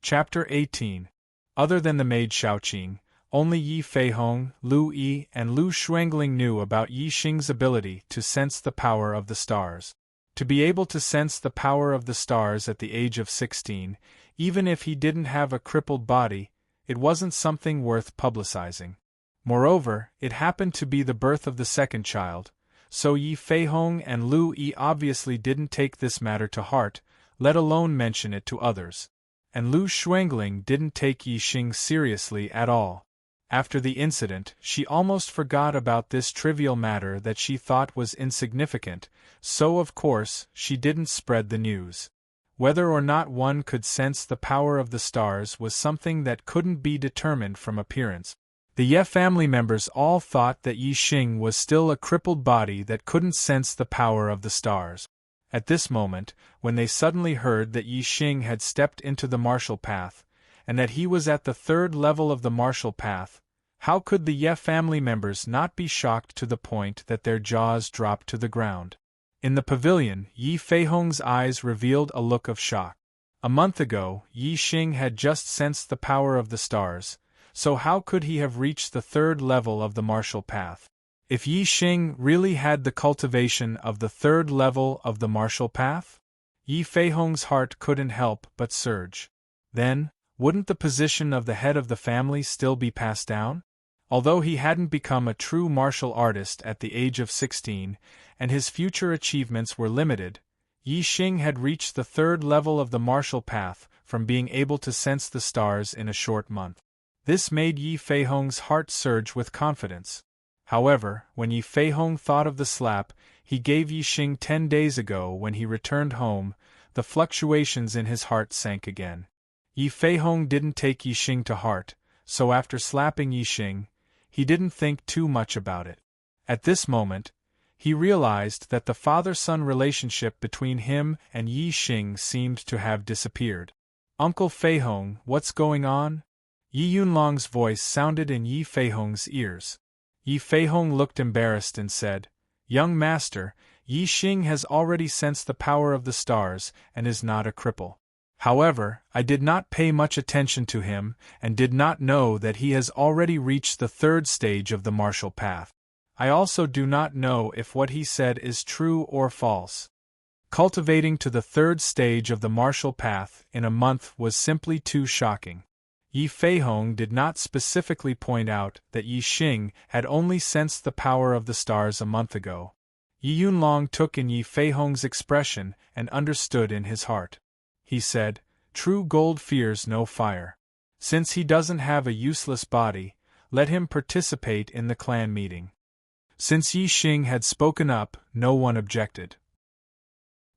Chapter 18. Other than the maid Shaoqing, only Yi Feihong, Lu Yi, and Lu Shuangling knew about Yi Xing's ability to sense the power of the stars. To be able to sense the power of the stars at the age of 16, even if he didn't have a crippled body, it wasn't something worth publicizing. Moreover, it happened to be the birth of the second child, so Yi Feihong and Lu Yi obviously didn't take this matter to heart, let alone mention it to others. And Lu Shuangling didn't take Yi Xing seriously at all. After the incident, she almost forgot about this trivial matter that she thought was insignificant, so of course, she didn't spread the news. Whether or not one could sense the power of the stars was something that couldn't be determined from appearance. The Ye family members all thought that Yi Xing was still a crippled body that couldn't sense the power of the stars. At this moment, when they suddenly heard that Yi Xing had stepped into the martial path, and that he was at the third level of the martial path, how could the Ye family members not be shocked to the point that their jaws dropped to the ground? In the pavilion, Yi Feihong's eyes revealed a look of shock. A month ago, Yi Xing had just sensed the power of the stars, so how could he have reached the third level of the martial path? If Yi Xing really had the cultivation of the third level of the martial path? Yi Feihong's heart couldn't help but surge. Then, wouldn't the position of the head of the family still be passed down? Although he hadn't become a true martial artist at the age of 16, and his future achievements were limited, Yi Xing had reached the third level of the martial path from being able to sense the stars in a short month. This made Yi Feihong's heart surge with confidence. However, when Yi Feihong thought of the slap he gave Yi Xing 10 days ago when he returned home, the fluctuations in his heart sank again. Yi Feihong didn't take Yi Xing to heart, so after slapping Yi Xing, he didn't think too much about it. At this moment, he realized that the father-son relationship between him and Yi Xing seemed to have disappeared. "Uncle Feihong, what's going on?" Yi Yunlong's voice sounded in Yi Feihong's ears. Yi Feihong looked embarrassed and said, "Young master, Yi Xing has already sensed the power of the stars and is not a cripple. However, I did not pay much attention to him and did not know that he has already reached the third stage of the martial path. I also do not know if what he said is true or false." Cultivating to the third stage of the martial path in a month was simply too shocking. Yi Feihong did not specifically point out that Yi Xing had only sensed the power of the stars a month ago. Yi Yunlong took in Yi Feihong's expression and understood in his heart. He said, "True gold fears no fire. Since he doesn't have a useless body, let him participate in the clan meeting." Since Yi Xing had spoken up, no one objected.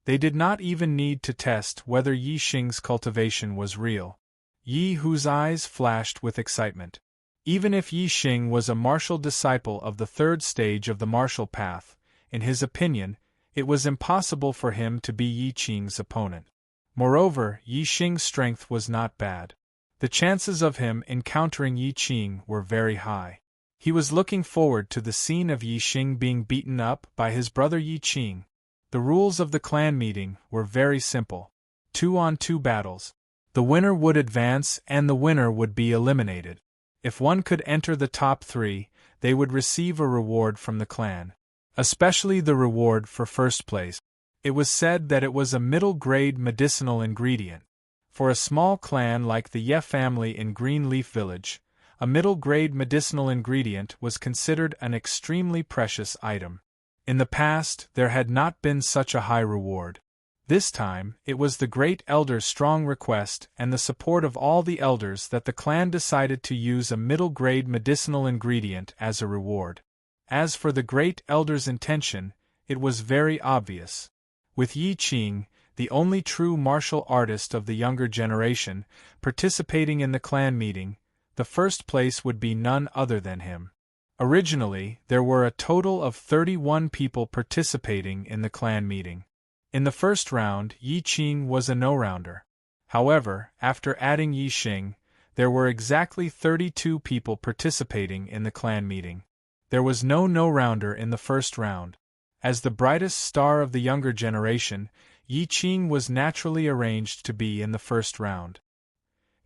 They did not even need to test whether Yi Xing's cultivation was real. Yi whose eyes flashed with excitement. Even if Yi Xing was a martial disciple of the third stage of the martial path, in his opinion, it was impossible for him to be Yi Xing's opponent. Moreover, Yi Xing's strength was not bad. The chances of him encountering Yi Xing were very high. He was looking forward to the scene of Yi Xing being beaten up by his brother Yi Xing. The rules of the clan meeting were very simple. 2-on-2 battles. The winner would advance and the winner would be eliminated. If one could enter the top 3, they would receive a reward from the clan. Especially the reward for first place. It was said that it was a middle-grade medicinal ingredient. For a small clan like the Ye family in Greenleaf Village, a middle-grade medicinal ingredient was considered an extremely precious item. In the past, there had not been such a high reward. This time, it was the Great Elder's strong request and the support of all the elders that the clan decided to use a middle-grade medicinal ingredient as a reward. As for the Great Elder's intention, it was very obvious. With Yi Xing, the only true martial artist of the younger generation, participating in the clan meeting, the first place would be none other than him. Originally, there were a total of 31 people participating in the clan meeting. In the first round, Yi Xing was a no-rounder. However, after adding Yi Xing, there were exactly 32 people participating in the clan meeting. There was no no-rounder in the first round. As the brightest star of the younger generation, Yi Xing was naturally arranged to be in the first round.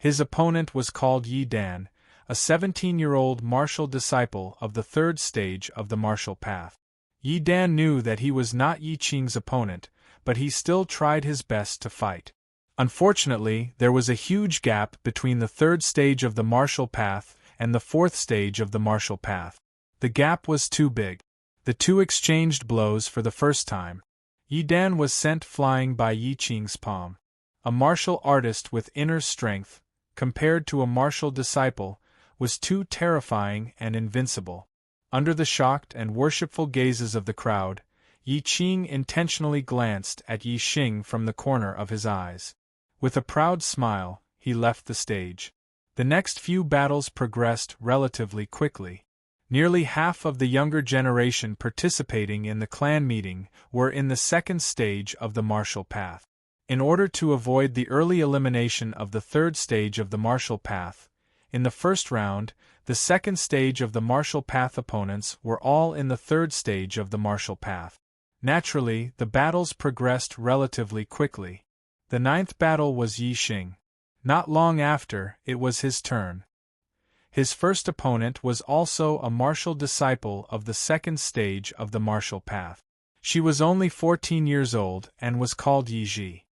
His opponent was called Yi Dan, a 17-year-old martial disciple of the third stage of the martial path. Yi Dan knew that he was not Yi Qing's opponent, but he still tried his best to fight. Unfortunately, there was a huge gap between the third stage of the martial path and the fourth stage of the martial path. The gap was too big. The two exchanged blows for the first time. Yi Dan was sent flying by Yi Qing's palm. A martial artist with inner strength, compared to a martial disciple, was too terrifying and invincible. Under the shocked and worshipful gazes of the crowd, Yi Qing intentionally glanced at Yi Xing from the corner of his eyes. With a proud smile, he left the stage. The next few battles progressed relatively quickly. Nearly half of the younger generation participating in the clan meeting were in the second stage of the martial path. In order to avoid the early elimination of the third stage of the martial path, in the first round, the second stage of the martial path opponents were all in the third stage of the martial path. Naturally, the battles progressed relatively quickly. The ninth battle was Yi Xing. Not long after, it was his turn. His first opponent was also a martial disciple of the second stage of the martial path. She was only 14 years old and was called Yi Ji.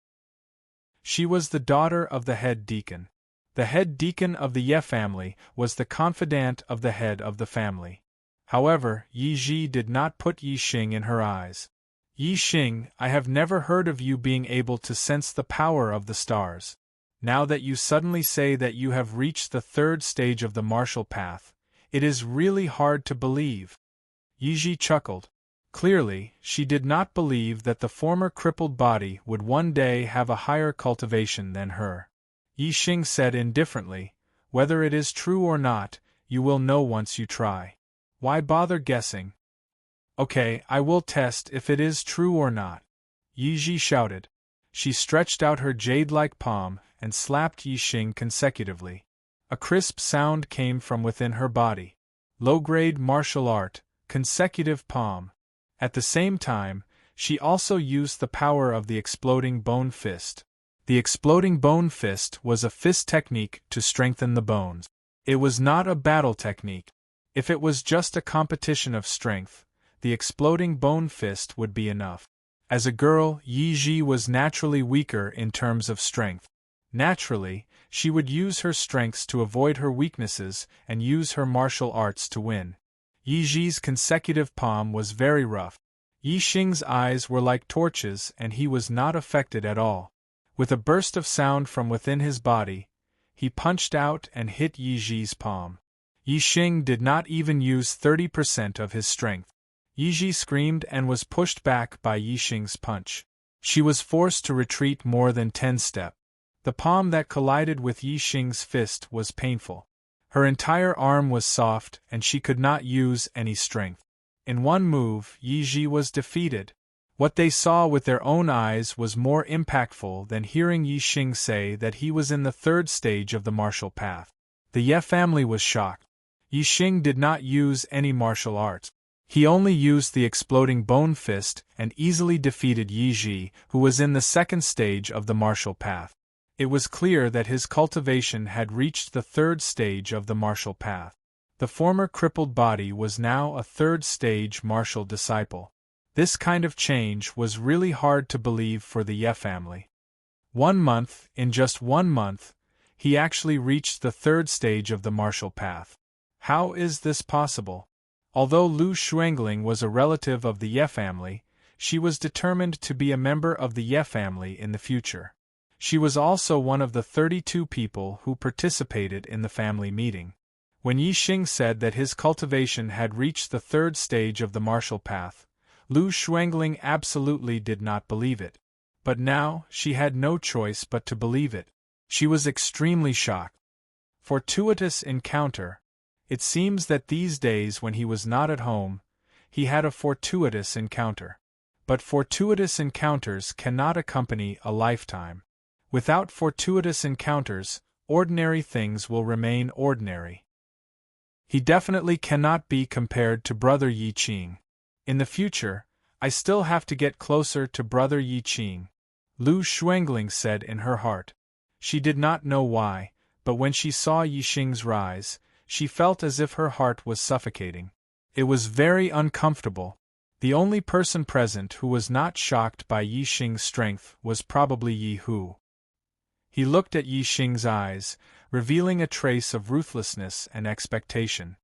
She was the daughter of the head deacon. The head deacon of the Ye family was the confidant of the head of the family. However, Yi Ji did not put Yi Xing in her eyes. Yi Xing, I have never heard of you being able to sense the power of the stars. Now that you suddenly say that you have reached the third stage of the martial path, it is really hard to believe. Yi Ji chuckled. Clearly, she did not believe that the former crippled body would one day have a higher cultivation than her. Yi Xing said indifferently, whether it is true or not, you will know once you try. Why bother guessing? Okay, I will test if it is true or not. Yi Ji shouted. She stretched out her jade-like palm and slapped Yi Xing consecutively. A crisp sound came from within her body. Low-grade martial art, consecutive palm. At the same time, she also used the power of the exploding bone fist. The exploding bone fist was a fist technique to strengthen the bones. It was not a battle technique. If it was just a competition of strength, the exploding bone fist would be enough. As a girl, Yi Ji was naturally weaker in terms of strength. Naturally, she would use her strengths to avoid her weaknesses and use her martial arts to win. Yi Ji's consecutive palm was very rough. Yi Xing's eyes were like torches and he was not affected at all. With a burst of sound from within his body, he punched out and hit Yi Ji's palm. Yi Xing did not even use 30% of his strength. Yi Ji screamed and was pushed back by Yi Xing's punch. She was forced to retreat more than 10 steps. The palm that collided with Yi Xing's fist was painful. Her entire arm was soft and she could not use any strength. In one move, Yi Ji was defeated. What they saw with their own eyes was more impactful than hearing Yi Xing say that he was in the third stage of the martial path. The Ye family was shocked. Yi Xing did not use any martial arts. He only used the exploding bone fist and easily defeated Yi Ji, who was in the second stage of the martial path. It was clear that his cultivation had reached the third stage of the martial path. The former crippled body was now a third stage martial disciple. This kind of change was really hard to believe for the Ye family. 1 month, in just 1 month, he actually reached the third stage of the martial path. How is this possible? Although Lu Xuangling was a relative of the Ye family, she was determined to be a member of the Ye family in the future. She was also one of the 32 people who participated in the family meeting. When Yi Xing said that his cultivation had reached the third stage of the martial path, Lu Xuangling absolutely did not believe it. But now, she had no choice but to believe it. She was extremely shocked. Fortuitous encounter. It seems that these days when he was not at home, he had a fortuitous encounter. But fortuitous encounters cannot accompany a lifetime. Without fortuitous encounters, ordinary things will remain ordinary. He definitely cannot be compared to Brother Yi Qing. In the future, I still have to get closer to Brother Yi Qing, Lu Xuangling said in her heart. She did not know why, but when she saw Yi Xing's rise, she felt as if her heart was suffocating. It was very uncomfortable. The only person present who was not shocked by Yi Xing's strength was probably Yi Hu. He looked at Yi Xing's eyes, revealing a trace of ruthlessness and expectation.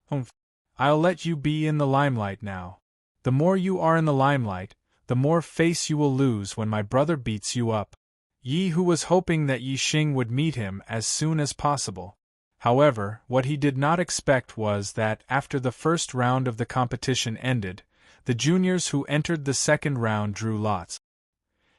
"Humph. I'll let you be in the limelight now. The more you are in the limelight, the more face you will lose when my brother beats you up." Yi Hu was hoping that Yi Xing would meet him as soon as possible. However, what he did not expect was that, after the first round of the competition ended, the juniors who entered the second round drew lots.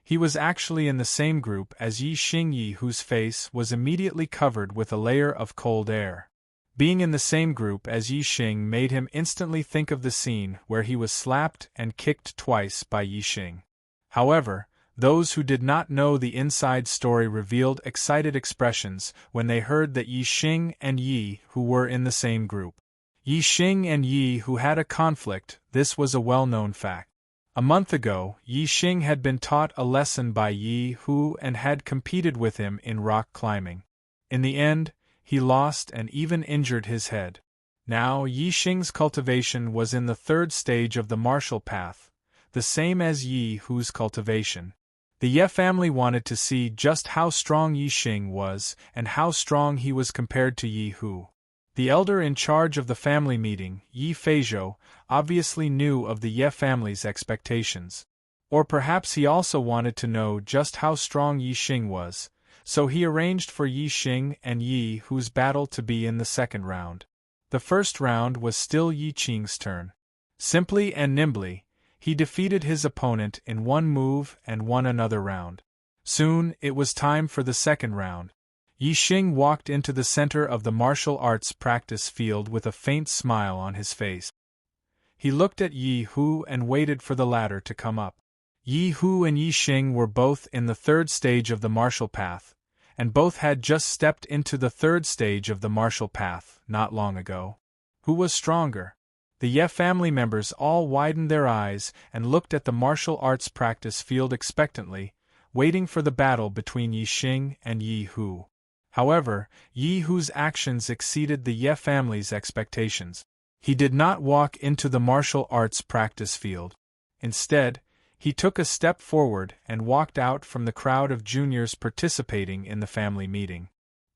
He was actually in the same group as Yi Xing, Yi whose face was immediately covered with a layer of cold air. Being in the same group as Yi Xing made him instantly think of the scene where he was slapped and kicked twice by Yi Xing. However, those who did not know the inside story revealed excited expressions when they heard that Yi Xing and Yi Hu were in the same group. Yi Xing and Yi Hu had a conflict. This was a well-known fact. A month ago, Yi Xing had been taught a lesson by Yi Hu and had competed with him in rock climbing. In the end, he lost and even injured his head. Now Yi Xing's cultivation was in the third stage of the martial path, the same as Yi Hu's cultivation. The Ye family wanted to see just how strong Yi Xing was and how strong he was compared to Yi Hu. The elder in charge of the family meeting, Yi Feizhou, obviously knew of the Ye family's expectations. Or perhaps he also wanted to know just how strong Yi Xing was, so he arranged for Yi Xing and Yi Hu's battle to be in the second round. The first round was still Yi Qing's turn. Simply and nimbly, he defeated his opponent in one move and won another round. Soon, it was time for the second round. Yi Xing walked into the center of the martial arts practice field with a faint smile on his face. He looked at Yi Hu and waited for the latter to come up. Yi Hu and Yi Xing were both in the third stage of the martial path, and both had just stepped into the third stage of the martial path not long ago. Who was stronger? The Ye family members all widened their eyes and looked at the martial arts practice field expectantly, waiting for the battle between Yi Xing and Yi Hu. However, Yi Hu's actions exceeded the Ye family's expectations. He did not walk into the martial arts practice field. Instead, he took a step forward and walked out from the crowd of juniors participating in the family meeting.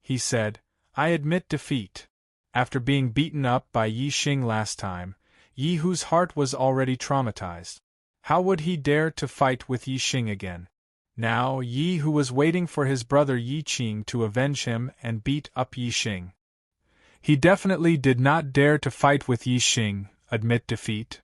He said, "I admit defeat." After being beaten up by Yi Xing last time, Yi Hu's heart was already traumatized. How would he dare to fight with Yi Xing again? Now Yi Hu was waiting for his brother Yi Qing to avenge him and beat up Yi Xing. He definitely did not dare to fight with Yi Xing, admit defeat.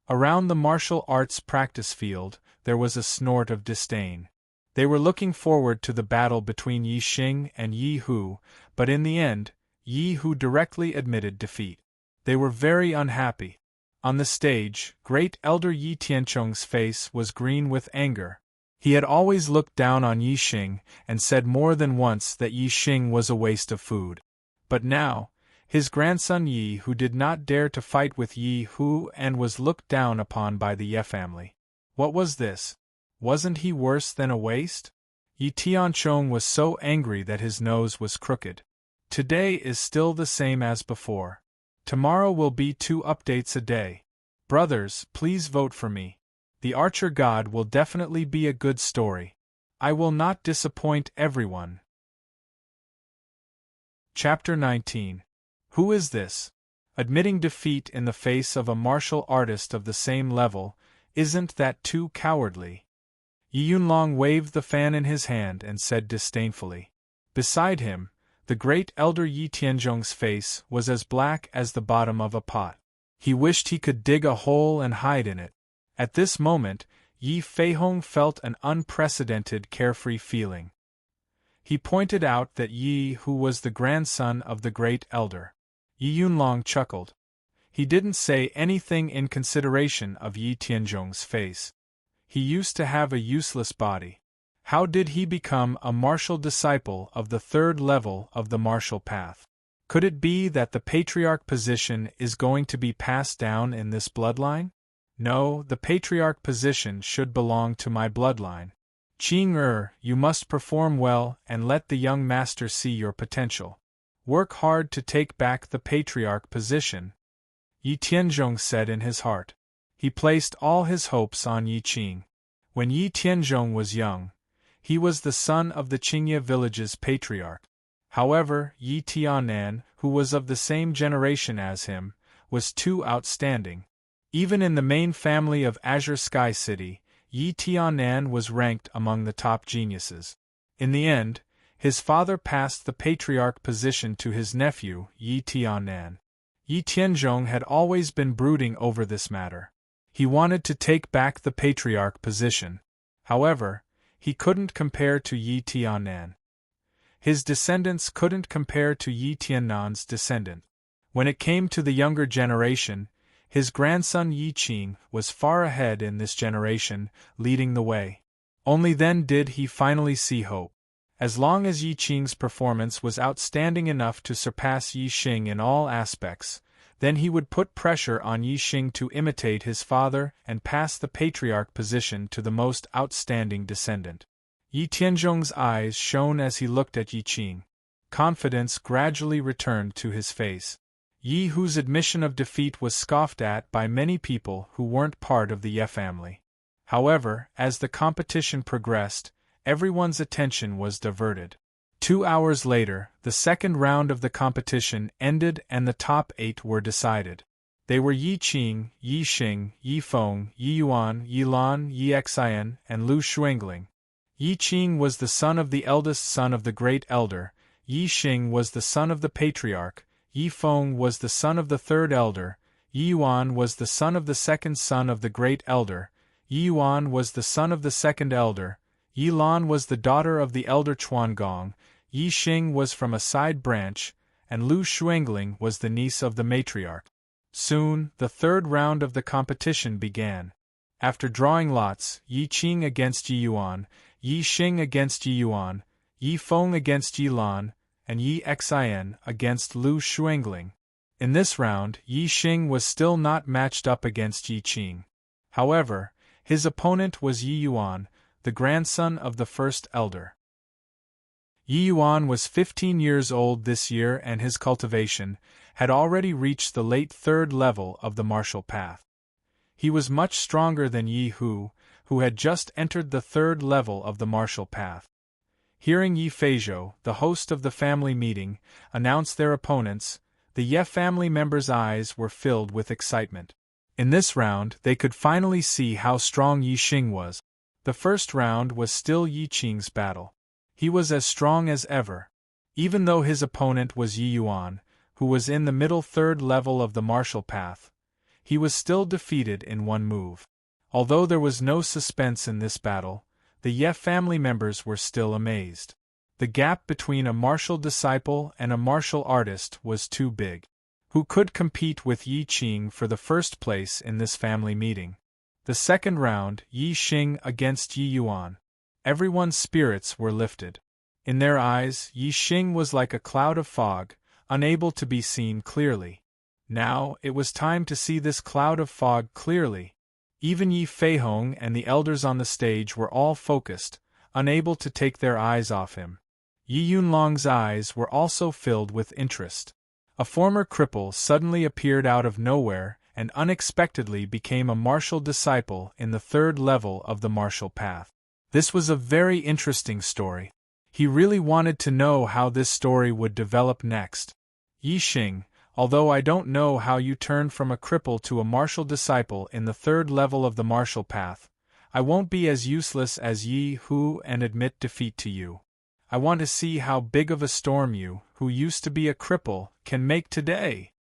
Around the martial arts practice field, there was a snort of disdain. They were looking forward to the battle between Yi Xing and Yi Hu, but in the end, Yi Hu directly admitted defeat. They were very unhappy. On the stage, great elder Yi Tianchong's face was green with anger. He had always looked down on Yi Xing and said more than once that Yi Xing was a waste of food. But now, his grandson Yi Hu did not dare to fight with Yi Hu and was looked down upon by the Ye family. What was this? Wasn't he worse than a waste? Yi Tianchong was so angry that his nose was crooked. Today is still the same as before. Tomorrow will be 2 updates a day. Brothers, please vote for me. The Archer God will definitely be a good story. I will not disappoint everyone. Chapter 19. Who is this? Admitting defeat in the face of a martial artist of the same level, isn't that too cowardly? Yi Yunlong waved the fan in his hand and said disdainfully. Beside him, the great elder Yi Tianzhong's face was as black as the bottom of a pot. He wished he could dig a hole and hide in it. At this moment, Yi Feihong felt an unprecedented carefree feeling. He pointed out that Yi Hu was the grandson of the great elder. Yi Yunlong chuckled. He didn't say anything in consideration of Yi Tianzhong's face. He used to have a useless body. How did he become a martial disciple of the third level of the martial path? Could it be that the patriarch position is going to be passed down in this bloodline? No, the patriarch position should belong to my bloodline. Qing you must perform well and let the young master see your potential. Work hard to take back the patriarch position, Yi Tianzhong said in his heart. He placed all his hopes on Yi Qing. When Yi Tianzhong was young, he was the son of the Qingye village's patriarch. However, Yi Tianan, who was of the same generation as him, was too outstanding. Even in the main family of Azure Sky City, Yi Tianan was ranked among the top geniuses. In the end, his father passed the patriarch position to his nephew, Yi Tianan. Yi Tianzhong had always been brooding over this matter. He wanted to take back the patriarch position. However, he couldn't compare to Yi Tianan. His descendants couldn't compare to Yi Tiannan's descendant. When it came to the younger generation, his grandson Yi Qing was far ahead in this generation, leading the way. Only then did he finally see hope. As long as Yi Qing's performance was outstanding enough to surpass Yi Xing in all aspects, then he would put pressure on Yi Xing to imitate his father and pass the patriarch position to the most outstanding descendant. Yi Tianzhong's eyes shone as he looked at Yi Qing. Confidence gradually returned to his face. Yi Hu's admission of defeat was scoffed at by many people who weren't part of the Ye family. However, as the competition progressed, everyone's attention was diverted. 2 hours later, the second round of the competition ended and the top 8 were decided. They were Yi Qing, Yi Xing, Yi Feng, Yi Yuan, Yi Lan, Yi Xian, and Lu Shuangling. Yi Qing was the son of the eldest son of the great elder, Yi Xing was the son of the patriarch, Yi Feng was the son of the third elder, Yi Yuan was the son of the second son of the great elder, Yi Yuan was the son of the second elder, Yi Lan was the daughter of the elder Chuangong, Yi Xing was from a side branch, and Lu Shuangling was the niece of the matriarch. Soon, the third round of the competition began. After drawing lots, Yi Qing against Yi Yuan, Yi Xing against Yi Yuan, Yi Feng against Yi Lan, and Yi Xian against Lu Shuangling. In this round, Yi Xing was still not matched up against Yi Qing. However, his opponent was Yi Yuan, the grandson of the first elder. Yi Yuan was 15 years old this year and his cultivation had already reached the late third level of the martial path. He was much stronger than Yi Hu, who had just entered the third level of the martial path. Hearing Yi Feizhou, the host of the family meeting, announce their opponents, the Ye family members' eyes were filled with excitement. In this round, they could finally see how strong Yi Xing was. The first round was still Yi Qing's battle. He was as strong as ever. Even though his opponent was Yi Yuan, who was in the middle third level of the martial path, he was still defeated in one move. Although there was no suspense in this battle, the Ye family members were still amazed. The gap between a martial disciple and a martial artist was too big. Who could compete with Yi Qing for the first place in this family meeting? The second round, Yi Xing against Yi Yuan. Everyone's spirits were lifted. In their eyes, Yi Xing was like a cloud of fog, unable to be seen clearly. Now, it was time to see this cloud of fog clearly. Even Yi Feihong and the elders on the stage were all focused, unable to take their eyes off him. Yi Yunlong's eyes were also filled with interest. A former cripple suddenly appeared out of nowhere and unexpectedly became a martial disciple in the third level of the martial path. This was a very interesting story. He really wanted to know how this story would develop next. Yi Xing, although I don't know how you turned from a cripple to a martial disciple in the third level of the martial path, I won't be as useless as Yi Hu and admit defeat to you. I want to see how big of a storm you, who used to be a cripple, can make today.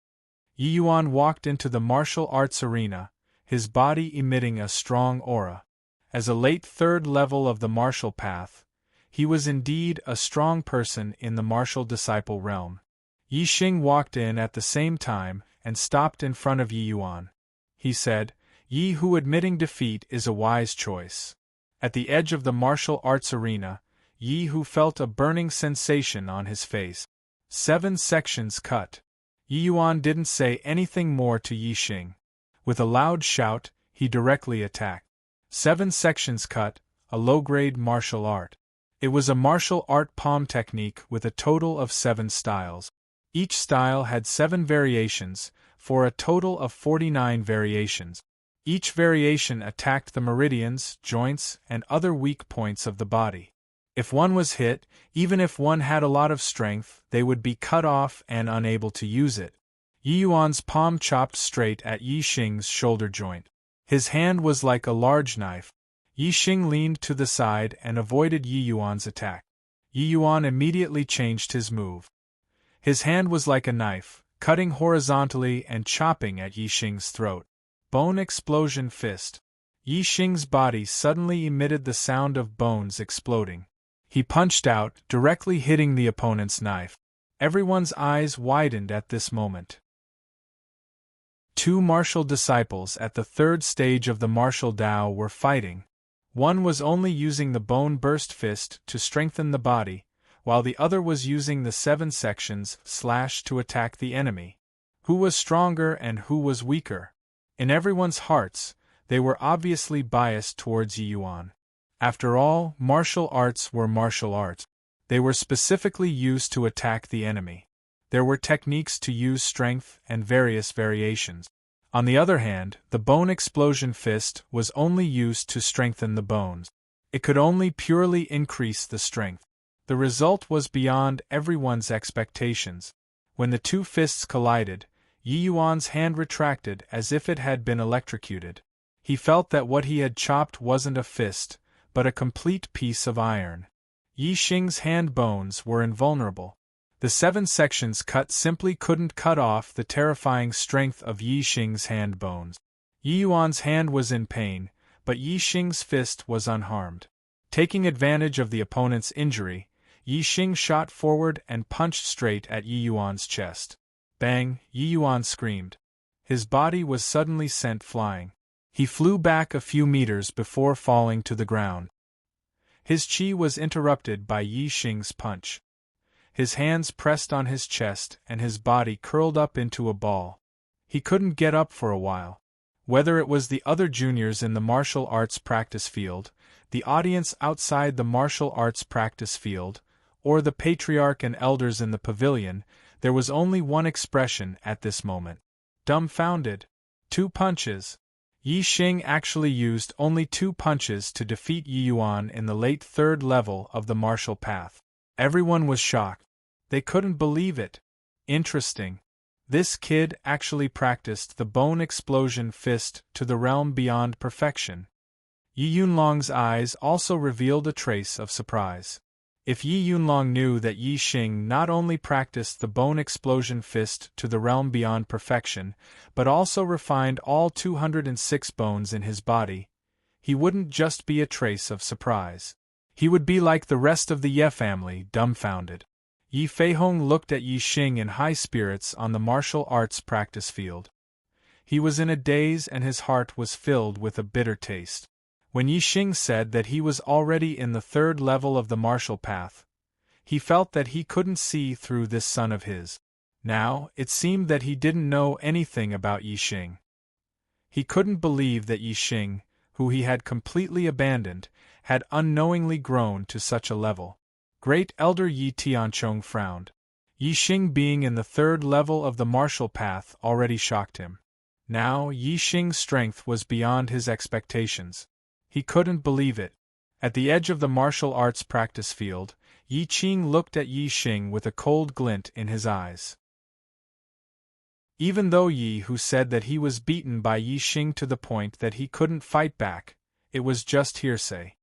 Yi Yuan walked into the martial arts arena, his body emitting a strong aura. As a late third level of the martial path, he was indeed a strong person in the martial disciple realm. Yi Xing walked in at the same time and stopped in front of Yi Yuan. He said, "Yi Hu admitting defeat is a wise choice." At the edge of the martial arts arena, Yi Hu felt a burning sensation on his face. 7 sections cut. Yi Yuan didn't say anything more to Yi Xing. With a loud shout, he directly attacked. 7 sections cut, a low-grade martial art. It was a martial art palm technique with a total of 7 styles. Each style had 7 variations, for a total of 49 variations. Each variation attacked the meridians, joints, and other weak points of the body. If one was hit, even if one had a lot of strength, they would be cut off and unable to use it. Yi Yuan's palm chopped straight at Yi Xing's shoulder joint. His hand was like a large knife. Yi Xing leaned to the side and avoided Yi Yuan's attack. Yi Yuan immediately changed his move. His hand was like a knife, cutting horizontally and chopping at Yi Xing's throat. Bone explosion fist. Yi Xing's body suddenly emitted the sound of bones exploding. He punched out, directly hitting the opponent's knife. Everyone's eyes widened at this moment. 2 martial disciples at the 3rd stage of the martial Tao were fighting. One was only using the bone burst fist to strengthen the body, while the other was using the 7 sections slash to attack the enemy. Who was stronger and who was weaker? In everyone's hearts, they were obviously biased towards Yi Yuan. After all, martial arts were martial arts. They were specifically used to attack the enemy. There were techniques to use strength and various variations. On the other hand, the bone explosion fist was only used to strengthen the bones. It could only purely increase the strength. The result was beyond everyone's expectations. When the 2 fists collided, Yi Yuan's hand retracted as if it had been electrocuted. He felt that what he had chopped wasn't a fist, but a complete piece of iron. Yi Xing's hand bones were invulnerable. The 7 sections cut simply couldn't cut off the terrifying strength of Yi Xing's hand bones. Yi Yuan's hand was in pain, but Yi Xing's fist was unharmed. Taking advantage of the opponent's injury, Yi Xing shot forward and punched straight at Yi Yuan's chest. Bang! Yi Yuan screamed. His body was suddenly sent flying. He flew back a few meters before falling to the ground. His chi was interrupted by Yi Xing's punch. His hands pressed on his chest and his body curled up into a ball. He couldn't get up for a while. Whether it was the other juniors in the martial arts practice field, the audience outside the martial arts practice field, or the patriarch and elders in the pavilion, there was only one expression at this moment. Dumbfounded. 2 punches. Yi Xing actually used only 2 punches to defeat Yi Yuan in the late 3rd level of the martial path. Everyone was shocked. They couldn't believe it. Interesting. This kid actually practiced the bone explosion fist to the realm beyond perfection. Yi Yunlong's eyes also revealed a trace of surprise. If Yi Yunlong knew that Yi Xing not only practiced the bone explosion fist to the realm beyond perfection, but also refined all 206 bones in his body, he wouldn't just be a trace of surprise. He would be like the rest of the Ye family, dumbfounded. Yi Feihong looked at Yi Xing in high spirits on the martial arts practice field. He was in a daze and his heart was filled with a bitter taste. When Yi Xing said that he was already in the 3rd level of the martial path, he felt that he couldn't see through this son of his. Now, it seemed that he didn't know anything about Yi Xing. He couldn't believe that Yi Xing, who he had completely abandoned, had unknowingly grown to such a level. Great Elder Yi Tianchong frowned. Yi Xing being in the 3rd level of the martial path already shocked him. Now, Yi Xing's strength was beyond his expectations. He couldn't believe it. At the edge of the martial arts practice field, Yi Qing looked at Yi Xing with a cold glint in his eyes. Even though Yi Hu said that he was beaten by Yi Xing to the point that he couldn't fight back, it was just hearsay.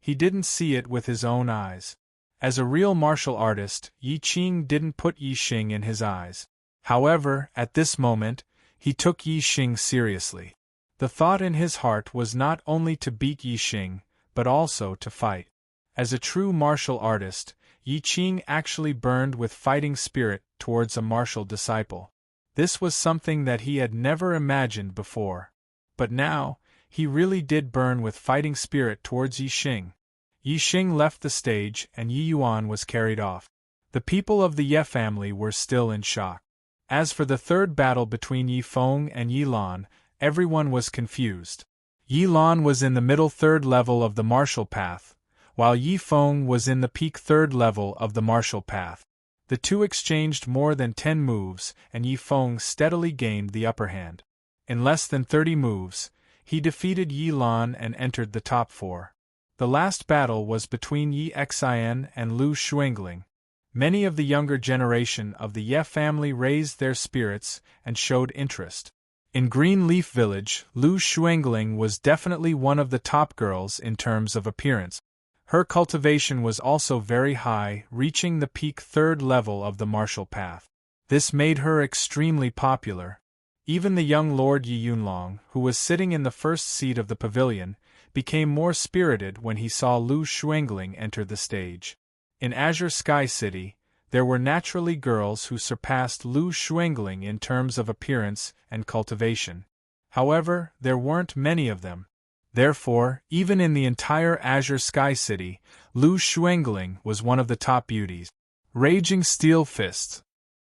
He didn't see it with his own eyes. As a real martial artist, Yi Qing didn't put Yi Xing in his eyes. However, at this moment, he took Yi Xing seriously. The thought in his heart was not only to beat Yi Xing, but also to fight. As a true martial artist, Yi Qing actually burned with fighting spirit towards a martial disciple. This was something that he had never imagined before. But now, he really did burn with fighting spirit towards Yi Xing. Yi Xing left the stage and Yi Yuan was carried off. The people of the Ye family were still in shock. As for the 3rd battle between Yi Feng and Yi Lan, everyone was confused. Yi Lan was in the middle third level of the martial path, while Yi Feng was in the peak third level of the martial path. The two exchanged more than 10 moves, and Yi Feng steadily gained the upper hand. In less than 30 moves, he defeated Yi Lan and entered the top 4. The last battle was between Yi Xian and Lu Xuangling. Many of the younger generation of the Ye family raised their spirits and showed interest. In Green Leaf Village, Lu Xuangling was definitely one of the top girls in terms of appearance. Her cultivation was also very high, reaching the peak third level of the martial path. This made her extremely popular. Even the young Lord Yi Yunlong, who was sitting in the first seat of the pavilion, became more spirited when he saw Lu Xuangling enter the stage. In Azure Sky City, there were naturally girls who surpassed Lu Xuangling in terms of appearance and cultivation. However, there weren't many of them. Therefore, even in the entire Azure Sky City, Lu Xuangling was one of the top beauties. Raging Steel Fist.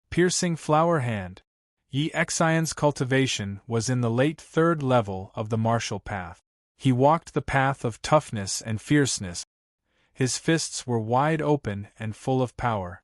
Piercing Flower Hand. Yi Xian's cultivation was in the late third level of the martial path. He walked the path of toughness and fierceness. His fists were wide open and full of power.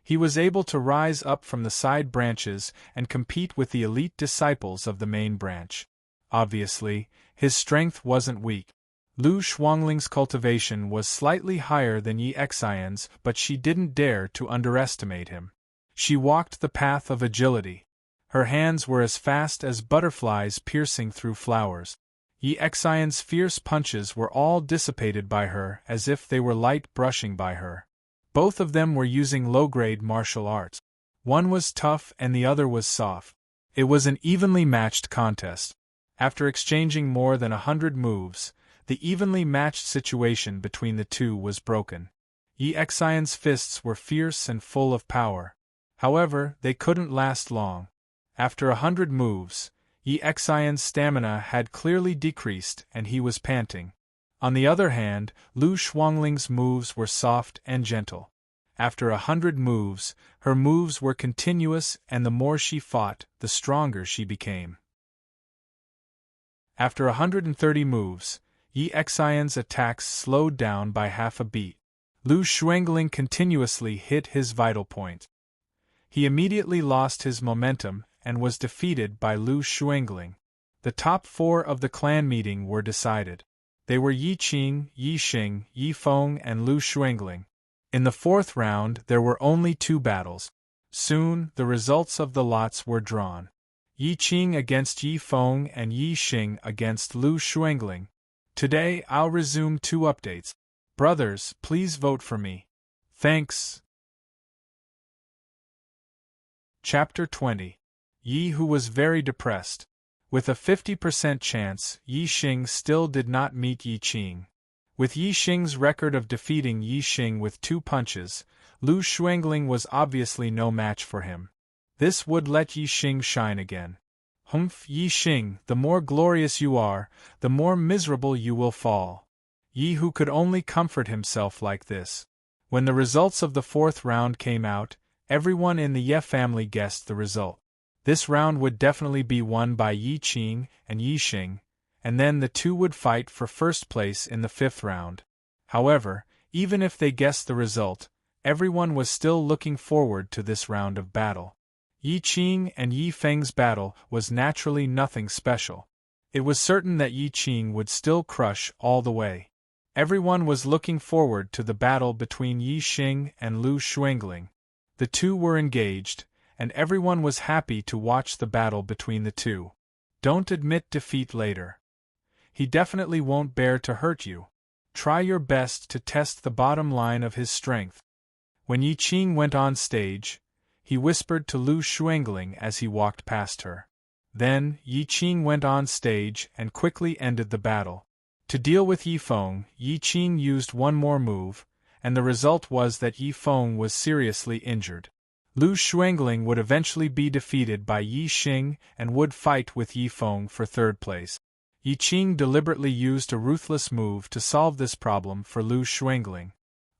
He was able to rise up from the side branches and compete with the elite disciples of the main branch. Obviously, his strength wasn't weak. Lu Xuangling's cultivation was slightly higher than Yi Xian's, but she didn't dare to underestimate him. She walked the path of agility. Her hands were as fast as butterflies piercing through flowers. Yi Xian's fierce punches were all dissipated by her as if they were light brushing by her. Both of them were using low-grade martial arts. One was tough and the other was soft. It was an evenly matched contest. After exchanging more than 100 moves, the evenly matched situation between the two was broken. Yi Xian's fists were fierce and full of power. However, they couldn't last long. After 100 moves, Yi Xian's stamina had clearly decreased and he was panting. On the other hand, Lu Xuangling's moves were soft and gentle. After 100 moves, her moves were continuous and the more she fought, the stronger she became. After 130 moves, Yi Xian's attacks slowed down by half a beat. Lu Xuangling continuously hit his vital point. He immediately lost his momentum and was defeated by Lu Xuangling. The top 4 of the clan meeting were decided. They were Yi Qing, Yi Xing, Yi Feng and Lu Xuangling. In the 4th round there were only 2 battles. Soon, the results of the lots were drawn. Yi Qing against Yi Feng and Yi Xing against Lu Xuangling. Today I'll resume 2 updates. Brothers, please vote for me. Thanks. Chapter 20. Yi, who was very depressed. With a 50% chance, Yi Xing still did not meet Yi Qing. With Yi Xing's record of defeating Yi Xing with 2 punches, Lu Xuangling was obviously no match for him. This would let Yi Xing shine again. Humph, Yi Xing, the more glorious you are, the more miserable you will fall. Yi, who could only comfort himself like this. When the results of the 4th round came out, everyone in the Ye family guessed the result. This round would definitely be won by Yi Qing and Yi Xing, and then the two would fight for first place in the 5th round. However, even if they guessed the result, everyone was still looking forward to this round of battle. Yi Qing and Yi Feng's battle was naturally nothing special. It was certain that Yi Qing would still crush all the way. Everyone was looking forward to the battle between Yi Xing and Lu Xuangling. The two were engaged, and everyone was happy to watch the battle between the two. Don't admit defeat later. He definitely won't bear to hurt you. Try your best to test the bottom line of his strength. When Yi Qing went on stage, he whispered to Lu Xuangling as he walked past her. Then, Yi Qing went on stage and quickly ended the battle. To deal with Yi Feng, Yi Qing used one more move, and the result was that Yi Feng was seriously injured. Lu Xuangling would eventually be defeated by Yi Xing and would fight with Yi Feng for 3rd place. Yi Qing deliberately used a ruthless move to solve this problem for Lu Xuangling.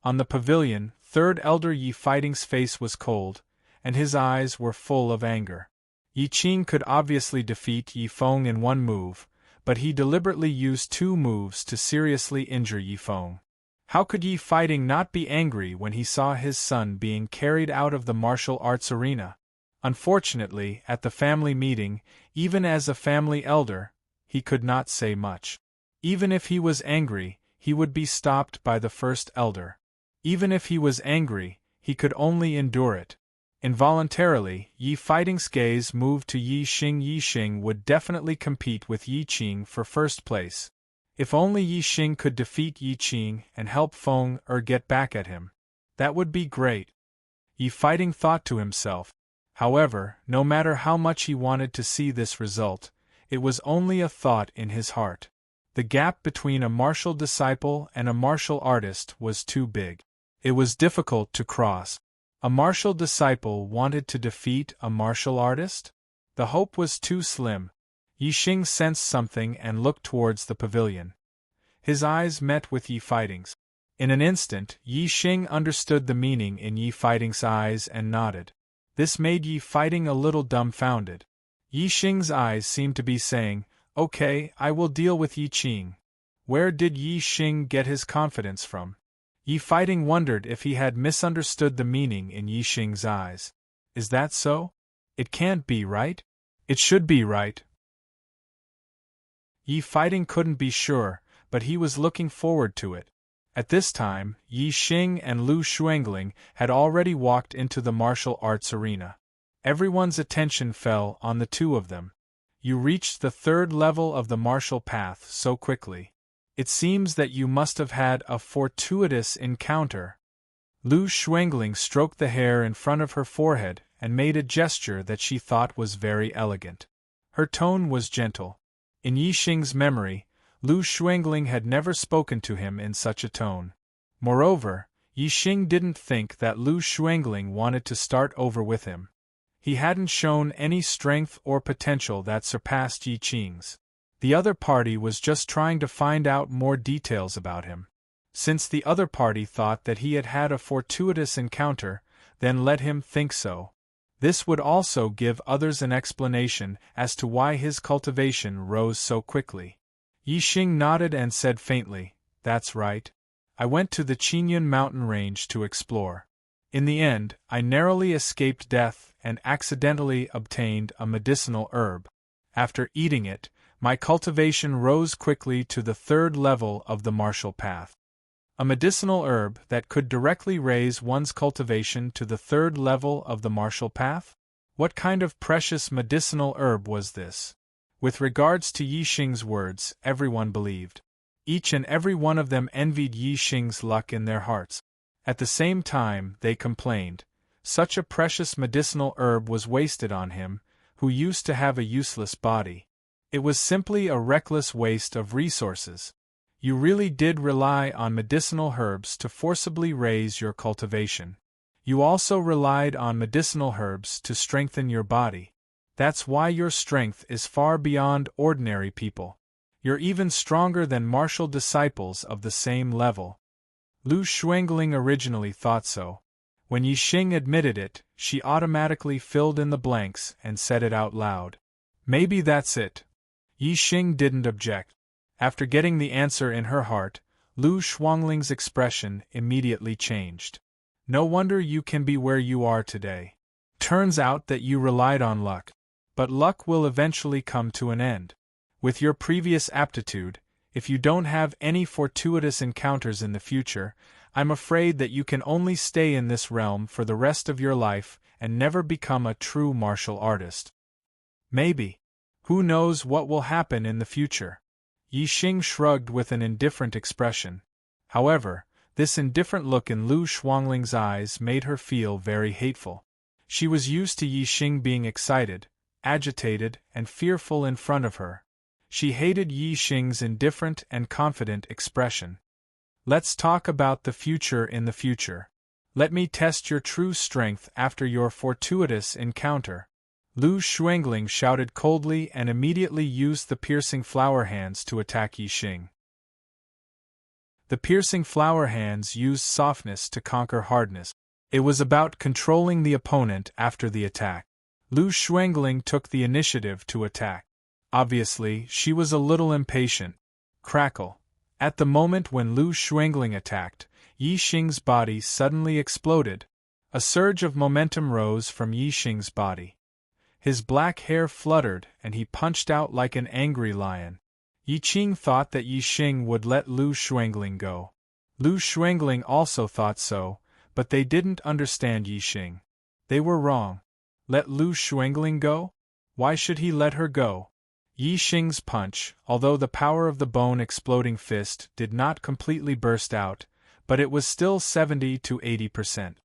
On the pavilion, 3rd Elder Yi Fighting's face was cold, and his eyes were full of anger. Yi Qing could obviously defeat Yi Feng in one move, but he deliberately used 2 moves to seriously injure Yi Feng. How could Yi Fighting not be angry when he saw his son being carried out of the martial arts arena? Unfortunately, at the family meeting, even as a family elder, he could not say much. Even if he was angry, he would be stopped by the first elder. Even if he was angry, he could only endure it. Involuntarily, Yi Fighting's gaze moved to Yi Xing. Yi Xing would definitely compete with Yi Qing for first place. If only Yi Xing could defeat Yi Qing and help Feng get back at him. That would be great. Yi Fighting thought to himself. However, no matter how much he wanted to see this result, it was only a thought in his heart. The gap between a martial disciple and a martial artist was too big. It was difficult to cross. A martial disciple wanted to defeat a martial artist? The hope was too slim. Yi Xing sensed something and looked towards the pavilion. His eyes met with Yi Fighting's. In an instant, Yi Xing understood the meaning in Yi Fighting's eyes and nodded. This made Yi Fighting a little dumbfounded. Yi Xing's eyes seemed to be saying, "Okay, I will deal with Yi Qing." Where did Yi Xing get his confidence from? Yi Fighting wondered if he had misunderstood the meaning in Yi Xing's eyes. Is that so? It can't be, right? It should be, right? Yi Fighting couldn't be sure, but he was looking forward to it. At this time, Yi Xing and Lu Xuangling had already walked into the martial arts arena. Everyone's attention fell on the 2 of them. You reached the 3rd level of the martial path so quickly. It seems that you must have had a fortuitous encounter. Lu Xuangling stroked the hair in front of her forehead and made a gesture that she thought was very elegant. Her tone was gentle. In Yi Xing's memory, Lu Xuangling had never spoken to him in such a tone. Moreover, Yi Xing didn't think that Lu Xuangling wanted to start over with him. He hadn't shown any strength or potential that surpassed Yi Qing's. The other party was just trying to find out more details about him. Since the other party thought that he had had a fortuitous encounter, then let him think so. This would also give others an explanation as to why his cultivation rose so quickly. Yi Xing nodded and said faintly, "That's right. I went to the Qingyun mountain range to explore. In the end, I narrowly escaped death and accidentally obtained a medicinal herb. After eating it, my cultivation rose quickly to the 3rd level of the martial path." A medicinal herb that could directly raise one's cultivation to the 3rd level of the martial path? What kind of precious medicinal herb was this? With regards to Yi Xing's words, everyone believed. Each and every one of them envied Yi Xing's luck in their hearts. At the same time, they complained. Such a precious medicinal herb was wasted on him, who used to have a useless body. It was simply a reckless waste of resources. You really did rely on medicinal herbs to forcibly raise your cultivation. You also relied on medicinal herbs to strengthen your body. That's why your strength is far beyond ordinary people. You're even stronger than martial disciples of the same level. Lu Xuangling originally thought so. When Yi Xing admitted it, she automatically filled in the blanks and said it out loud. Maybe that's it. Yi Xing didn't object. After getting the answer in her heart, Lu Xuangling's expression immediately changed. No wonder you can be where you are today. Turns out that you relied on luck. But luck will eventually come to an end. With your previous aptitude, if you don't have any fortuitous encounters in the future, I'm afraid that you can only stay in this realm for the rest of your life and never become a true martial artist. Maybe. Who knows what will happen in the future? Yi Xing shrugged with an indifferent expression. However, this indifferent look in Lu Xuangling's eyes made her feel very hateful. She was used to Yi Xing being excited, agitated, and fearful in front of her. She hated Yi Xing's indifferent and confident expression. Let's talk about the future in the future. Let me test your true strength after your fortuitous encounter. Lu Xuangling shouted coldly and immediately used the piercing flower hands to attack Yi Xing. The piercing flower hands used softness to conquer hardness. It was about controlling the opponent after the attack. Lu Xuangling took the initiative to attack. Obviously, she was a little impatient. Crackle. At the moment when Lu Xuangling attacked, Yi Xing's body suddenly exploded. A surge of momentum rose from Yi Xing's body. His black hair fluttered and he punched out like an angry lion. Yi Qing thought that Yi Xing would let Lu Xuangling go. Lu Xuangling also thought so, but they didn't understand Yi Xing. They were wrong. Let Lu Xuangling go? Why should he let her go? Yi Xing's punch, although the power of the bone-exploding fist did not completely burst out, but it was still 70 to 80%.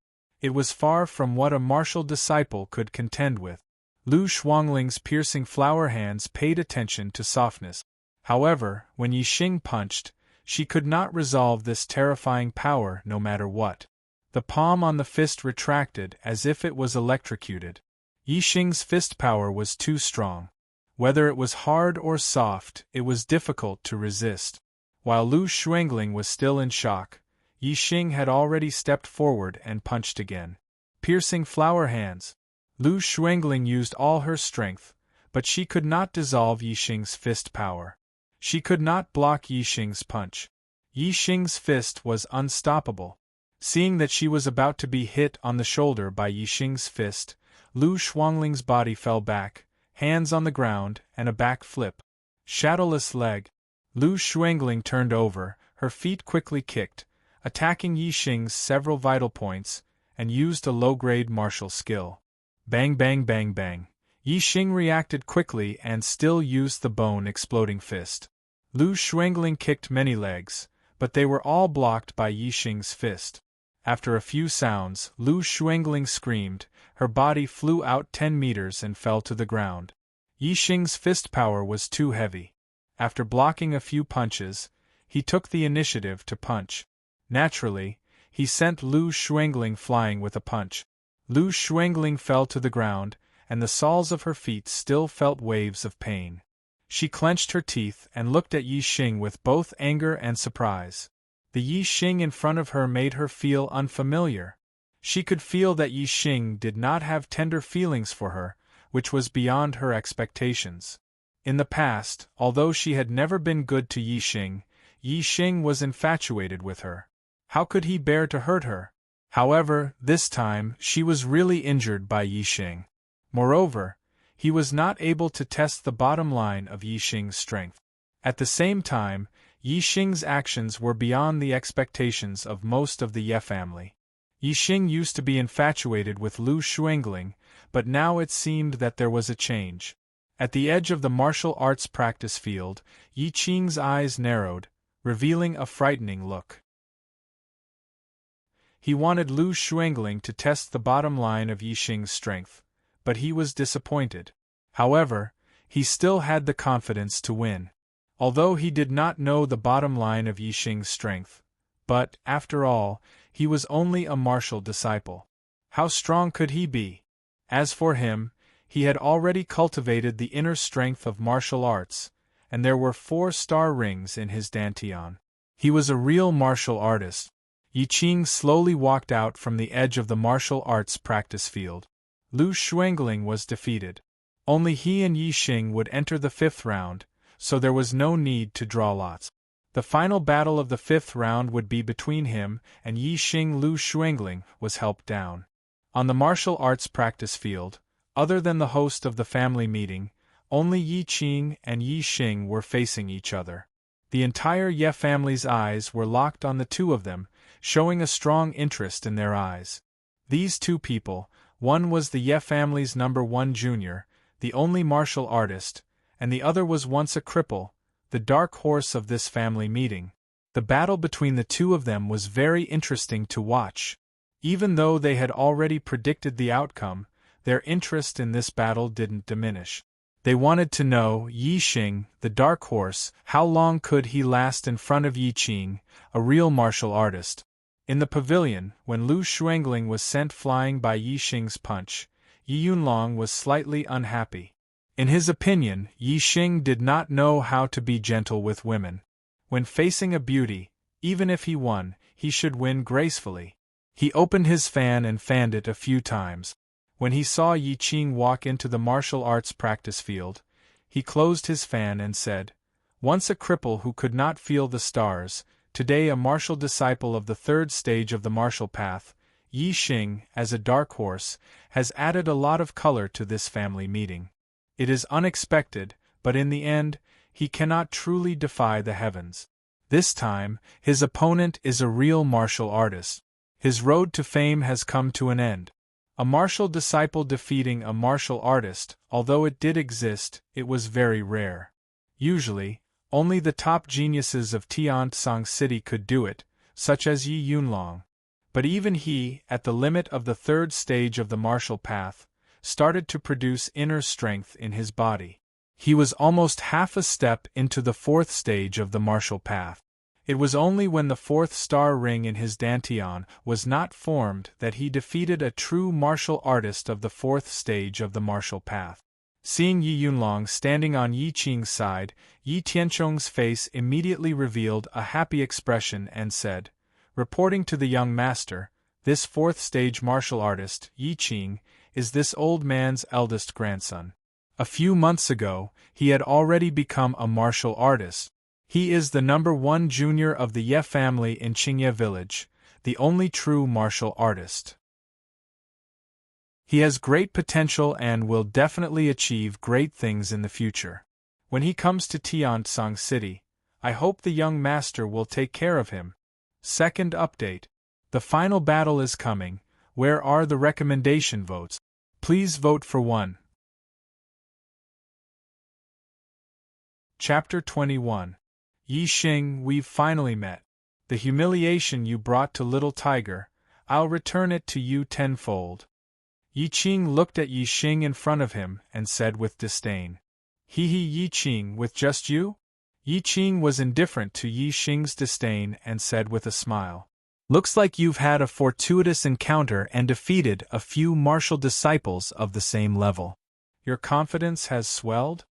It was far from what a martial disciple could contend with. Lu Xuangling's piercing flower hands paid attention to softness. However, when Yi Xing punched, she could not resolve this terrifying power no matter what. The palm on the fist retracted as if it was electrocuted. Yi Xing's fist power was too strong. Whether it was hard or soft, it was difficult to resist. While Lu Xuangling was still in shock, Yi Xing had already stepped forward and punched again. Piercing flower hands. Lu Xuangling used all her strength, but she could not dissolve Yi Xing's fist power. She could not block Yi Xing's punch. Yi Xing's fist was unstoppable. Seeing that she was about to be hit on the shoulder by Yi Xing's fist, Lu Xuangling's body fell back, hands on the ground, and a back flip. Shadowless leg. Lu Xuangling turned over, her feet quickly kicked, attacking Yi Xing's several vital points, and used a low-grade martial skill. Bang bang bang bang. Yi Xing reacted quickly and still used the bone-exploding fist. Lu Xuangling kicked many legs, but they were all blocked by Yi Xing's fist. After a few sounds, Lu Xuangling screamed, her body flew out 10 meters and fell to the ground. Yi Xing's fist power was too heavy. After blocking a few punches, he took the initiative to punch. Naturally, he sent Lu Xuangling flying with a punch. Lu Xuangling fell to the ground, and the soles of her feet still felt waves of pain. She clenched her teeth and looked at Yi Xing with both anger and surprise. The Yi Xing in front of her made her feel unfamiliar. She could feel that Yi Xing did not have tender feelings for her, which was beyond her expectations. In the past, although she had never been good to Yi Xing was infatuated with her. How could he bear to hurt her? However, this time she was really injured by Yi Xing. Moreover, he was not able to test the bottom line of Yi Xing's strength. At the same time, Yi Xing's actions were beyond the expectations of most of the Ye family. Yi Xing used to be infatuated with Lu Xuangling, but now it seemed that there was a change. At the edge of the martial arts practice field, Yi Xing's eyes narrowed, revealing a frightening look. He wanted Lu Xuangling to test the bottom line of Yi Xing's strength, but he was disappointed. However, he still had the confidence to win. Although he did not know the bottom line of Yi Xing's strength, but, after all, he was only a martial disciple. How strong could he be? As for him, he had already cultivated the inner strength of martial arts, and there were 4-star rings in his dantian. He was a real martial artist. Yi Qing slowly walked out from the edge of the martial arts practice field. Lu Xuangling was defeated. Only he and Yi Xing would enter the 5th round, so there was no need to draw lots. The final battle of the 5th round would be between him and Yi Xing. Lu Xuangling was helped down. On the martial arts practice field, other than the host of the family meeting, only Yi Qing and Yi Xing were facing each other. The entire Ye family's eyes were locked on the two of them, showing a strong interest in their eyes. These two people, one was the Ye family's #1 junior, the only martial artist, and the other was once a cripple, the dark horse of this family meeting. The battle between the two of them was very interesting to watch. Even though they had already predicted the outcome, their interest in this battle didn't diminish. They wanted to know, Yi Xing, the dark horse, how long could he last in front of Yi Qing, a real martial artist. In the pavilion, when Lu Xuangling was sent flying by Yi Xing's punch, Yi Yunlong was slightly unhappy. In his opinion, Yi Xing did not know how to be gentle with women. When facing a beauty, even if he won, he should win gracefully. He opened his fan and fanned it a few times. When he saw Yi Qing walk into the martial arts practice field, he closed his fan and said, "Once a cripple who could not feel the stars, today a martial disciple of the third stage of the martial path, Yi Xing, as a dark horse, has added a lot of color to this family meeting. It is unexpected, but in the end, he cannot truly defy the heavens. This time, his opponent is a real martial artist. His road to fame has come to an end. A martial disciple defeating a martial artist, although it did exist, it was very rare. Usually, only the top geniuses of Tiansong City could do it, such as Yi Yunlong. But even he, at the limit of the third stage of the martial path, started to produce inner strength in his body. He was almost half a step into the fourth stage of the martial path. It was only when the fourth star ring in his dantian was not formed that he defeated a true martial artist of the fourth stage of the martial path. Seeing Yi Yunlong standing on Yi Qing's side, Yi Tianchong's face immediately revealed a happy expression and said, reporting to the young master, "This fourth stage martial artist, Yi Qing, is this old man's eldest grandson. A few months ago, he had already become a martial artist. He is the #1 junior of the Ye family in Qingye village, the only true martial artist. He has great potential and will definitely achieve great things in the future. When he comes to Tiansong City, I hope the young master will take care of him." Second update. The final battle is coming. Where are the recommendation votes? Please vote for 1. Chapter 21. Yi Xing, we've finally met. The humiliation you brought to Little Tiger, I'll return it to you tenfold. Yi Qing looked at Yi Xing in front of him and said with disdain, "He Yi Qing, with just you?" Yi Qing was indifferent to Yi Xing's disdain and said with a smile, "Looks like you've had a fortuitous encounter and defeated a few martial disciples of the same level. Your confidence has swelled?"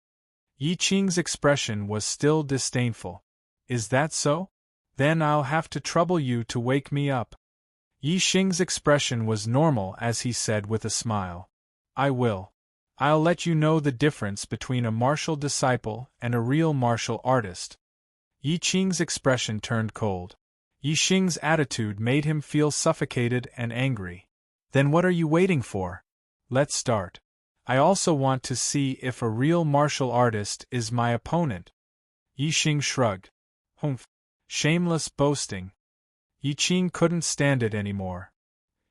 Yi Qing's expression was still disdainful. "Is that so? Then I'll have to trouble you to wake me up." Yi Xing's expression was normal as he said with a smile, "I will. I'll let you know the difference between a martial disciple and a real martial artist." Yi Qing's expression turned cold. Yi Xing's attitude made him feel suffocated and angry. "Then what are you waiting for? Let's start. I also want to see if a real martial artist is my opponent." Yi Xing shrugged. "Humph. Shameless boasting." Yi Qing couldn't stand it anymore.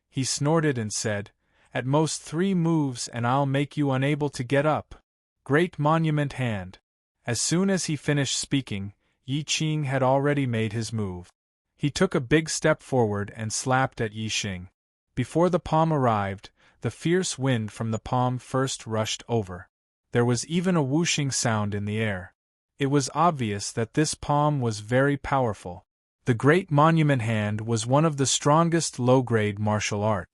He snorted and said, "At most 3 moves and I'll make you unable to get up. Great monument hand." As soon as he finished speaking, Yi Qing had already made his move. He took a big step forward and slapped at Yi Xing. Before the palm arrived, the fierce wind from the palm first rushed over. There was even a whooshing sound in the air. It was obvious that this palm was very powerful. The Great Monument Hand was one of the strongest low-grade martial art.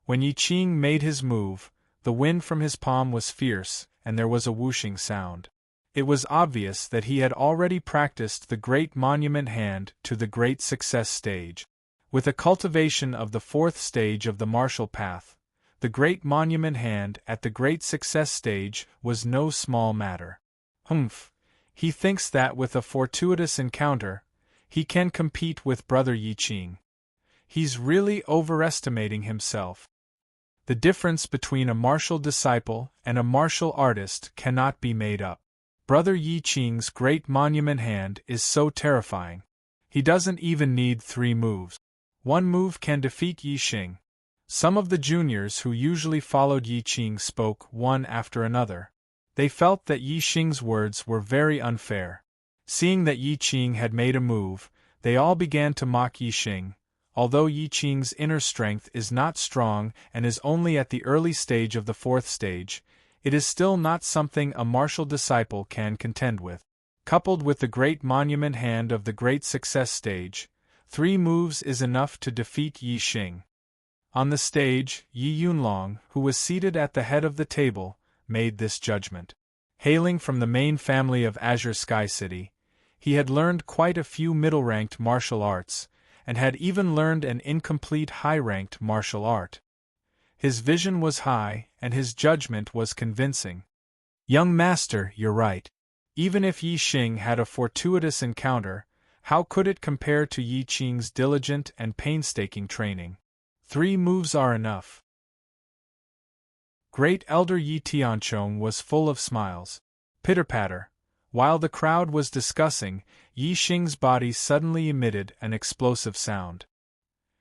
When Yi Qing made his move, the wind from his palm was fierce, and there was a whooshing sound. It was obvious that he had already practiced the Great Monument Hand to the Great Success stage. With a cultivation of the 4th stage of the martial path, the Great Monument Hand at the Great Success stage was no small matter. Humph! He thinks that with a fortuitous encounter, he can compete with brother Yi Qing. He's really overestimating himself. The difference between a martial disciple and a martial artist cannot be made up. Brother Yi Qing's Great Monument Hand is so terrifying. He doesn't even need 3 moves. 1 move can defeat Yi Xing. Some of the juniors who usually followed Yi Qing spoke one after another. They felt that Yi Xing's words were very unfair. Seeing that Yi Qing had made a move, they all began to mock Yi Xing. Although Yi Qing's inner strength is not strong and is only at the early stage of the 4th stage, it is still not something a martial disciple can contend with. Coupled with the Great Monument Hand of the Great Success stage, 3 moves is enough to defeat Yi Xing. On the stage, Yi Yunlong, who was seated at the head of the table, made this judgment. Hailing from the main family of Azure Sky City, he had learned quite a few middle-ranked martial arts, and had even learned an incomplete high-ranked martial art. His vision was high, and his judgment was convincing. Young master, you're right. Even if Yi Xing had a fortuitous encounter, how could it compare to Yi Qing's diligent and painstaking training? 3 moves are enough. Great Elder Yi Tianchong was full of smiles. Pitter-patter. While the crowd was discussing, Yi Xing's body suddenly emitted an explosive sound.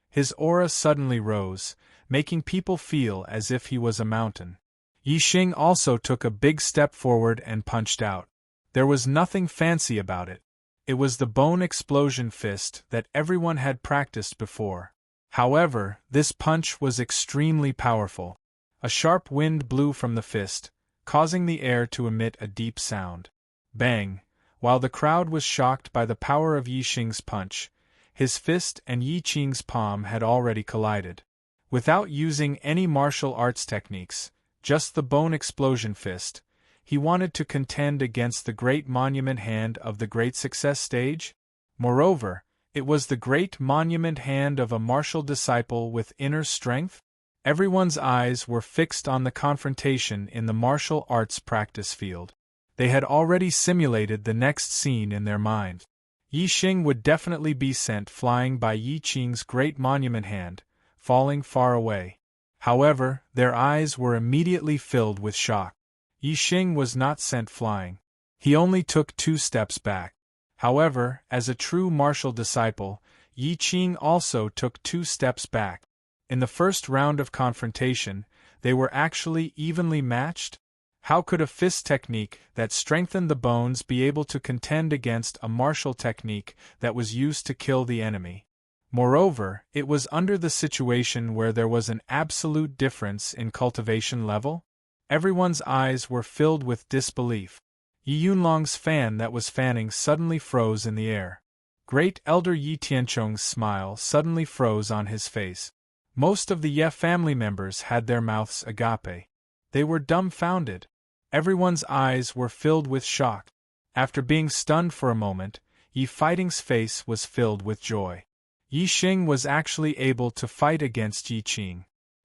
His aura suddenly rose, making people feel as if he was a mountain. Yi Xing also took a big step forward and punched out. There was nothing fancy about it. It was the bone explosion fist that everyone had practiced before. However, this punch was extremely powerful. A sharp wind blew from the fist, causing the air to emit a deep sound. Bang! While the crowd was shocked by the power of Yi Xing's punch, his fist and Yi Qing's palm had already collided. Without using any martial arts techniques, just the bone explosion fist, he wanted to contend against the great monument hand of the Great Success stage? Moreover, it was the great monument hand of a martial disciple with inner strength? Everyone's eyes were fixed on the confrontation in the martial arts practice field. They had already simulated the next scene in their mind. Yi Xing would definitely be sent flying by Yi Qing's great monument hand, falling far away. However, their eyes were immediately filled with shock. Yi Xing was not sent flying. He only took 2 steps back. However, as a true martial disciple, Yi Qing also took 2 steps back. In the first round of confrontation, they were actually evenly matched? How could a fist technique that strengthened the bones be able to contend against a martial technique that was used to kill the enemy? Moreover, it was under the situation where there was an absolute difference in cultivation level? Everyone's eyes were filled with disbelief. Yi Yunlong's fan that was fanning suddenly froze in the air. Great Elder Yi Tianchong's smile suddenly froze on his face. Most of the Ye family members had their mouths agape. They were dumbfounded. Everyone's eyes were filled with shock. After being stunned for a moment, Yi Fighting's face was filled with joy. Yi Xing was actually able to fight against Yi Qing.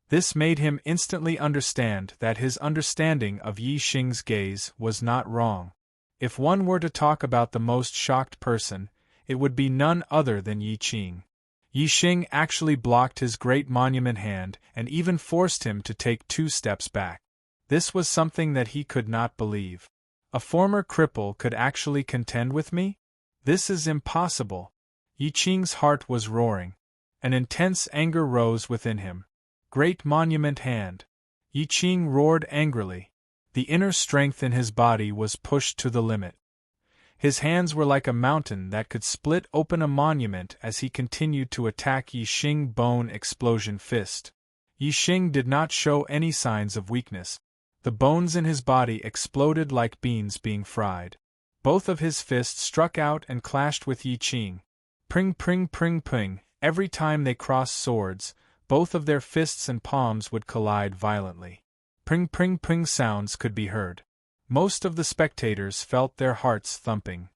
This made him instantly understand that his understanding of Yi Xing's gaze was not wrong. If one were to talk about the most shocked person, it would be none other than Yi Qing. Yi Xing actually blocked his great monument hand and even forced him to take 2 steps back. This was something that he could not believe. A former cripple could actually contend with me? This is impossible. Yi Qing's heart was roaring. An intense anger rose within him. Great monument hand. Yi Qing roared angrily. The inner strength in his body was pushed to the limit. His hands were like a mountain that could split open a monument as he continued to attack Yi Xing bone explosion fist. Yi Xing did not show any signs of weakness. The bones in his body exploded like beans being fried. Both of his fists struck out and clashed with Yi Qing. Pring pring pring pring, every time they crossed swords, both of their fists and palms would collide violently. Pring pring pring sounds could be heard. Most of the spectators felt their hearts thumping.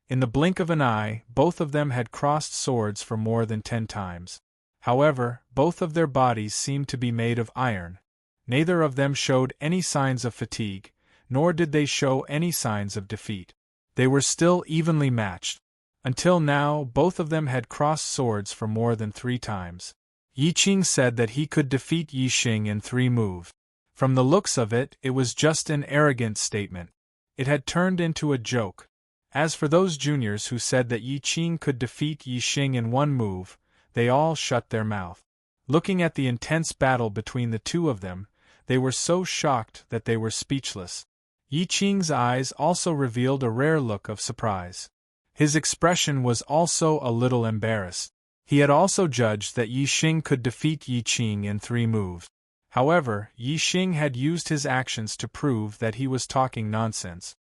In the blink of an eye, both of them had crossed swords for more than 10 times. However, both of their bodies seemed to be made of iron. Neither of them showed any signs of fatigue, nor did they show any signs of defeat. They were still evenly matched. Until now, both of them had crossed swords for more than 3 times. Yi Qing said that he could defeat Yi Xing in 3 moves. From the looks of it, it was just an arrogant statement. It had turned into a joke. As for those juniors who said that Yi Qing could defeat Yi Xing in 1 move, they all shut their mouth. Looking at the intense battle between the 2 of them, they were so shocked that they were speechless. Yi Qing's eyes also revealed a rare look of surprise. His expression was also a little embarrassed. He had also judged that Yi Xing could defeat Yi Qing in 3 moves. However, Yi Xing had used his actions to prove that he was talking nonsense.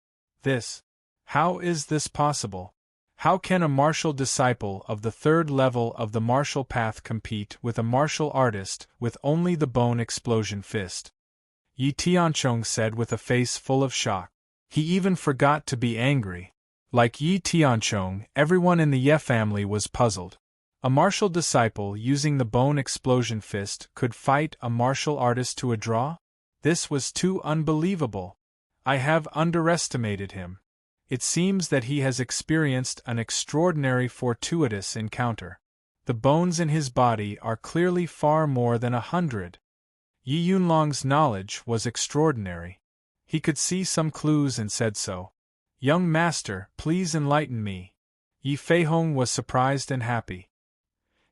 How is this possible? How can a martial disciple of the 3rd level of the martial path compete with a martial artist with only the bone explosion fist? Yi Tianchong said with a face full of shock. He even forgot to be angry. Like Yi Tianchong, everyone in the Ye family was puzzled. A martial disciple using the bone explosion fist could fight a martial artist to a draw? This was too unbelievable. I have underestimated him. It seems that he has experienced an extraordinary fortuitous encounter. The bones in his body are clearly far more than 100. Yi Yunlong's knowledge was extraordinary. He could see some clues and said so. Young master, please enlighten me. Yi Feihong was surprised and happy.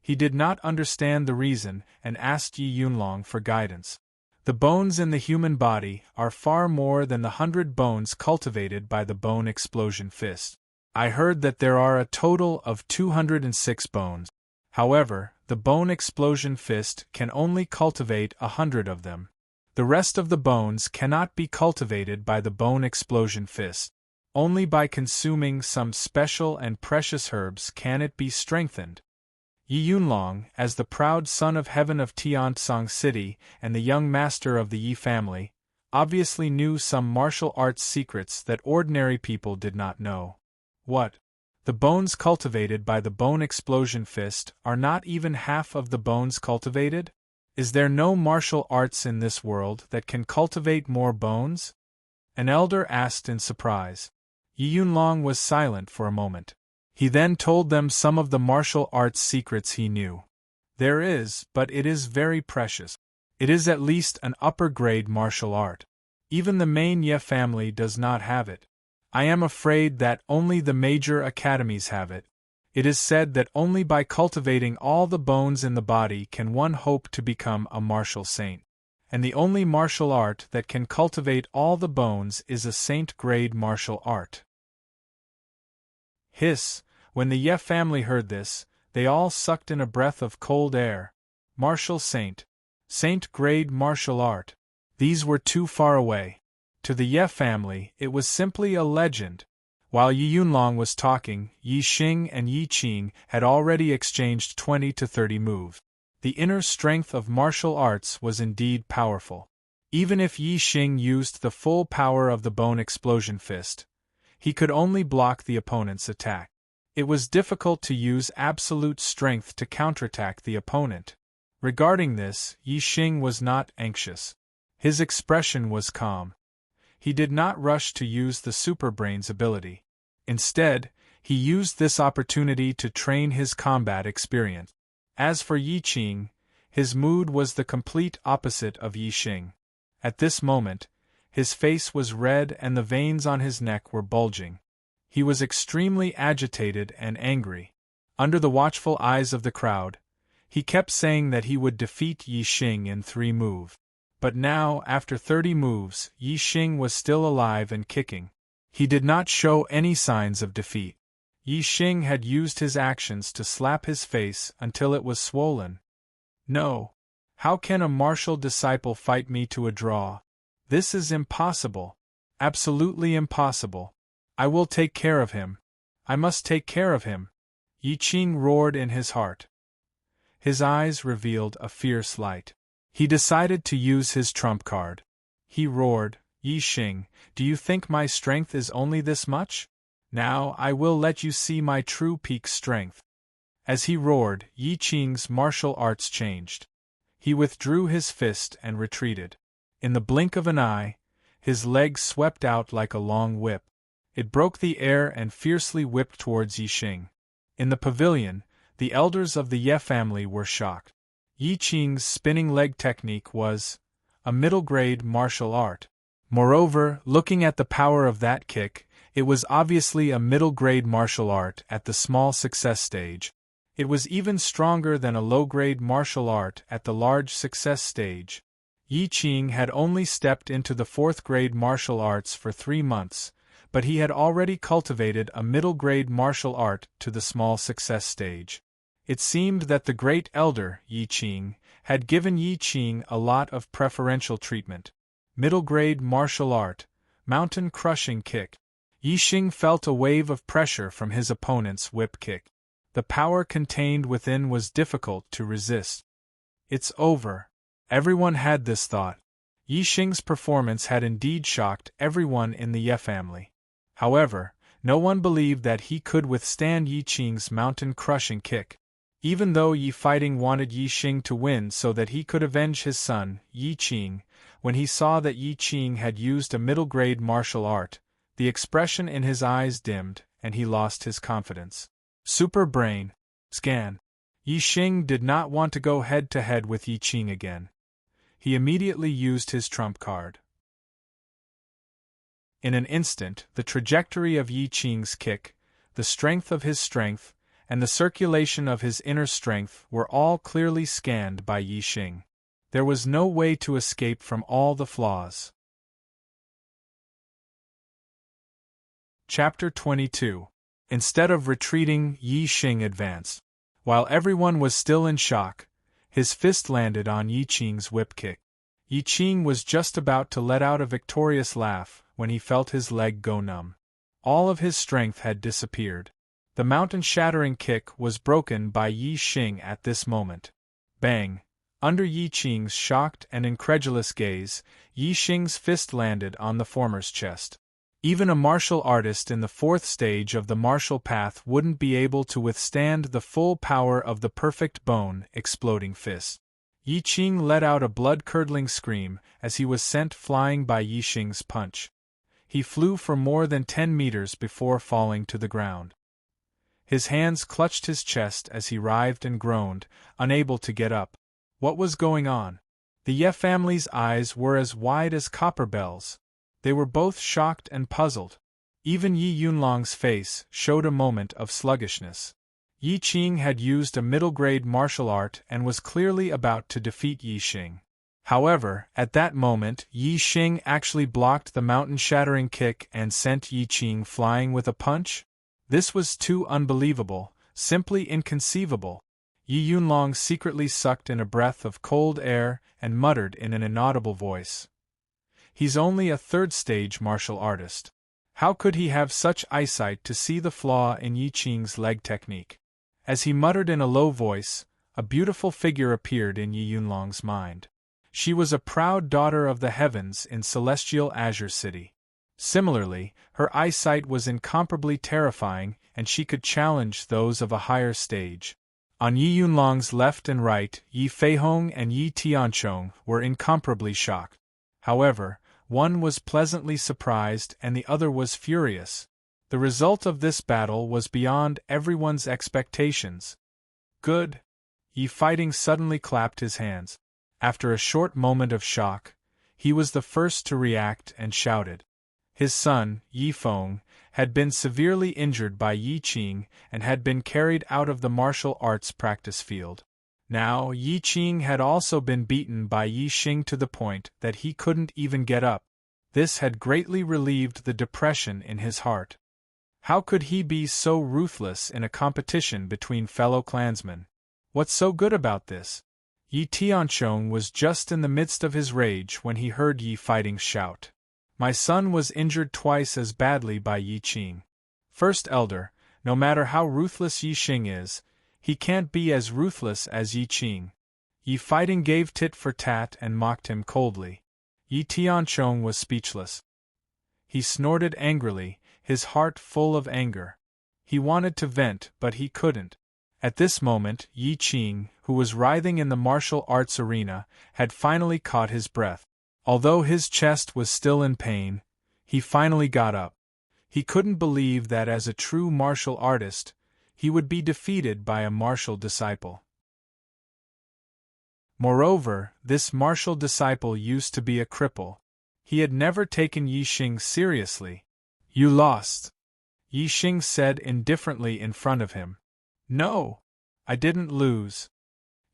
He did not understand the reason and asked Yi Yunlong for guidance. The bones in the human body are far more than the 100 bones cultivated by the bone explosion fist. I heard that there are a total of 206 bones. However, the bone explosion fist can only cultivate 100 of them. The rest of the bones cannot be cultivated by the bone explosion fist. Only by consuming some special and precious herbs can it be strengthened. Yi Yunlong, as the proud son of heaven of Tiansong City and the young master of the Yi family, obviously knew some martial arts secrets that ordinary people did not know. What? The bones cultivated by the bone explosion fist are not even half of the bones cultivated? Is there no martial arts in this world that can cultivate more bones? An elder asked in surprise. Yi Yunlong was silent for a moment. He then told them some of the martial arts secrets he knew. There is, but it is very precious. It is at least an upper-grade martial art. Even the main Ye family does not have it. I am afraid that only the major academies have it. It is said that only by cultivating all the bones in the body can one hope to become a martial saint. And the only martial art that can cultivate all the bones is a saint-grade martial art. Hiss! When the Ye family heard this, they all sucked in a breath of cold air. Martial saint. Saint-grade martial art. These were too far away. To the Ye family, it was simply a legend. While Yi Yunlong was talking, Yi Xing and Yi Qing had already exchanged 20 to 30 moves. The inner strength of martial arts was indeed powerful. Even if Yi Xing used the full power of the bone explosion fist, he could only block the opponent's attack. It was difficult to use absolute strength to counterattack the opponent. Regarding this, Yi Xing was not anxious. His expression was calm. He did not rush to use the superbrain's ability. Instead, he used this opportunity to train his combat experience. As for Yi Qing, his mood was the complete opposite of Yi Xing. At this moment, his face was red and the veins on his neck were bulging. He was extremely agitated and angry. Under the watchful eyes of the crowd, he kept saying that he would defeat Yi Xing in 3 moves. But now, after 30 moves, Yi Xing was still alive and kicking. He did not show any signs of defeat. Yi Xing had used his actions to slap his face until it was swollen. No. How can a martial disciple fight me to a draw? This is impossible. Absolutely impossible. I will take care of him. I must take care of him. Yi Qing roared in his heart. His eyes revealed a fierce light. He decided to use his trump card. He roared, Yi Xing, do you think my strength is only this much? Now I will let you see my true peak strength. As he roared, Yi Qing's martial arts changed. He withdrew his fist and retreated. In the blink of an eye, his leg swept out like a long whip. It broke the air and fiercely whipped towards Yi Xing. In the pavilion, the elders of the Ye family were shocked. Yi Qing's spinning leg technique was a middle-grade martial art. Moreover, looking at the power of that kick, it was obviously a middle-grade martial art at the small success stage. It was even stronger than a low-grade martial art at the large success stage. Yi Qing had only stepped into the 4th-grade martial arts for 3 months, but he had already cultivated a middle-grade martial art to the small success stage. It seemed that the great elder, Yi Qing, had given Yi Qing a lot of preferential treatment. Middle-grade martial art, mountain-crushing kick. Yi Xing felt a wave of pressure from his opponent's whip kick. The power contained within was difficult to resist. It's over. Everyone had this thought. Yi Xing's performance had indeed shocked everyone in the Ye family. However, no one believed that he could withstand Yi Qing's mountain-crushing kick. Even though Yi Fighting wanted Yi Xing to win so that he could avenge his son, Yi Qing, when he saw that Yi Qing had used a middle-grade martial art, the expression in his eyes dimmed, and he lost his confidence. Super Brain. Scan. Yi Xing did not want to go head-to-head with Yi Qing again. He immediately used his trump card. In an instant, the trajectory of Yi Qing's kick, the strength of his strength, and the circulation of his inner strength were all clearly scanned by Yi Xing. There was no way to escape from all the flaws. Chapter 22. Instead of retreating, Yi Xing advanced. While everyone was still in shock, his fist landed on Yi Qing's whip kick. Yi Qing was just about to let out a victorious laugh when he felt his leg go numb. All of his strength had disappeared. The mountain-shattering kick was broken by Yi Xing at this moment. Bang! Under Yi Qing's shocked and incredulous gaze, Yi Xing's fist landed on the former's chest. Even a martial artist in the fourth stage of the martial path wouldn't be able to withstand the full power of the perfect bone-exploding fist. Yi Qing let out a blood-curdling scream as he was sent flying by Yi Xing's punch. He flew for more than 10 meters before falling to the ground. His hands clutched his chest as he writhed and groaned, unable to get up. What was going on? The Ye family's eyes were as wide as copper bells. They were both shocked and puzzled. Even Yi Yunlong's face showed a moment of sluggishness. Yi Qing had used a middle-grade martial art and was clearly about to defeat Yi Xing. However, at that moment, Yi Xing actually blocked the mountain-shattering kick and sent Yi Qing flying with a punch? This was too unbelievable, simply inconceivable. Yi Yunlong secretly sucked in a breath of cold air and muttered in an inaudible voice. He's only a third-stage martial artist. How could he have such eyesight to see the flaw in Yi Qing's leg technique? As he muttered in a low voice, a beautiful figure appeared in Yi Yunlong's mind. She was a proud daughter of the heavens in celestial Azure City. Similarly, her eyesight was incomparably terrifying, and she could challenge those of a higher stage. On Yi Yunlong's left and right, Yi Feihong and Yi Tianchong were incomparably shocked. However, one was pleasantly surprised and the other was furious. The result of this battle was beyond everyone's expectations. Good! Yi Fighting suddenly clapped his hands. After a short moment of shock, he was the first to react and shouted. His son, Yi Feng, had been severely injured by Yi Qing and had been carried out of the martial arts practice field. Now, Yi Qing had also been beaten by Yi Xing to the point that he couldn't even get up. This had greatly relieved the depression in his heart. How could he be so ruthless in a competition between fellow clansmen? What's so good about this? Yi Tianchong was just in the midst of his rage when he heard Yi Fighting shout. My son was injured twice as badly by Yi Qing. First Elder, no matter how ruthless Yi Xing is, he can't be as ruthless as Yi Qing. Yi Fighting gave tit for tat and mocked him coldly. Yi Tianchong was speechless. He snorted angrily, his heart full of anger. He wanted to vent, but he couldn't. At this moment, Yi Qing, who was writhing in the martial arts arena, had finally caught his breath. Although his chest was still in pain, he finally got up. He couldn't believe that as a true martial artist, he would be defeated by a martial disciple. Moreover, this martial disciple used to be a cripple. He had never taken Yi Xing seriously. You lost, Yi Xing said indifferently in front of him. No, I didn't lose.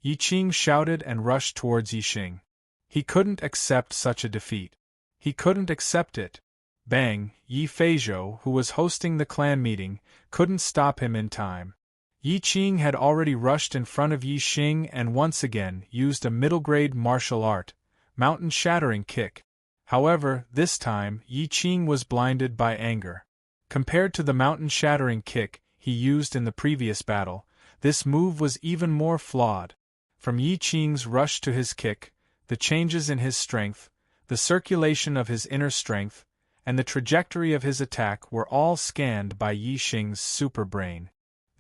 Yi Qing shouted and rushed towards Yi Xing. He couldn't accept such a defeat. He couldn't accept it. Bang! Yi Feizhou, who was hosting the clan meeting, couldn't stop him in time. Yi Qing had already rushed in front of Yi Xing and once again used a middle-grade martial art, mountain-shattering kick. However, this time, Yi Qing was blinded by anger. Compared to the mountain-shattering kick he used in the previous battle, this move was even more flawed. From Yi Qing's rush to his kick, the changes in his strength, the circulation of his inner strength, and the trajectory of his attack were all scanned by Yi Xing's super brain.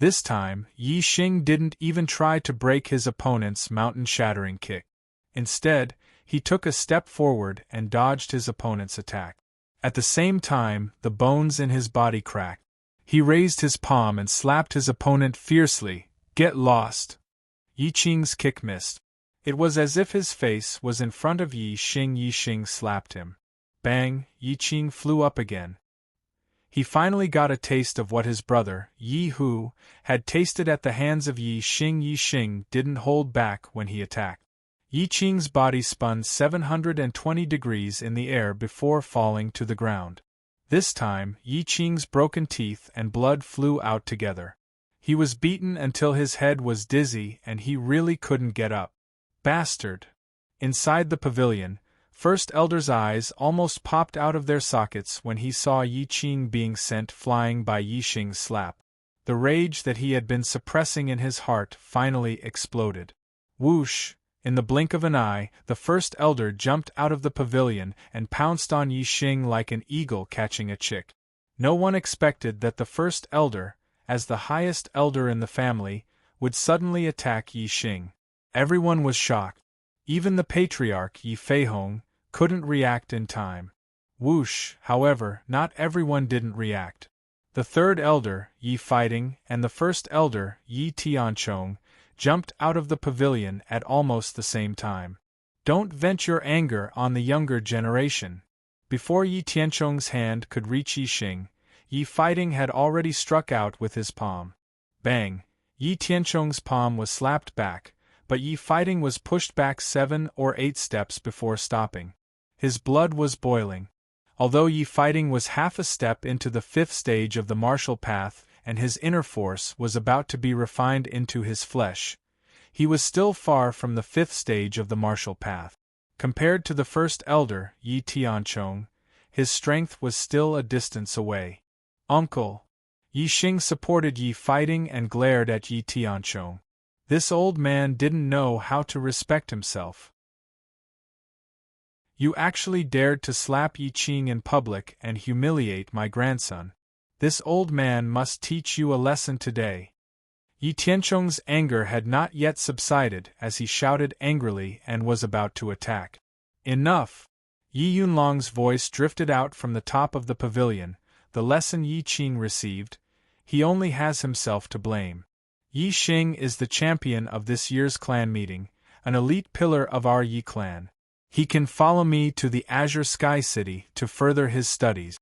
This time, Yi Xing didn't even try to break his opponent's mountain-shattering kick. Instead, he took a step forward and dodged his opponent's attack. At the same time, the bones in his body cracked. He raised his palm and slapped his opponent fiercely. "Get lost!" Yi Qing's kick missed. It was as if his face was in front of Yi Xing. Yi Xing slapped him. Bang! Yi Qing flew up again. He finally got a taste of what his brother, Yi Hu, had tasted at the hands of Yi Xing. Yi Xing didn't hold back when he attacked. Yi Qing's body spun 720 degrees in the air before falling to the ground. This time, Yi Qing's broken teeth and blood flew out together. He was beaten until his head was dizzy and he really couldn't get up. Bastard! Inside the pavilion, First Elder's eyes almost popped out of their sockets when he saw Yi Qing being sent flying by Yi Xing's slap. The rage that he had been suppressing in his heart finally exploded. Whoosh! In the blink of an eye, the First Elder jumped out of the pavilion and pounced on Yi Xing like an eagle catching a chick. No one expected that the First Elder, as the highest elder in the family, would suddenly attack Yi Xing. Everyone was shocked. Even the patriarch Yi Feihong couldn't react in time. Whoosh! However, not everyone didn't react. The third elder, Yi Fighting, and the first elder, Yi Tianchong, jumped out of the pavilion at almost the same time. Don't vent your anger on the younger generation. Before Yi Tianchong's hand could reach Yi Xing, Yi Fighting had already struck out with his palm. Bang! Yi Tianchong's palm was slapped back, but Yi Fighting was pushed back 7 or 8 steps before stopping. His blood was boiling. Although Yi Fighting was half a step into the 5th stage of the martial path and his inner force was about to be refined into his flesh, he was still far from the 5th stage of the martial path. Compared to the first elder, Yi Tianchong, his strength was still a distance away. "Uncle!" Yi Xing supported Yi Fighting and glared at Yi Tianchong. This old man didn't know how to respect himself. "You actually dared to slap Yi Qing in public and humiliate my grandson. This old man must teach you a lesson today." Yi Tianchong's anger had not yet subsided as he shouted angrily and was about to attack. "Enough!" Yi Yunlong's voice drifted out from the top of the pavilion. "The lesson Yi Qing received, he only has himself to blame. Yi Xing is the champion of this year's clan meeting, an elite pillar of our Yi clan. He can follow me to the Azure Sky City to further his studies."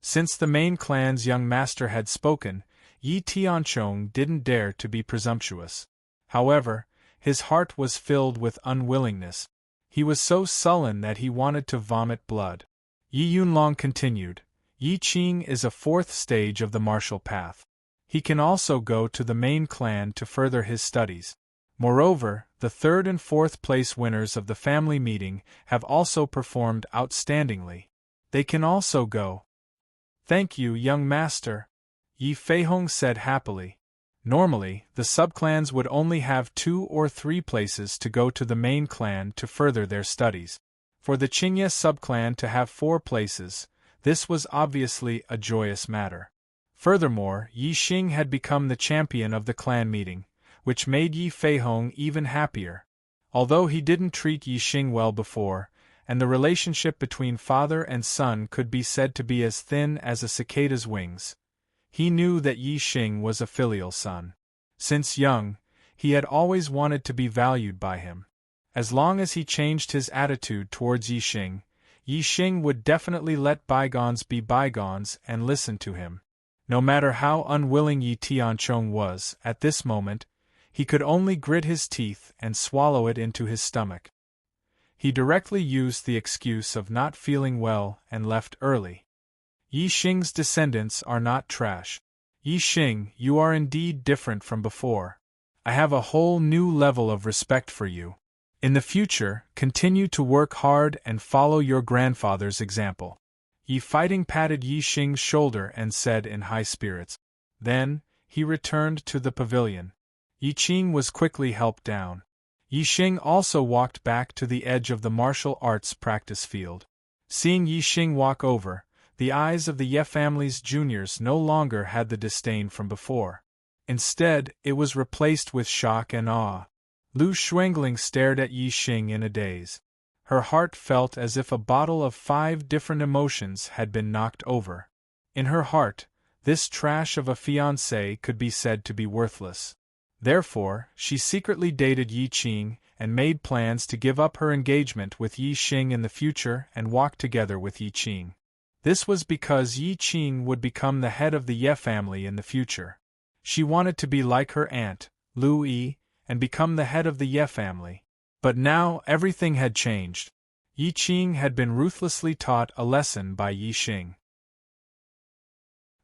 Since the main clan's young master had spoken, Yi Tianchong didn't dare to be presumptuous. However, his heart was filled with unwillingness. He was so sullen that he wanted to vomit blood. Yi Yunlong continued, "Yi Qing is a 4th stage of the martial path. He can also go to the main clan to further his studies. Moreover, the 3rd and 4th place winners of the family meeting have also performed outstandingly. They can also go." "Thank you, young master," Yi Feihong said happily. Normally, the subclans would only have 2 or 3 places to go to the main clan to further their studies. For the Qingye subclan to have 4 places, this was obviously a joyous matter. Furthermore, Yi Xing had become the champion of the clan meeting, which made Yi Feihong even happier. Although he didn't treat Yi Xing well before, and the relationship between father and son could be said to be as thin as a cicada's wings, he knew that Yi Xing was a filial son. Since young, he had always wanted to be valued by him. As long as he changed his attitude towards Yi Xing would definitely let bygones be bygones and listen to him. No matter how unwilling Yi Tianchong was, at this moment, he could only grit his teeth and swallow it into his stomach. He directly used the excuse of not feeling well and left early. Yi Xing's descendants are not trash. Yi Xing, you are indeed different from before. I have a whole new level of respect for you. In the future, continue to work hard and follow your grandfather's example." Yi Fighting patted Yi Xing's shoulder and said in high spirits. Then, he returned to the pavilion. Yi Qing was quickly helped down. Yi Xing also walked back to the edge of the martial arts practice field. Seeing Yi Xing walk over, the eyes of the Ye family's juniors no longer had the disdain from before. Instead, it was replaced with shock and awe. Lu Xuangling stared at Yi Xing in a daze. Her heart felt as if a bottle of 5 different emotions had been knocked over. In her heart, this trash of a fiancé could be said to be worthless. Therefore, she secretly dated Yi Qing and made plans to give up her engagement with Yi Xing in the future and walk together with Yi Qing. This was because Yi Qing would become the head of the Ye family in the future. She wanted to be like her aunt, Lu Yi, and become the head of the Ye family. But now everything had changed. Yi Qing had been ruthlessly taught a lesson by Yi Xing.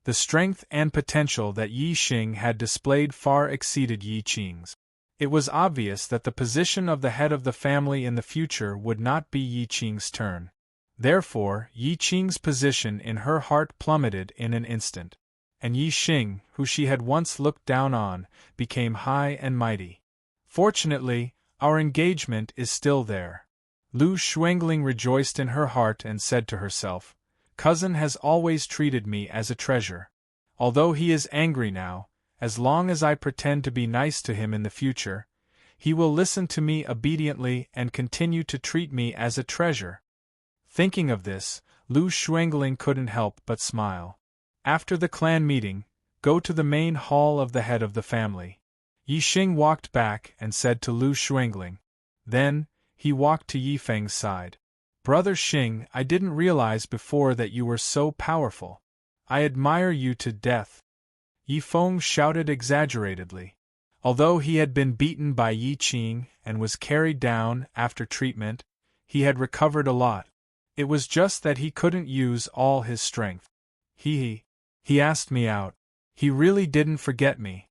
The strength and potential that Yi Xing had displayed far exceeded Yi Qing's. It was obvious that the position of the head of the family in the future would not be Yi Qing's turn. Therefore, Yi Qing's position in her heart plummeted in an instant. And Yi Xing, who she had once looked down on, became high and mighty. Fortunately, our engagement is still there. Lu Xuangling rejoiced in her heart and said to herself, "Cousin has always treated me as a treasure. Although he is angry now, as long as I pretend to be nice to him in the future, he will listen to me obediently and continue to treat me as a treasure." Thinking of this, Lu Xuangling couldn't help but smile. After the clan meeting, go to the main hall of the head of the family. Yi Xing walked back and said to Lu Xuangling. Then, he walked to Yi Feng's side. "Brother Xing, I didn't realize before that you were so powerful. I admire you to death." Yi Feng shouted exaggeratedly. Although he had been beaten by Yi Qing and was carried down after treatment, he had recovered a lot. It was just that he couldn't use all his strength. He asked me out. He really didn't forget me.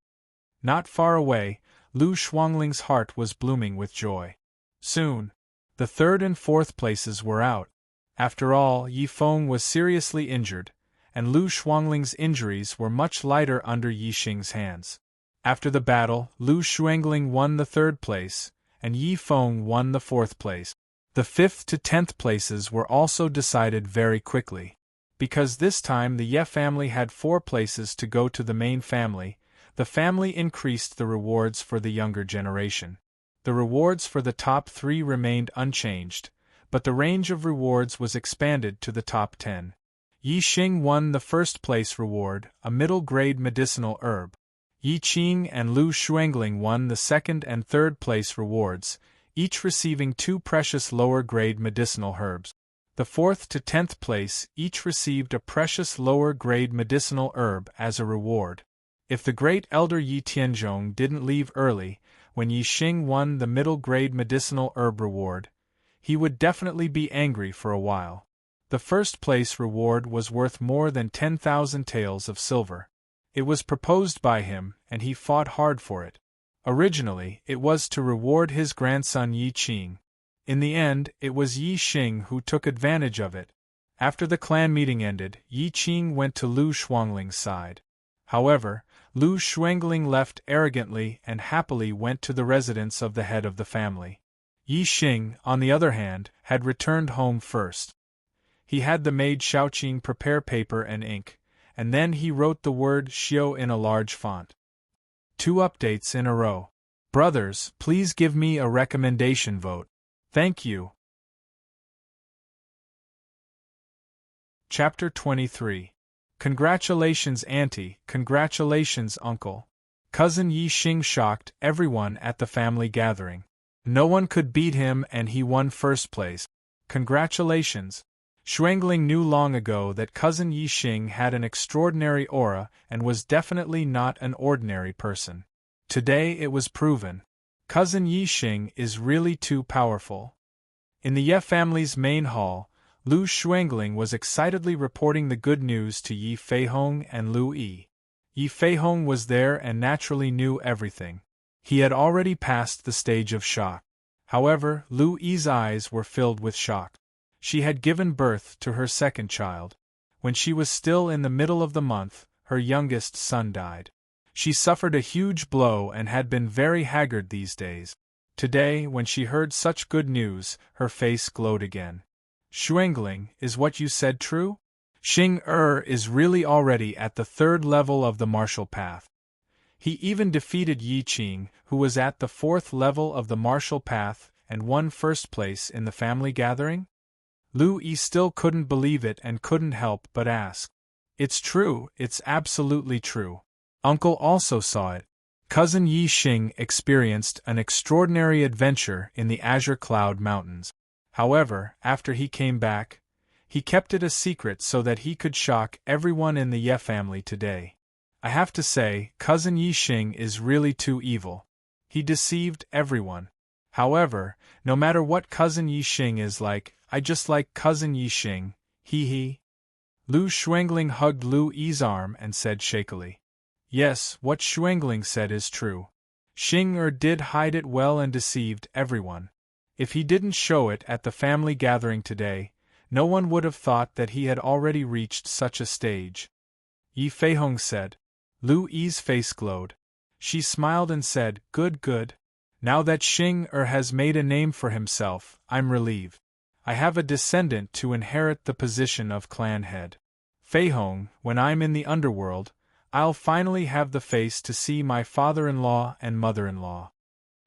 Not far away, Lu Xuangling's heart was blooming with joy. Soon, the 3rd and 4th places were out. After all, Yi Feng was seriously injured, and Lu Xuangling's injuries were much lighter under Yi Xing's hands. After the battle, Lu Xuangling won the 3rd place, and Yi Feng won the 4th place. The 5th to 10th places were also decided very quickly. Because this time the Ye family had 4 places to go to the main family, the family increased the rewards for the younger generation. The rewards for the top 3 remained unchanged, but the range of rewards was expanded to the top 10. Yi Xing won the 1st place reward, a middle-grade medicinal herb. Yi Qing and Lu Xuangling won the 2nd and 3rd place rewards, each receiving 2 precious lower-grade medicinal herbs. The 4th to 10th place each received a precious lower-grade medicinal herb as a reward. If the great elder Yi Tianzhong didn't leave early, when Yi Xing won the middle-grade medicinal herb reward, he would definitely be angry for a while. The 1st place reward was worth more than 10,000 taels of silver. It was proposed by him, and he fought hard for it. Originally, it was to reward his grandson Yi Qing. In the end, it was Yi Xing who took advantage of it. After the clan meeting ended, Yi Qing went to Lu Xuangling's side. However, Lu Xuangling left arrogantly and happily went to the residence of the head of the family. Yi Xing, on the other hand, had returned home first. He had the maid Xiaoqing prepare paper and ink, and then he wrote the word Xiao in a large font. 2 updates in a row. Brothers, please give me a recommendation vote. Thank you. Chapter 23. Congratulations, Auntie, congratulations, Uncle. Cousin Yi Xing shocked everyone at the family gathering. No one could beat him and he won 1st place. Congratulations. Xuangling knew long ago that Cousin Yi Xing had an extraordinary aura and was definitely not an ordinary person. Today it was proven. Cousin Yi Xing is really too powerful. In the Ye family's main hall, Lu Xuangling was excitedly reporting the good news to Yi Feihong and Lu Yi. Yi Feihong was there and naturally knew everything. He had already passed the stage of shock. However, Lu Yi's eyes were filled with shock. She had given birth to her 2nd child. When she was still in the middle of the month, her youngest son died. She suffered a huge blow and had been very haggard these days. Today, when she heard such good news, her face glowed again. Xuangling, is what you said true? Xing is really already at the 3rd level of the martial path. He even defeated Yi Qing, who was at the 4th level of the martial path and won first place in the family gathering? Lu Yi still couldn't believe it and couldn't help but ask. It's true, it's absolutely true. Uncle also saw it. Cousin Yi Xing experienced an extraordinary adventure in the Azure Cloud Mountains. However, after he came back, he kept it a secret so that he could shock everyone in the Ye family today. I have to say, Cousin Yi Xing is really too evil. He deceived everyone. However, no matter what Cousin Yi Xing is like, I just like Cousin Yi Xing, hee. Lu Xuangling hugged Lu Yi's arm and said shakily. Yes, what Xuangling said is true. Xing did hide it well and deceived everyone. If he didn't show it at the family gathering today, no one would have thought that he had already reached such a stage. Yi Feihong said. Lu Yi's face glowed. She smiled and said, Good. Now that Xing has made a name for himself, I'm relieved. I have a descendant to inherit the position of clan head. Feihong, when I'm in the underworld, I'll finally have the face to see my father-in-law and mother-in-law.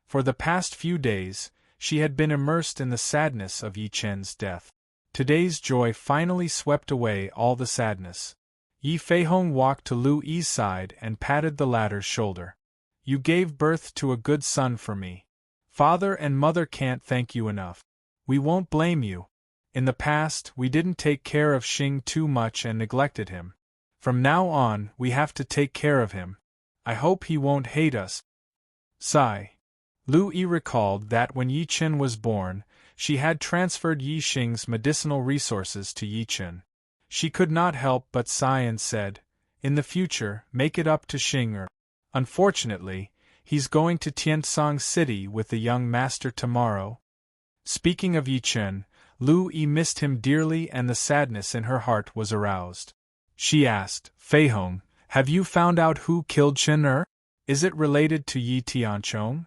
For the past few days, she had been immersed in the sadness of Yi Chen's death. Today's joy finally swept away all the sadness. Yi Feihong walked to Lu Yi's side and patted the latter's shoulder. You gave birth to a good son for me. Father and mother can't thank you enough. We won't blame you. In the past, we didn't take care of Xing too much and neglected him. From now on, we have to take care of him. I hope he won't hate us. Sigh. Lu Yi recalled that when Yi Chen was born, she had transferred Yi Xing's medicinal resources to Yi Chen. She could not help but sigh and said, In the future, make it up to Xing. Unfortunately, he's going to Tiansong City with the young master tomorrow. Speaking of Yi Chen, Lu Yi missed him dearly and the sadness in her heart was aroused. She asked, Feihong, have you found out who killed Chen? Is it related to Yi Tianchong?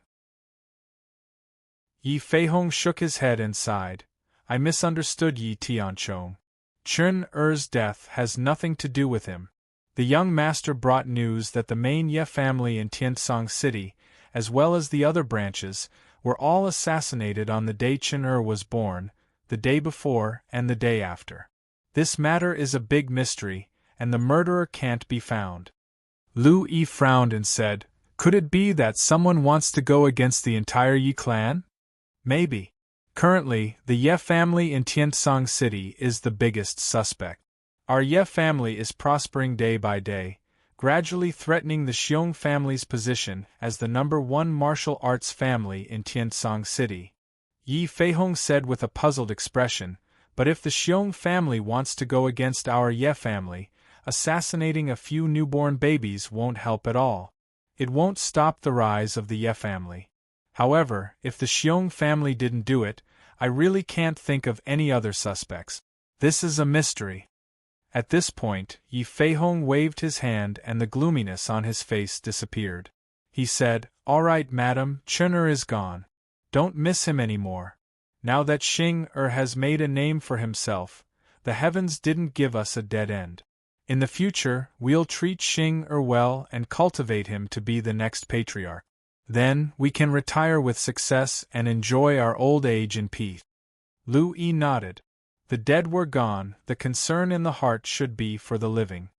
Yi Feihong shook his head and sighed. I misunderstood Yi Tianchong. Chen-er's death has nothing to do with him. The young master brought news that the main Ye family in Tiansong City, as well as the other branches, were all assassinated on the day Chen-er was born, the day before and the day after. This matter is a big mystery, and the murderer can't be found. Lu Yi frowned and said, Could it be that someone wants to go against the entire Yi clan? Maybe. Currently, the Ye family in Tiansong City is the biggest suspect. Our Ye family is prospering day by day, gradually threatening the Xiong family's position as the #1 martial arts family in Tiansong City. Yi Feihong said with a puzzled expression, But if the Xiong family wants to go against our Ye family, assassinating a few newborn babies won't help at all. It won't stop the rise of the Ye family. However, if the Xiong family didn't do it, I really can't think of any other suspects. This is a mystery. At this point, Yi Feihong waved his hand and the gloominess on his face disappeared. He said, All right, madam, Chen-er is gone. Don't miss him anymore. Now that Xing has made a name for himself, the heavens didn't give us a dead end. In the future, we'll treat Xing well and cultivate him to be the next patriarch. Then, we can retire with success and enjoy our old age in peace. Lu Yi nodded. The dead were gone, the concern in the heart should be for the living.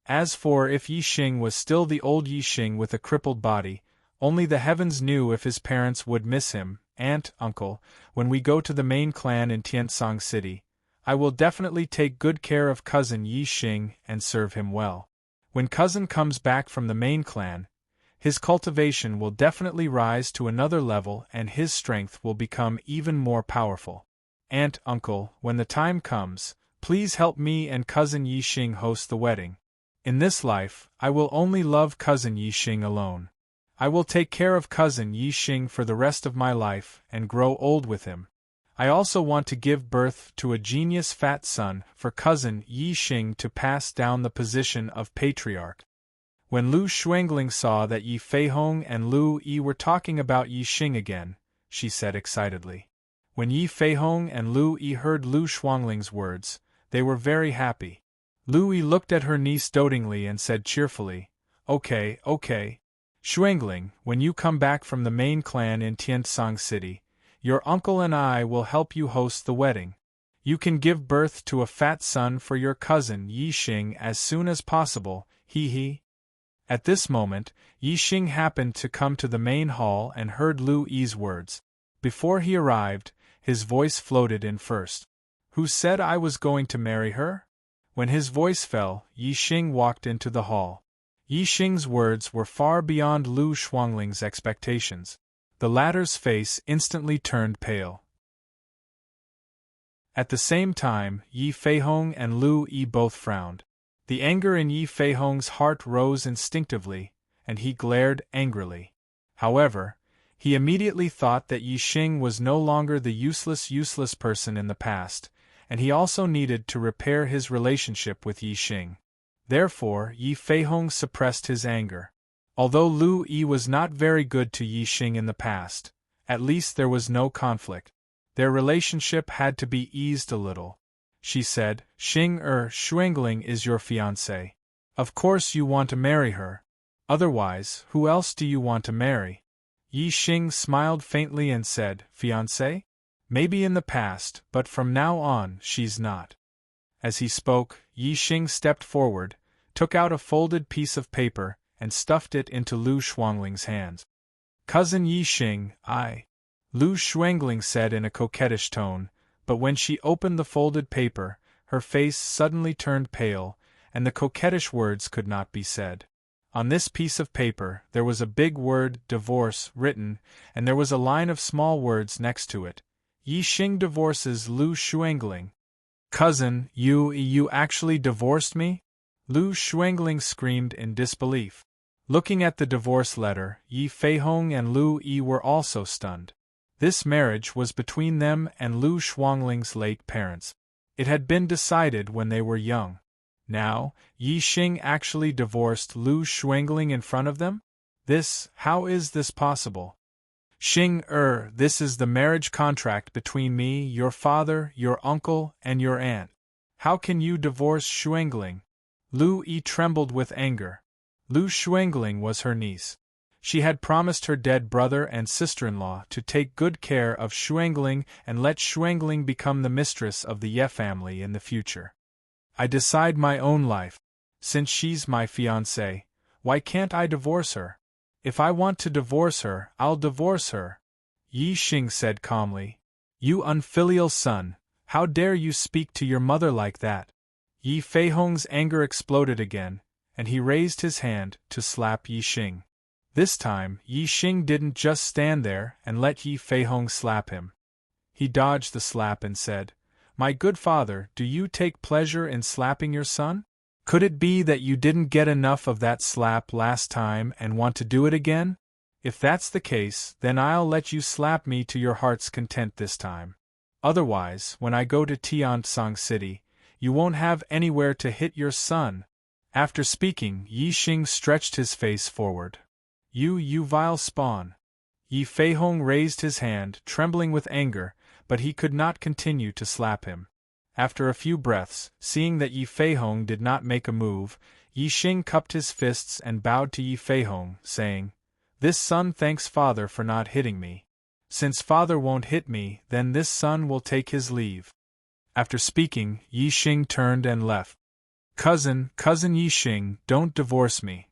As for if Yi Xing was still the old Yi Xing with a crippled body, only the heavens knew if his parents would miss him. Aunt, uncle, when we go to the main clan in Tiansong City, I will definitely take good care of cousin Yi Xing and serve him well. When cousin comes back from the main clan, his cultivation will definitely rise to another level and his strength will become even more powerful. Aunt, uncle, when the time comes, please help me and cousin Yi Xing host the wedding. In this life, I will only love cousin Yi Xing alone. I will take care of cousin Yi Xing for the rest of my life and grow old with him. I also want to give birth to a genius fat son for cousin Yi Xing to pass down the position of patriarch. When Lu Xuangling saw that Yi Feihong and Lu Yi were talking about Yi Xing again, she said excitedly. When Yi Feihong and Lu Yi heard Lu Xuangling's words, they were very happy. Lu Yi looked at her niece dotingly and said cheerfully, Okay. Xuangling, when you come back from the main clan in Tiansong City, your uncle and I will help you host the wedding. You can give birth to a fat son for your cousin Yixing as soon as possible, he. At this moment, Yixing happened to come to the main hall and heard Lu Yi's words. Before he arrived, his voice floated in first. Who said I was going to marry her? When his voice fell, Yixing walked into the hall. Yixing's words were far beyond Lu Shuangling's expectations. The latter's face instantly turned pale. At the same time, Yi Feihong and Lu Yi both frowned. The anger in Yi Feihong's heart rose instinctively, and he glared angrily. However, he immediately thought that Yixing was no longer the useless person in the past, and he also needed to repair his relationship with Yixing. Therefore, Yi Feihong suppressed his anger. Although Lu Yi was not very good to Yixing in the past, at least there was no conflict. Their relationship had to be eased a little. She said, Xuangling is your fiancé. Of course you want to marry her. Otherwise, who else do you want to marry? Yixing smiled faintly and said, Fiancé? Maybe in the past, but from now on, she's not. As he spoke, Yixing stepped forward, took out a folded piece of paper, and stuffed it into Lu Shuangling's hands. Cousin Yixing, Lu Shuangling said in a coquettish tone, but when she opened the folded paper, her face suddenly turned pale, and the coquettish words could not be said. On this piece of paper there was a big word, divorce, written, and there was a line of small words next to it. Yixing divorces Lu Shuangling. Cousin, you actually divorced me? Lu Shuangling screamed in disbelief. Looking at the divorce letter, Yi Feihong and Lu Yi were also stunned. This marriage was between them and Lu Shuangling's late parents. It had been decided when they were young. Now, Yixing actually divorced Lu Shuangling in front of them? How is this possible? This is the marriage contract between me, your father, your uncle, and your aunt. How can you divorce Shuangling? Lu Yi trembled with anger. Lu Shuangling was her niece. She had promised her dead brother and sister-in-law to take good care of Shuangling and let Shuangling become the mistress of the Ye family in the future. I decide my own life. Since she's my fiancée, why can't I divorce her? If I want to divorce her, I'll divorce her. Yixing said calmly. You unfilial son, how dare you speak to your mother like that? Yi Feihong's anger exploded again, and he raised his hand to slap Yixing. This time, Yixing didn't just stand there and let Yi Feihong slap him. He dodged the slap and said, My good father, do you take pleasure in slapping your son? Could it be that you didn't get enough of that slap last time and want to do it again? If that's the case, then I'll let you slap me to your heart's content this time. Otherwise, when I go to Tiansong City, you won't have anywhere to hit your son. After speaking, Yixing stretched his face forward. You vile spawn. Yi Feihong raised his hand, trembling with anger, but he could not continue to slap him. After a few breaths, seeing that Yi Feihong did not make a move, Yixing cupped his fists and bowed to Yi Feihong, saying, This son thanks father for not hitting me. Since father won't hit me, then this son will take his leave. After speaking, Yixing turned and left. Cousin Yixing, don't divorce me.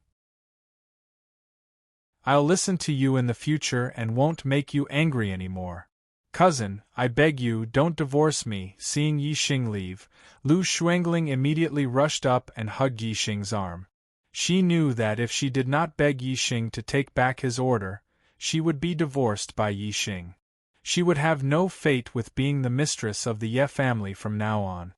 I'll listen to you in the future and won't make you angry anymore. Cousin, I beg you, don't divorce me. Seeing Yixing leave, Lu Shuangling immediately rushed up and hugged Yixing's arm. She knew that if she did not beg Yixing to take back his order, she would be divorced by Yixing. She would have no fate with being the mistress of the Ye family from now on.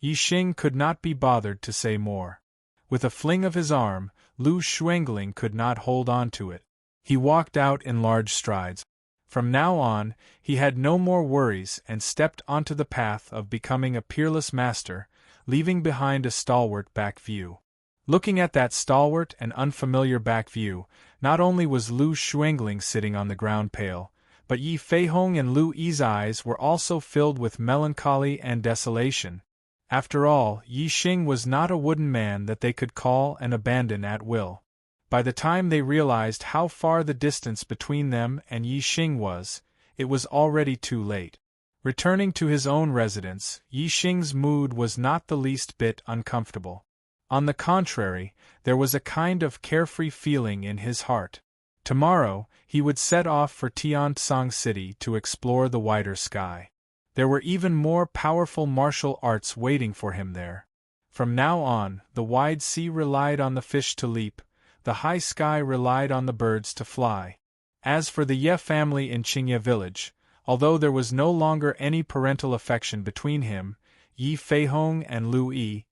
Yixing could not be bothered to say more. With a fling of his arm, Lu Shuangling could not hold on to it. He walked out in large strides. From now on, he had no more worries and stepped onto the path of becoming a peerless master, leaving behind a stalwart back view. Looking at that stalwart and unfamiliar back view, not only was Lu Shuangling sitting on the ground pale, but Yi Feihong and Lu Yi's eyes were also filled with melancholy and desolation. After all, Yixing was not a wooden man that they could call and abandon at will. By the time they realized how far the distance between them and Yi Xing was, it was already too late. Returning to his own residence, Yi Xing's mood was not the least bit uncomfortable. On the contrary, there was a kind of carefree feeling in his heart. Tomorrow, he would set off for Tiansong City to explore the wider sky. There were even more powerful martial arts waiting for him there. From now on, the wide sea relied on the fish to leap, the high sky relied on the birds to fly. As for the Ye family in Qingye village, although there was no longer any parental affection between him, Yi Feihong and Lu Yi,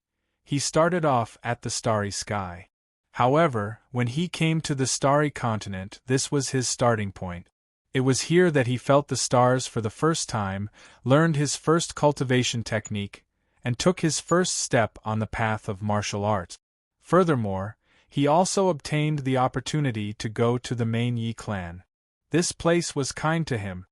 he started off at the starry sky. However, when he came to the starry continent, this was his starting point. It was here that he felt the stars for the first time, learned his first cultivation technique, and took his first step on the path of martial arts. Furthermore, he also obtained the opportunity to go to the main Yi clan. This place was kind to him.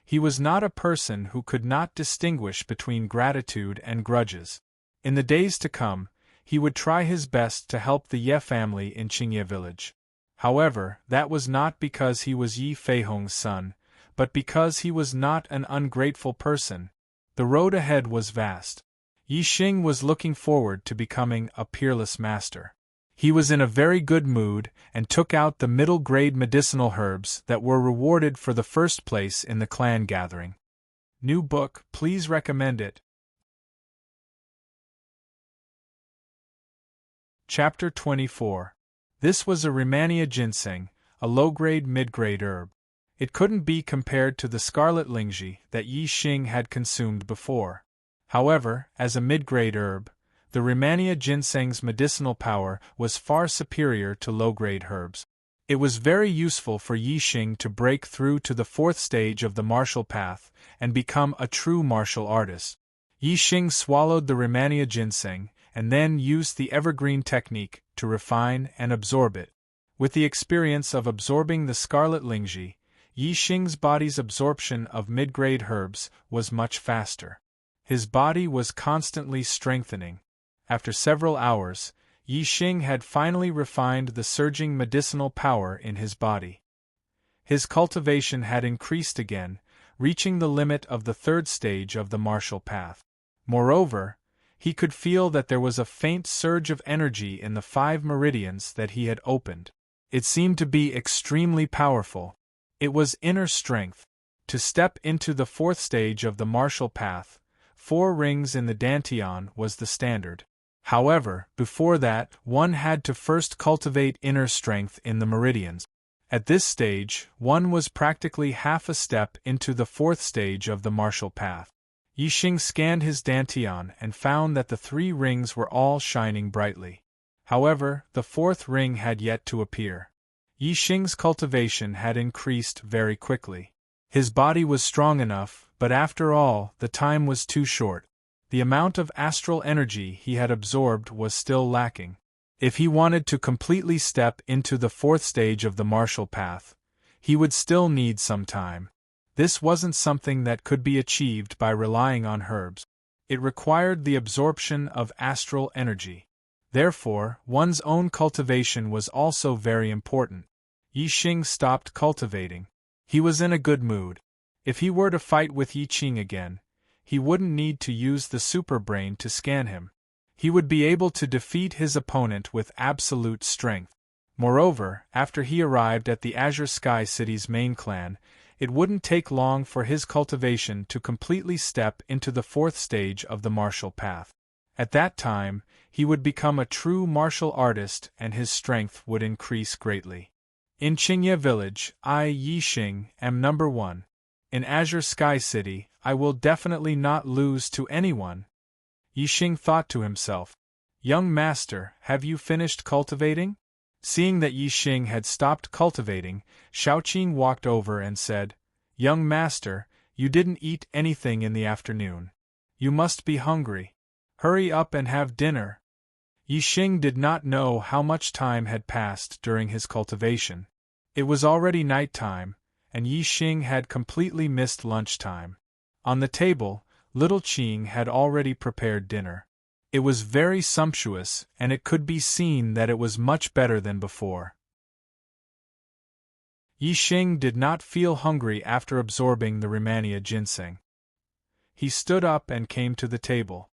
He was not a person who could not distinguish between gratitude and grudges. In the days to come, he would try his best to help the Ye family in Qingye village. However, that was not because he was Yi Feihong's son, but because he was not an ungrateful person. The road ahead was vast. Yi Xing was looking forward to becoming a peerless master. He was in a very good mood and took out the middle-grade medicinal herbs that were rewarded for the first place in the clan gathering. New book, please recommend it. Chapter 24. This was a Rehmannia ginseng, a low-grade mid-grade herb. It couldn't be compared to the scarlet lingzhi that Yi Xing had consumed before. However, as a mid-grade herb, the Rehmannia ginseng's medicinal power was far superior to low-grade herbs. It was very useful for Yi Xing to break through to the fourth stage of the martial path and become a true martial artist. Yi Xing swallowed the Rehmannia ginseng and then used the evergreen technique to refine and absorb it. With the experience of absorbing the scarlet lingzhi, Yi Xing's body's absorption of mid-grade herbs was much faster. His body was constantly strengthening. After several hours, Yi Xing had finally refined the surging medicinal power in his body. His cultivation had increased again, reaching the limit of the third stage of the martial path. Moreover, he could feel that there was a faint surge of energy in the 5 meridians that he had opened. It seemed to be extremely powerful. It was inner strength. To step into the fourth stage of the martial path, 4 rings in the dantian was the standard. However, before that, one had to first cultivate inner strength in the meridians. At this stage, one was practically half a step into the fourth stage of the martial path. Yi Xing scanned his dantian and found that the 3 rings were all shining brightly. However, the 4th ring had yet to appear. Yi Xing's cultivation had increased very quickly. His body was strong enough, but after all, the time was too short. The amount of astral energy he had absorbed was still lacking. If he wanted to completely step into the 4th stage of the martial path, he would still need some time. This wasn't something that could be achieved by relying on herbs. It required the absorption of astral energy. Therefore, one's own cultivation was also very important. Yi Xing stopped cultivating. He was in a good mood. If he were to fight with Yi Qing again, he wouldn't need to use the super brain to scan him. He would be able to defeat his opponent with absolute strength. Moreover, after he arrived at the Azure Sky City's main clan, it wouldn't take long for his cultivation to completely step into the 4th stage of the martial path. At that time, he would become a true martial artist and his strength would increase greatly. In Qingye village, I, Yi Xing, am number 1. In Azure Sky City, I will definitely not lose to anyone. Yi Xing thought to himself. Young master, have you finished cultivating? Seeing that Yi Xing had stopped cultivating, Shaoqing walked over and said, Young master, you didn't eat anything in the afternoon. You must be hungry. Hurry up and have dinner. Yi Xing did not know how much time had passed during his cultivation. It was already night time, and Yi Xing had completely missed lunchtime. On the table, little Qing had already prepared dinner. It was very sumptuous, and it could be seen that it was much better than before. Yi Xing did not feel hungry after absorbing the Rehmannia ginseng. He stood up and came to the table.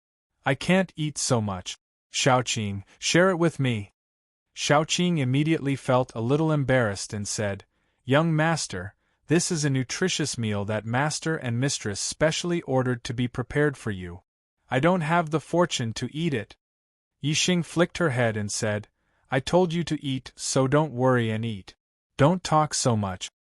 I can't eat so much. Shaoqing, share it with me. Shaoqing immediately felt a little embarrassed and said, Young master, this is a nutritious meal that master and mistress specially ordered to be prepared for you. I don't have the fortune to eat it. Yi Xing flicked her head and said, I told you to eat, so don't worry and eat. Don't talk so much.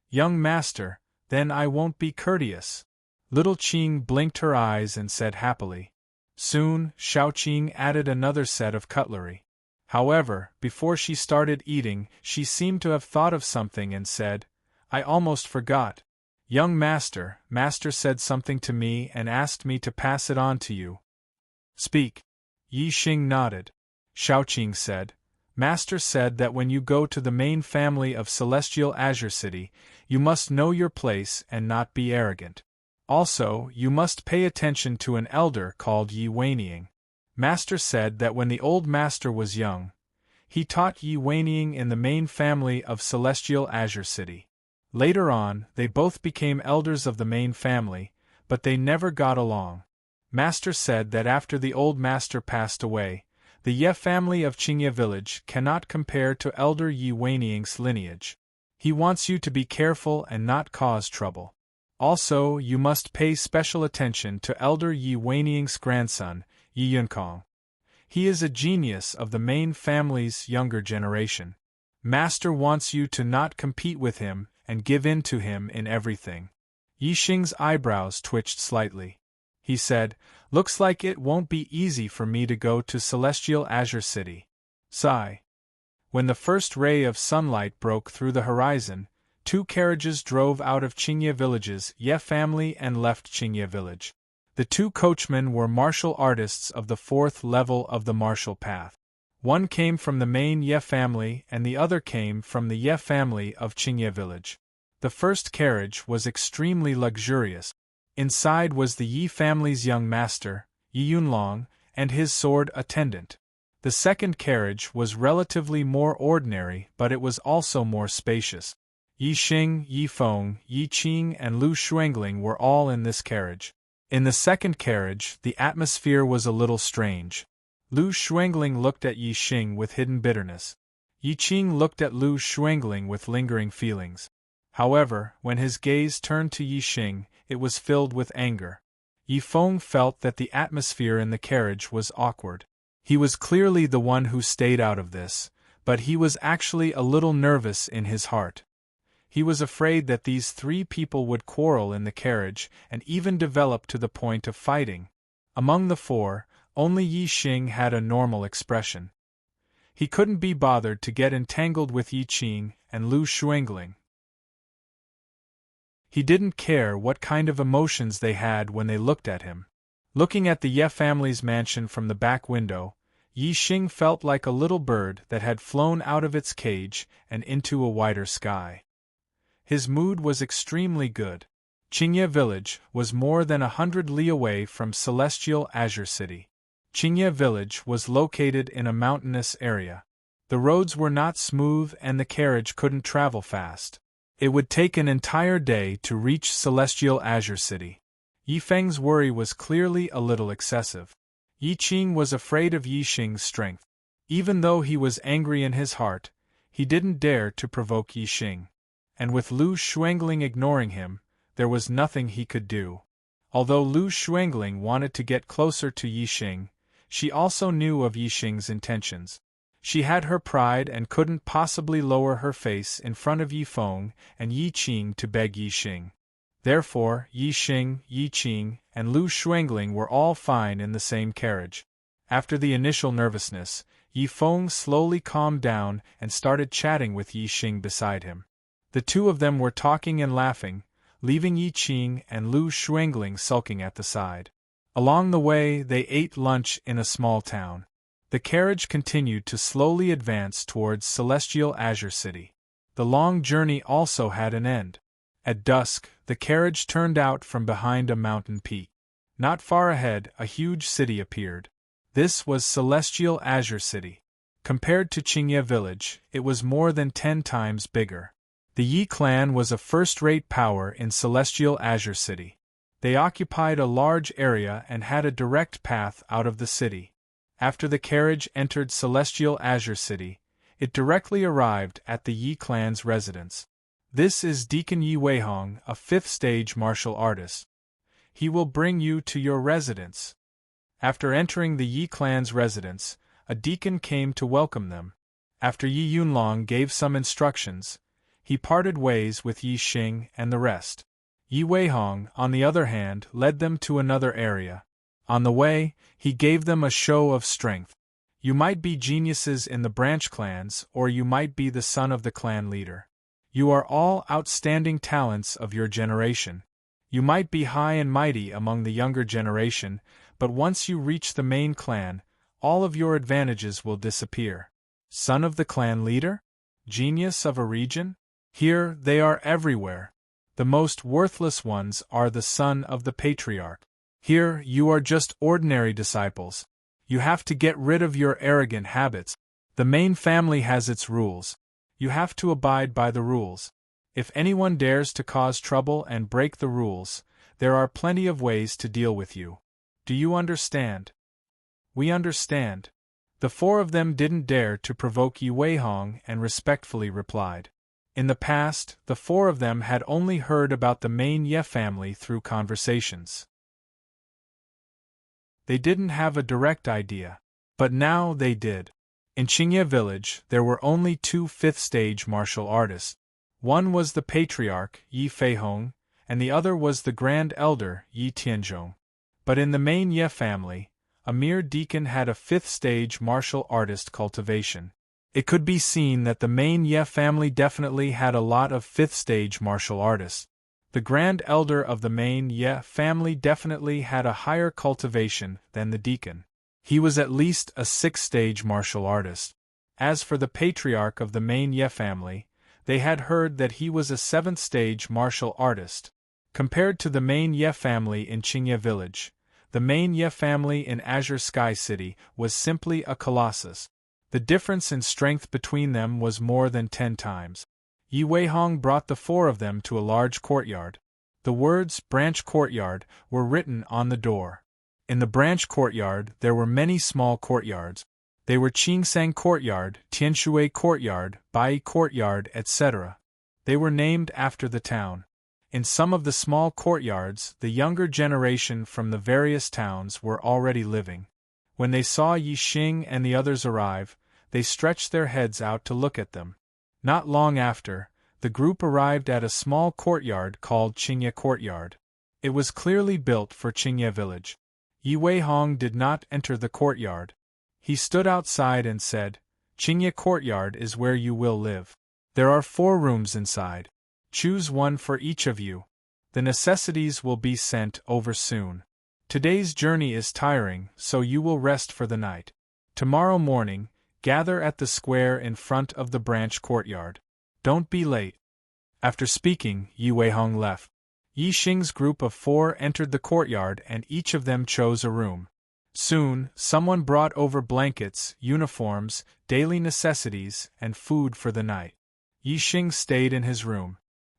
Young master, then I won't be courteous. Little Qing blinked her eyes and said happily. Soon, Shaoqing added another set of cutlery. However, before she started eating, she seemed to have thought of something and said, I almost forgot. Young master, master said something to me and asked me to pass it on to you. Speak. Yi Xing nodded. Shaoqing said, Master said that when you go to the main family of Celestial Azure City, you must know your place and not be arrogant. Also, you must pay attention to an elder called Yi Weinying. Master said that when the old master was young, he taught Yi Weinying in the main family of Celestial Azure City. Later on, they both became elders of the main family, but they never got along. Master said that after the old master passed away, the Ye family of Qingye village cannot compare to elder Yi Weinying's lineage. He wants you to be careful and not cause trouble. Also, you must pay special attention to elder Yi Weinying's grandson, Yi Yunkong. He is a genius of the main family's younger generation. Master wants you to not compete with him and give in to him in everything. Yi Xing's eyebrows twitched slightly. He said, Looks like it won't be easy for me to go to Celestial Azure City. Sigh. When the first ray of sunlight broke through the horizon, 2 carriages drove out of Qingye village's Ye family and left Qingye village. The 2 coachmen were martial artists of the 4th level of the martial path. One came from the main Ye family and the other came from the Ye family of Qingye village. The first carriage was extremely luxurious. Inside was the Yi family's young master, Yi Yunlong, and his sword attendant. The second carriage was relatively more ordinary, but it was also more spacious. Yi Xing, Yi Feng, Yi Qing and Lu Xuangling were all in this carriage. In the second carriage, the atmosphere was a little strange. Lu Xuangling looked at Yi Xing with hidden bitterness. Yi Qing looked at Lu Xuangling with lingering feelings. However, when his gaze turned to Yi Xing, it was filled with anger. Yi Feng felt that the atmosphere in the carriage was awkward. He was clearly the one who stayed out of this, but he was actually a little nervous in his heart. He was afraid that these 3 people would quarrel in the carriage and even develop to the point of fighting. Among the 4, only Yi Xing had a normal expression. He couldn't be bothered to get entangled with Yi Qing and Lu Xuangling. He didn't care what kind of emotions they had when they looked at him. Looking at the Ye family's mansion from the back window, Yi Xing felt like a little bird that had flown out of its cage and into a wider sky. His mood was extremely good. Qingye village was more than 100 li away from Celestial Azure City. Qingye village was located in a mountainous area. The roads were not smooth and the carriage couldn't travel fast. It would take an entire day to reach Celestial Azure City. Yi Feng's worry was clearly a little excessive. Yi Qing was afraid of Yi Xing's strength. Even though he was angry in his heart, he didn't dare to provoke Yi Xing. And with Lu Xuangling ignoring him, there was nothing he could do. Although Lu Xuangling wanted to get closer to Yi Xing, she also knew of Yi Xing's intentions. She had her pride and couldn't possibly lower her face in front of Yi Feng and Yi Qing to beg Yi Xing. Therefore, Yi Xing, Yi Qing, and Lu Xuangling were all fine in the same carriage. After the initial nervousness, Yi Feng slowly calmed down and started chatting with Yi Xing beside him. The 2 of them were talking and laughing, leaving Yi Qing and Lu Xuangling sulking at the side. Along the way, they ate lunch in a small town. The carriage continued to slowly advance towards Celestial Azure City. The long journey also had an end. At dusk, the carriage turned out from behind a mountain peak. Not far ahead, a huge city appeared. This was Celestial Azure City. Compared to Qingye Village, it was more than 10 times bigger. The Yi clan was a first-rate power in Celestial Azure City. They occupied a large area and had a direct path out of the city. After the carriage entered Celestial Azure City, it directly arrived at the Yi clan's residence. This is Deacon Yi Weihong, a 5th-stage martial artist. He will bring you to your residence. After entering the Yi clan's residence, a deacon came to welcome them. After Yi Yunlong gave some instructions, he parted ways with Yi Xing and the rest. Yi Weihong, on the other hand, led them to another area. On the way, he gave them a show of strength. You might be geniuses in the branch clans, or you might be the son of the clan leader. You are all outstanding talents of your generation. You might be high and mighty among the younger generation, but once you reach the main clan, all of your advantages will disappear. Son of the clan leader? Genius of a region? Here, they are everywhere. The most worthless ones are the son of the patriarch. Here, you are just ordinary disciples. You have to get rid of your arrogant habits. The main family has its rules. You have to abide by the rules. If anyone dares to cause trouble and break the rules, there are plenty of ways to deal with you. Do you understand? We understand. The 4 of them didn't dare to provoke Yi Weihong and respectfully replied. In the past, the 4 of them had only heard about the main Ye family through conversations. They didn't have a direct idea. But now they did. In Qingye Village, there were only 2 5th-stage martial artists. One was the patriarch, Yi Feihong, and the other was the grand elder, Yi Tianzhong. But in the main Ye family, a mere deacon had a 5th-stage martial artist cultivation. It could be seen that the main Ye family definitely had a lot of 5th-stage martial artists. The grand elder of the main Ye family definitely had a higher cultivation than the deacon. He was at least a 6th-stage martial artist. As for the patriarch of the main Ye family, they had heard that he was a 7th-stage martial artist. Compared to the main Ye family in Qingye Village, the main Ye family in Azure Sky City was simply a colossus. The difference in strength between them was more than 10 times. Yi Weihong brought the 4 of them to a large courtyard. The words "branch courtyard" were written on the door. In the branch courtyard there were many small courtyards. They were Qingsang Courtyard, Tianshui Courtyard, Bai Courtyard, etc. They were named after the town. In some of the small courtyards, the younger generation from the various towns were already living. When they saw Yi Xing and the others arrive, they stretched their heads out to look at them. Not long after, the group arrived at a small courtyard called Qingye Courtyard. It was clearly built for Qingye Village. Yi Weihong did not enter the courtyard. He stood outside and said, "Qingye Courtyard is where you will live. There are 4 rooms inside. Choose one for each of you. The necessities will be sent over soon. Today's journey is tiring, so you will rest for the night. Tomorrow morning, gather at the square in front of the branch courtyard. Don't be late." After speaking, Yi Weihong left. Yi Xing's group of 4 entered the courtyard and each of them chose a room. Soon, someone brought over blankets, uniforms, daily necessities, and food for the night. Yi Xing stayed in his room.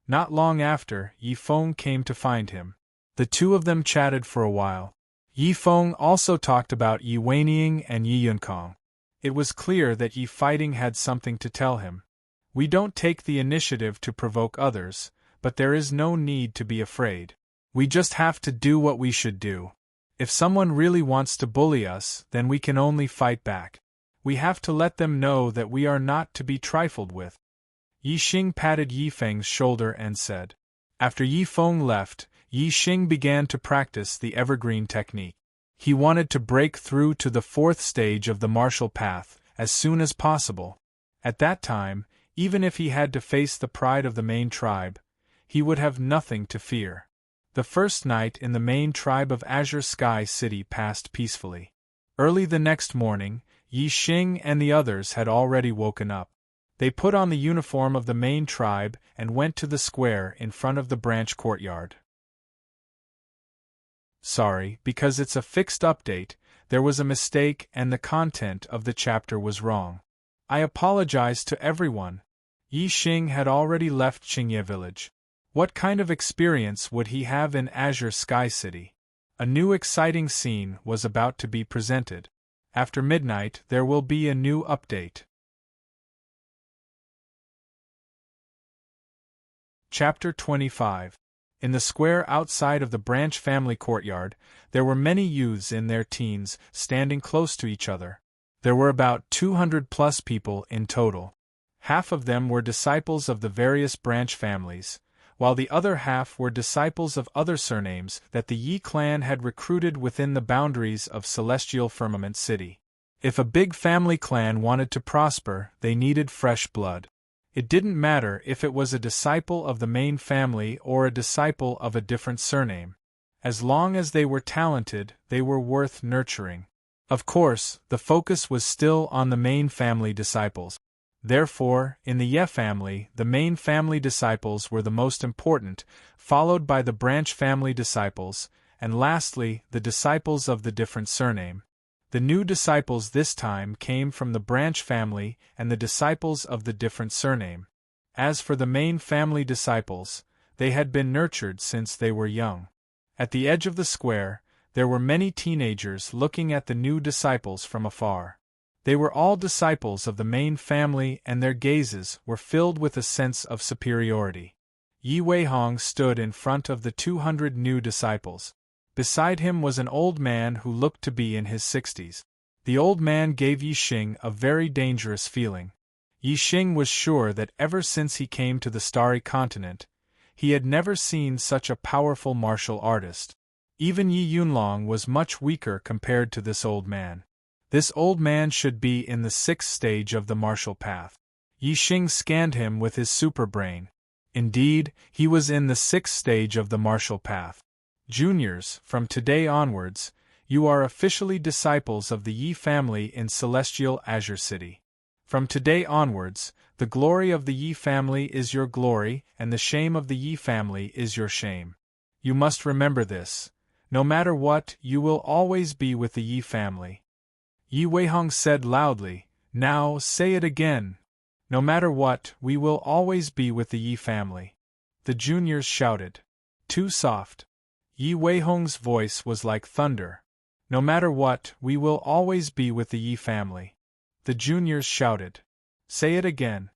Not long after, Yi Feng came to find him. The 2 of them chatted for a while. Yi Feng also talked about Yi Weining and Yi Yunkong. It was clear that Yi Fighting had something to tell him. We don't take the initiative to provoke others, but there is no need to be afraid. We just have to do what we should do. If someone really wants to bully us, then we can only fight back. We have to let them know that we are not to be trifled with. Yi Xing patted Yi Feng's shoulder and said. After Yi Feng left, Yi Xing began to practice the evergreen technique. He wanted to break through to the 4th stage of the martial path as soon as possible. At that time, even if he had to face the pride of the main tribe, he would have nothing to fear. The first night in the main tribe of Azure Sky City passed peacefully. Early the next morning, Yi Xing and the others had already woken up. They put on the uniform of the main tribe and went to the square in front of the branch courtyard. Sorry, because it's a fixed update, there was a mistake and the content of the chapter was wrong. I apologize to everyone. Yi Xing had already left Qingye village. What kind of experience would he have in Azure Sky City? A new exciting scene was about to be presented. After midnight there will be a new update. Chapter 25. In the square outside of the Branch family courtyard, there were many youths in their teens, standing close to each other. There were about 200 plus people in total. Half of them were disciples of the various Branch families, while the other half were disciples of other surnames that the Yi clan had recruited within the boundaries of Celestial Firmament City. If a big family clan wanted to prosper, they needed fresh blood. It didn't matter if it was a disciple of the main family or a disciple of a different surname. As long as they were talented, they were worth nurturing. Of course, the focus was still on the main family disciples. Therefore, in the Ye family, the main family disciples were the most important, followed by the Branch family disciples, and lastly, the disciples of the different surname. The new disciples this time came from the Branch family and the disciples of the different surname. As for the main family disciples, they had been nurtured since they were young. At the edge of the square, there were many teenagers looking at the new disciples from afar. They were all disciples of the main family and their gazes were filled with a sense of superiority. Yi Weihong stood in front of the 200 new disciples. Beside him was an old man who looked to be in his 60s. The old man gave Yi Xing a very dangerous feeling. Yi Xing was sure that ever since he came to the Starry Continent, he had never seen such a powerful martial artist. Even Yi Yunlong was much weaker compared to this old man. This old man should be in the 6th stage of the martial path. Yi Xing scanned him with his super brain. Indeed, he was in the 6th stage of the martial path. Juniors, from today onwards, you are officially disciples of the Yi family in Celestial Azure City. From today onwards, the glory of the Yi family is your glory, and the shame of the Yi family is your shame. You must remember this. No matter what, you will always be with the Yi family. Yi Weihong said loudly, "Now, say it again. No matter what, we will always be with the Yi family." The juniors shouted. Too soft. Yi Weihong's voice was like thunder. "No matter what, we will always be with the Yi family." The juniors shouted. "Say it again.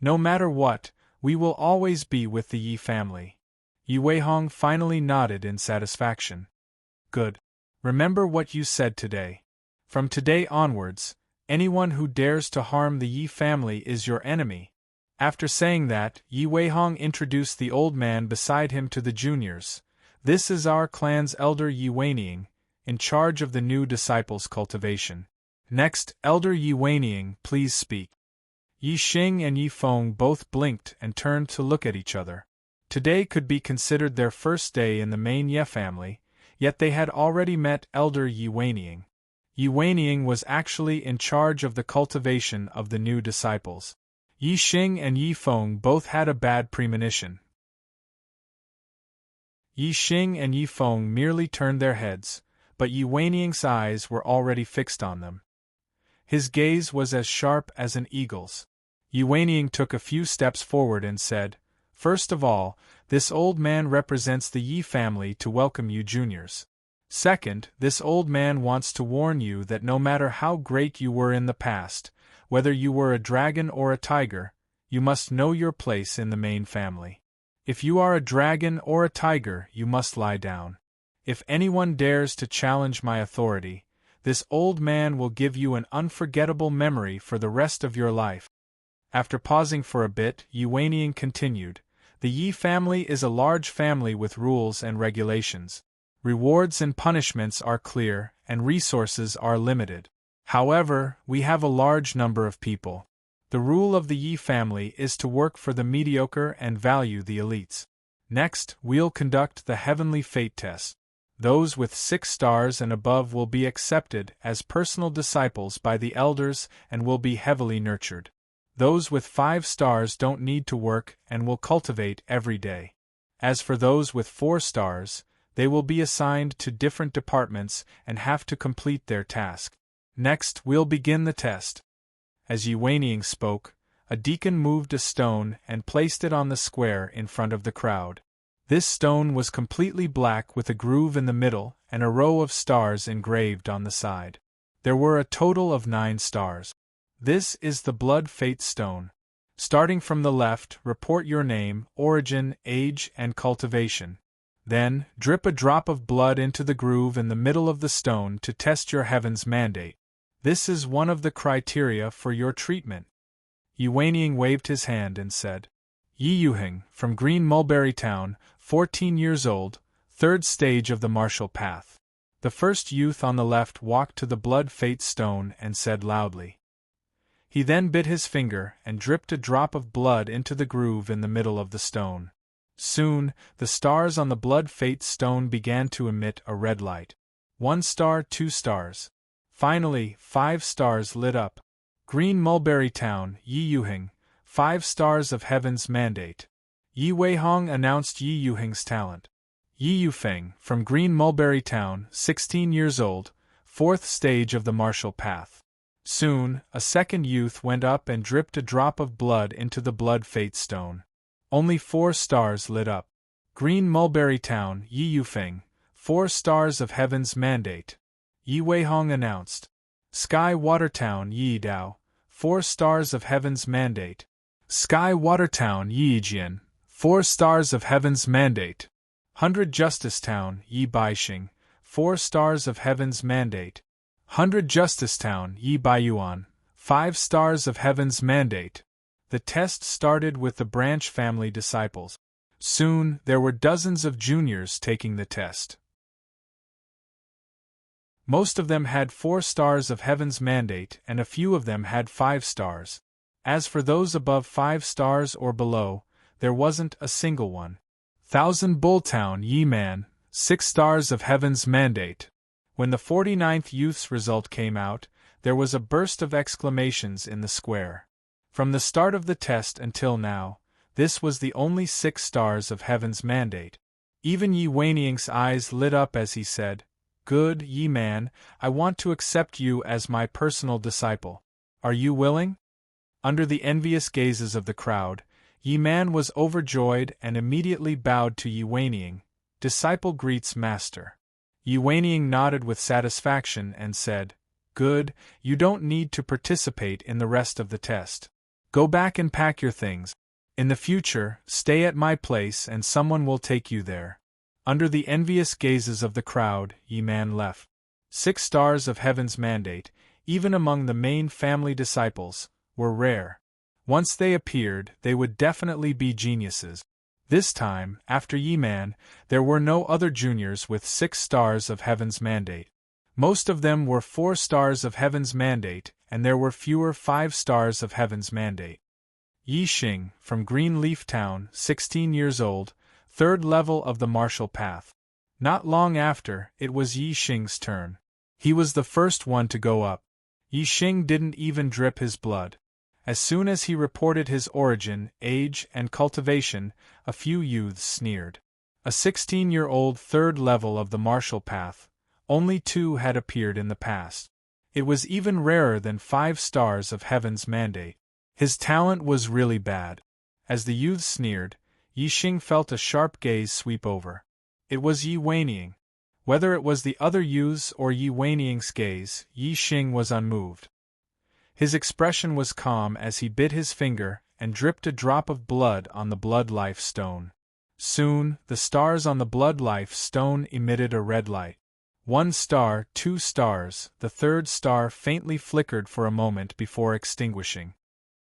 No matter what, we will always be with the Yi family." Yi Weihong finally nodded in satisfaction. "Good. Remember what you said today. From today onwards, anyone who dares to harm the Yi family is your enemy." After saying that, Yi Weihong introduced the old man beside him to the juniors. "This is our clan's elder Yi Weining, in charge of the new disciples' cultivation. Next, Elder Yi Weining, please speak." Yi Xing and Yi Feng both blinked and turned to look at each other. Today could be considered their first day in the main Ye family, yet they had already met Elder Yi Weining. Yi Weining was actually in charge of the cultivation of the new disciples. Yi Xing and Yi Feng both had a bad premonition. Yi Xing and Yi Feng merely turned their heads, but Yi Weining's eyes were already fixed on them. His gaze was as sharp as an eagle's. Yi Weining took a few steps forward and said, "First of all, this old man represents the Yi family to welcome you juniors. Second, this old man wants to warn you that no matter how great you were in the past, whether you were a dragon or a tiger, you must know your place in the main family. If you are a dragon or a tiger, you must lie down. If anyone dares to challenge my authority, this old man will give you an unforgettable memory for the rest of your life." After pausing for a bit, Yi Weining continued, "The Yi family is a large family with rules and regulations. Rewards and punishments are clear, and resources are limited. However, we have a large number of people. The rule of the Yi family is to work for the mediocre and value the elites. Next, we'll conduct the Heavenly Fate test. Those with 6 stars and above will be accepted as personal disciples by the elders and will be heavily nurtured. Those with 5 stars don't need to work and will cultivate every day. As for those with 4 stars, They will be assigned to different departments and have to complete their task. Next, we'll begin the test. As Yi Weining spoke, a deacon moved a stone and placed it on the square in front of the crowd. This stone was completely black with a groove in the middle and a row of stars engraved on the side. There were a total of 9 stars. This is the Blood Fate Stone. Starting from the left, report your name, origin, age, and cultivation. Then, drip a drop of blood into the groove in the middle of the stone to test your heaven's mandate. This is one of the criteria for your treatment. Yi Weining waved his hand and said, Yi Yuheng, from Green Mulberry Town, 14 years old, 3rd stage of the martial path. The first youth on the left walked to the Blood Fate Stone and said loudly. He then bit his finger and dripped a drop of blood into the groove in the middle of the stone. Soon, the stars on the Blood Fate Stone began to emit a red light. 1 star, 2 stars. Finally, 5 stars lit up. Green Mulberry Town, Yi Yuheng, 5 stars of Heaven's Mandate. Yi Weihong announced Yi Yuheng's talent. Yi Yufeng, from Green Mulberry Town, 16 years old, 4th stage of the martial path. Soon, a second youth went up and dripped a drop of blood into the Blood Fate Stone. Only 4 stars lit up. Green Mulberry Town, Yi Yufeng, 4 stars of Heaven's Mandate. Yi Weihong announced. Sky Water Town, Yi Dao, 4 stars of Heaven's Mandate. Sky Water Town, Yi Jian, 4 stars of Heaven's Mandate. 100 Justice Town, Yi Baixing, 4 stars of Heaven's Mandate. 100 Justice Town, Yi Baiyuan, 5 stars of Heaven's Mandate. The test started with the branch family disciples. Soon, there were dozens of juniors taking the test. Most of them had 4 stars of Heaven's Mandate and a few of them had 5 stars. As for those above 5 stars or below, there wasn't a single one. Thousand Bull Town, Yi Man, 6 stars of Heaven's Mandate. When the 49th youth's result came out, there was a burst of exclamations in the square. From the start of the test until now, this was the only 6 stars of Heaven's Mandate. Even Yi Weining's eyes lit up as he said, Good, Yi Man, I want to accept you as my personal disciple. Are you willing? Under the envious gazes of the crowd, Yi Man was overjoyed and immediately bowed to Yi Weining. Disciple greets master. Yi Weining nodded with satisfaction and said, Good, you don't need to participate in the rest of the test. Go back and pack your things. In the future, stay at my place and someone will take you there. Under the envious gazes of the crowd, Yi Man left. 6 stars of Heaven's Mandate, even among the main family disciples, were rare. Once they appeared, they would definitely be geniuses. This time, after Yi Man, there were no other juniors with 6 stars of Heaven's Mandate. Most of them were 4 stars of Heaven's Mandate, and there were fewer 5 stars of Heaven's Mandate. Yi Xing, from Green Leaf Town, 16 years old, 3rd level of the martial path. Not long after, it was Yi Xing's turn. He was the first one to go up. Yi Xing didn't even drip his blood. As soon as he reported his origin, age, and cultivation, a few youths sneered. A 16-year-old 3rd level of the martial path, only 2 had appeared in the past. It was even rarer than 5 stars of Heaven's Mandate. His talent was really bad. As the youths sneered, Yi Xing felt a sharp gaze sweep over. It was Yi Weining. Whether it was the other youths or Yi Weining's gaze, Yi Xing was unmoved. His expression was calm as he bit his finger and dripped a drop of blood on the Blood Life Stone. Soon, the stars on the Blood Life Stone emitted a red light. 1 star, 2 stars, the 3rd star faintly flickered for a moment before extinguishing.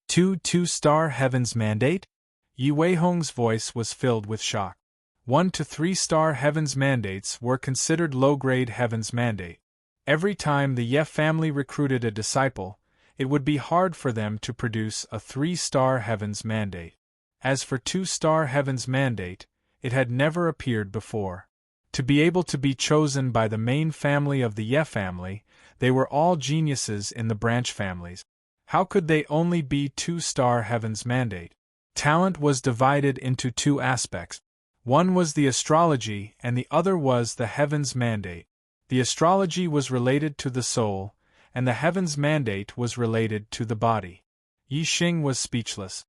2 2-star Heaven's Mandate? Yi Weihong's voice was filled with shock. 1 to 3-star Heaven's Mandates were considered low-grade Heaven's Mandate. Every time the Ye family recruited a disciple, it would be hard for them to produce a 3-star Heaven's Mandate. As for 2-star Heaven's Mandate, it had never appeared before. To be able to be chosen by the main family of the Ye family, they were all geniuses in the branch families. How could they only be 2-star Heaven's Mandate? Talent was divided into 2 aspects. One was the astrology and the other was the heaven's mandate. The astrology was related to the soul, and the heaven's mandate was related to the body. Yi Xing was speechless.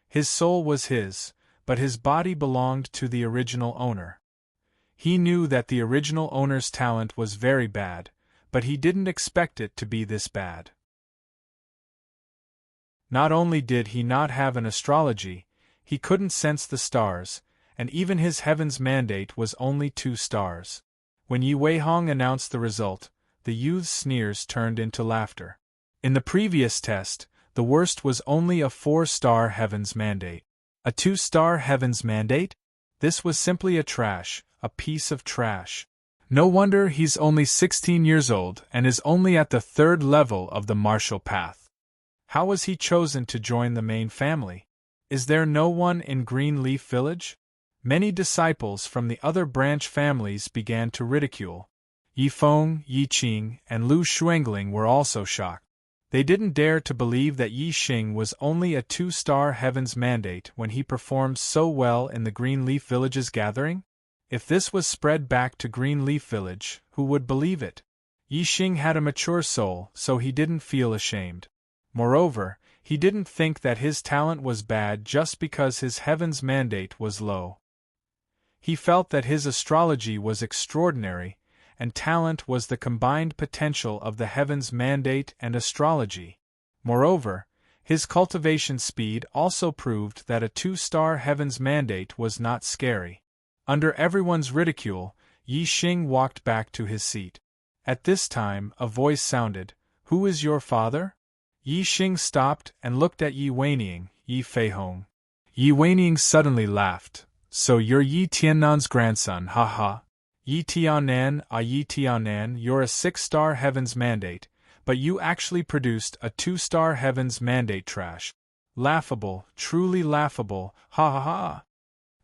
His soul was his, but his body belonged to the original owner. He knew that the original owner's talent was very bad, but he didn't expect it to be this bad. Not only did he not have an astrology, he couldn't sense the stars, and even his heaven's mandate was only 2 stars. When Yi Weihong announced the result, the youth's sneers turned into laughter. In the previous test, the worst was only a 4-star heaven's mandate. A 2-star heaven's mandate? This was simply a piece of trash. No wonder he's only 16 years old and is only at the 3rd level of the martial path. How was he chosen to join the main family? Is there no one in Greenleaf Village? Many disciples from the other branch families began to ridicule. Yi Feng, Yi Qing, and Lu Xuangling were also shocked. They didn't dare to believe that Yi Xing was only a 2-star heaven's mandate when he performed so well in the Greenleaf Village's gathering. If this was spread back to Greenleaf Village, who would believe it? Yi Xing had a mature soul, so he didn't feel ashamed. Moreover, he didn't think that his talent was bad just because his heaven's mandate was low. He felt that his astrology was extraordinary, and talent was the combined potential of the heaven's mandate and astrology. Moreover, his cultivation speed also proved that a 2-star heaven's mandate was not scary. Under everyone's ridicule, Yi Xing walked back to his seat. At this time, a voice sounded, "Who is your father?" Yi Xing stopped and looked at Yi Weiniang, Yi Feihong. Yi Weiniang suddenly laughed. "So you're Yi Tiannan's grandson, ha. Yi Tiannan, Yi Tiannan, you're a 6-star heaven's mandate, but you actually produced a 2-star heaven's mandate trash. Laughable, truly laughable, ha.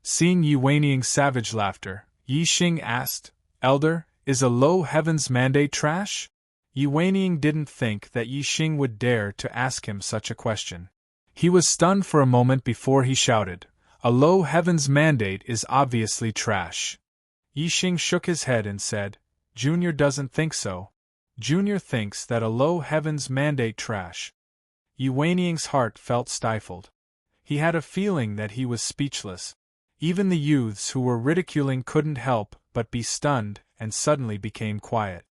Seeing Yi Weiniang's savage laughter, Yi Xing asked, "Elder, is a low heaven's mandate trash?" Yi Weiniang didn't think that Yi Xing would dare to ask him such a question. He was stunned for a moment before he shouted, "A low heaven's mandate is obviously trash." Yi Xing shook his head and said, "Junior doesn't think so. Junior thinks that a low heaven's mandate trash." Yi Weiniang's heart felt stifled. He had a feeling that he was speechless. Even the youths who were ridiculing couldn't help but be stunned and suddenly became quiet.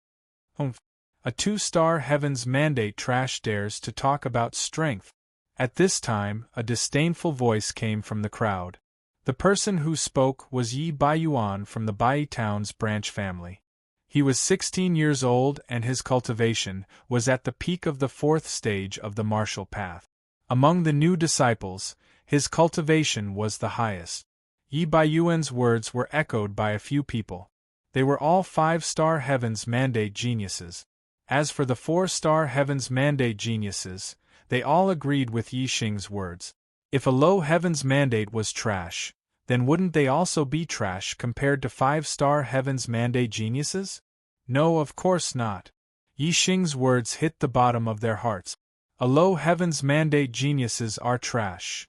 A 2-star heaven's mandate trash dares to talk about strength. At this time, a disdainful voice came from the crowd. The person who spoke was Yi Baiyuan from the Bai Town's branch family. He was 16 years old and his cultivation was at the peak of the 4th stage of the martial path. Among the new disciples, his cultivation was the highest. Yi Baiyuan's words were echoed by a few people. They were all 5-star heaven's mandate geniuses. As for the 4-star heaven's mandate geniuses, they all agreed with Yi Xing's words. If a low heaven's mandate was trash, then wouldn't they also be trash compared to 5-star heaven's mandate geniuses? No, of course not. Yi Xing's words hit the bottom of their hearts. A low heaven's mandate geniuses are trash.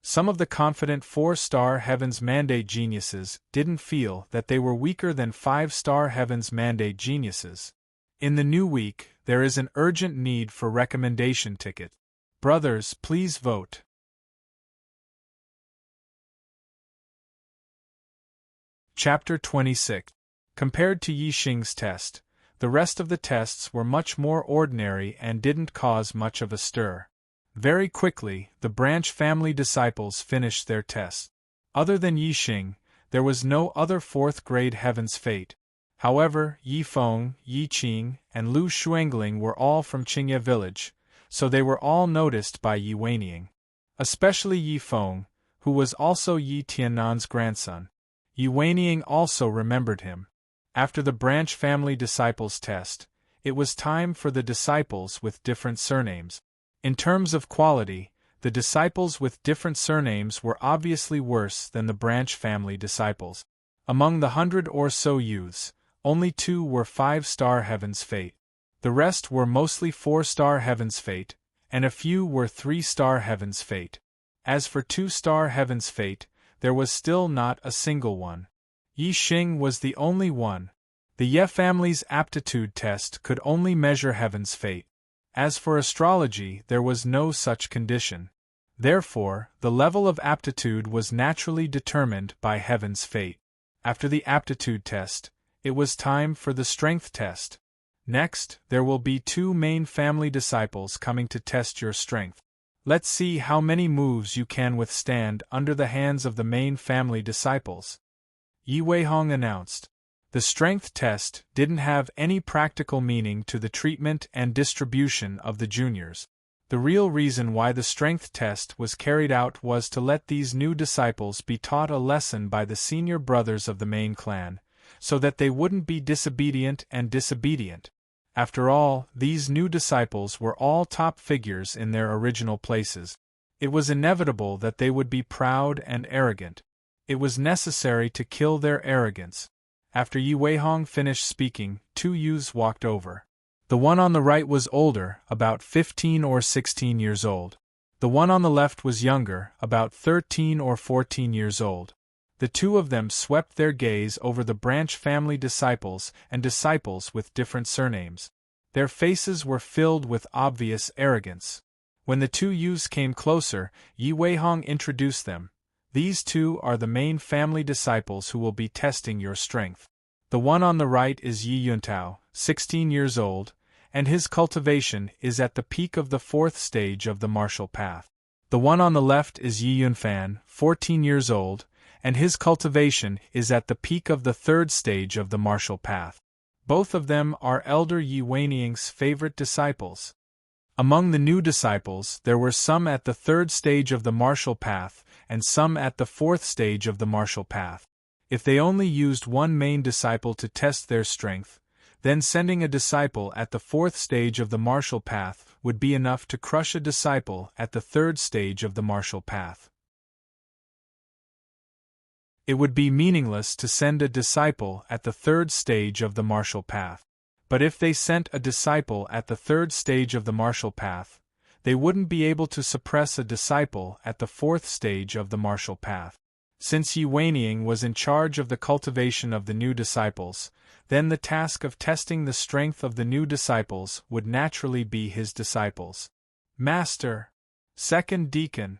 Some of the confident 4-star heaven's mandate geniuses didn't feel that they were weaker than 5-star heaven's mandate geniuses. In the new week, there is an urgent need for recommendation tickets. Brothers, please vote. Chapter 26. Compared to Yi Xing's test, the rest of the tests were much more ordinary and didn't cause much of a stir. Very quickly, the branch family disciples finished their tests. Other than Yi Xing, there was no other 4th-grade heaven's fate. However, Yi Feng, Yi Qing, and Lu Xuangling were all from Qingye village, so they were all noticed by Yi Weiniang. Especially Yi Feng, who was also Yi Tiannan's grandson. Yi Weiniang also remembered him. After the branch family disciples test, it was time for the disciples with different surnames. In terms of quality, the disciples with different surnames were obviously worse than the branch family disciples. Among the 100 or so youths, only 2 were 5-star heaven's fate. The rest were mostly 4-star heaven's fate, and a few were 3-star heaven's fate. As for 2-star heaven's fate, there was still not a single one. Yi Xing was the only one. The Ye family's aptitude test could only measure heaven's fate. As for astrology, there was no such condition. Therefore, the level of aptitude was naturally determined by heaven's fate. After the aptitude test, it was time for the strength test. Next, there will be 2 main family disciples coming to test your strength. Let's see how many moves you can withstand under the hands of the main family disciples. Yi Weihong announced. The strength test didn't have any practical meaning to the treatment and distribution of the juniors. The real reason why the strength test was carried out was to let these new disciples be taught a lesson by the senior brothers of the main clan, so that they wouldn't be disobedient. After all, these new disciples were all top figures in their original places. It was inevitable that they would be proud and arrogant. It was necessary to kill their arrogance. After Yi Weihong finished speaking, 2 youths walked over. The one on the right was older, about 15 or 16 years old. The one on the left was younger, about 13 or 14 years old. The 2 of them swept their gaze over the branch family disciples and disciples with different surnames. Their faces were filled with obvious arrogance. When the 2 youths came closer, Yi Weihong introduced them. These 2 are the main family disciples who will be testing your strength. The one on the right is Yi Yuntao, 16 years old, and his cultivation is at the peak of the 4th stage of the martial path. The one on the left is Yi Yunfan, 14 years old, and his cultivation is at the peak of the 3rd stage of the martial path. Both of them are elder Yi Weiniang's favorite disciples. Among the new disciples, there were some at the 3rd stage of the martial path, and some at the 4th stage of the martial path. If they only used one main disciple to test their strength, then sending a disciple at the 4th stage of the martial path would be enough to crush a disciple at the 3rd stage of the martial path. It would be meaningless to send a disciple at the 3rd stage of the martial path. But if they sent a disciple at the 3rd stage of the martial path, they wouldn't be able to suppress a disciple at the 4th stage of the martial path. Since Yi Weiniang was in charge of the cultivation of the new disciples, then the task of testing the strength of the new disciples would naturally be his disciples. Master! Second Deacon!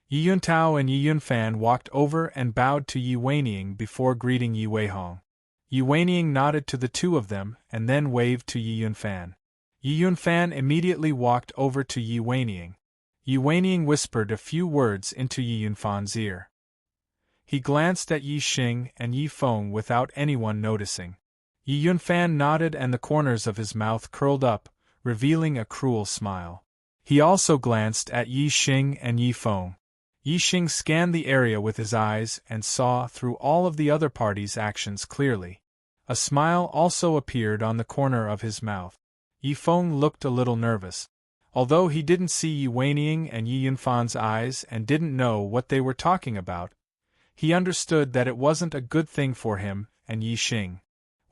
Yi Yuntao and Yi Yunfan walked over and bowed to Yi Weiniang before greeting Yi Weihong. Yi Weiniang nodded to the 2 of them and then waved to Yi Yunfan. Yi Yunfan immediately walked over to Yi Weiniang. Yi Weiniang whispered a few words into Yi Yunfan's ear. He glanced at Yi Xing and Yi Feng without anyone noticing. Yi Yunfan nodded and the corners of his mouth curled up, revealing a cruel smile. He also glanced at Yi Xing and Yi Feng. Yi Xing scanned the area with his eyes and saw through all of the other party's actions clearly. A smile also appeared on the corner of his mouth. Yi Feng looked a little nervous. Although he didn't see Yi Weiniang and Yi Yunfan's eyes and didn't know what they were talking about, he understood that it wasn't a good thing for him and Yi Xing.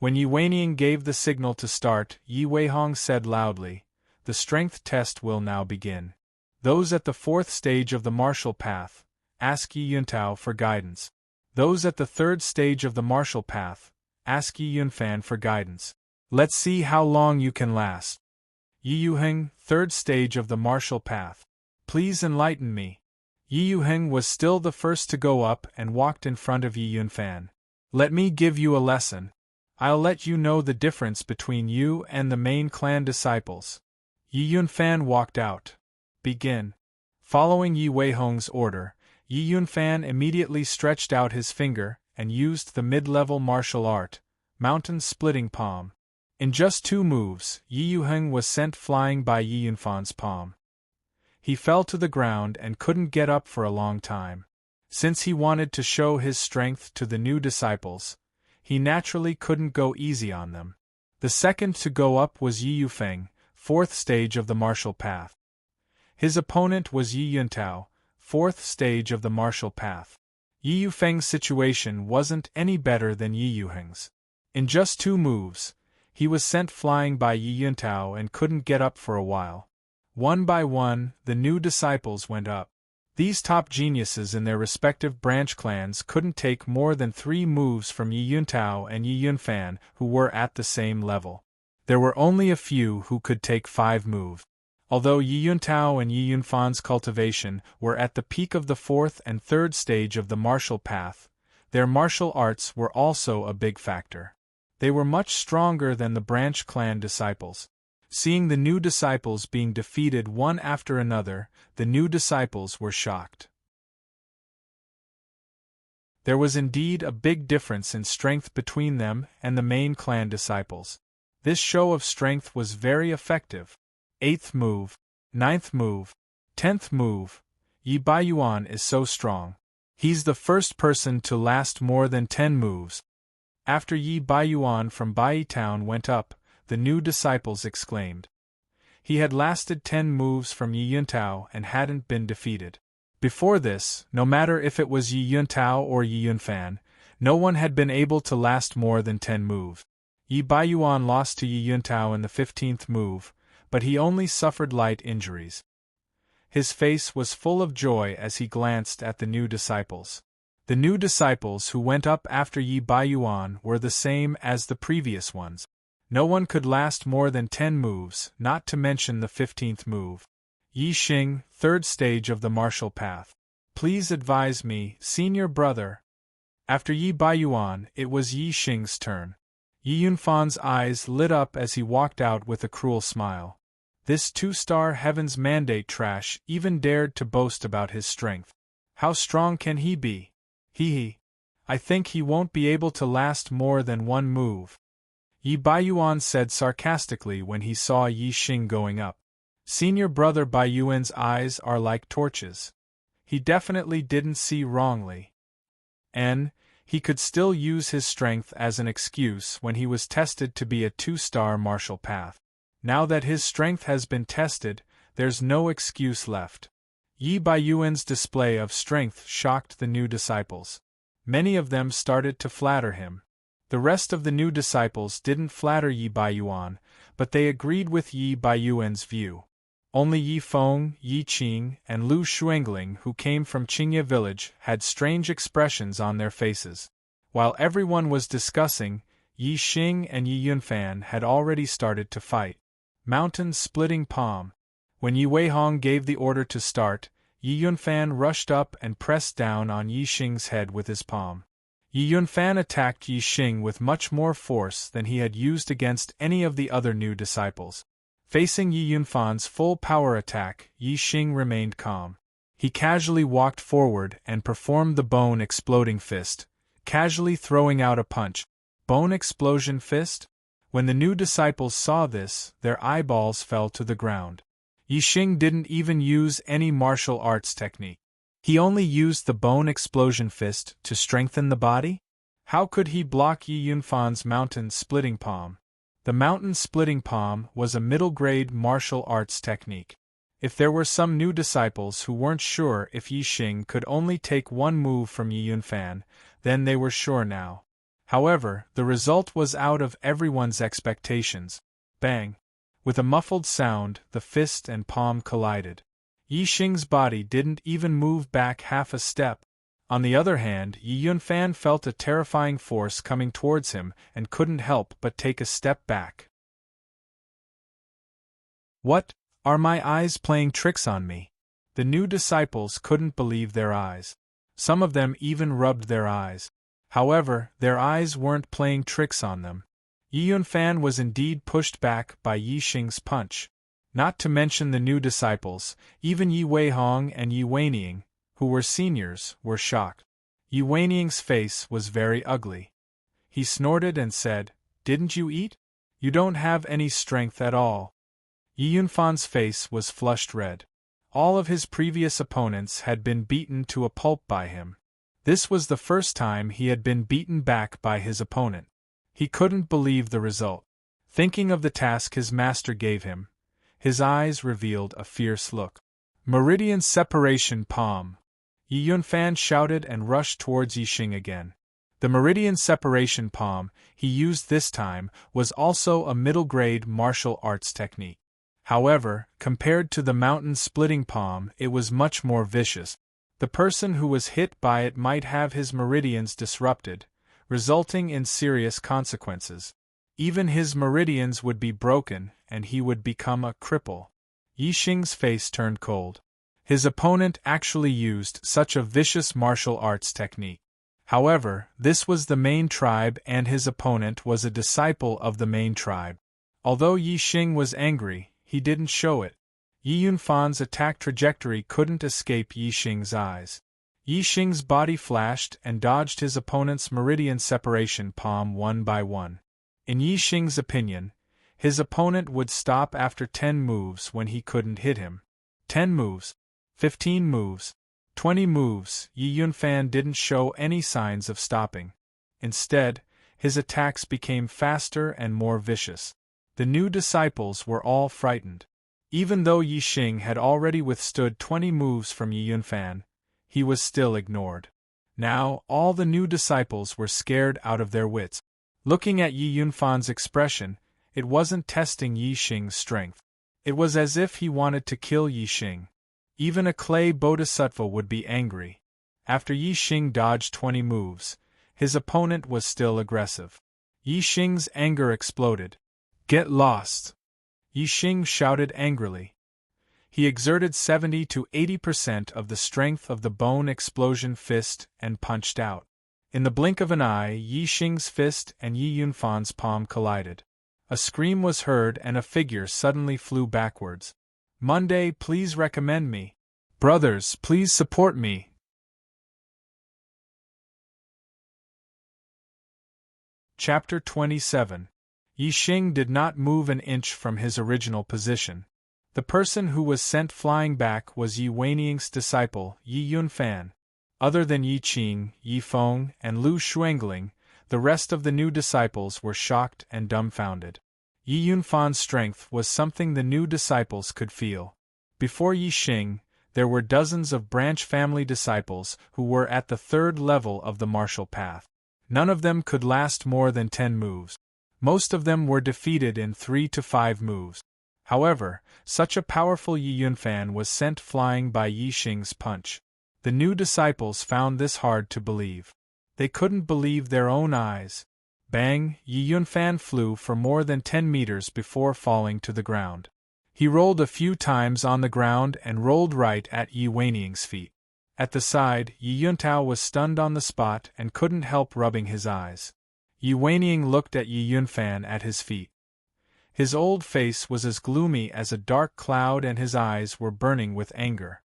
When Yi Weiniang gave the signal to start, Yi Weihong said loudly, "The strength test will now begin. Those at the 4th stage of the martial path, ask Yi Yuntao for guidance. Those at the 3rd stage of the martial path, ask Yi Yunfan for guidance. Let's see how long you can last. Yi Yuheng, 3rd stage of the martial path. Please enlighten me." Yi Yuheng was still the first to go up and walked in front of Yi Yunfan. "Let me give you a lesson. I'll let you know the difference between you and the main clan disciples." Yi Yunfan walked out. "Begin." Following Yi Weihong's order, Yi Yunfan immediately stretched out his finger and used the mid-level martial art, Mountain Splitting Palm. In just 2 moves, Yi Yuheng was sent flying by Yi Yunfan's palm. He fell to the ground and couldn't get up for a long time. Since he wanted to show his strength to the new disciples, he naturally couldn't go easy on them. The second to go up was Yi Yufeng, 4th stage of the martial path. His opponent was Yi Yuntao, 4th stage of the martial path. Yi Yufeng's situation wasn't any better than Yi Yuheng's. In just 2 moves, he was sent flying by Yi Yuntao and couldn't get up for a while. One by one, the new disciples went up. These top geniuses in their respective branch clans couldn't take more than 3 moves from Yi Yuntao and Yi Yunfan, who were at the same level. There were only a few who could take 5 moves. Although Yi Yuntao and Yi Yunfan's cultivation were at the peak of the 4th and 3rd stage of the martial path, their martial arts were also a big factor. They were much stronger than the branch clan disciples. Seeing the new disciples being defeated one after another, the new disciples were shocked. There was indeed a big difference in strength between them and the main clan disciples. This show of strength was very effective. 8th move, 9th move, 10th move. Yi Baiyuan is so strong. He's the first person to last more than 10 moves. After Yi Baiyuan from Bai Town went up, the new disciples exclaimed. He had lasted 10 moves from Yi Yuntao and hadn't been defeated. Before this, no matter if it was Yi Yuntao or Yi Yunfan, no one had been able to last more than 10 moves. Yi Baiyuan lost to Yi Yuntao in the 15th move, but he only suffered light injuries. His face was full of joy as he glanced at the new disciples. The new disciples who went up after Yi Baiyuan were the same as the previous ones. No one could last more than 10 moves, not to mention the 15th move. Yi Xing, 3rd stage of the martial path. Please advise me, senior brother. After Yi Baiyuan, it was Yi Xing's turn. Yi Yunfan's eyes lit up as he walked out with a cruel smile. This 2-star Heaven's Mandate trash even dared to boast about his strength. How strong can he be? I think he won't be able to last more than 1 move. Yi Baiyuan said sarcastically when he saw Yi Xing going up. Senior brother Baiyuan's eyes are like torches. He definitely didn't see wrongly. And he could still use his strength as an excuse when he was tested to be a 2-star martial path. Now that his strength has been tested, there's no excuse left. Yi Baiyuan's display of strength shocked the new disciples. Many of them started to flatter him. The rest of the new disciples didn't flatter Yi Baiyuan, but they agreed with Yi Baiyuan's view. Only Yi Feng, Yi Qing, and Lu Xuangling, who came from Qingye village, had strange expressions on their faces. While everyone was discussing, Yi Xing and Yi Yunfan had already started to fight. Mountain splitting palm. When Yi Weihong gave the order to start, Yi Yunfan rushed up and pressed down on Yi Xing's head with his palm. Yi Yunfan attacked Yi Xing with much more force than he had used against any of the other new disciples. Facing Yi Yunfan's full power attack, Yi Xing remained calm. He casually walked forward and performed the bone exploding fist, casually throwing out a punch. Bone explosion fist? When the new disciples saw this, their eyeballs fell to the ground. Yi Xing didn't even use any martial arts technique. He only used the bone explosion fist to strengthen the body? How could he block Yi Yunfan's mountain splitting palm? The mountain splitting palm was a middle-grade martial arts technique. If there were some new disciples who weren't sure if Yi Xing could only take 1 move from Yi Yunfan, then they were sure now. However, the result was out of everyone's expectations. Bang! With a muffled sound, the fist and palm collided. Yi Xing's body didn't even move back half a step. On the other hand, Yi Yunfan felt a terrifying force coming towards him and couldn't help but take a step back. What? Are my eyes playing tricks on me? The new disciples couldn't believe their eyes. Some of them even rubbed their eyes. However, their eyes weren't playing tricks on them. Yi Yunfan was indeed pushed back by Yi Xing's punch. Not to mention the new disciples, even Yi Weihong and Yi Weining, who were seniors, were shocked. Yi Weining's face was very ugly. He snorted and said, "Didn't you eat? You don't have any strength at all." Yi Yunfan's face was flushed red. All of his previous opponents had been beaten to a pulp by him. This was the first time he had been beaten back by his opponent. He couldn't believe the result. Thinking of the task his master gave him, his eyes revealed a fierce look. Meridian separation palm. Yi Yunfan shouted and rushed towards Yi Xing again. The meridian separation palm he used this time was also a middle-grade martial arts technique. However, compared to the mountain-splitting palm, it was much more vicious. The person who was hit by it might have his meridians disrupted, resulting in serious consequences. Even his meridians would be broken, and he would become a cripple. Yi Xing's face turned cold. His opponent actually used such a vicious martial arts technique. However, this was the main tribe and his opponent was a disciple of the main tribe. Although Yi Xing was angry, he didn't show it. Yi Yunfan's attack trajectory couldn't escape Yi Xing's eyes. Yi Xing's body flashed and dodged his opponent's meridian separation palm one by one. In Yi Xing's opinion, his opponent would stop after 10 moves when he couldn't hit him. 10 moves, 15 moves, 20 moves, Yi Yunfan didn't show any signs of stopping. Instead, his attacks became faster and more vicious. The new disciples were all frightened. Even though Yi Xing had already withstood 20 moves from Yi Yunfan, he was still ignored. Now, all the new disciples were scared out of their wits. Looking at Yi Yunfan's expression, it wasn't testing Yi Xing's strength. It was as if he wanted to kill Yi Xing. Even a clay bodhisattva would be angry. After Yi Xing dodged 20 moves, his opponent was still aggressive. Yi Xing's anger exploded. "Get lost!" Yi Xing shouted angrily. He exerted 70 to 80% of the strength of the bone explosion fist and punched out. In the blink of an eye, Yi Xing's fist and Yi Yunfan's palm collided. A scream was heard and a figure suddenly flew backwards. "Monday, please recommend me. Brothers, please support me." Chapter 27. Yi Xing did not move an inch from his original position. The person who was sent flying back was Yi Weining's disciple, Yi Yunfan. Other than Yi Qing, Yi Feng, and Lu Xuangling, the rest of the new disciples were shocked and dumbfounded. Yi Yunfan's strength was something the new disciples could feel. Before Yi Xing, there were dozens of branch family disciples who were at the 3rd level of the martial path. None of them could last more than 10 moves. Most of them were defeated in 3 to 5 moves. However, such a powerful Yi Yunfan was sent flying by Yi Xing's punch. The new disciples found this hard to believe. They couldn't believe their own eyes. Bang! Yi Yunfan flew for more than 10 meters before falling to the ground. He rolled a few times on the ground and rolled right at Yi Weining's feet. At the side, Yi Yuntao was stunned on the spot and couldn't help rubbing his eyes. Yi Weining looked at Yi Yunfan at his feet. His old face was as gloomy as a dark cloud and his eyes were burning with anger.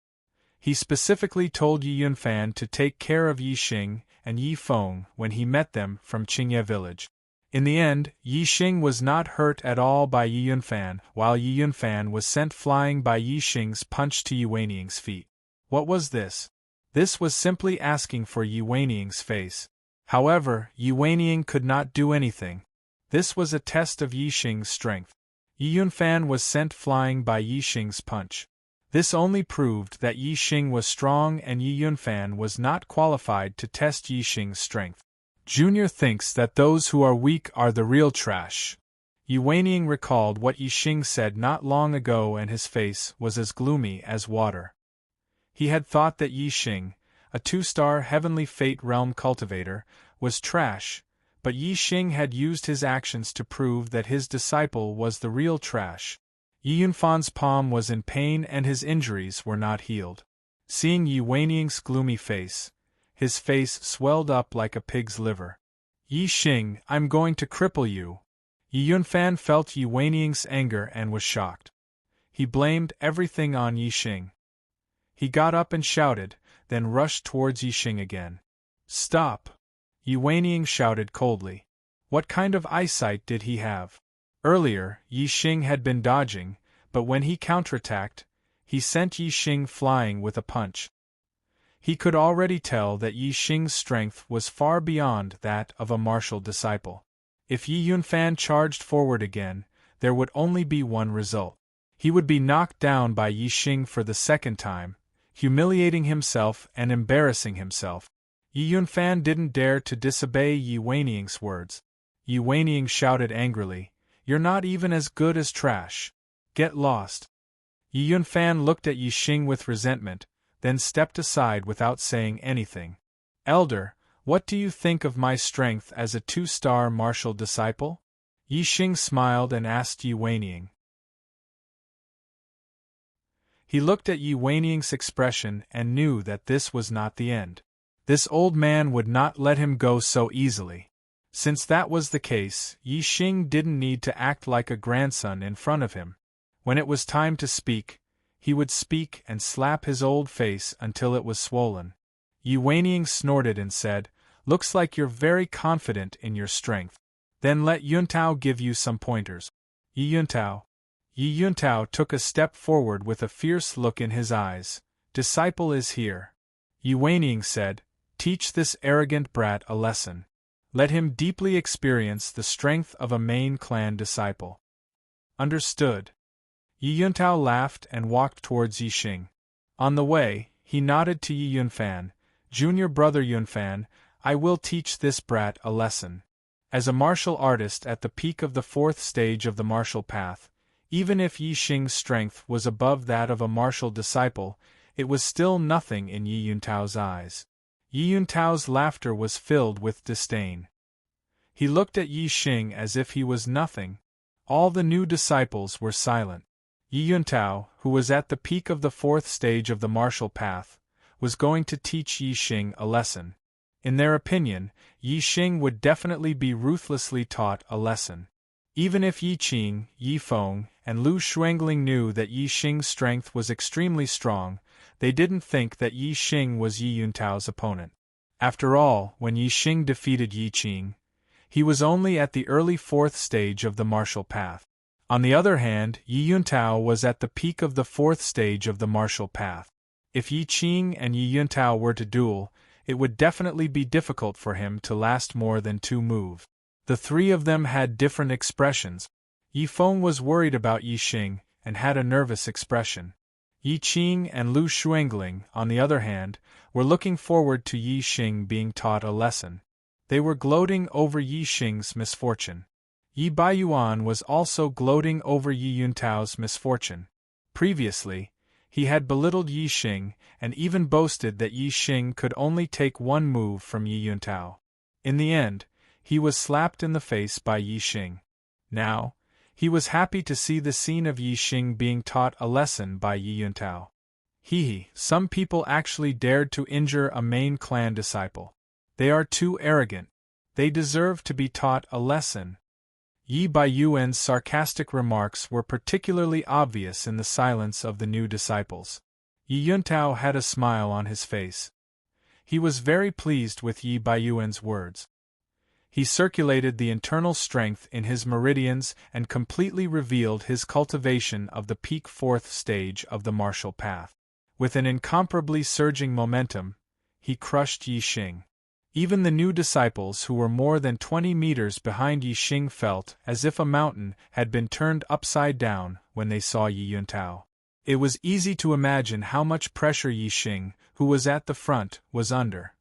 He specifically told Yi Yunfan to take care of Yi Xing and Yi Feng when he met them from Qingye village. In the end, Yi Xing was not hurt at all by Yi Yunfan, while Yi Yunfan was sent flying by Yi Xing's punch to Yi Weining's feet. What was this? This was simply asking for Yi Weining's face. However, Yi Weining could not do anything. This was a test of Yi Xing's strength. Yi Yunfan was sent flying by Yi Xing's punch. This only proved that Yi Xing was strong and Yi Yunfan was not qualified to test Yi Xing's strength. Junior thinks that those who are weak are the real trash. Yi Weining recalled what Yi Xing said not long ago and his face was as gloomy as water. He had thought that Yi Xing, a 2-star heavenly fate realm cultivator, was trash, but Yi Xing had used his actions to prove that his disciple was the real trash. Yi Yunfan's palm was in pain and his injuries were not healed. Seeing Yi Weining's gloomy face, his face swelled up like a pig's liver. "Yi Xing, I'm going to cripple you." Yi Yunfan felt Yi Weining's anger and was shocked. He blamed everything on Yi Xing. He got up and shouted, then rushed towards Yi Xing again. "Stop!" Yi Weining shouted coldly. What kind of eyesight did he have? Earlier, Yi Xing had been dodging, but when he counterattacked, he sent Yi Xing flying with a punch. He could already tell that Yi Xing's strength was far beyond that of a martial disciple. If Yi Yunfan charged forward again, there would only be one result. He would be knocked down by Yi Xing for the second time, humiliating himself and embarrassing himself. Yi Yunfan didn't dare to disobey Yi Weining's words. Yi Weining shouted angrily, "You're not even as good as trash. Get lost. Yi Yunfan looked at Yi Xing with resentment, then stepped aside without saying anything. Elder, what do you think of my strength as a 2-star martial disciple? Yi Xing smiled and asked Yi Weiniang. He looked at Yi Weiniang's expression and knew that this was not the end. This old man would not let him go so easily. Since that was the case, Yi Xing didn't need to act like a grandson in front of him. When it was time to speak, he would speak and slap his old face until it was swollen. Yi Weiniang snorted and said, "Looks like you're very confident in your strength. Then let Yuntao give you some pointers." Yi Yuntao took a step forward with a fierce look in his eyes. "Disciple is here." Yi Weiniang said, "Teach this arrogant brat a lesson. Let him deeply experience the strength of a main clan disciple." Understood. Yi Yuntao laughed and walked towards Yi Xing. On the way, he nodded to Yi Yunfan, "Junior brother Yunfan, I will teach this brat a lesson." As a martial artist at the peak of the 4th stage of the martial path, even if Yi Xing's strength was above that of a martial disciple, it was still nothing in Yi Yuntao's eyes. Yi Yuntao's laughter was filled with disdain. He looked at Yi Xing as if he was nothing. All the new disciples were silent. Yi Yuntao, who was at the peak of the 4th stage of the martial path, was going to teach Yi Xing a lesson. In their opinion, Yi Xing would definitely be ruthlessly taught a lesson. Even if Yi Qing, Yi Feng, and Lu Shuangling knew that Yi Xing's strength was extremely strong, they didn't think that Yi Xing was Yi Yuntao's opponent. After all, when Yi Xing defeated Yi Qing, he was only at the early 4th stage of the martial path. On the other hand, Yi Yuntao was at the peak of the 4th stage of the martial path. If Yi Qing and Yi Yuntao were to duel, it would definitely be difficult for him to last more than 2 moves. The three of them had different expressions. Yi Feng was worried about Yi Xing and had a nervous expression. Yi Qing and Lu Shuangling, on the other hand, were looking forward to Yi Xing being taught a lesson. They were gloating over Yi Xing's misfortune. Yi Baiyuan was also gloating over Yi Yuntao's misfortune. Previously, he had belittled Yi Xing and even boasted that Yi Xing could only take 1 move from Yi Yuntao. In the end, he was slapped in the face by Yi Xing. Now, he was happy to see the scene of Yi Xing being taught a lesson by Yi Yuntao. Some people actually dared to injure a main clan disciple. They are too arrogant. They deserve to be taught a lesson. Yi Baiyuan's sarcastic remarks were particularly obvious in the silence of the new disciples. Yi Yuntao had a smile on his face. He was very pleased with Yi Baiyuan's words. He circulated the internal strength in his meridians and completely revealed his cultivation of the peak 4th stage of the martial path. With an incomparably surging momentum, he crushed Yi Xing. Even the new disciples who were more than 20 meters behind Yi Xing felt as if a mountain had been turned upside down when they saw Yi Yuntao. It was easy to imagine how much pressure Yi Xing, who was at the front, was under.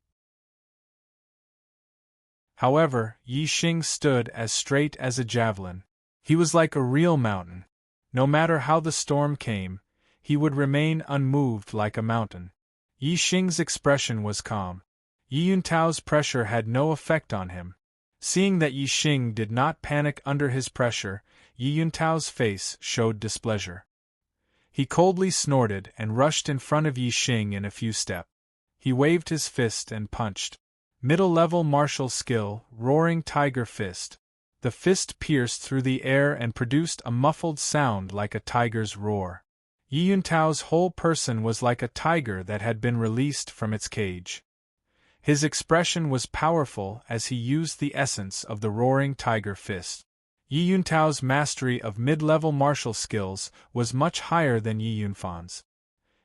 However, Yi Xing stood as straight as a javelin. He was like a real mountain. No matter how the storm came, he would remain unmoved like a mountain. Yi Xing's expression was calm. Yi Yuntao's pressure had no effect on him. Seeing that Yi Xing did not panic under his pressure, Yi Yuntao's face showed displeasure. He coldly snorted and rushed in front of Yi Xing in a few steps. He waved his fist and punched. Middle-level martial skill, Roaring Tiger Fist. The fist pierced through the air and produced a muffled sound like a tiger's roar. Yi Yuntao's whole person was like a tiger that had been released from its cage. His expression was powerful as he used the essence of the Roaring Tiger Fist. Yi Yuntao's mastery of mid-level martial skills was much higher than Yi Yunfan's.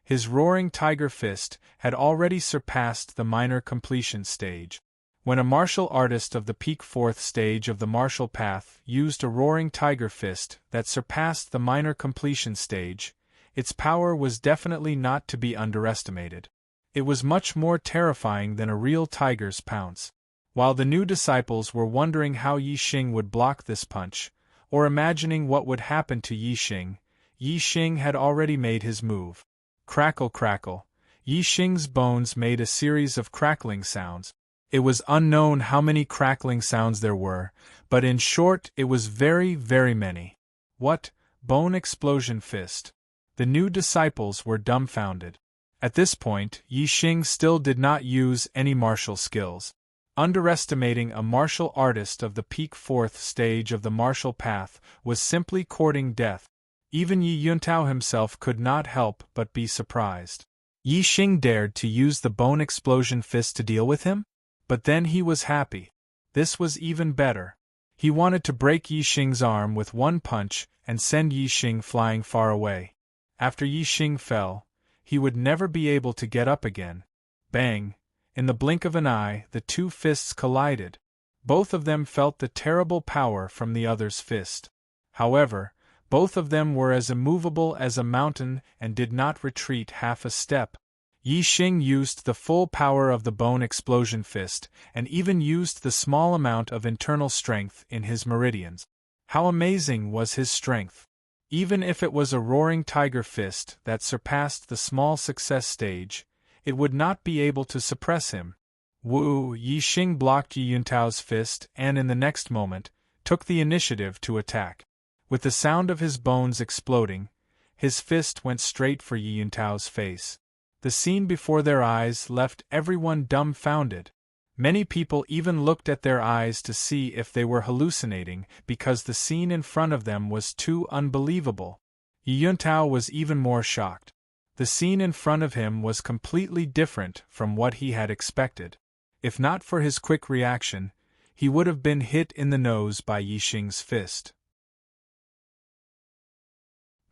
His Roaring Tiger Fist had already surpassed the minor completion stage. When a martial artist of the peak 4th stage of the martial path used a Roaring Tiger Fist that surpassed the minor completion stage, its power was definitely not to be underestimated. It was much more terrifying than a real tiger's pounce. While the new disciples were wondering how Yi Xing would block this punch, or imagining what would happen to Yi Xing, Yi Xing had already made his move. Crackle crackle. Yi Xing's bones made a series of crackling sounds. It was unknown how many crackling sounds there were, but in short it was very, very many. What? Bone explosion fist. The new disciples were dumbfounded. At this point, Yi Xing still did not use any martial skills. Underestimating a martial artist of the peak fourth stage of the martial path was simply courting death. Even Yi Yuntao himself could not help but be surprised. Yi Xing dared to use the bone explosion fist to deal with him? But then he was happy. This was even better. He wanted to break Yi Xing's arm with one punch and send Yi Xing flying far away. After Yi Xing fell, he would never be able to get up again. Bang! In the blink of an eye, the two fists collided. Both of them felt the terrible power from the other's fist. However, both of them were as immovable as a mountain and did not retreat half a step. Yi Xing used the full power of the bone explosion fist, and even used the small amount of internal strength in his meridians. How amazing was his strength! Even if it was a roaring tiger fist that surpassed the small success stage, it would not be able to suppress him. Woo! Yi Xing blocked Yi Yuntao's fist and in the next moment, took the initiative to attack. With the sound of his bones exploding, his fist went straight for Yi Yuntao's face. The scene before their eyes left everyone dumbfounded. Many people even looked at their eyes to see if they were hallucinating because the scene in front of them was too unbelievable. Yi Yuntao was even more shocked. The scene in front of him was completely different from what he had expected. If not for his quick reaction, he would have been hit in the nose by Yi Xing's fist.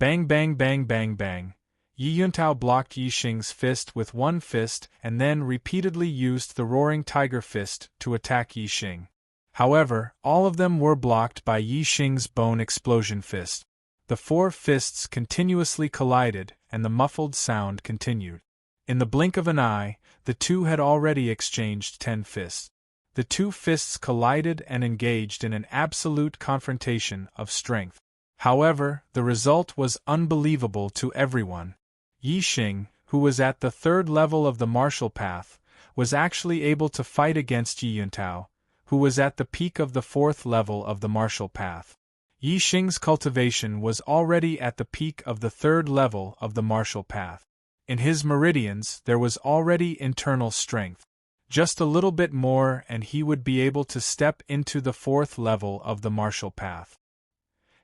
Bang bang bang bang bang. Yi Yuntao blocked Yi Xing's fist with one fist and then repeatedly used the roaring tiger fist to attack Yi Xing. However, all of them were blocked by Yi Xing's bone explosion fist. The four fists continuously collided and the muffled sound continued. In the blink of an eye, the two had already exchanged 10 fists. The two fists collided and engaged in an absolute confrontation of strength. However, the result was unbelievable to everyone. Yi Xing, who was at the third level of the martial path, was actually able to fight against Yi Yuntao, who was at the peak of the fourth level of the martial path. Yi Xing's cultivation was already at the peak of the third level of the martial path. In his meridians there was already internal strength. Just a little bit more and he would be able to step into the fourth level of the martial path.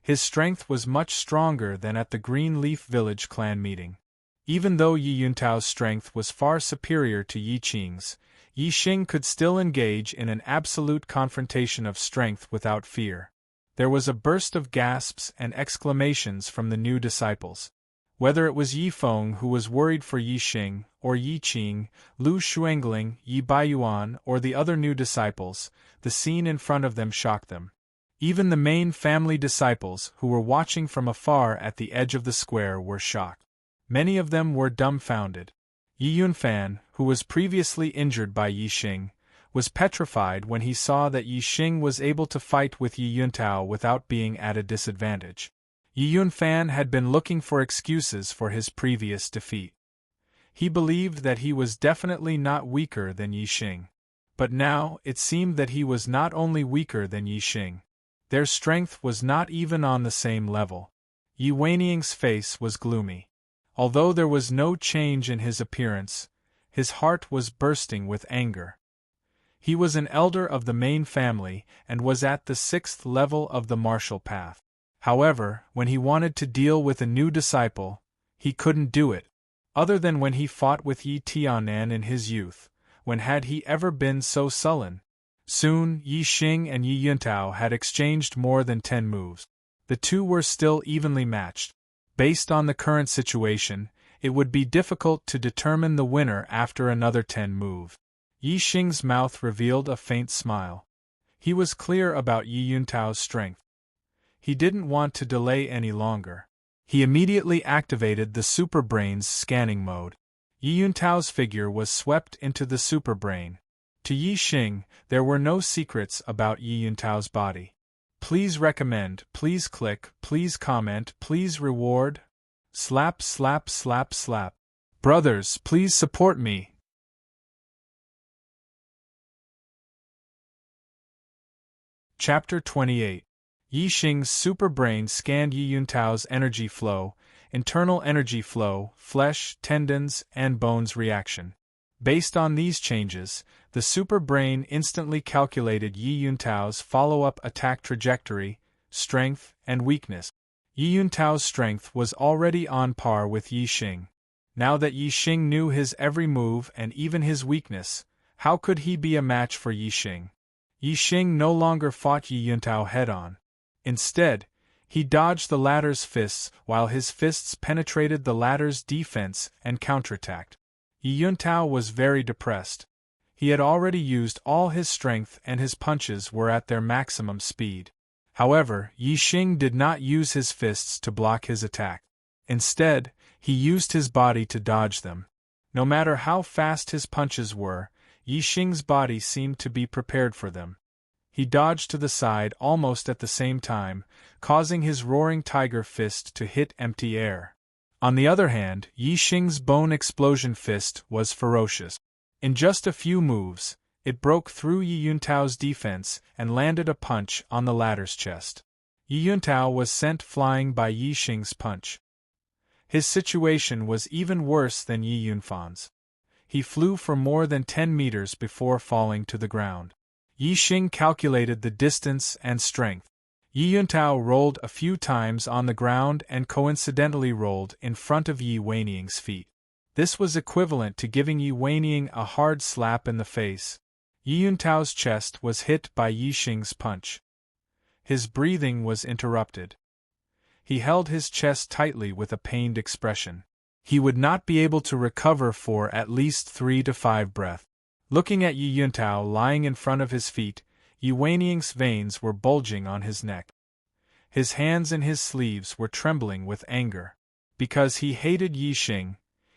His strength was much stronger than at the Green Leaf Village clan meeting. Even though Yi Yuntao's strength was far superior to Yi Qing's, Yi Xing could still engage in an absolute confrontation of strength without fear. There was a burst of gasps and exclamations from the new disciples. Whether it was Yi Feng who was worried for Yi Xing, or Yi Qing, Lu Xuangling, Yi Baiyuan, or the other new disciples, the scene in front of them shocked them. Even the main family disciples who were watching from afar at the edge of the square were shocked. Many of them were dumbfounded. Yi Yunfan, who was previously injured by Yi Xing, was petrified when he saw that Yi Xing was able to fight with Yi Yuntao without being at a disadvantage. Yi Yunfan had been looking for excuses for his previous defeat. He believed that he was definitely not weaker than Yi Xing. But now it seemed that he was not only weaker than Yi Xing. Their strength was not even on the same level. Yi Weiniang's face was gloomy. Although there was no change in his appearance, his heart was bursting with anger. He was an elder of the main family and was at the 6th level of the martial path. However, when he wanted to deal with a new disciple, he couldn't do it. Other than when he fought with Yi Tianan in his youth, when had he ever been so sullen? Soon, Yi Xing and Yi Yuntao had exchanged more than 10 moves. The two were still evenly matched. Based on the current situation, it would be difficult to determine the winner after another 10 moves. Yi Xing's mouth revealed a faint smile. He was clear about Yi Yuntao's strength. He didn't want to delay any longer. He immediately activated the Super Brain's scanning mode. Yi Yuntao's figure was swept into the Super Brain. To Yi Xing, there were no secrets about Yi Yuntao's body. Please recommend, please click, please comment, please reward. Slap, slap, slap, slap. Brothers, please support me. Chapter 28. Yi Xing's super brain scanned Yi Yuntao's energy flow, internal energy flow, flesh, tendons, and bones reaction. Based on these changes, the super brain instantly calculated Yi Yuntao's follow-up attack trajectory, strength, and weakness. Yi Yuntao's strength was already on par with Yi Xing. Now that Yi Xing knew his every move and even his weakness, how could he be a match for Yi Xing? Yi Xing no longer fought Yi Yuntao head-on. Instead, he dodged the latter's fists while his fists penetrated the latter's defense and counterattacked. Yi Yuntao was very depressed. He had already used all his strength and his punches were at their maximum speed. However, Yi Xing did not use his fists to block his attack. Instead, he used his body to dodge them. No matter how fast his punches were, Yi Xing's body seemed to be prepared for them. He dodged to the side almost at the same time, causing his roaring tiger fist to hit empty air. On the other hand, Yi Xing's bone explosion fist was ferocious. In just a few moves, it broke through Yi Yuntao's defense and landed a punch on the latter's chest. Yi Yuntao was sent flying by Yi Xing's punch. His situation was even worse than Yi Yunfan's. He flew for more than 10 meters before falling to the ground. Yi Xing calculated the distance and strength. Yi Yuntao rolled a few times on the ground and coincidentally rolled in front of Yi Weiniang's feet. This was equivalent to giving Yi Weiniang a hard slap in the face. Yi Yuntao's chest was hit by Yi Xing's punch. His breathing was interrupted. He held his chest tightly with a pained expression. He would not be able to recover for at least 3 to 5 breaths. Looking at Yi Yuntao lying in front of his feet, Yi Weiniang's veins were bulging on his neck. His hands and his sleeves were trembling with anger. Because he hated Yi Xing,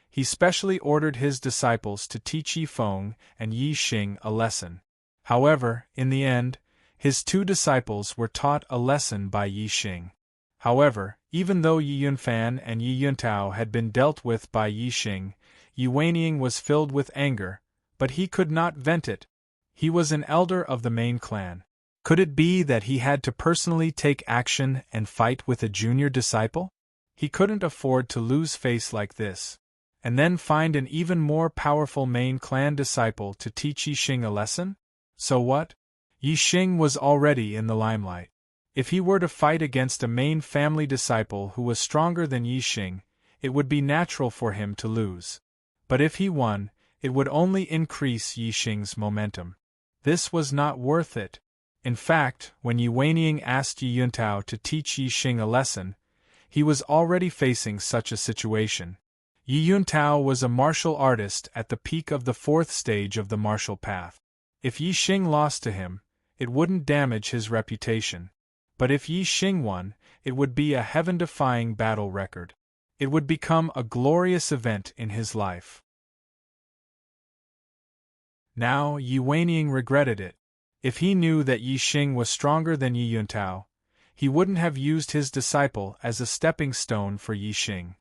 he specially ordered his disciples to teach Yi Feng and Yi Xing a lesson. However, in the end, his 2 disciples were taught a lesson by Yi Xing. However, even though Yi Yunfan and Yi Yuntao had been dealt with by Yi Xing, Yi Weiniang was filled with anger, but he could not vent it. He was an elder of the main clan. Could it be that he had to personally take action and fight with a junior disciple? He couldn't afford to lose face like this, and then find an even more powerful main clan disciple to teach Yi Xing a lesson? So what? Yi Xing was already in the limelight. If he were to fight against a main family disciple who was stronger than Yi Xing, it would be natural for him to lose. But if he won, it would only increase Yi Xing's momentum. This was not worth it. In fact, when Yi Weiniang asked Yi Yuntao to teach Yi Xing a lesson, he was already facing such a situation. Yi Yuntao was a martial artist at the peak of the 4th stage of the martial path. If Yi Xing lost to him, it wouldn't damage his reputation. But if Yi Xing won, it would be a heaven-defying battle record. It would become a glorious event in his life. Now, Yi Weiniang regretted it. If he knew that Yi Xing was stronger than Yi Yuntao, he wouldn't have used his disciple as a stepping stone for Yi Xing.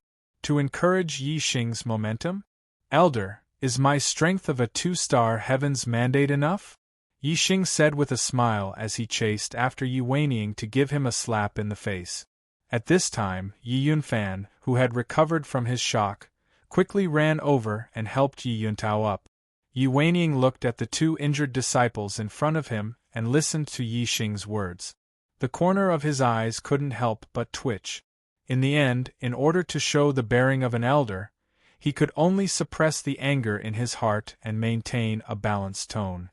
To encourage Yi Xing's momentum? Elder, is my strength of a 2-star heaven's mandate enough? Yi Xing said with a smile as he chased after Yi Weiniang to give him a slap in the face. At this time, Yi Yunfan, who had recovered from his shock, quickly ran over and helped Yi Yuntao up. Yi Weiniang looked at the 2 injured disciples in front of him and listened to Yi Xing's words. The corner of his eyes couldn't help but twitch. In the end, in order to show the bearing of an elder, he could only suppress the anger in his heart and maintain a balanced tone.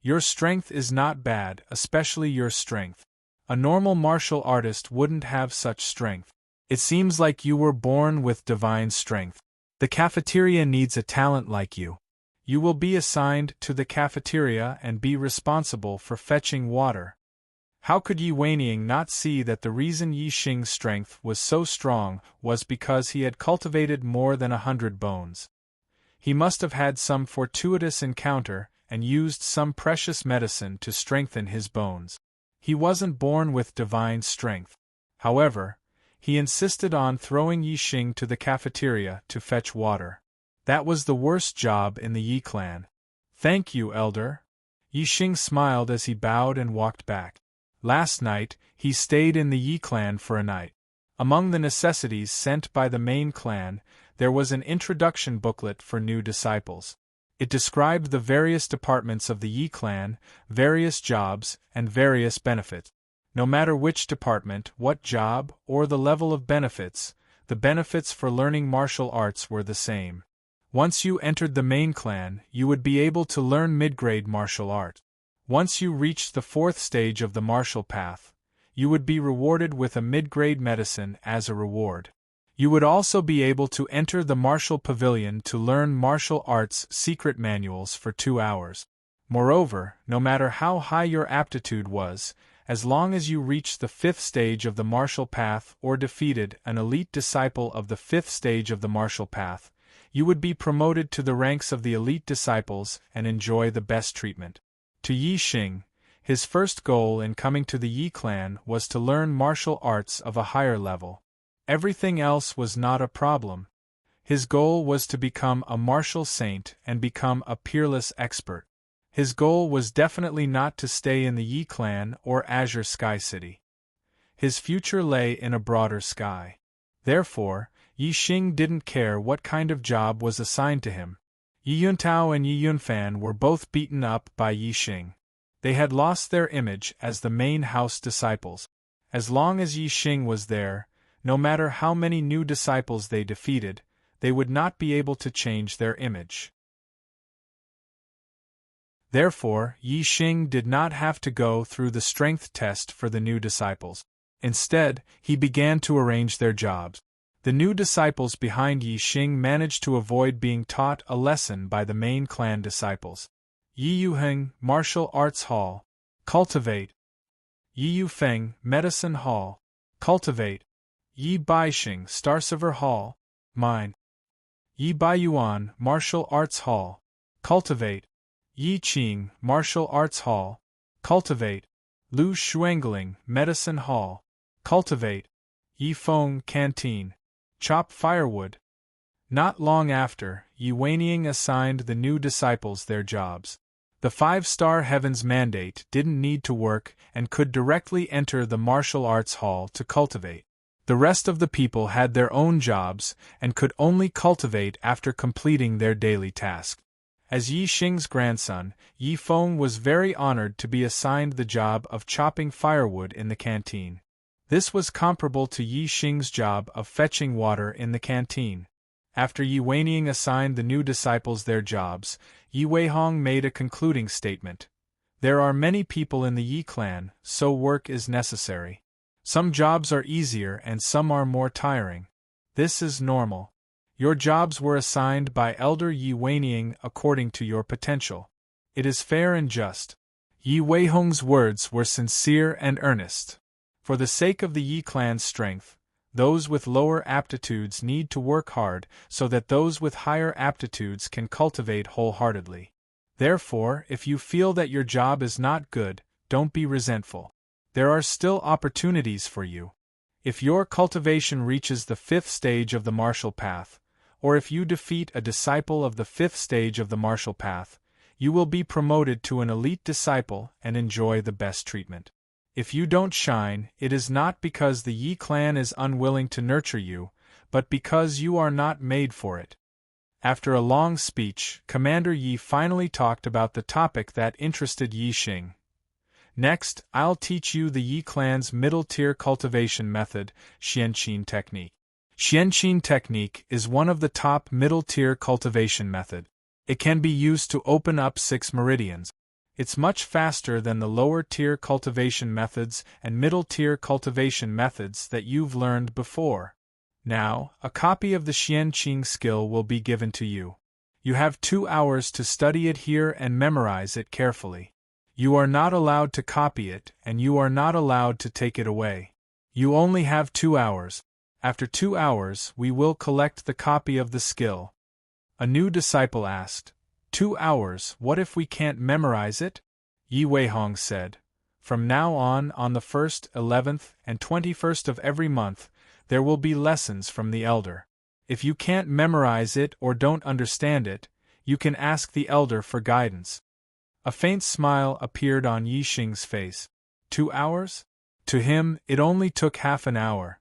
Your strength is not bad, especially your strength. A normal martial artist wouldn't have such strength. It seems like you were born with divine strength. The cafeteria needs a talent like you. You will be assigned to the cafeteria and be responsible for fetching water. How could Yi Weiniang not see that the reason Yi Xing's strength was so strong was because he had cultivated more than 100 bones? He must have had some fortuitous encounter and used some precious medicine to strengthen his bones. He wasn't born with divine strength. However, He insisted on throwing Yi Xing to the cafeteria to fetch water. That was the worst job in the Yi clan. Thank you, elder. Yi Xing smiled as he bowed and walked back. Last night, he stayed in the Yi clan for a night. Among the necessities sent by the main clan, there was an introduction booklet for new disciples. It described the various departments of the Yi clan, various jobs, and various benefits. No matter which department, what job, or the level of benefits, the benefits for learning martial arts were the same. Once you entered the main clan, you would be able to learn mid-grade martial art. Once you reached the 4th stage of the martial path, you would be rewarded with a mid-grade medicine as a reward. You would also be able to enter the martial pavilion to learn martial arts secret manuals for 2 hours. Moreover, no matter how high your aptitude was, as long as you reached the 5th stage of the martial path or defeated an elite disciple of the 5th stage of the martial path, you would be promoted to the ranks of the elite disciples and enjoy the best treatment. To Yi Xing, his first goal in coming to the Yi clan was to learn martial arts of a higher level. Everything else was not a problem. His goal was to become a martial saint and become a peerless expert. His goal was definitely not to stay in the Yi clan or Azure Sky City. His future lay in a broader sky. Therefore, Yi Xing didn't care what kind of job was assigned to him. Yi Yuntao and Yi Yunfan were both beaten up by Yi Xing. They had lost their image as the main house disciples. As long as Yi Xing was there, no matter how many new disciples they defeated, they would not be able to change their image. Therefore, Yi Xing did not have to go through the strength test for the new disciples. Instead, he began to arrange their jobs. The new disciples behind Yi Xing managed to avoid being taught a lesson by the main clan disciples. Yi Yuheng, Martial Arts Hall. Cultivate. Yi Yufeng, Medicine Hall. Cultivate. Yi Baixing, Starsaver Hall. Mine. Yi Baiyuan, Martial Arts Hall. Cultivate. Yi Qing, Martial Arts Hall. Cultivate. Lu Shuangling, Medicine Hall. Cultivate. Yi Feng, Canteen. Chop firewood. Not long after, Yi Weining assigned the new disciples their jobs. The 5-star Heaven's Mandate didn't need to work and could directly enter the martial arts hall to cultivate. The rest of the people had their own jobs and could only cultivate after completing their daily task. As Yi Xing's grandson, Yi Feng was very honored to be assigned the job of chopping firewood in the canteen. This was comparable to Yi Xing's job of fetching water in the canteen. After Yi Weining assigned the new disciples their jobs, Yi Weihong made a concluding statement. There are many people in the Yi clan, so work is necessary. Some jobs are easier and some are more tiring. This is normal. Your jobs were assigned by Elder Yi Weining according to your potential. It is fair and just. Yi Weihong's words were sincere and earnest. For the sake of the Yi clan's strength, those with lower aptitudes need to work hard so that those with higher aptitudes can cultivate wholeheartedly. Therefore, if you feel that your job is not good, don't be resentful. There are still opportunities for you. If your cultivation reaches the 5th stage of the martial path, or if you defeat a disciple of the 5th stage of the martial path, you will be promoted to an elite disciple and enjoy the best treatment. If you don't shine, it is not because the Yi clan is unwilling to nurture you, but because you are not made for it. After a long speech, Commander Yi finally talked about the topic that interested Yi Xing. Next, I'll teach you the Yi clan's middle-tier cultivation method, Xianqin technique. Xianqin technique is one of the top middle-tier cultivation method. It can be used to open up 6 meridians. It's much faster than the lower-tier cultivation methods and middle-tier cultivation methods that you've learned before. Now, a copy of the Xianqing skill will be given to you. You have 2 hours to study it here and memorize it carefully. You are not allowed to copy it, and you are not allowed to take it away. You only have 2 hours. After 2 hours, we will collect the copy of the skill. A new disciple asked, 2 hours, what if we can't memorize it? Yi Weihong said, from now on the 1st, 11th, and 21st of every month, there will be lessons from the elder. If you can't memorize it or don't understand it, you can ask the elder for guidance. A faint smile appeared on Yixing's face. 2 hours? To him, it only took half an hour.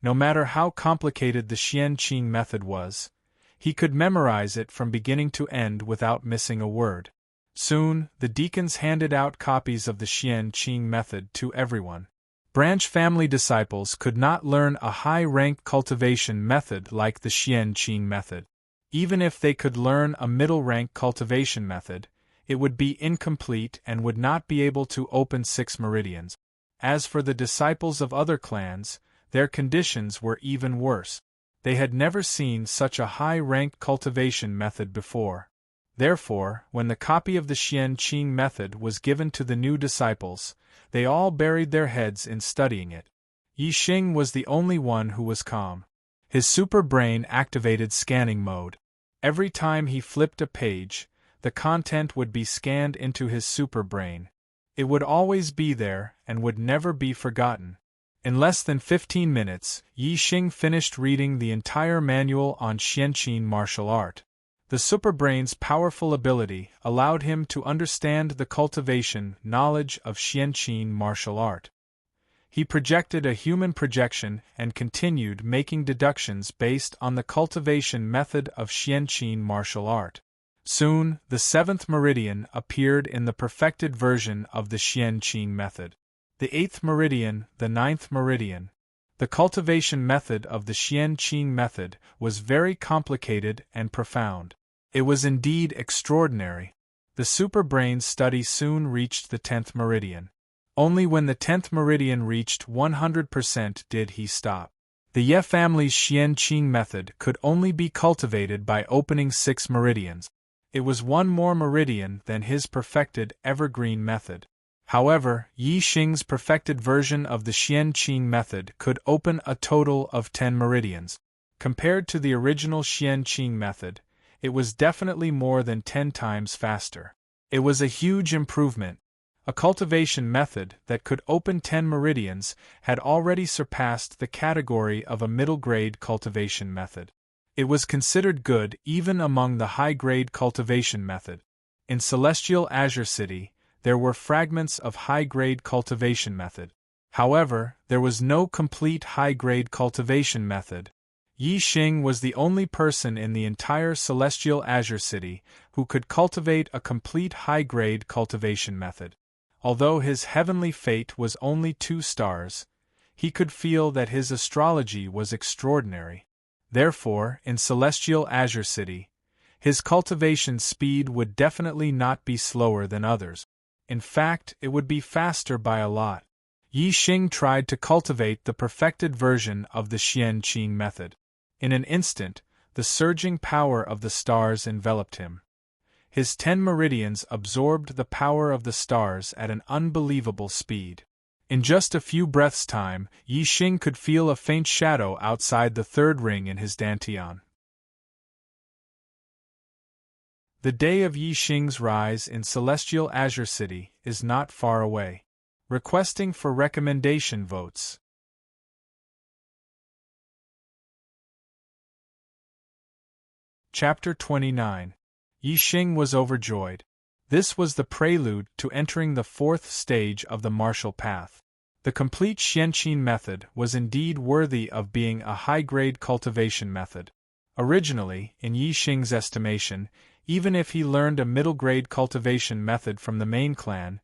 No matter how complicated the Xianqing method was, he could memorize it from beginning to end without missing a word. Soon, the deacons handed out copies of the Xianqing method to everyone. Branch family disciples could not learn a high-rank cultivation method like the Xianqing method. Even if they could learn a middle-rank cultivation method, it would be incomplete and would not be able to open 6 meridians. As for the disciples of other clans, their conditions were even worse. They had never seen such a high-ranked cultivation method before. Therefore, when the copy of the Xianqing method was given to the new disciples, they all buried their heads in studying it. Yixing was the only one who was calm. His super brain activated scanning mode. Every time he flipped a page, the content would be scanned into his super brain. It would always be there and would never be forgotten. In less than 15 minutes, Yixing finished reading the entire manual on Xianqing martial art. The superbrain's powerful ability allowed him to understand the cultivation knowledge of Xianqing martial art. He projected a human projection and continued making deductions based on the cultivation method of Xianqing martial art. Soon, the 7th meridian appeared in the perfected version of the Xianqing method. The 8th meridian, the 9th meridian. The cultivation method of the Xianqing method was very complicated and profound. It was indeed extraordinary. The superbrain's study soon reached the 10th meridian. Only when the 10th meridian reached 100% did he stop. The Ye family's Xianqing method could only be cultivated by opening 6 meridians. It was one more meridian than his perfected evergreen method. However, Yixing's perfected version of the Xianqing method could open a total of 10 meridians. Compared to the original Xianqing method, it was definitely more than 10 times faster. It was a huge improvement. A cultivation method that could open 10 meridians had already surpassed the category of a middle-grade cultivation method. It was considered good even among the high-grade cultivation method. In Celestial Azure City, there were fragments of high-grade cultivation method. However, there was no complete high-grade cultivation method. Yixing was the only person in the entire Celestial Azure City who could cultivate a complete high-grade cultivation method. Although his heavenly fate was only 2 stars, he could feel that his astrology was extraordinary. Therefore, in Celestial Azure City, his cultivation speed would definitely not be slower than others. In fact, it would be faster by a lot. Yixing tried to cultivate the perfected version of the Xianqing method. In an instant, the surging power of the stars enveloped him. His 10 meridians absorbed the power of the stars at an unbelievable speed. In just a few breaths' time, Yixing could feel a faint shadow outside the 3rd ring in his dantian. The day of Yixing's rise in Celestial Azure City is not far away. Requesting for recommendation votes. Chapter 29. Yixing was overjoyed. This was the prelude to entering the 4th stage of the martial path. The complete Xianqing method was indeed worthy of being a high-grade cultivation method. Originally, in Yixing's estimation, even if he learned a middle-grade cultivation method from the main clan,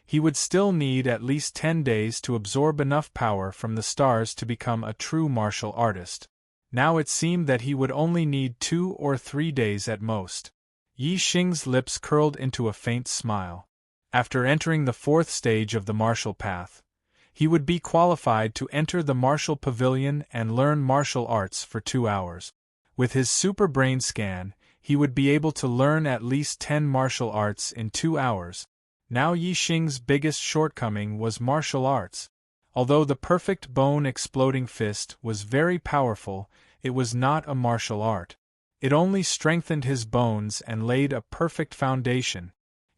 he would still need at least 10 days to absorb enough power from the stars to become a true martial artist. Now it seemed that he would only need 2 or 3 days at most. Yixing's lips curled into a faint smile. After entering the 4th stage of the martial path, he would be qualified to enter the martial pavilion and learn martial arts for 2 hours. With his super brain scan, he would be able to learn at least 10 martial arts in 2 hours. Now Yixing's biggest shortcoming was martial arts. Although the perfect bone-exploding fist was very powerful, it was not a martial art. It only strengthened his bones and laid a perfect foundation.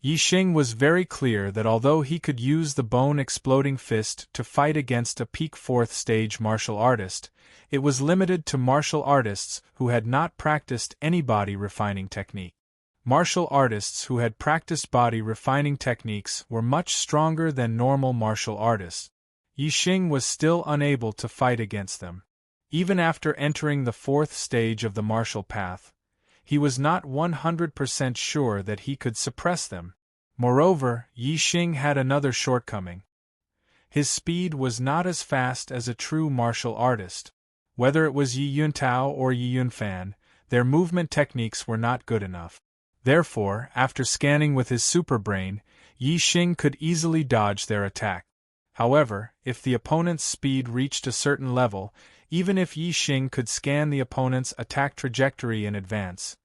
Yi Xing was very clear that although he could use the bone-exploding fist to fight against a peak 4th stage martial artist, it was limited to martial artists who had not practiced any body-refining technique. Martial artists who had practiced body-refining techniques were much stronger than normal martial artists. Yi Xing was still unable to fight against them. Even after entering the 4th stage of the martial path, he was not 100% sure that he could suppress them. Moreover, Yi Xing had another shortcoming. His speed was not as fast as a true martial artist. Whether it was Yi Yuntao or Yi Yunfan, their movement techniques were not good enough. Therefore, after scanning with his superbrain, Yi Xing could easily dodge their attack. However, if the opponent's speed reached a certain level, even if Yi Xing could scan the opponent's attack trajectory in advance,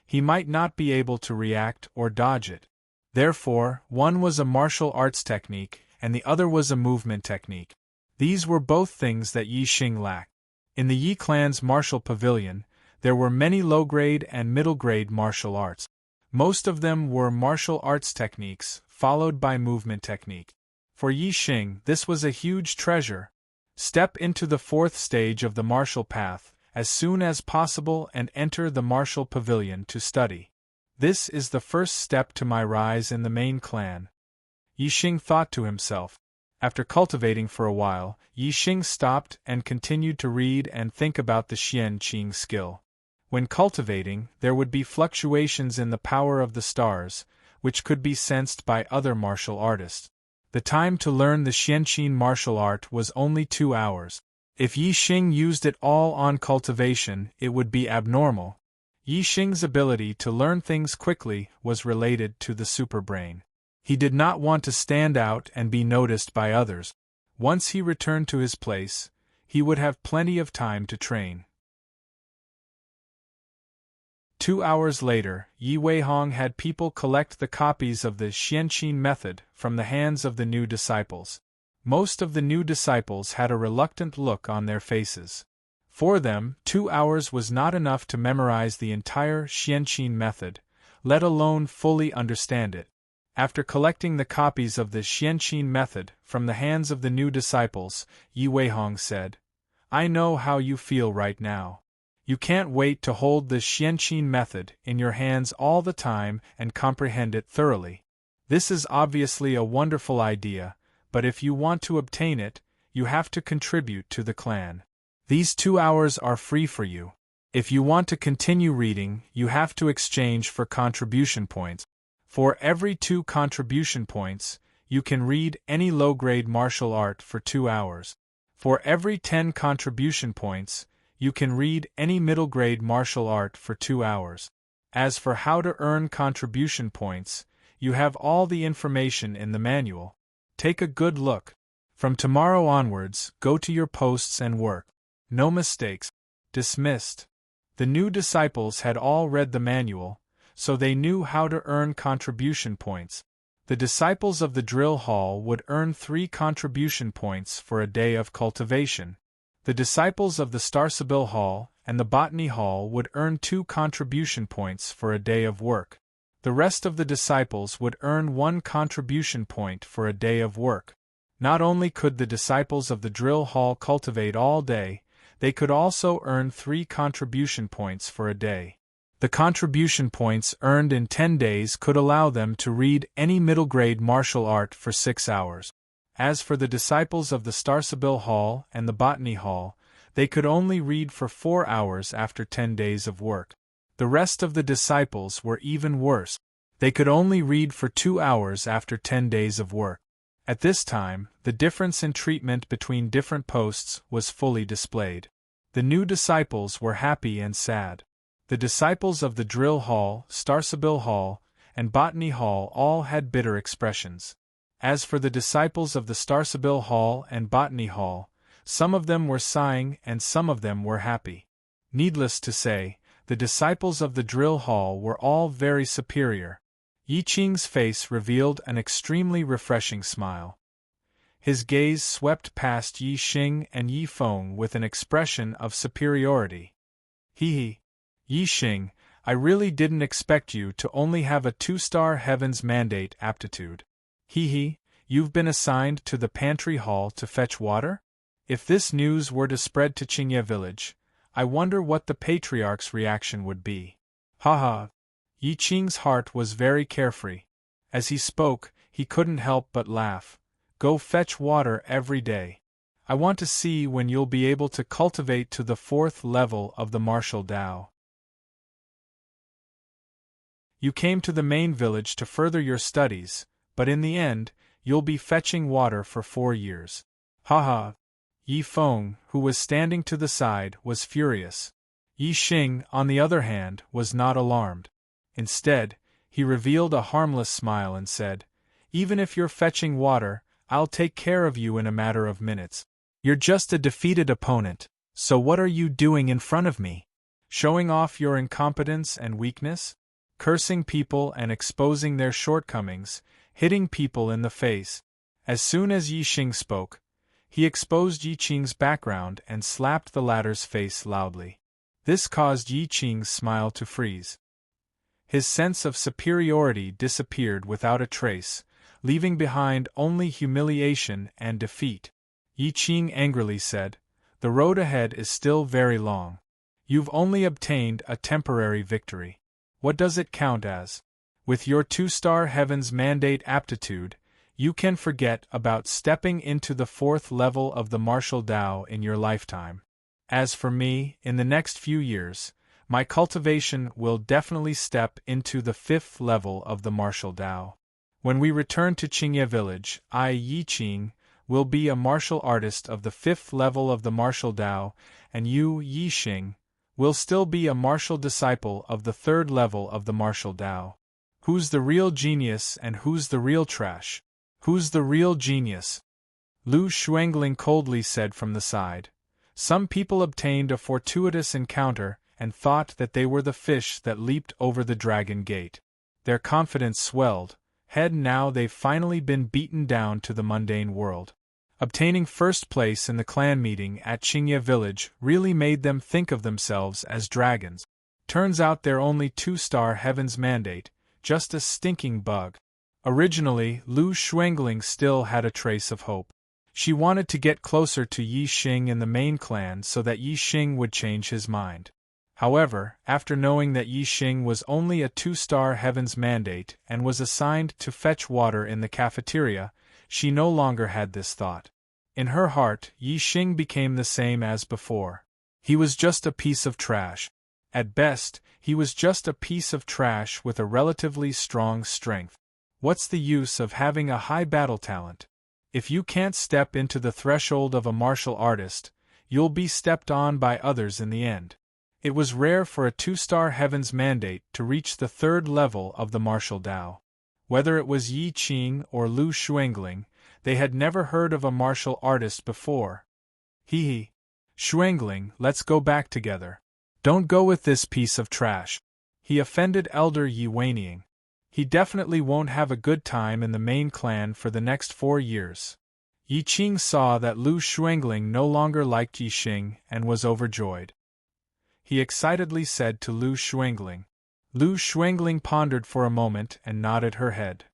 he might not be able to react or dodge it. Therefore, one was a martial arts technique, and the other was a movement technique. These were both things that Yi Xing lacked. In the Yi clan's martial pavilion, there were many low-grade and middle-grade martial arts. Most of them were martial arts techniques, followed by movement technique. For Yi Xing, this was a huge treasure. Step into the 4th stage of the martial path as soon as possible and enter the martial pavilion to study. This is the first step to my rise in the main clan. Yi Xing thought to himself. After cultivating for a while, Yi Xing stopped and continued to read and think about the Xian Qing skill. When cultivating, there would be fluctuations in the power of the stars, which could be sensed by other martial artists. The time to learn the Xianqin martial art was only 2 hours. If Yi Xing used it all on cultivation, it would be abnormal. Yi Xing's ability to learn things quickly was related to the superbrain. He did not want to stand out and be noticed by others. Once he returned to his place, he would have plenty of time to train. 2 hours later, Yi Weihong had people collect the copies of the Xianqin method from the hands of the new disciples. Most of the new disciples had a reluctant look on their faces. For them, 2 hours was not enough to memorize the entire Xianqin method, let alone fully understand it. After collecting the copies of the Xianqin method from the hands of the new disciples, Yi Weihong said, "I know how you feel right now. You can't wait to hold the Xianqin method in your hands all the time and comprehend it thoroughly. This is obviously a wonderful idea, but if you want to obtain it, you have to contribute to the clan. These 2 hours are free for you. If you want to continue reading, you have to exchange for contribution points. For every 2 contribution points, you can read any low-grade martial art for 2 hours. For every 10 contribution points, you can read any middle-grade martial art for 2 hours. As for how to earn contribution points, you have all the information in the manual. Take a good look. From tomorrow onwards, go to your posts and work. No mistakes. Dismissed." The new disciples had all read the manual, so they knew how to earn contribution points. The disciples of the drill hall would earn 3 contribution points for a day of cultivation. The disciples of the Starsabil Hall and the Botany Hall would earn 2 contribution points for a day of work. The rest of the disciples would earn 1 contribution point for a day of work. Not only could the disciples of the drill hall cultivate all day, they could also earn 3 contribution points for a day. The contribution points earned in 10 days could allow them to read any middle-grade martial art for 6 hours. As for the disciples of the Starsabil Hall and the Botany Hall, they could only read for 4 hours after 10 days of work. The rest of the disciples were even worse. They could only read for 2 hours after 10 days of work. At this time, the difference in treatment between different posts was fully displayed. The new disciples were happy and sad. The disciples of the Drill Hall, Starsabil Hall, and Botany Hall all had bitter expressions. As for the disciples of the Starsabil Hall and Botany Hall, some of them were sighing and some of them were happy. Needless to say, the disciples of the Drill Hall were all very superior. Yi Qing's face revealed an extremely refreshing smile. His gaze swept past Yi Xing and Yi Feng with an expression of superiority. Yi Xing, I really didn't expect you to only have a 2-star Heaven's Mandate aptitude. Hee, you've been assigned to the pantry hall to fetch water? If this news were to spread to Qingye village, I wonder what the patriarch's reaction would be. Ha. Yi Qing's heart was very carefree. As he spoke, he couldn't help but laugh. Go fetch water every day. I want to see when you'll be able to cultivate to the 4th level of the martial Tao. You came to the main village to further your studies, but in the end, you'll be fetching water for 4 years. Ha. Yi Feng, who was standing to the side, was furious. Yi Xing, on the other hand, was not alarmed. Instead, he revealed a harmless smile and said, "Even if you're fetching water, I'll take care of you in a matter of minutes. You're just a defeated opponent, so what are you doing in front of me? Showing off your incompetence and weakness? Cursing people and exposing their shortcomings, hitting people in the face." As soon as Yi Xing spoke, he exposed Yi Qing's background and slapped the latter's face loudly. This caused Yi Qing's smile to freeze. His sense of superiority disappeared without a trace, leaving behind only humiliation and defeat. Yi Qing angrily said, "The road ahead is still very long. You've only obtained a temporary victory. What does it count as? With your 2-star Heaven's Mandate aptitude, you can forget about stepping into the 4th level of the martial Tao in your lifetime. As for me, in the next few years, my cultivation will definitely step into the 5th level of the martial Tao. When we return to Qingye village, I, Yi Qing, will be a martial artist of the 5th level of the martial Tao, and you, Yi Xing, will still be a martial disciple of the 3rd level of the martial Tao. Who's the real genius and who's the real trash? Who's the real genius?" Lu Xuangling coldly said from the side. Some people obtained a fortuitous encounter and thought that they were the fish that leaped over the dragon gate. Their confidence swelled. Now they've finally been beaten down to the mundane world. Obtaining first place in the clan meeting at Qingye village really made them think of themselves as dragons. Turns out they're only 2-star Heaven's Mandate, just a stinking bug. Originally, Lu Xuangling still had a trace of hope. She wanted to get closer to Yi Xing in the main clan so that Yi Xing would change his mind. However, after knowing that Yi Xing was only a 2-star Heaven's Mandate and was assigned to fetch water in the cafeteria, she no longer had this thought. In her heart, Yi Xing became the same as before. He was just a piece of trash. At best, he was just a piece of trash with a relatively strong strength. What's the use of having a high battle talent? If you can't step into the threshold of a martial artist, you'll be stepped on by others in the end. It was rare for a 2-star Heaven's Mandate to reach the 3rd level of the martial Tao. Whether it was Yi Qing or Lu Xuangling, they had never heard of a martial artist before. Xuangling, let's go back together. Don't go with this piece of trash. He offended Elder Yi Weining. He definitely won't have a good time in the main clan for the next 4 years. Yi Qing saw that Lu Xuangling no longer liked Yi Xing and was overjoyed. He excitedly said to Lu Xuangling. Lu Xuangling pondered for a moment and nodded her head.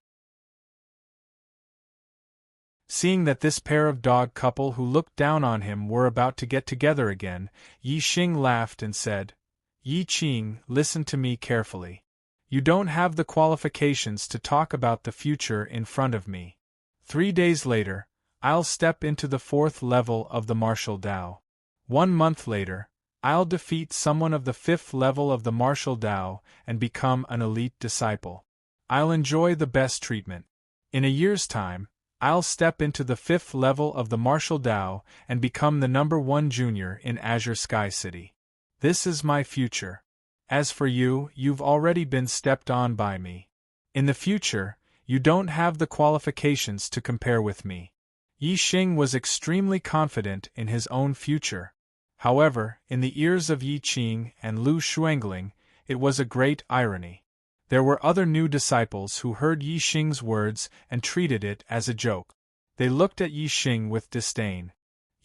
Seeing that this pair of dog couple who looked down on him were about to get together again, Yi Xing laughed and said, "Yi Qing, listen to me carefully. You don't have the qualifications to talk about the future in front of me. 3 days later, I'll step into the 4th level of the martial Tao. 1 month later, I'll defeat someone of the 5th level of the martial Tao and become an elite disciple. I'll enjoy the best treatment. In a year's time, I'll step into the 5th level of the martial Tao and become the #1 junior in Azure Sky City. This is my future. As for you, you've already been stepped on by me. In the future, you don't have the qualifications to compare with me." Yi Xing was extremely confident in his own future. However, in the ears of Yi Qing and Lu Xuangling, it was a great irony. There were other new disciples who heard Yi Xing's words and treated it as a joke. They looked at Yi Xing with disdain.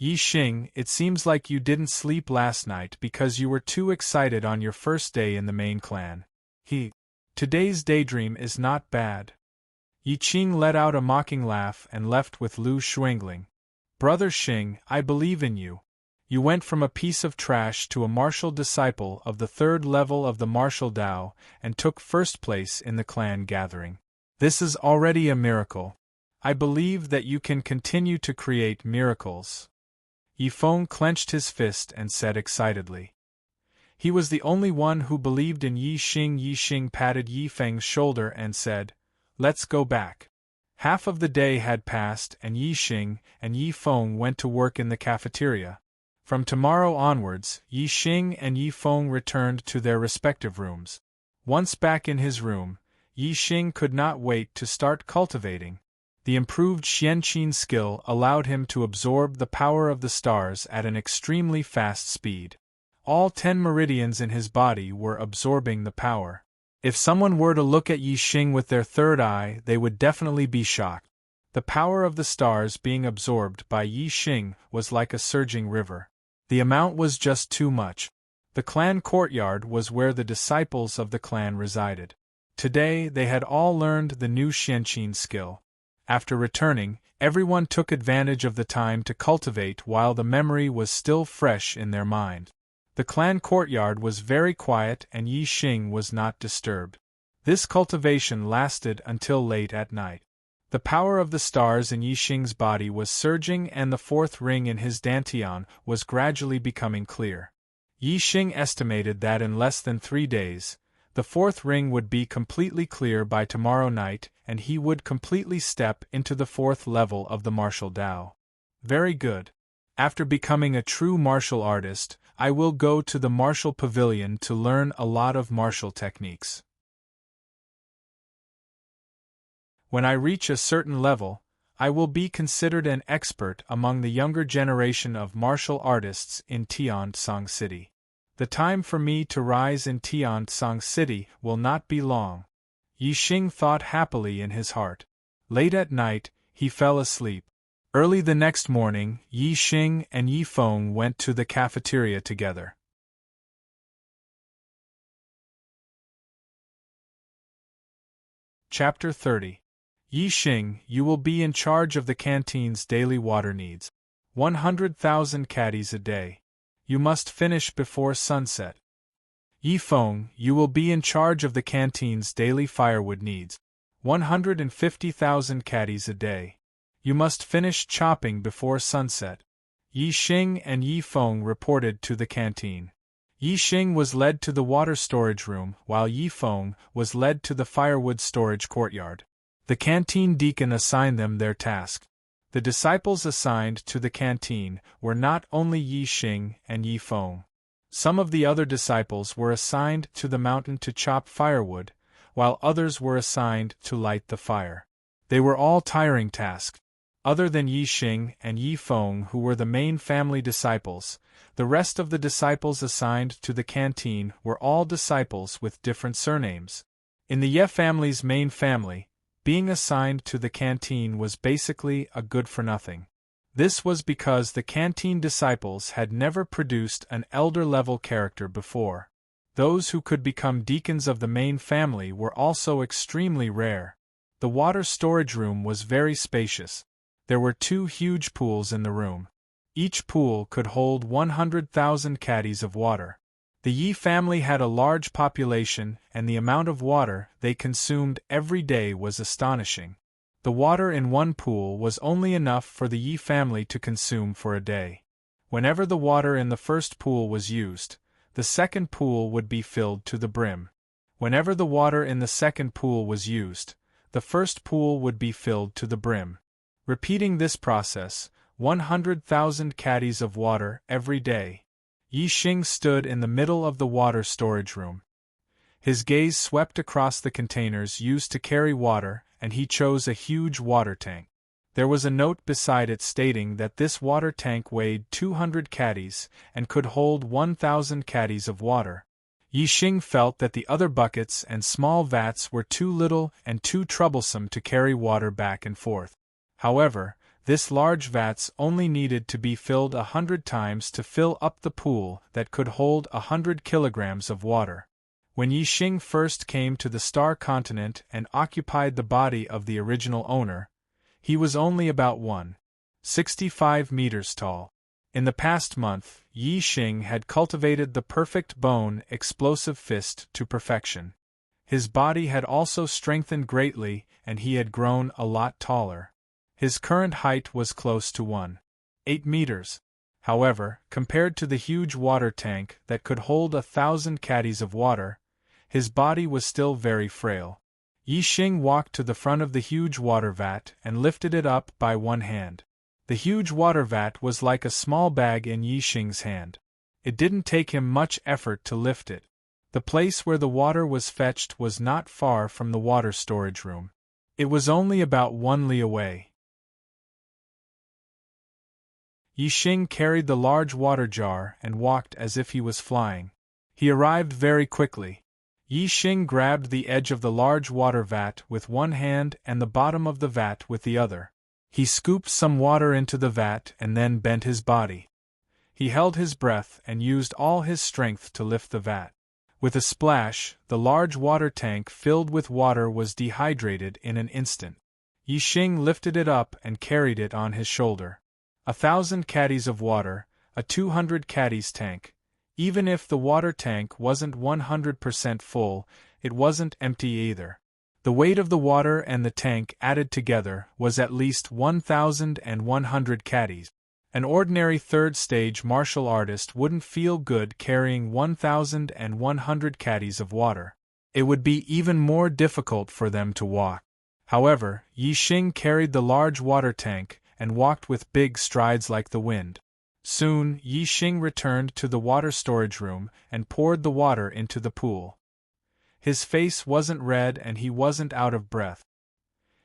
Yi Xing, it seems like you didn't sleep last night because you were too excited on your first day in the main clan. Today's daydream is not bad. Yi Qing let out a mocking laugh and left with Lu Xuangling. Brother Xing, I believe in you. You went from a piece of trash to a martial disciple of the 3rd level of the martial Dao and took first place in the clan gathering. This is already a miracle. I believe that you can continue to create miracles. Yi Feng clenched his fist and said excitedly. He was the only one who believed in Yi Xing. Yi Xing patted Yi Feng's shoulder and said, "Let's go back." Half of the day had passed and Yi Xing and Yi Feng went to work in the cafeteria. From tomorrow onwards, Yi Xing and Yi Feng returned to their respective rooms. Once back in his room, Yi Xing could not wait to start cultivating. The improved Xianqin skill allowed him to absorb the power of the stars at an extremely fast speed. All 10 meridians in his body were absorbing the power. If someone were to look at Yi Xing with their third eye, they would definitely be shocked. The power of the stars being absorbed by Yi Xing was like a surging river. The amount was just too much. The clan courtyard was where the disciples of the clan resided. Today they had all learned the new Xianqin skill. After returning, everyone took advantage of the time to cultivate while the memory was still fresh in their mind. The clan courtyard was very quiet and Yi Xing was not disturbed. This cultivation lasted until late at night. The power of the stars in Yi Xing's body was surging and the 4th ring in his dantian was gradually becoming clear. Yi Xing estimated that in less than 3 days, the 4th ring would be completely clear by tomorrow night and he would completely step into the 4th level of the martial Dao. Very good. After becoming a true martial artist, I will go to the martial pavilion to learn a lot of martial techniques. When I reach a certain level, I will be considered an expert among the younger generation of martial artists in Tiansong City. The time for me to rise in Tiansong City will not be long. Yi Xing thought happily in his heart. Late at night, he fell asleep. Early the next morning, Yi Xing and Yi Feng went to the cafeteria together. Chapter 30. Yi Xing, you will be in charge of the canteen's daily water needs. 100,000 caddies a day. You must finish before sunset. Yi Feng, you will be in charge of the canteen's daily firewood needs. 150,000 caddies a day. You must finish chopping before sunset. Yi Xing and Yi Feng reported to the canteen. Yi Xing was led to the water storage room, while Yi Feng was led to the firewood storage courtyard. The canteen deacon assigned them their task. The disciples assigned to the canteen were not only Yi Xing and Yi Feng. Some of the other disciples were assigned to the mountain to chop firewood, while others were assigned to light the fire. They were all tiring tasks. Other than Yi Xing and Yi Feng, who were the main family disciples, the rest of the disciples assigned to the canteen were all disciples with different surnames. In the Ye family's main family, being assigned to the canteen was basically a good-for-nothing. This was because the canteen disciples had never produced an elder-level character before. Those who could become deacons of the main family were also extremely rare. The water storage room was very spacious. There were 2 huge pools in the room. Each pool could hold 100,000 caddies of water. The Yi family had a large population, and the amount of water they consumed every day was astonishing. The water in one pool was only enough for the Yi family to consume for a day. Whenever the water in the first pool was used, the second pool would be filled to the brim. Whenever the water in the second pool was used, the first pool would be filled to the brim. Repeating this process, 100,000 caddies of water every day. Yi Xing stood in the middle of the water storage room. His gaze swept across the containers used to carry water, and he chose a huge water tank. There was a note beside it stating that this water tank weighed 200 caddies and could hold 1,000 caddies of water. Yi Xing felt that the other buckets and small vats were too little and too troublesome to carry water back and forth. However, This large vats only needed to be filled 100 times to fill up the pool that could hold 100 kilograms of water. When Yi Xing first came to the Star Continent and occupied the body of the original owner, he was only about 1.65 meters tall. In the past month, Yi Xing had cultivated the perfect bone explosive fist to perfection. His body had also strengthened greatly and he had grown a lot taller. His current height was close to 1.8 meters. However, compared to the huge water tank that could hold 1,000 caddies of water, his body was still very frail. Yi Xing walked to the front of the huge water vat and lifted it up by one hand. The huge water vat was like a small bag in Yi Xing's hand. It didn't take him much effort to lift it. The place where the water was fetched was not far from the water storage room. It was only about 1 li away. Yi Xing carried the large water jar and walked as if he was flying. He arrived very quickly. Yi Xing grabbed the edge of the large water vat with one hand and the bottom of the vat with the other. He scooped some water into the vat and then bent his body. He held his breath and used all his strength to lift the vat. With a splash, the large water tank filled with water was dehydrated in an instant. Yi Xing lifted it up and carried it on his shoulder. 1,000 caddies of water, a 200 caddies tank. Even if the water tank wasn't 100% full, it wasn't empty either. The weight of the water and the tank added together was at least 1,100 caddies. An ordinary third-stage martial artist wouldn't feel good carrying 1,100 caddies of water. It would be even more difficult for them to walk. However, Yi Xing carried the large water tank and walked with big strides like the wind. Soon, Yi Xing returned to the water storage room and poured the water into the pool. His face wasn't red and he wasn't out of breath.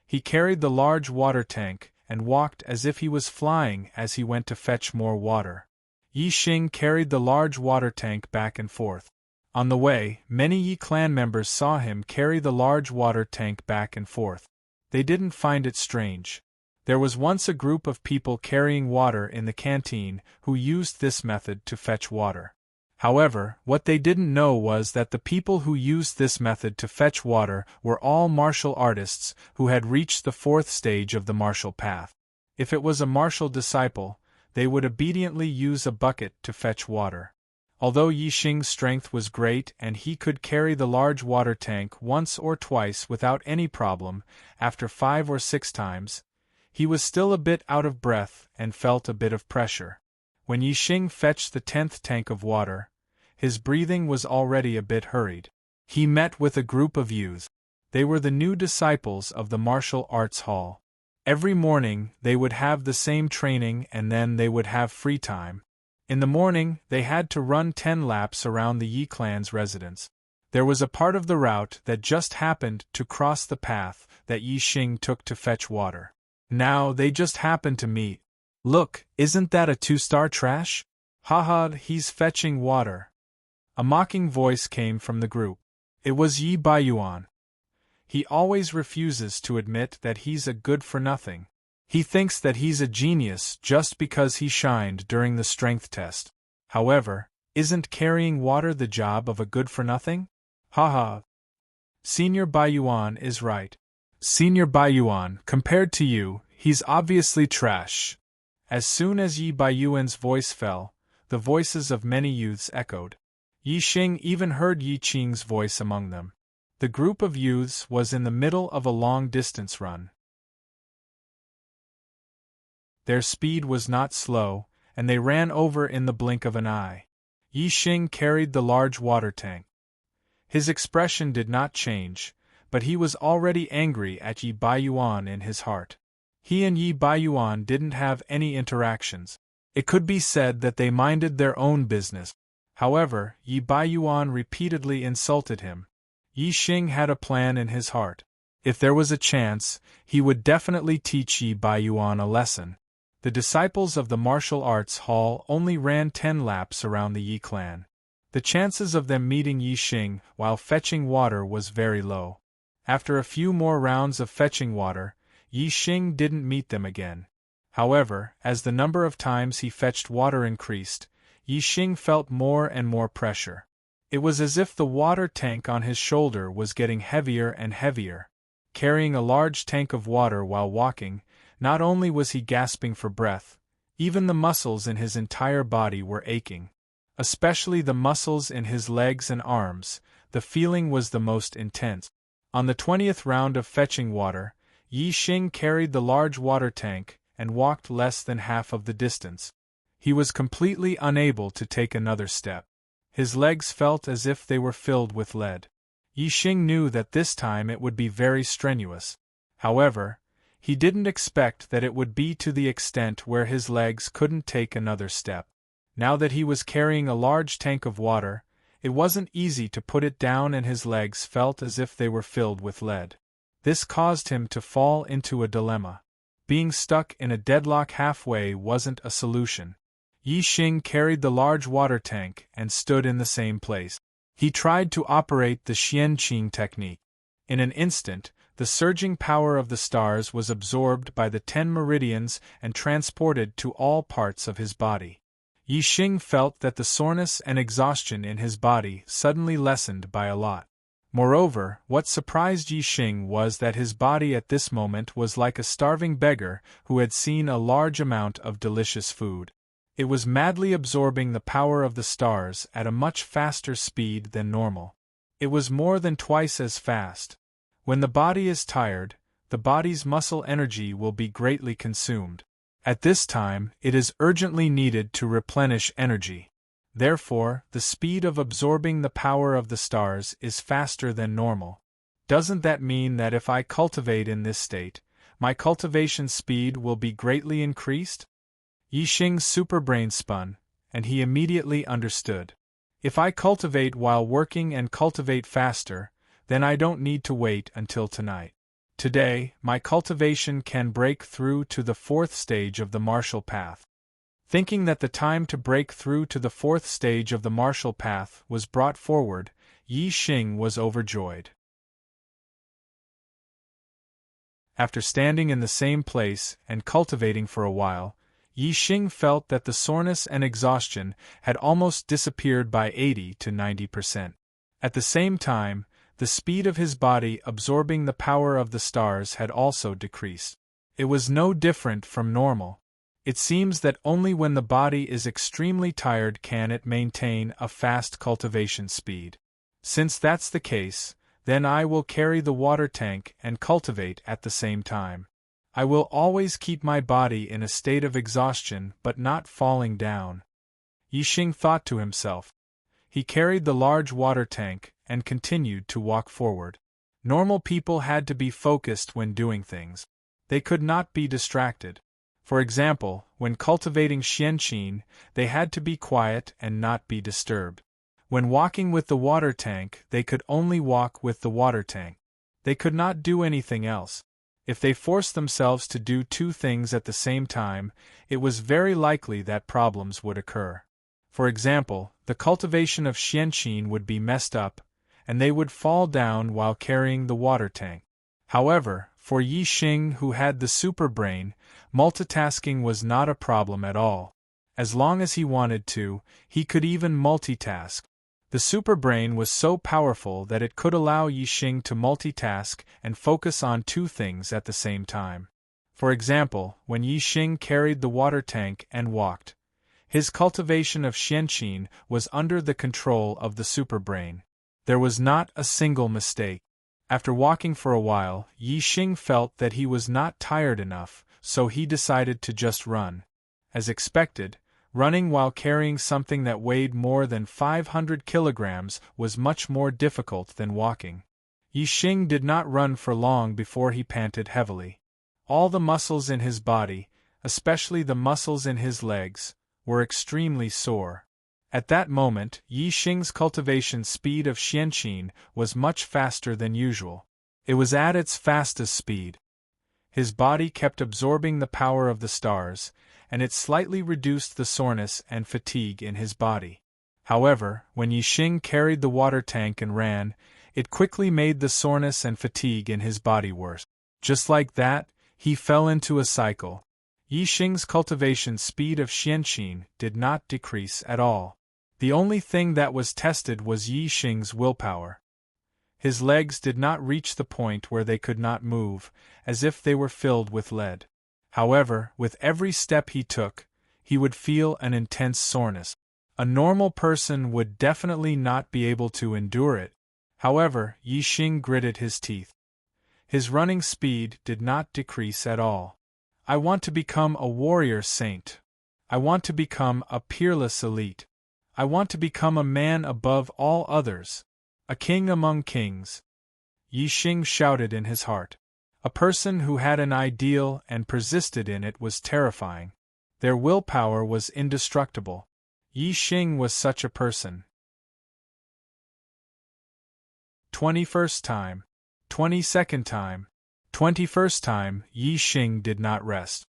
He carried the large water tank and walked as if he was flying as he went to fetch more water. Yi Xing carried the large water tank back and forth. On the way, many Yi clan members saw him carry the large water tank back and forth. They didn't find it strange. There was once a group of people carrying water in the canteen who used this method to fetch water. However, what they didn't know was that the people who used this method to fetch water were all martial artists who had reached the 4th stage of the martial path. If it was a martial disciple, they would obediently use a bucket to fetch water. Although Yi Xing's strength was great and he could carry the large water tank once or twice without any problem, after 5 or 6 times, he was still a bit out of breath and felt a bit of pressure. When Yi Xing fetched the 10th tank of water, his breathing was already a bit hurried. He met with a group of youths. They were the new disciples of the martial arts hall. Every morning they would have the same training and then they would have free time. In the morning they had to run 10 laps around the Yi clan's residence. There was a part of the route that just happened to cross the path that Yi Xing took to fetch water. Now they just happened to meet. Look, isn't that a 2-star trash? Haha, he's fetching water. A mocking voice came from the group. It was Yi Baiyuan. He always refuses to admit that he's a good-for-nothing. He thinks that he's a genius just because he shined during the strength test. However, isn't carrying water the job of a good-for-nothing? Haha. Senior Baiyuan is right. Senior Baiyuan, compared to you, he's obviously trash. As soon as Yi Baiyuan's voice fell, the voices of many youths echoed. Yi Xing even heard Yi Qing's voice among them. The group of youths was in the middle of a long-distance run. Their speed was not slow, and they ran over in the blink of an eye. Yi Xing carried the large water tank. His expression did not change, but he was already angry at Yi Baiyuan in his heart. He and Yi Baiyuan didn't have any interactions. It could be said that they minded their own business. However, Yi Baiyuan repeatedly insulted him. Yi Xing had a plan in his heart. If there was a chance, he would definitely teach Yi Baiyuan a lesson. The disciples of the martial arts hall only ran 10 laps around the Yi clan. The chances of them meeting Yi Xing while fetching water was very low. After a few more rounds of fetching water, Yi Xing didn't meet them again. However, as the number of times he fetched water increased, Yi Xing felt more and more pressure. It was as if the water tank on his shoulder was getting heavier and heavier. Carrying a large tank of water while walking, not only was he gasping for breath, even the muscles in his entire body were aching. Especially the muscles in his legs and arms, the feeling was the most intense. On the 20th round of fetching water, Yi Xing carried the large water tank and walked less than half of the distance. He was completely unable to take another step. His legs felt as if they were filled with lead. Yi Xing knew that this time it would be very strenuous. However, he didn't expect that it would be to the extent where his legs couldn't take another step. Now that he was carrying a large tank of water, it wasn't easy to put it down and his legs felt as if they were filled with lead. This caused him to fall into a dilemma. Being stuck in a deadlock halfway wasn't a solution. Yi Xing carried the large water tank and stood in the same place. He tried to operate the xianqing technique. In an instant, the surging power of the stars was absorbed by the 10 meridians and transported to all parts of his body. Yi Xing felt that the soreness and exhaustion in his body suddenly lessened by a lot. Moreover, what surprised Yi Xing was that his body at this moment was like a starving beggar who had seen a large amount of delicious food. It was madly absorbing the power of the stars at a much faster speed than normal. It was more than twice as fast. When the body is tired, the body's muscle energy will be greatly consumed. At this time, it is urgently needed to replenish energy. Therefore, the speed of absorbing the power of the stars is faster than normal. Doesn't that mean that if I cultivate in this state, my cultivation speed will be greatly increased? Yi Xing's superbrain spun, and he immediately understood. If I cultivate while working and cultivate faster, then I don't need to wait until tonight. Today, my cultivation can break through to the 4th stage of the martial path. Thinking that the time to break through to the 4th stage of the martial path was brought forward, Yi Xing was overjoyed. After standing in the same place and cultivating for a while, Yi Xing felt that the soreness and exhaustion had almost disappeared by 80 to 90%. At the same time, the speed of his body absorbing the power of the stars had also decreased. It was no different from normal. It seems that only when the body is extremely tired can it maintain a fast cultivation speed. Since that's the case, then I will carry the water tank and cultivate at the same time. I will always keep my body in a state of exhaustion but not falling down. Yi Xing thought to himself. He carried the large water tank and continued to walk forward. Normal people had to be focused when doing things. They could not be distracted. For example, when cultivating xianqing, they had to be quiet and not be disturbed. When walking with the water tank, they could only walk with the water tank. They could not do anything else. If they forced themselves to do two things at the same time, it was very likely that problems would occur. For example, the cultivation of xianqing would be messed up, and they would fall down while carrying the water tank. However, for Yi Xing, who had the super brain, multitasking was not a problem at all. As long as he wanted to, he could even multitask. The super brain was so powerful that it could allow Yi Xing to multitask and focus on two things at the same time. For example, when Yi Xing carried the water tank and walked, his cultivation of xianqing was under the control of the super brain. There was not a single mistake. After walking for a while, Yi Xing felt that he was not tired enough, so he decided to just run. As expected, running while carrying something that weighed more than 500 kilograms was much more difficult than walking. Yi Xing did not run for long before he panted heavily. All the muscles in his body, especially the muscles in his legs, were extremely sore. At that moment, Yi Xing's cultivation speed of xianqing was much faster than usual. It was at its fastest speed. His body kept absorbing the power of the stars, and it slightly reduced the soreness and fatigue in his body. However, when Yi Xing carried the water tank and ran, it quickly made the soreness and fatigue in his body worse. Just like that, he fell into a cycle. Yi Xing's cultivation speed of xianqin did not decrease at all. The only thing that was tested was Yi Xing's willpower. His legs did not reach the point where they could not move, as if they were filled with lead. However, with every step he took, he would feel an intense soreness. A normal person would definitely not be able to endure it. However, Yi Xing gritted his teeth. His running speed did not decrease at all. I want to become a warrior saint. I want to become a peerless elite. I want to become a man above all others. A king among kings. Yi Xing shouted in his heart. A person who had an ideal and persisted in it was terrifying. Their willpower was indestructible. Yi Xing was such a person. 21st time. 22nd time. 21st time, Yi Xing did not rest.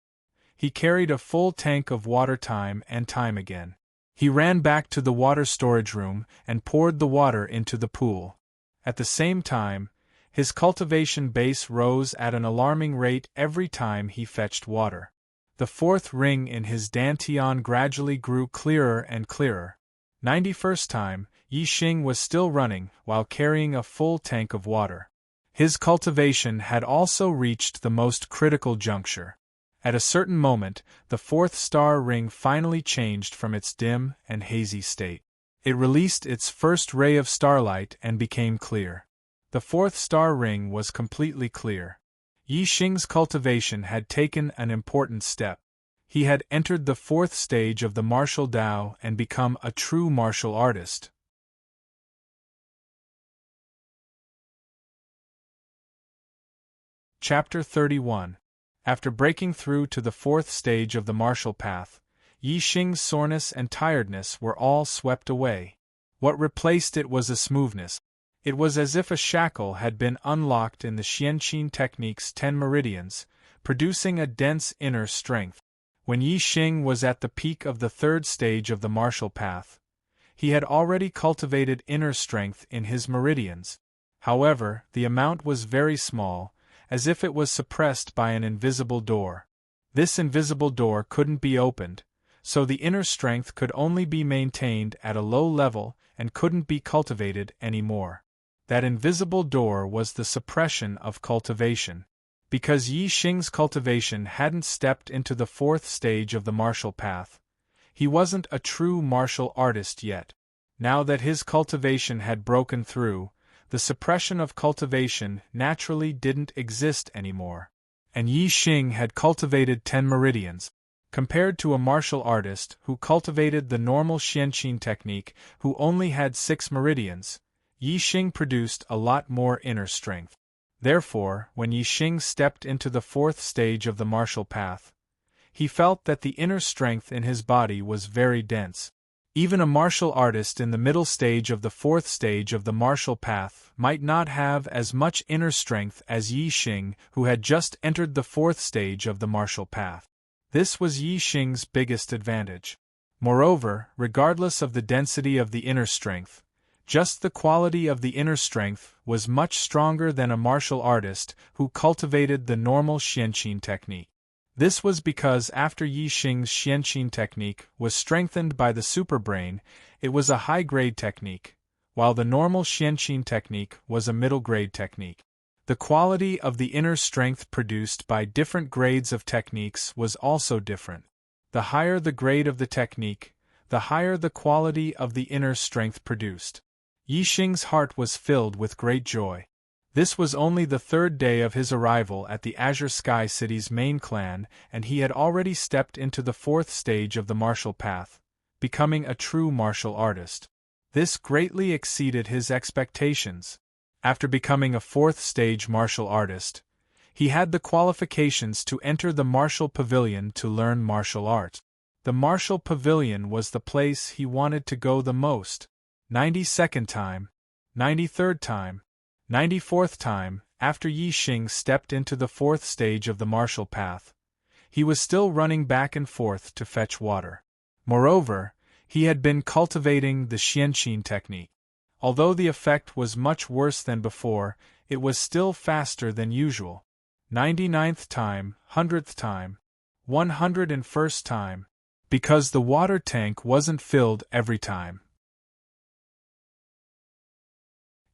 He carried a full tank of water time and time again. He ran back to the water storage room and poured the water into the pool. At the same time, his cultivation base rose at an alarming rate every time he fetched water. The fourth ring in his dantian gradually grew clearer and clearer. 91st time, Yi Xing was still running while carrying a full tank of water. His cultivation had also reached the most critical juncture. At a certain moment, the fourth star ring finally changed from its dim and hazy state. It released its first ray of starlight and became clear. The fourth star ring was completely clear. Yi Xing's cultivation had taken an important step. He had entered the fourth stage of the martial Tao and become a true martial artist. Chapter 31. After breaking through to the fourth stage of the martial path, Yi Xing's soreness and tiredness were all swept away. What replaced it was a smoothness. It was as if a shackle had been unlocked in the xianqin technique's 10 meridians, producing a dense inner strength. When Yi Xing was at the peak of the third stage of the martial path, he had already cultivated inner strength in his meridians. However, the amount was very small, as if it was suppressed by an invisible door. This invisible door couldn't be opened, so the inner strength could only be maintained at a low level and couldn't be cultivated anymore. That invisible door was the suppression of cultivation. Because Yi Xing's cultivation hadn't stepped into the fourth stage of the martial path, he wasn't a true martial artist yet. Now that his cultivation had broken through, the suppression of cultivation naturally didn't exist anymore. And Yi Xing had cultivated 10 meridians. Compared to a martial artist who cultivated the normal xianqin technique who only had 6 meridians, Yi Xing produced a lot more inner strength. Therefore, when Yi Xing stepped into the fourth stage of the martial path, he felt that the inner strength in his body was very dense. Even a martial artist in the middle stage of the fourth stage of the martial path might not have as much inner strength as Yi Xing, who had just entered the fourth stage of the martial path. This was Yi Xing's biggest advantage. Moreover, regardless of the density of the inner strength, just the quality of the inner strength was much stronger than a martial artist who cultivated the normal xianqin technique. This was because after Yi Xing's xianqin technique was strengthened by the superbrain, it was a high-grade technique, while the normal xianqin technique was a middle-grade technique. The quality of the inner strength produced by different grades of techniques was also different. The higher the grade of the technique, the higher the quality of the inner strength produced. Yi Xing's heart was filled with great joy. This was only the third day of his arrival at the Azure Sky City's main clan, and he had already stepped into the fourth stage of the martial path, becoming a true martial artist. This greatly exceeded his expectations. After becoming a fourth stage martial artist, he had the qualifications to enter the martial pavilion to learn martial art. The martial pavilion was the place he wanted to go the most. 92nd time, 93rd time, 94th time, after Yi Xing stepped into the fourth stage of the martial path, he was still running back and forth to fetch water. Moreover, he had been cultivating the xianqin technique. Although the effect was much worse than before, it was still faster than usual. 99th time, 100th time. 101st time. Because the water tank wasn't filled every time.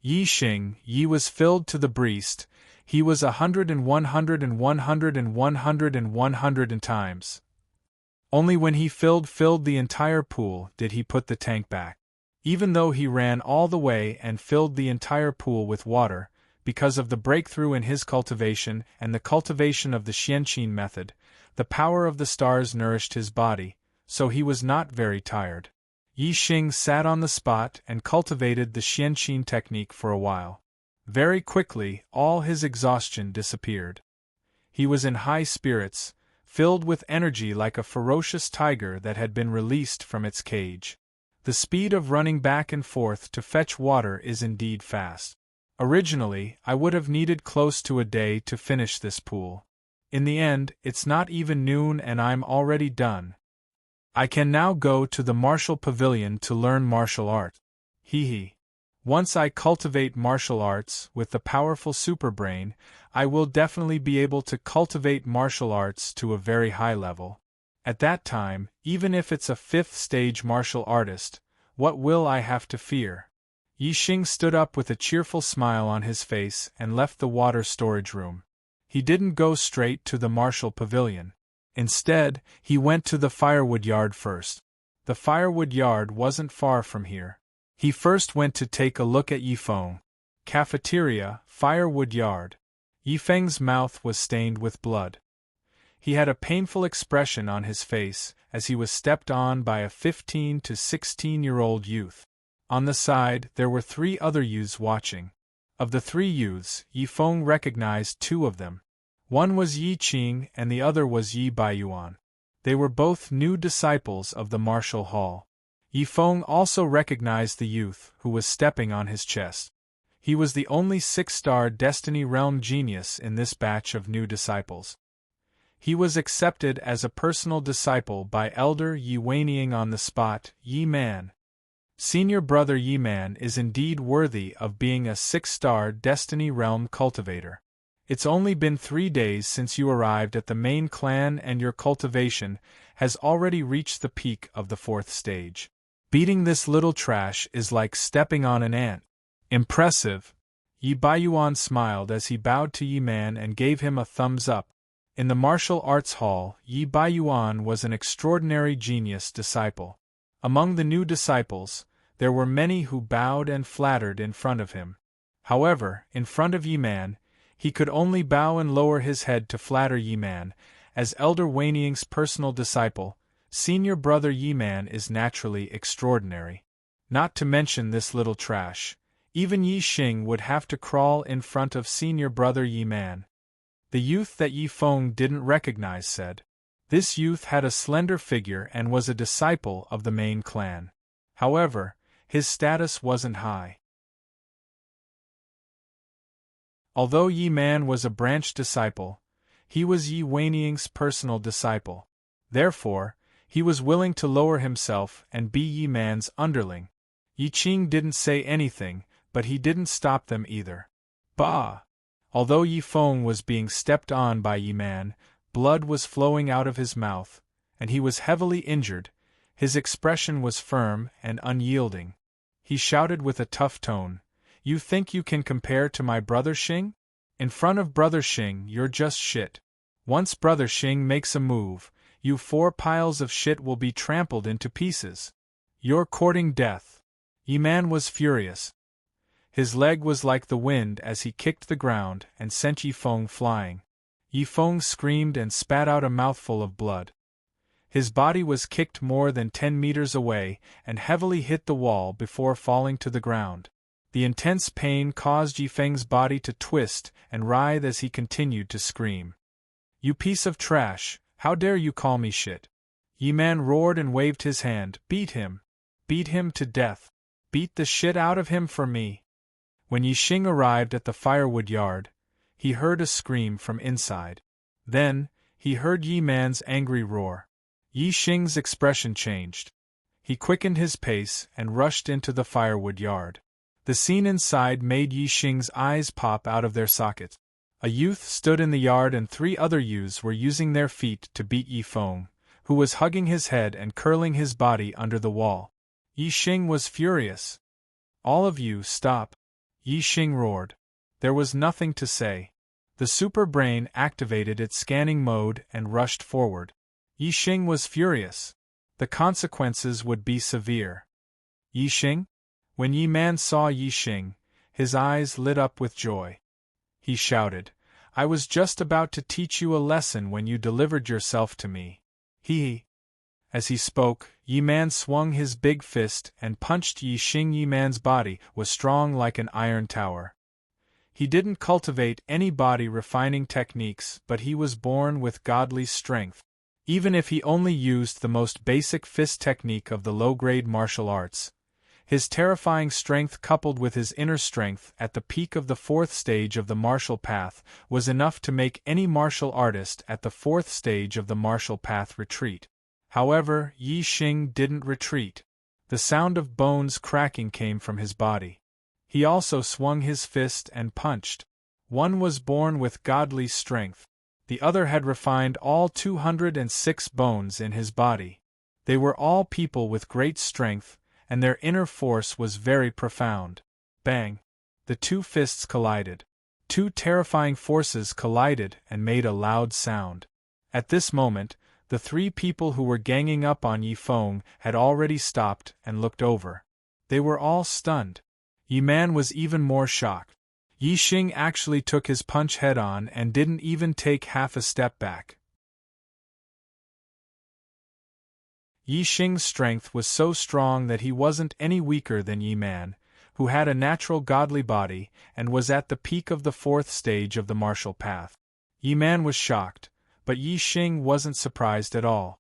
Yi Xing, Yi was filled to the breast, he was 100 and 100 and 100 and 100 and 100 times. Only when he filled the entire pool did he put the tank back. Even though he ran all the way and filled the entire pool with water, because of the breakthrough in his cultivation and the cultivation of the Xianqin method, the power of the stars nourished his body, so he was not very tired. Yi Xing sat on the spot and cultivated the Xianqin technique for a while. Very quickly, all his exhaustion disappeared. He was in high spirits, filled with energy like a ferocious tiger that had been released from its cage. The speed of running back and forth to fetch water is indeed fast. Originally, I would have needed close to a day to finish this pool. In the end, it's not even noon and I'm already done. I can now go to the martial pavilion to learn martial art. Hee. Once I cultivate martial arts with the powerful superbrain, I will definitely be able to cultivate martial arts to a very high level. At that time, even if it's a 5th stage martial artist, what will I have to fear? Yi Xing stood up with a cheerful smile on his face and left the water storage room. He didn't go straight to the martial pavilion. Instead, he went to the firewood yard first. The firewood yard wasn't far from here. He first went to take a look at Yifeng. Cafeteria, firewood yard. Yifeng's mouth was stained with blood. He had a painful expression on his face as he was stepped on by a 15 to 16-year-old youth. On the side, there were 3 other youths watching. Of the 3 youths, Yifeng recognized 2 of them. One was Yi Qing and the other was Yi Baiyuan. They were both new disciples of the martial hall. Yifeng also recognized the youth who was stepping on his chest. He was the only 6-star Destiny Realm genius in this batch of new disciples. He was accepted as a personal disciple by Elder Yi Weining on the spot. Yi Man. Senior brother Yi Man is indeed worthy of being a 6-star Destiny Realm cultivator. It's only been 3 days since you arrived at the main clan and your cultivation has already reached the peak of the 4th stage. Beating this little trash is like stepping on an ant. Impressive. Yi Baiyuan smiled as he bowed to Yi Man and gave him a thumbs up. In the martial arts hall, Yi Baiyuan was an extraordinary genius disciple. Among the new disciples, there were many who bowed and flattered in front of him. However, in front of Yi Man, he could only bow and lower his head to flatter Yi Man. As Elder Weining's personal disciple, senior brother Yi Man is naturally extraordinary. Not to mention this little trash, even Yi Xing would have to crawl in front of senior brother Yi Man. The youth that Yifeng didn't recognize said. This youth had a slender figure and was a disciple of the main clan. However, his status wasn't high. Although Yi Man was a branch disciple, he was Yi Weining's personal disciple. Therefore, he was willing to lower himself and be Yi Man's underling. Yi Qing didn't say anything, but he didn't stop them either. Bah! Although Yifeng was being stepped on by Yi Man, blood was flowing out of his mouth, and he was heavily injured. His expression was firm and unyielding. He shouted with a tough tone, "You think you can compare to my brother Xing? In front of brother Xing, you're just shit. Once brother Xing makes a move, you 4 piles of shit will be trampled into pieces. You're courting death." Yi Man was furious. His leg was like the wind as he kicked the ground and sent Yifeng flying. Yifeng screamed and spat out a mouthful of blood. His body was kicked more than 10 meters away and heavily hit the wall before falling to the ground. The intense pain caused Yifeng's body to twist and writhe as he continued to scream. "You piece of trash, how dare you call me shit?" Yi Man roared and waved his hand. "Beat him! Beat him to death! Beat the shit out of him for me!" When Yi Xing arrived at the firewood yard, he heard a scream from inside. Then, he heard Yi Man's angry roar. Yi Xing's expression changed. He quickened his pace and rushed into the firewood yard. The scene inside made Yi Xing's eyes pop out of their sockets. A youth stood in the yard and 3 other youths were using their feet to beat Yi Feng, who was hugging his head and curling his body under the wall. Yi Xing was furious. "All of you, stop!" Yi Xing roared. There was nothing to say. The super brain activated its scanning mode and rushed forward. Yi Xing was furious. The consequences would be severe. Yi Xing? When Yi Man saw Yi Xing, his eyes lit up with joy. He shouted, "I was just about to teach you a lesson when you delivered yourself to me. He." As he spoke, Yi Man swung his big fist and punched Yi Xing. Yi Man's body was strong like an iron tower. He didn't cultivate any body refining techniques, but he was born with godly strength. Even if he only used the most basic fist technique of the low-grade martial arts, his terrifying strength coupled with his inner strength at the peak of the 4th stage of the martial path was enough to make any martial artist at the 4th stage of the martial path retreat. However, Yi Xing didn't retreat. The sound of bones cracking came from his body. He also swung his fist and punched. One was born with godly strength. The other had refined all 206 bones in his body. They were all people with great strength, and their inner force was very profound. Bang! The 2 fists collided. 2 terrifying forces collided and made a loud sound. At this moment, the 3 people who were ganging up on Yi Feng had already stopped and looked over. They were all stunned. Yi Man was even more shocked. Yi Xing actually took his punch head-on and didn't even take half a step back. Yi Xing's strength was so strong that he wasn't any weaker than Yi Man, who had a natural godly body and was at the peak of the 4th stage of the martial path. Yi Man was shocked, but Yi Xing wasn't surprised at all.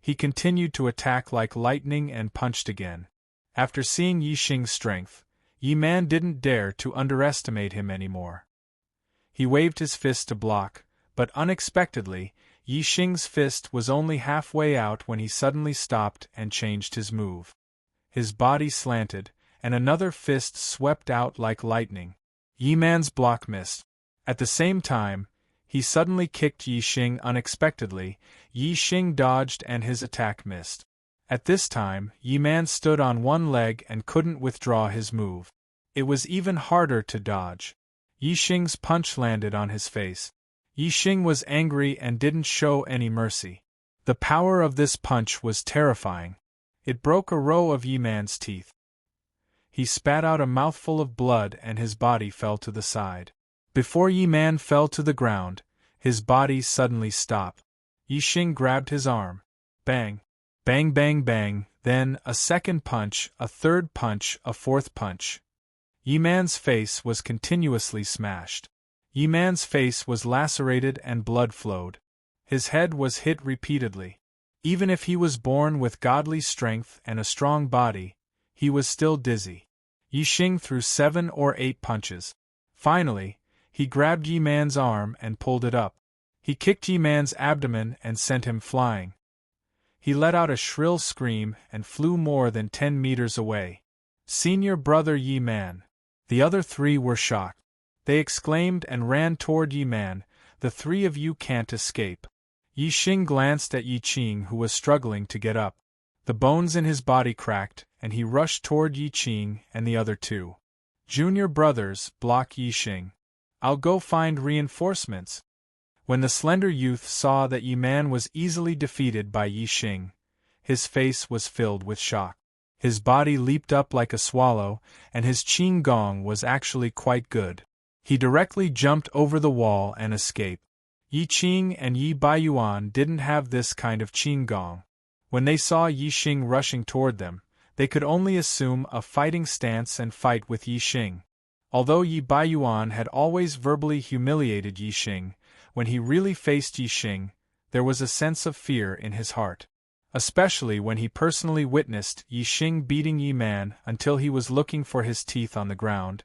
He continued to attack like lightning and punched again. After seeing Yi Xing's strength, Yi Man didn't dare to underestimate him anymore. He waved his fist to block, but unexpectedly, Yi Xing's fist was only halfway out when he suddenly stopped and changed his move. His body slanted, and another fist swept out like lightning. Yi Man's block missed. At the same time, he suddenly kicked Yi Xing unexpectedly. Yi Xing dodged and his attack missed. At this time, Yi Man stood on one leg and couldn't withdraw his move. It was even harder to dodge. Yi Xing's punch landed on his face. Yi Xing was angry and didn't show any mercy. The power of this punch was terrifying. It broke a row of Yi Man's teeth. He spat out a mouthful of blood and his body fell to the side. Before Yi Man fell to the ground, his body suddenly stopped. Yi Xing grabbed his arm. Bang! Bang bang bang, then a second punch, a third punch, a fourth punch. Yi Man's face was continuously smashed. Yi Man's face was lacerated and blood flowed. His head was hit repeatedly. Even if he was born with godly strength and a strong body, he was still dizzy. Yi Xing threw 7 or 8 punches. Finally, he grabbed Yi Man's arm and pulled it up. He kicked Yi Man's abdomen and sent him flying. He let out a shrill scream and flew more than 10 meters away. "Senior brother Yi Man." The other 3 were shocked. They exclaimed and ran toward Yi Man. "The 3 of you can't escape." Yi Xing glanced at Yi Qing, who was struggling to get up. The bones in his body cracked, and he rushed toward Yi Qing and the other 2. "Junior brothers, block Yi Xing. I'll go find reinforcements." When the slender youth saw that Yi Man was easily defeated by Yi Xing, his face was filled with shock. His body leaped up like a swallow, and his qing gong was actually quite good. He directly jumped over the wall and escaped. Yi Qing and Yi Baiyuan didn't have this kind of qing gong. When they saw Yi Xing rushing toward them, they could only assume a fighting stance and fight with Yi Xing. Although Yi Baiyuan had always verbally humiliated Yi Xing, when he really faced Yi Xing, there was a sense of fear in his heart. Especially when he personally witnessed Yi Xing beating Yi Man until he was looking for his teeth on the ground,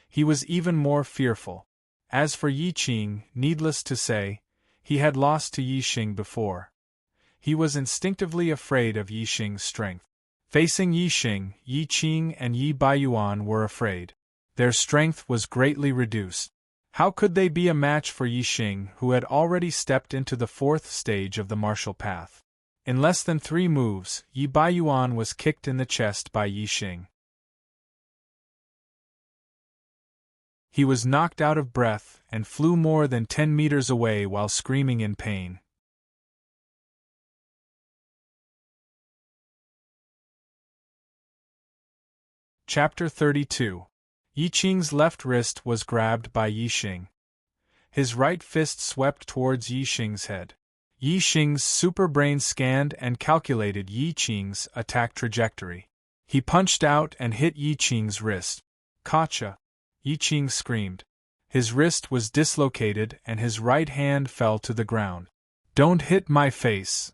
he was even more fearful. As for Yi Qing, needless to say, he had lost to Yi Xing before. He was instinctively afraid of Yi Xing's strength. Facing Yi Xing, Yi Qing and Yi Baiyuan were afraid. Their strength was greatly reduced. How could they be a match for Yi Xing, who had already stepped into the fourth stage of the martial path? In less than 3 moves, Yi Baiyuan was kicked in the chest by Yi Xing. He was knocked out of breath and flew more than 10 meters away while screaming in pain. Chapter 32. Yi Qing's left wrist was grabbed by Yi Xing. His right fist swept towards Yi Xing's head. Yi Xing's super brain scanned and calculated Yi Qing's attack trajectory. He punched out and hit Yi Qing's wrist. Gotcha! Yi Qing screamed. His wrist was dislocated and his right hand fell to the ground. Don't hit my face!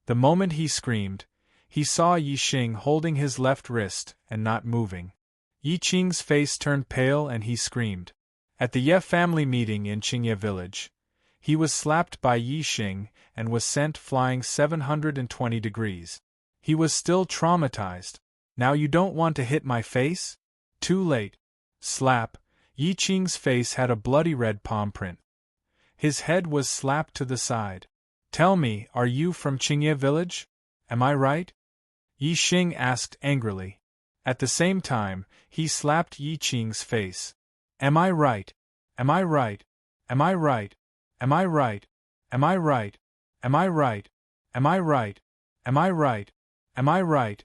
The moment he screamed, he saw Yi Xing holding his left wrist and not moving. Yi Qing's face turned pale and he screamed. At the Ye family meeting in Qingye village, he was slapped by Yi Xing and was sent flying 720 degrees. He was still traumatized. Now you don't want to hit my face? Too late. Slap. Yi Qing's face had a bloody red palm print. His head was slapped to the side. Tell me, are you from Qingye village? Am I right? Yi Xing asked angrily. At the same time, he slapped Yi Qing's face. Am I right? Am I right? Am I right? Am I right? Am I right? Am I right? Am I right? Am I right? Am I right?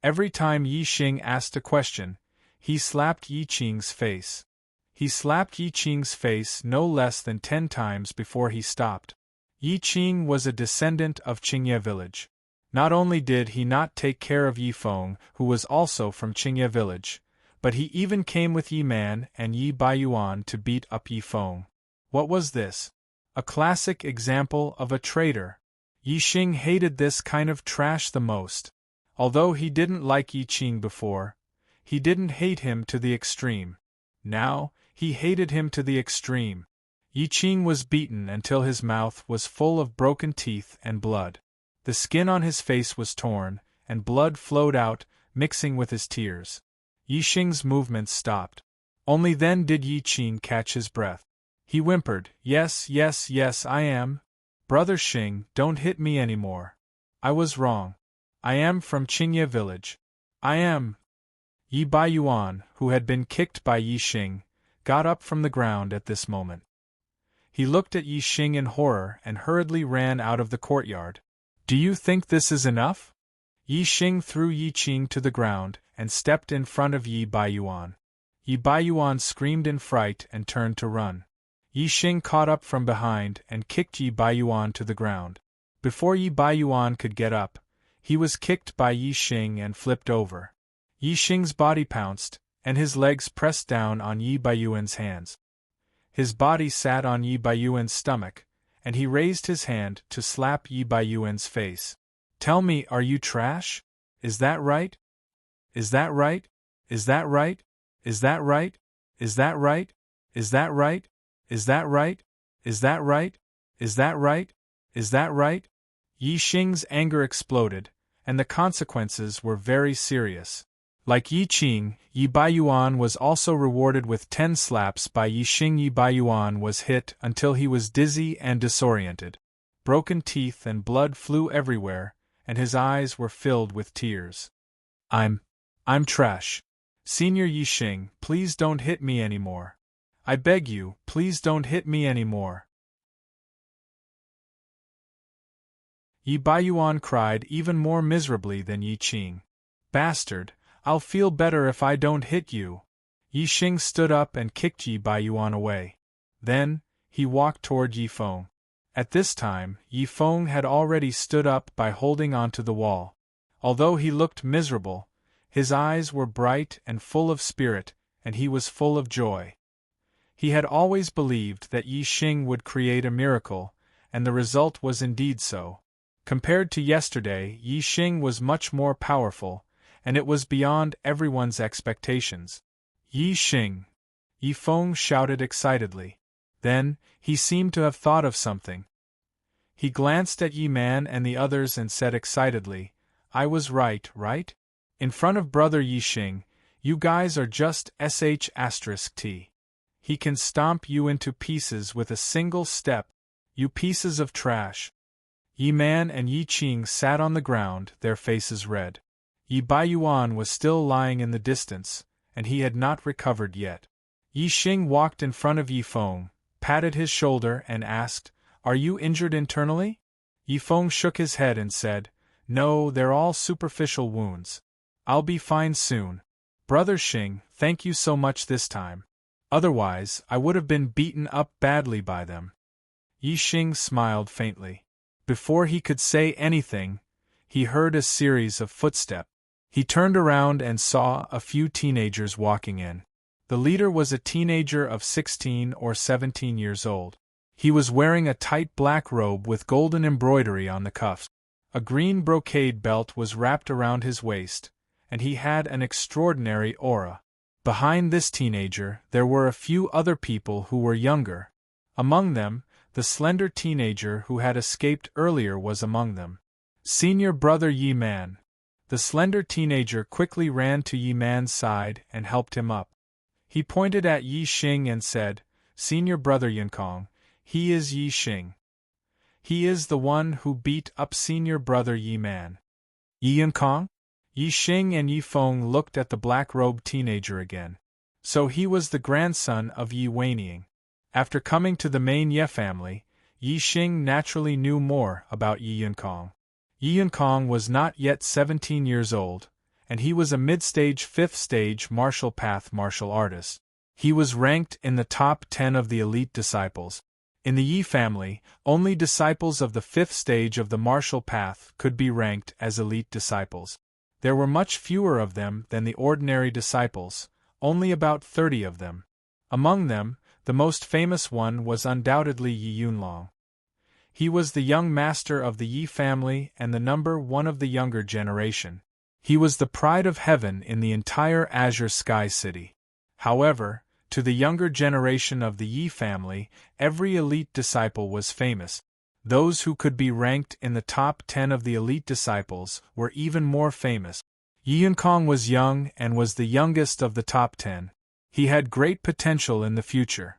Every time Yi Xing asked a question, he slapped Yi Qing's face. He slapped Yi Qing's face no less than 10 times before he stopped. Yi Qing was a descendant of Qingye village. Not only did he not take care of Yi Feng, who was also from Qingye village, but he even came with Yi Man and Yi Baiyuan to beat up Yi Feng. What was this? A classic example of a traitor. Yi Xing hated this kind of trash the most. Although he didn't like Yi Qing before, he didn't hate him to the extreme. Now, he hated him to the extreme. Yi Qing was beaten until his mouth was full of broken teeth and blood. The skin on his face was torn, and blood flowed out, mixing with his tears. Yi Xing's movements stopped. Only then did Yi Qing catch his breath. He whimpered, Yes, yes, yes, I am. Brother Xing, don't hit me anymore. I was wrong. I am from Qingye village. I am. Yi Baiyuan, who had been kicked by Yi Xing, got up from the ground at this moment. He looked at Yi Xing in horror and hurriedly ran out of the courtyard. Do you think this is enough? Yi Xing threw Yi Qing to the ground and stepped in front of Yi Baiyuan. Yi Baiyuan screamed in fright and turned to run. Yi Xing caught up from behind and kicked Yi Baiyuan to the ground. Before Yi Baiyuan could get up, he was kicked by Yi Xing and flipped over. Yi Xing's body pounced, and his legs pressed down on Yi Baiyuan's hands. His body sat on Yi Baiyuan's stomach, and he raised his hand to slap Yi Baiyuan's face. Tell me, are you trash? Is that right? Is that right? Is that right? Is that right? Is that right? Is that right? Is that right? Is that right? Is that right? Is that right? Yi Xing's anger exploded, and the consequences were very serious. Like Yi Qing, Yi Baiyuan was also rewarded with 10 slaps by Yi Xing. Yi Baiyuan was hit until he was dizzy and disoriented. Broken teeth and blood flew everywhere, and his eyes were filled with tears. I'm trash. Senior Yi Xing, please don't hit me anymore. I beg you, please don't hit me anymore. Yi Baiyuan cried even more miserably than Yi Qing. Bastard, I'll feel better if I don't hit you. Yi Xing stood up and kicked Yi Baiyuan away. Then, he walked toward Yi Feng. At this time, Yi Feng had already stood up by holding onto the wall. Although he looked miserable, his eyes were bright and full of spirit, and he was full of joy. He had always believed that Yi Xing would create a miracle, and the result was indeed so. Compared to yesterday, Yi Xing was much more powerful, and it was beyond everyone's expectations. Yi Xing! Yi Feng shouted excitedly. Then, he seemed to have thought of something. He glanced at Yi Man and the others and said excitedly, I was right? In front of brother Yi Xing, you guys are just sh*t. He can stomp you into pieces with a single step, you pieces of trash. Yi Man and Yi Qing sat on the ground, their faces red. Yi Baiyuan was still lying in the distance, and he had not recovered yet. Yi Xing walked in front of Yi Feng, patted his shoulder and asked, "Are you injured internally?" Yi Feng shook his head and said, "No, they're all superficial wounds. I'll be fine soon. Brother Xing, thank you so much this time. Otherwise, I would have been beaten up badly by them." Yi Xing smiled faintly. Before he could say anything, he heard a series of footsteps. He turned around and saw a few teenagers walking in. The leader was a teenager of 16 or 17 years old. He was wearing a tight black robe with golden embroidery on the cuffs. A green brocade belt was wrapped around his waist, and he had an extraordinary aura. Behind this teenager, there were a few other people who were younger. Among them, the slender teenager who had escaped earlier was among them. Senior brother Yi Man. The slender teenager quickly ran to Yi Man's side and helped him up. He pointed at Yi Xing and said, "Senior brother Yinkong, he is Yi Xing. He is the one who beat up senior brother Yi Man." "Yi Yinkong?" Yi Xing and Yi Feng looked at the black-robed teenager again. So he was the grandson of Yi Weining. After coming to the main Ye family, Yi Xing naturally knew more about Yi Yinkong. Yi Yinkong was not yet 17 years old, and he was a mid-stage 5th stage martial path martial artist. He was ranked in the top 10 of the elite disciples. In the Yi family, only disciples of the 5th stage of the martial path could be ranked as elite disciples. There were much fewer of them than the ordinary disciples, only about 30 of them. Among them, the most famous one was undoubtedly Yi Yunlong. He was the young master of the Yi family and the number 1 of the younger generation. He was the pride of heaven in the entire Azure Sky City. However, to the younger generation of the Yi family, every elite disciple was famous. Those who could be ranked in the top 10 of the elite disciples were even more famous. Yi Yinkong was young and was the youngest of the top 10. He had great potential in the future.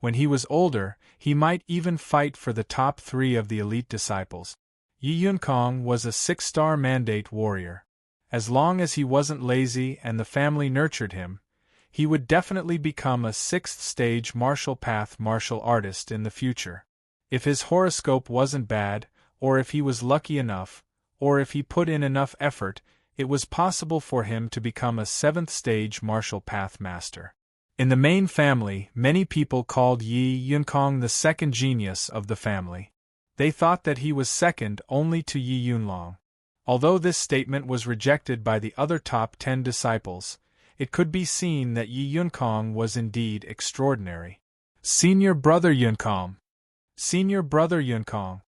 When he was older, he might even fight for the top 3 of the elite disciples. Yi Yinkong was a 6-star mandate warrior. As long as he wasn't lazy and the family nurtured him, he would definitely become a 6th stage martial path martial artist in the future. If his horoscope wasn't bad, or if he was lucky enough, or if he put in enough effort, it was possible for him to become a 7th stage martial path master. In the main family, many people called Yi Yinkong the second genius of the family. They thought that he was second only to Yi Yunlong. Although this statement was rejected by the other top 10 disciples, it could be seen that Yi Yinkong was indeed extraordinary. Senior brother Yinkong. Senior brother Yinkong.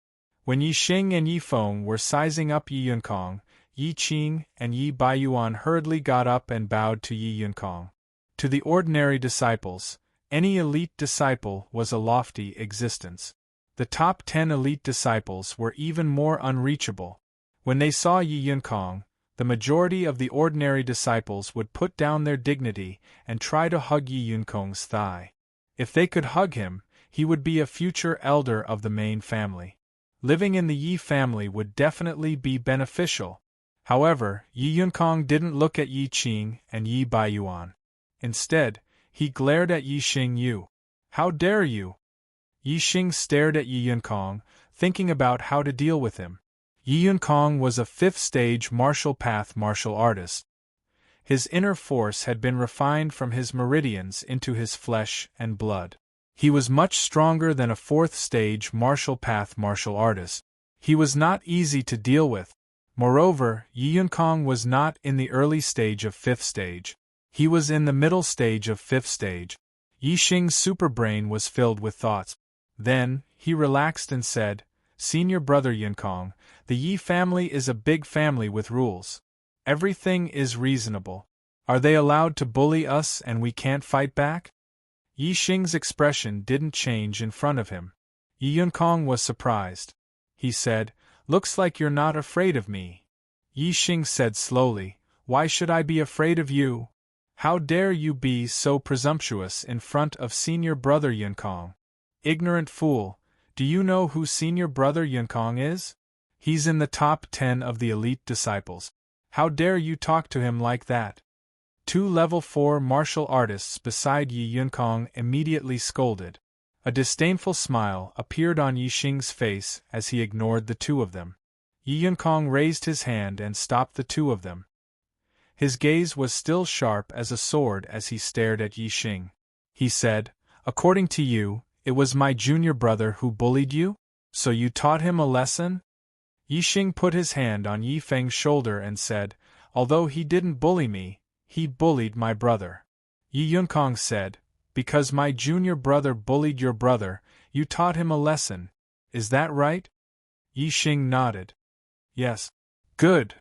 When Yi Xing and Yi Feng were sizing up Yi Yinkong, Yi Qing and Yi Baiyuan hurriedly got up and bowed to Yi Yinkong. To the ordinary disciples, any elite disciple was a lofty existence. The top 10 elite disciples were even more unreachable. When they saw Yi Yinkong, the majority of the ordinary disciples would put down their dignity and try to hug Yi Yinkong's thigh. If they could hug him, he would be a future elder of the main family. Living in the Yi family would definitely be beneficial. However, Yi Yinkong didn't look at Yi Qing and Yi Baiyuan. Instead, he glared at Yi Xing Yu. "How dare you?" Yi Xing stared at Yi Yinkong, thinking about how to deal with him. Yi Yinkong was a 5th stage martial path martial artist. His inner force had been refined from his meridians into his flesh and blood. He was much stronger than a 4th stage martial path martial artist. He was not easy to deal with. Moreover, Yi Yinkong was not in the early stage of 5th stage. He was in the middle stage of 5th stage. Yi Xing's superbrain was filled with thoughts. Then, he relaxed and said, "Senior brother Yinkong, the Yi family is a big family with rules. Everything is reasonable. Are they allowed to bully us and we can't fight back?" Yi Xing's expression didn't change in front of him. Yi Yinkong was surprised. He said, "Looks like you're not afraid of me." Yi Xing said slowly, "Why should I be afraid of you?" How dare you be so presumptuous in front of senior brother Yunkong? Ignorant fool, do you know who senior brother Yunkong is? He's in the top 10 of the elite disciples. How dare you talk to him like that? Two level 4 martial artists beside Yi Yunkong immediately scolded. A disdainful smile appeared on Yi Xing's face as he ignored the two of them. Yi Yunkong raised his hand and stopped the two of them. His gaze was still sharp as a sword as he stared at Yi Xing. He said, "According to you, it was my junior brother who bullied you? So you taught him a lesson?" Yi Xing put his hand on Yi Feng's shoulder and said, "Although he didn't bully me, he bullied my brother." Yi Yunkong said, "Because my junior brother bullied your brother, you taught him a lesson. Is that right?" Yi Xing nodded. "Yes." "Good."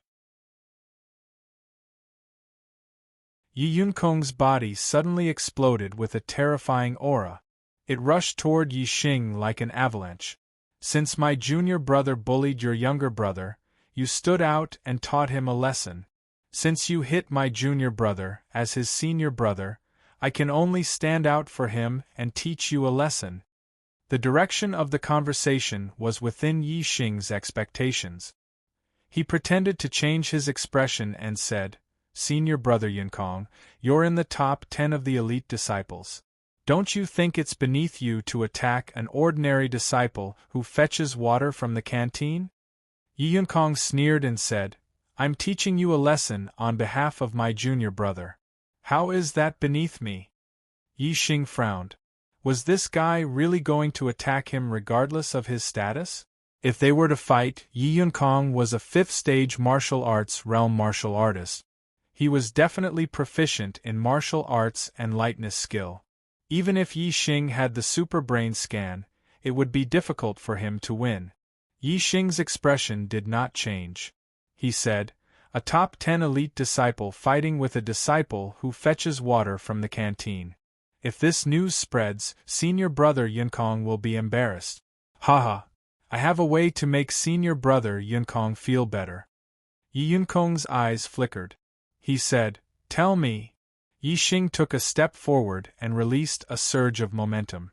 Yi Yunkong's body suddenly exploded with a terrifying aura. It rushed toward Yi Xing like an avalanche. "Since my junior brother bullied your younger brother, you stood out and taught him a lesson. Since you hit my junior brother as his senior brother, I can only stand out for him and teach you a lesson." The direction of the conversation was within Yi Xing's expectations. He pretended to change his expression and said, "Senior brother Yunkong, you're in the top 10 of the elite disciples. Don't you think it's beneath you to attack an ordinary disciple who fetches water from the canteen?" Yi Yunkong sneered and said, "I'm teaching you a lesson on behalf of my junior brother. How is that beneath me?" Yi Xing frowned. Was this guy really going to attack him regardless of his status? If they were to fight, Yi Yunkong was a 5th-stage martial arts realm martial artist. He was definitely proficient in martial arts and lightness skill. Even if Yi Xing had the super brain scan, it would be difficult for him to win. Yi Xing's expression did not change. He said, "A top 10 elite disciple fighting with a disciple who fetches water from the canteen. If this news spreads, senior brother Yunkong will be embarrassed. Haha, I have a way to make senior brother Yunkong feel better." Yi Yunkong's eyes flickered. He said, "Tell me." Yi Xing took a step forward and released a surge of momentum.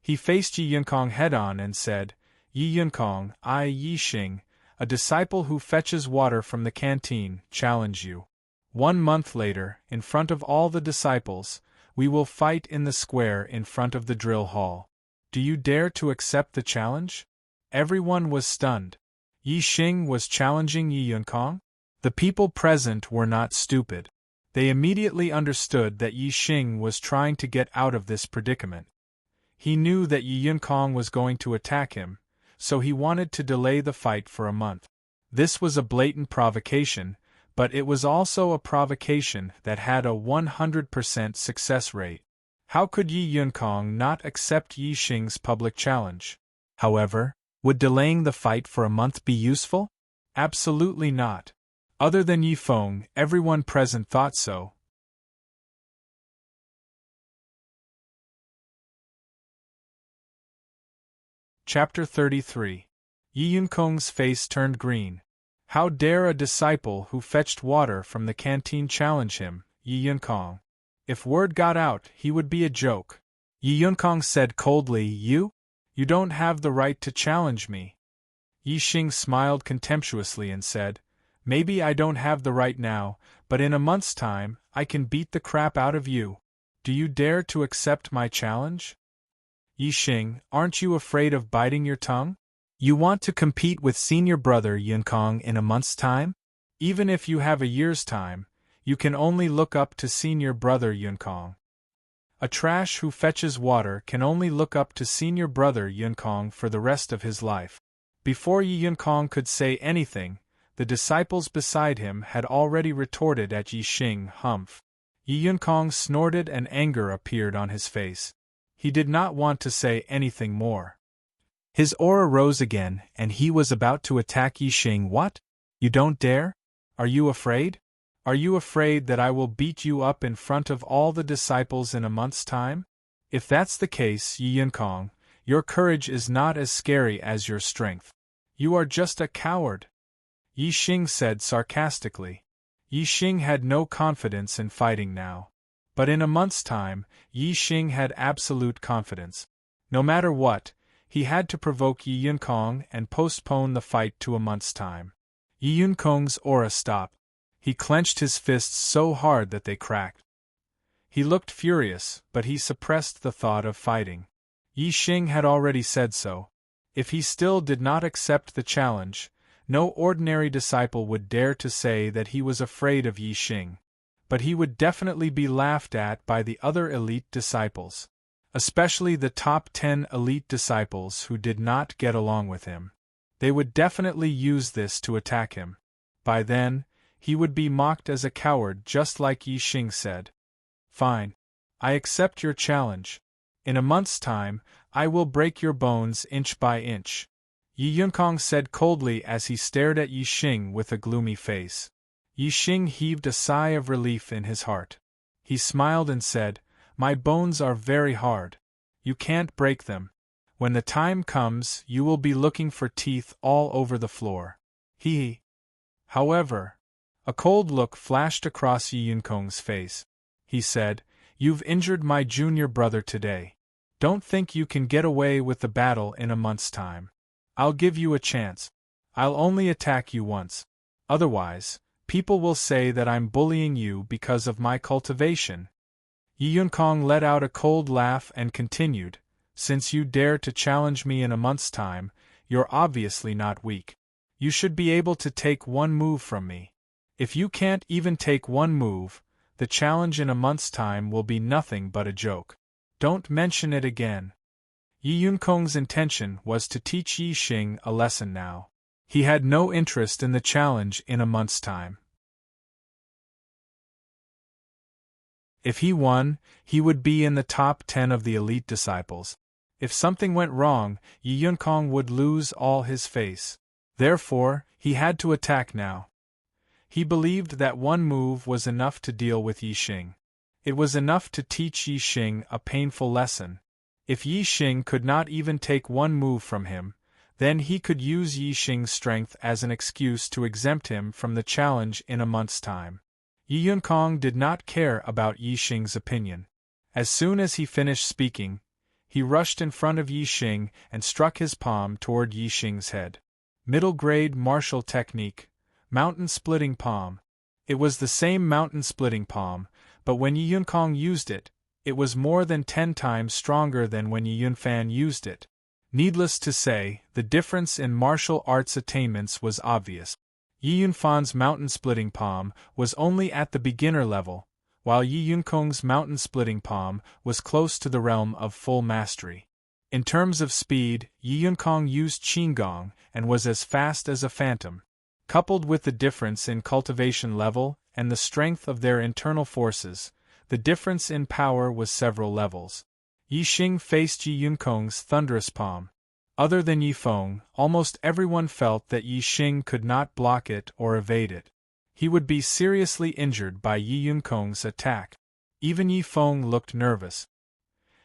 He faced Yi Yunkong head-on and said, "Yi Yunkong, I, Yi Xing, a disciple who fetches water from the canteen, challenge you. 1 month later, in front of all the disciples, we will fight in the square in front of the drill hall. Do you dare to accept the challenge?" Everyone was stunned. Yi Xing was challenging Yi Yunkong? The people present were not stupid. They immediately understood that Yi Xing was trying to get out of this predicament. He knew that Yi Yunkong was going to attack him, so he wanted to delay the fight for a month. This was a blatant provocation, but it was also a provocation that had a 100% success rate. How could Yi Yunkong not accept Yi Xing's public challenge? However, would delaying the fight for a month be useful? Absolutely not. Other than Yi Feng, everyone present thought so. Chapter 33. Yi Yunkong's face turned green. How dare a disciple who fetched water from the canteen challenge him, Yi Yunkong? If word got out, he would be a joke. Yi Yunkong said coldly, You don't have the right to challenge me." Yi Xing smiled contemptuously and said, "Maybe I don't have the right now, but in a month's time, I can beat the crap out of you. Do you dare to accept my challenge?" "Yi Xing, aren't you afraid of biting your tongue? You want to compete with senior brother Yunkong in a month's time? Even if you have a year's time, you can only look up to senior brother Yunkong. A trash who fetches water can only look up to senior brother Yunkong for the rest of his life." Before Yi Yunkong could say anything, the disciples beside him had already retorted at Yi Xing. Humph! Yi Yunkong snorted and anger appeared on his face. He did not want to say anything more. His aura rose again, and he was about to attack Yi Xing. "What? You don't dare? Are you afraid? Are you afraid that I will beat you up in front of all the disciples in a month's time? If that's the case, Yi Yunkong, your courage is not as scary as your strength. You are just a coward," Yi Xing said sarcastically. Yi Xing had no confidence in fighting now. But in a month's time, Yi Xing had absolute confidence. No matter what, he had to provoke Yi Yunkong and postpone the fight to a month's time. Yi Yunkong's aura stopped. He clenched his fists so hard that they cracked. He looked furious, but he suppressed the thought of fighting. Yi Xing had already said so. If he still did not accept the challenge, no ordinary disciple would dare to say that he was afraid of Yi Xing. But he would definitely be laughed at by the other elite disciples. Especially the top 10 elite disciples who did not get along with him. They would definitely use this to attack him. By then, he would be mocked as a coward just like Yi Xing said. Fine. I accept your challenge. In a month's time, I will break your bones inch by inch. Yi Yunkong said coldly as he stared at Yi Xing with a gloomy face. Yi Xing heaved a sigh of relief in his heart. He smiled and said, My bones are very hard. You can't break them. When the time comes, you will be looking for teeth all over the floor. However, a cold look flashed across Yi Yunkong's face. He said, You've injured my junior brother today. Don't think you can get away with the battle in a month's time. I'll give you a chance. I'll only attack you once. Otherwise, people will say that I'm bullying you because of my cultivation. Yi Yunkong let out a cold laugh and continued, Since you dare to challenge me in a month's time, you're obviously not weak. You should be able to take one move from me. If you can't even take one move, the challenge in a month's time will be nothing but a joke. Don't mention it again. Yi Yunkong's intention was to teach Yi Xing a lesson now. He had no interest in the challenge in a month's time. If he won, he would be in the top 10 of the elite disciples. If something went wrong, Yi Yunkong would lose all his face. Therefore, he had to attack now. He believed that one move was enough to deal with Yi Xing. It was enough to teach Yi Xing a painful lesson. If Yi Xing could not even take one move from him, then he could use Yi Xing's strength as an excuse to exempt him from the challenge in a month's time. Yi Yunkong did not care about Yi Xing's opinion. As soon as he finished speaking, he rushed in front of Yi Xing and struck his palm toward Yi Xing's head. Middle-grade martial technique, mountain-splitting palm. It was the same mountain-splitting palm, but when Yi Yunkong used it, it was more than 10 times stronger than when Yi Yunfan used it. Needless to say, the difference in martial arts attainments was obvious. Yi Yunfan's mountain-splitting palm was only at the beginner level, while Yi Yunkong's mountain-splitting palm was close to the realm of full mastery. In terms of speed, Yi Yunkong used Qinggong and was as fast as a phantom. Coupled with the difference in cultivation level and the strength of their internal forces, the difference in power was several levels. Yi Xing faced Yi Yunkong's thunderous palm. Other than Yi Feng, almost everyone felt that Yi Xing could not block it or evade it. He would be seriously injured by Yi Yunkong's attack. Even Yi Feng looked nervous.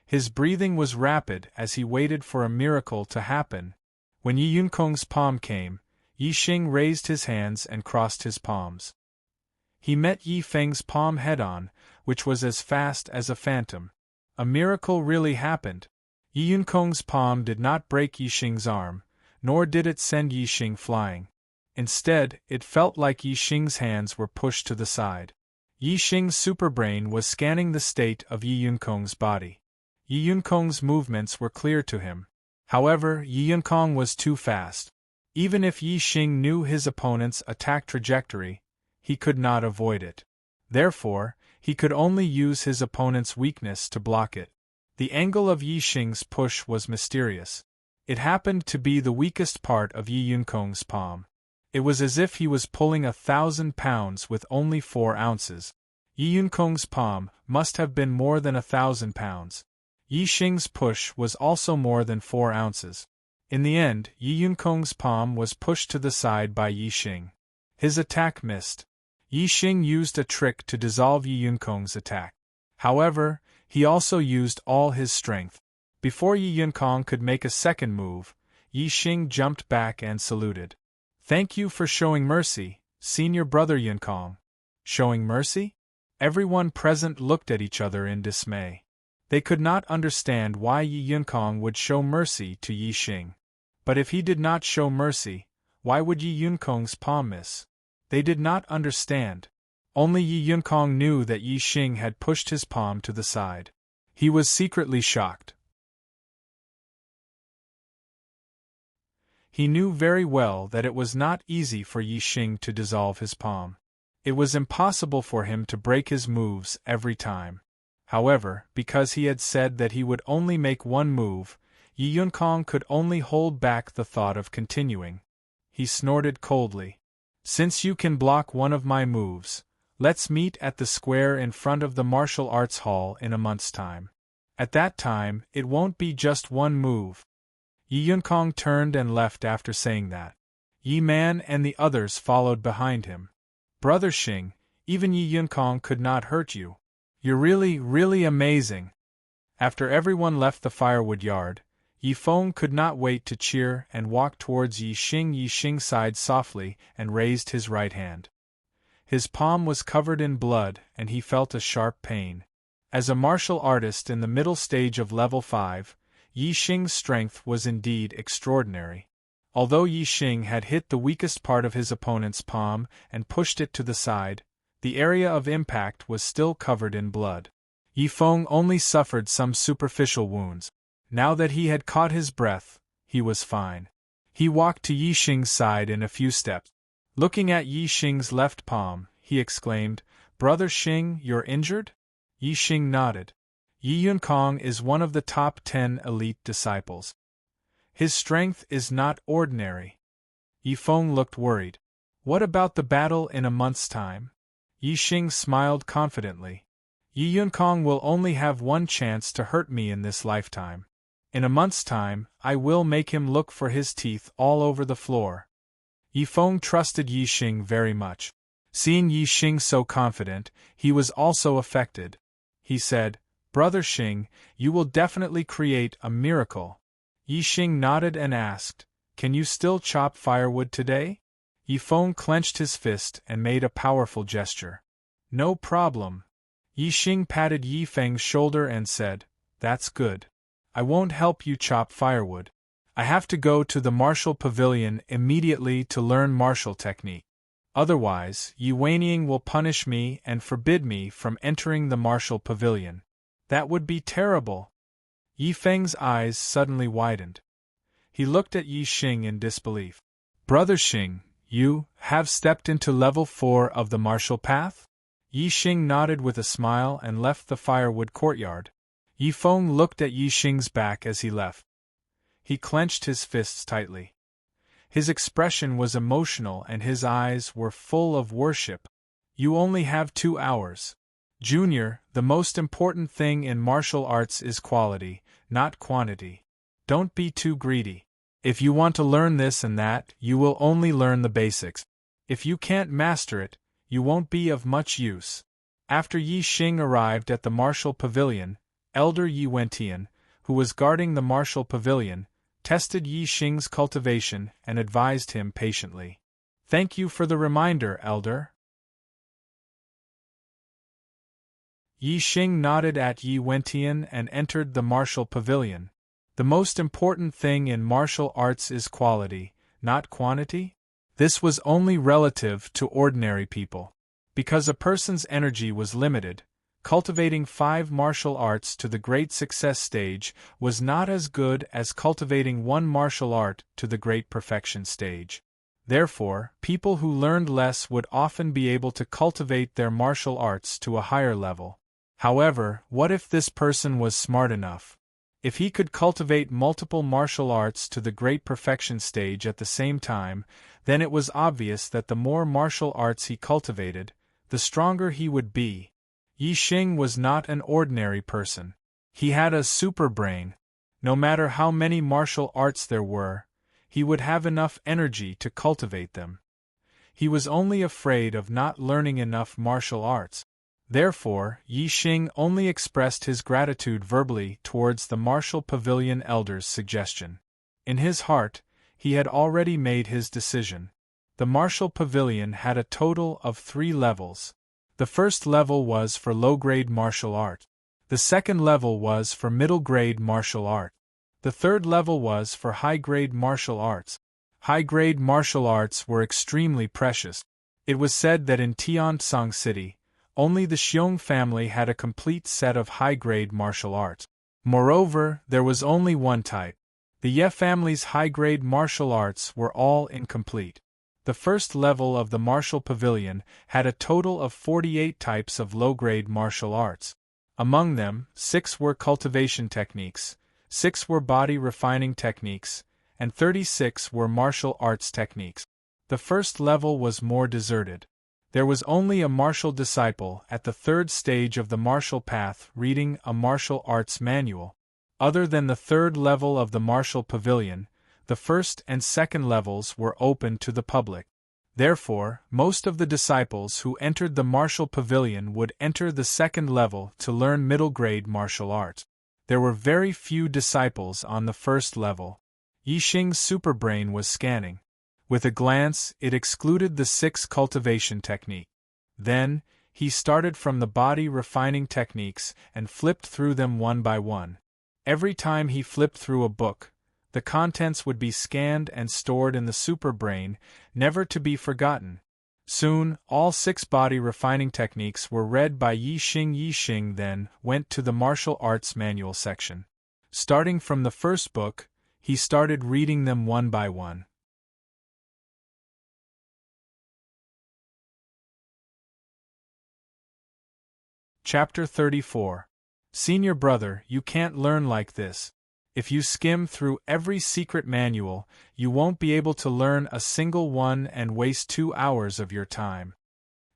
His breathing was rapid as he waited for a miracle to happen. When Yi Yunkong's palm came, Yi Xing raised his hands and crossed his palms. He met Yi Feng's palm head-on, which was as fast as a phantom. A miracle really happened. Yi Yunkong's palm did not break Yi Xing's arm, nor did it send Yi Xing flying. Instead, it felt like Yi Xing's hands were pushed to the side. Yi Xing's superbrain was scanning the state of Yi Yunkong's body. Yi Yunkong's movements were clear to him. However, Yi Yunkong was too fast. Even if Yi Xing knew his opponent's attack trajectory, he could not avoid it. Therefore, he could only use his opponent's weakness to block it. The angle of Yi Xing's push was mysterious. It happened to be the weakest part of Yi Yunkong's palm. It was as if he was pulling 1,000 pounds with only 4 ounces. Yi Yunkong's palm must have been more than 1,000 pounds. Yi Xing's push was also more than 4 ounces. In the end, Yi Yunkong's palm was pushed to the side by Yi Xing. His attack missed. Yi Xing used a trick to dissolve Yi Yunkong's attack. However, he also used all his strength. Before Yi Yunkong could make a second move, Yi Xing jumped back and saluted. "Thank you for showing mercy, senior brother Yunkong." Showing mercy? Everyone present looked at each other in dismay. They could not understand why Yi Yunkong would show mercy to Yi Xing. But if he did not show mercy, why would Yi Yunkong's palm miss? They did not understand. Only Yi Yunkong knew that Yi Xing had pushed his palm to the side. He was secretly shocked. He knew very well that it was not easy for Yi Xing to dissolve his palm. It was impossible for him to break his moves every time. However, because he had said that he would only make one move, Yi Yunkong could only hold back the thought of continuing. He snorted coldly. Since you can block one of my moves, let's meet at the square in front of the martial arts hall in a month's time. At that time, it won't be just one move. Yi Yunkong turned and left after saying that. Yi Man and the others followed behind him. Brother Xing, even Yi Yunkong could not hurt you. You're really amazing. After everyone left the firewood yard, Yi Feng could not wait to cheer and walked towards Yi Xing. Yi Xing sighed softly and raised his right hand. His palm was covered in blood and he felt a sharp pain. As a martial artist in the middle stage of level 5, Yi Xing's strength was indeed extraordinary. Although Yi Xing had hit the weakest part of his opponent's palm and pushed it to the side, the area of impact was still covered in blood. Yi Feng only suffered some superficial wounds. Now that he had caught his breath, he was fine. He walked to Yi Xing's side in a few steps. Looking at Yi Xing's left palm, he exclaimed, "Brother Xing, you're injured?" Yi Xing nodded. Yi Yunkong is one of the top 10 elite disciples. His strength is not ordinary. Yi Feng looked worried. What about the battle in a month's time? Yi Xing smiled confidently. Yi Yunkong will only have one chance to hurt me in this lifetime. In a month's time, I will make him look for his teeth all over the floor. Yi Feng trusted Yi Xing very much. Seeing Yi Xing so confident, he was also affected. He said, "Brother Xing, you will definitely create a miracle." Yi Xing nodded and asked, "Can you still chop firewood today?" Yi Feng clenched his fist and made a powerful gesture. "No problem." Yi Xing patted Yi Feng's shoulder and said, "That's good. I won't help you chop firewood. I have to go to the martial pavilion immediately to learn martial technique. Otherwise, Yi Weiniang will punish me and forbid me from entering the martial pavilion. That would be terrible." Yi Feng's eyes suddenly widened. He looked at Yi Xing in disbelief. "Brother Xing, you have stepped into level 4 of the martial path?" Yi Xing nodded with a smile and left the firewood courtyard. Yi Feng looked at Yi Xing's back as he left. He clenched his fists tightly. His expression was emotional and his eyes were full of worship. "You only have 2 hours. Junior, the most important thing in martial arts is quality, not quantity. Don't be too greedy. If you want to learn this and that, you will only learn the basics. If you can't master it, you won't be of much use." After Yi Xing arrived at the martial pavilion, Elder Yi Wentian, who was guarding the martial pavilion, tested Yi Xing's cultivation and advised him patiently. "Thank you for the reminder, Elder." Yi Xing nodded at Yi Wentian and entered the martial pavilion. The most important thing in martial arts is quality, not quantity? This was only relative to ordinary people. Because a person's energy was limited, cultivating 5 martial arts to the great success stage was not as good as cultivating 1 martial art to the great perfection stage. Therefore, people who learned less would often be able to cultivate their martial arts to a higher level. However, what if this person was smart enough? If he could cultivate multiple martial arts to the great perfection stage at the same time, then it was obvious that the more martial arts he cultivated, the stronger he would be. Yi Xing was not an ordinary person. He had a super brain. No matter how many martial arts there were, he would have enough energy to cultivate them. He was only afraid of not learning enough martial arts. Therefore, Yi Xing only expressed his gratitude verbally towards the martial pavilion elder's suggestion. In his heart, he had already made his decision. The martial pavilion had a total of 3 levels. The first level was for low-grade martial art. The second level was for middle-grade martial art. The third level was for high-grade martial arts. High-grade martial arts were extremely precious. It was said that in Tiansong City, only the Xiong family had a complete set of high-grade martial arts. Moreover, there was only one type. The Ye family's high-grade martial arts were all incomplete. The first level of the martial pavilion had a total of 48 types of low-grade martial arts. Among them, 6 were cultivation techniques, 6 were body refining techniques, and 36 were martial arts techniques. The first level was more deserted. There was only a martial disciple at the third stage of the martial path reading a martial arts manual. Other than the third level of the martial pavilion, the first and second levels were open to the public. Therefore, most of the disciples who entered the martial pavilion would enter the second level to learn middle-grade martial arts. There were very few disciples on the first level. Yixing's superbrain was scanning. With a glance, it excluded the 6 cultivation technique. Then, he started from the body refining techniques and flipped through them one by one. Every time he flipped through a book, the contents would be scanned and stored in the superbrain, never to be forgotten. Soon, all 6 body refining techniques were read by Yixing. Yixing then went to the martial arts manual section. Starting from the first book, he started reading them one by one. Chapter 34. Senior brother, you can't learn like this. If you skim through every secret manual, you won't be able to learn a single one and waste 2 hours of your time.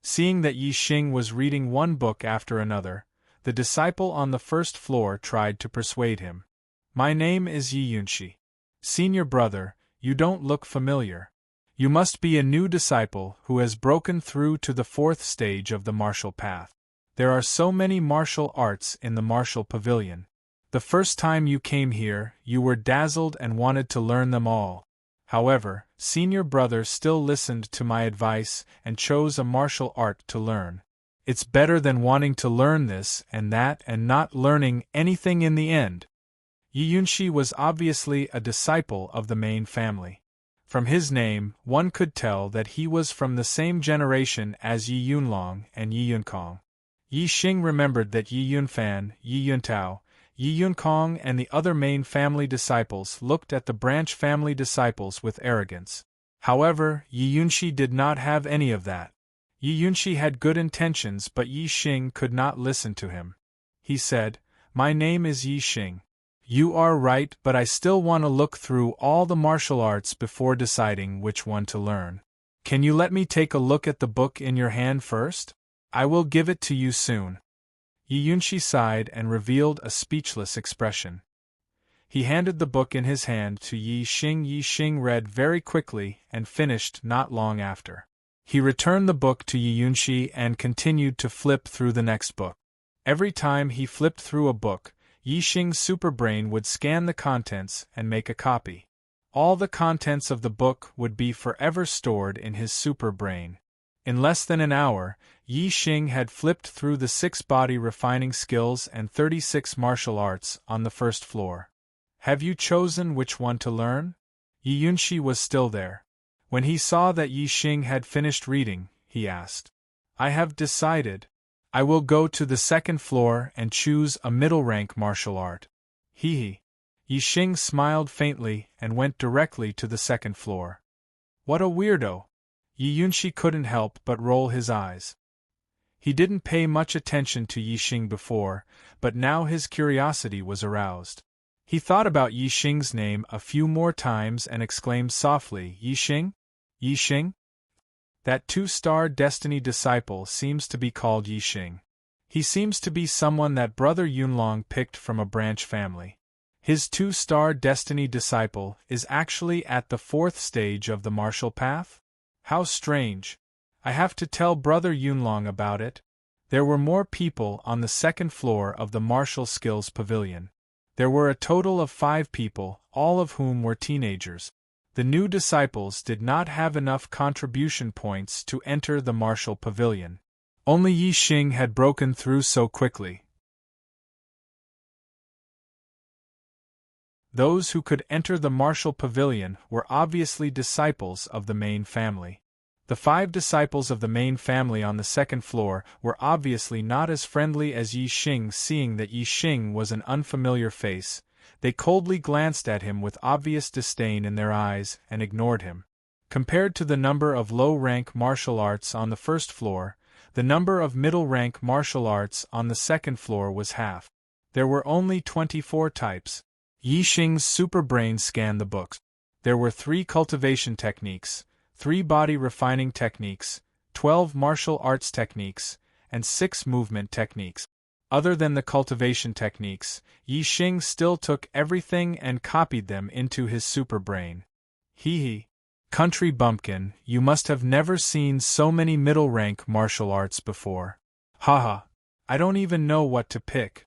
Seeing that Yixing was reading one book after another, the disciple on the first floor tried to persuade him. My name is Yiyunshi. Senior brother, you don't look familiar. You must be a new disciple who has broken through to the 4th stage of the martial path. There are so many martial arts in the martial pavilion. The first time you came here, you were dazzled and wanted to learn them all. However, senior brother still listened to my advice and chose a martial art to learn. It's better than wanting to learn this and that and not learning anything in the end. Yiyunshi was obviously a disciple of the main family. From his name, one could tell that he was from the same generation as Yi Yunlong and Yi Yunkong. Yixing remembered that Yi Yunfan, Yi Yuntao, Yi Yunkong and the other main family disciples looked at the branch family disciples with arrogance. However, Yiyunshi did not have any of that. Yiyunshi had good intentions, but Yixing could not listen to him. He said, My name is Yixing. You are right, but I still want to look through all the martial arts before deciding which one to learn. Can you let me take a look at the book in your hand first? I will give it to you soon. Yiyunshi sighed and revealed a speechless expression. He handed the book in his hand to Yixing. Yixing read very quickly and finished not long after. He returned the book to Yiyunshi and continued to flip through the next book. Every time he flipped through a book, Yixing's superbrain would scan the contents and make a copy. All the contents of the book would be forever stored in his superbrain. In less than an hour, Yixing had flipped through the 6 body refining skills and 36 martial arts on the first floor. Have you chosen which one to learn? Yiyunshi was still there. When he saw that Yixing had finished reading, he asked. I have decided. I will go to the second floor and choose a middle-rank martial art. Hee. Yixing smiled faintly and went directly to the second floor. What a weirdo! Yiyunshi couldn't help but roll his eyes. He didn't pay much attention to Yixing before, but now his curiosity was aroused. He thought about Yixing's name a few more times and exclaimed softly, Yixing? Yixing? That 2-star destiny disciple seems to be called Yixing. He seems to be someone that Brother Yunlong picked from a branch family. His 2-star destiny disciple is actually at the 4th stage of the martial path? How strange. I have to tell Brother Yunlong about it. There were more people on the second floor of the martial skills pavilion. There were a total of 5 people, all of whom were teenagers. The new disciples did not have enough contribution points to enter the martial pavilion. Only Yi Xing had broken through so quickly. Those who could enter the martial pavilion were obviously disciples of the main family. The 5 disciples of the main family on the second floor were obviously not as friendly as Yi Xing. Seeing that Yi Xing was an unfamiliar face, they coldly glanced at him with obvious disdain in their eyes and ignored him. Compared to the number of low-rank martial arts on the first floor, the number of middle-rank martial arts on the second floor was half. There were only 24 types. Yi Xing's superbrain scanned the books. There were 3 cultivation techniques, 3 body refining techniques, 12 martial arts techniques, and 6 movement techniques. Other than the cultivation techniques, Yi Xing still took everything and copied them into his superbrain. Hee. Country bumpkin, you must have never seen so many middle-rank martial arts before. Haha. I don't even know what to pick.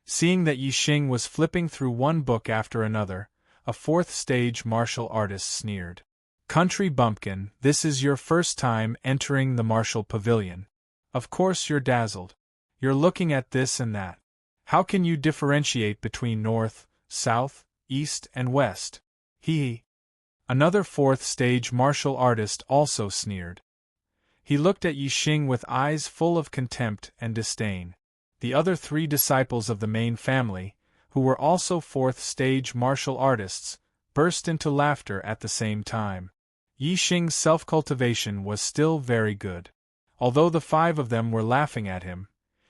Seeing that Yi Xing was flipping through one book after another, a 4th-stage martial artist sneered. Country bumpkin, this is your first time entering the martial pavilion. Of course you're dazzled. You're looking at this and that. How can you differentiate between north, south, east, and west? Hee. Another 4th-stage martial artist also sneered. He looked at Yi Xing with eyes full of contempt and disdain. The other 3 disciples of the main family, who were also 4th-stage martial artists, burst into laughter at the same time. Yi Xing's self-cultivation was still very good. Although the 5 of them were laughing at him,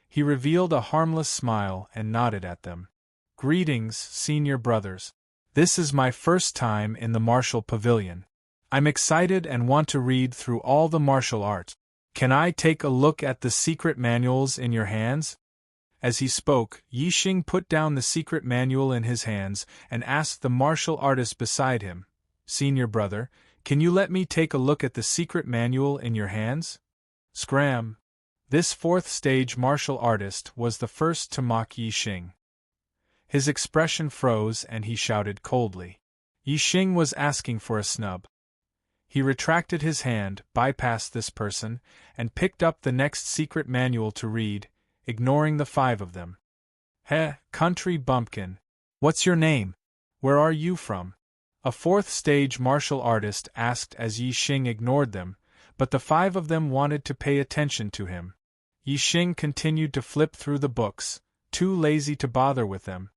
he revealed a harmless smile and nodded at them. Greetings, senior brothers. This is my first time in the martial pavilion. I'm excited and want to read through all the martial arts. Can I take a look at the secret manuals in your hands? As he spoke, Yi Xing put down the secret manual in his hands and asked the martial artist beside him, Senior brother, can you let me take a look at the secret manual in your hands? Scram! This 4th-stage martial artist was the first to mock Yi Xing. His expression froze and he shouted coldly. Yi Xing was asking for a snub. He retracted his hand, bypassed this person, and picked up the next secret manual to read, ignoring the 5 of them. Heh, country bumpkin. What's your name? Where are you from? A 4th-stage martial artist asked as Yi Xing ignored them, but the 5 of them wanted to pay attention to him. Yi Xing continued to flip through the books, too lazy to bother with them.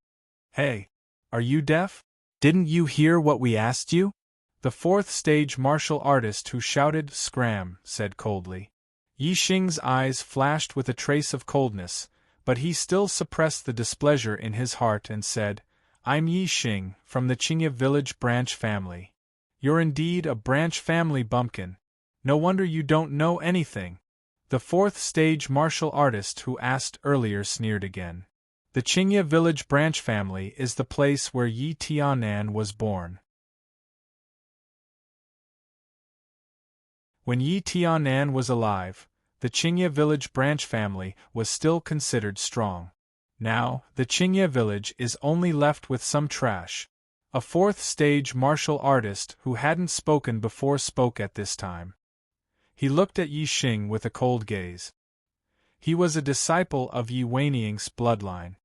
Hey, are you deaf? Didn't you hear what we asked you? The 4th-stage martial artist who shouted scram said coldly. Yi Xing's eyes flashed with a trace of coldness, but he still suppressed the displeasure in his heart and said, I'm Yi Xing, from the Qingye village branch family. You're indeed a branch family bumpkin. No wonder you don't know anything. The 4th-stage martial artist who asked earlier sneered again. The Qingye village branch family is the place where Yi Tianan was born. When Yi Tianan was alive, the Qingye village branch family was still considered strong. Now, the Qingye village is only left with some trash. A 4th-stage martial artist who hadn't spoken before spoke at this time. He looked at Yi Xing with a cold gaze. He was a disciple of Yi Weiniang's bloodline.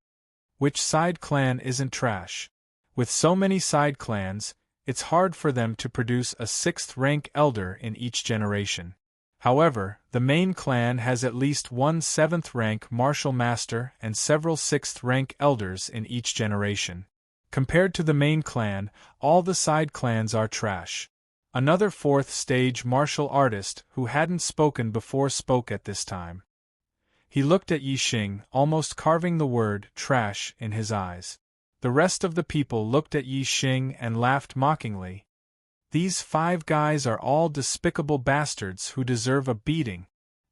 Which side clan isn't trash? With so many side clans, it's hard for them to produce a 6th-rank elder in each generation. However, the main clan has at least one 7th-rank martial master and several 6th-rank elders in each generation. Compared to the main clan, all the side clans are trash. Another 4th-stage martial artist who hadn't spoken before spoke at this time. He looked at Yi Xing, almost carving the word trash in his eyes. The rest of the people looked at Yi Xing and laughed mockingly. These 5 guys are all despicable bastards who deserve a beating,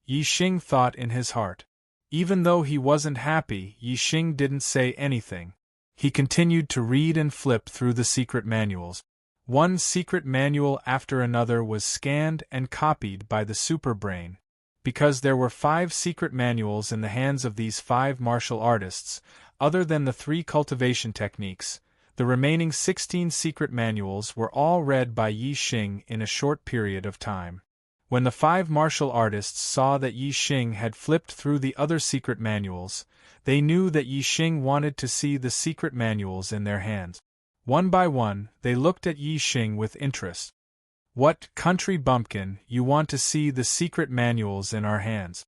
Yi Xing thought in his heart. Even though he wasn't happy, Yi Xing didn't say anything. He continued to read and flip through the secret manuals. One secret manual after another was scanned and copied by the superbrain. Because there were 5 secret manuals in the hands of these 5 martial artists, other than the 3 cultivation techniques, the remaining 16 secret manuals were all read by Yi Xing in a short period of time. When the 5 martial artists saw that Yi Xing had flipped through the other secret manuals, they knew that Yi Xing wanted to see the secret manuals in their hands. One by one, they looked at Yi Xing with interest. "What, country bumpkin, you want to see the secret manuals in our hands?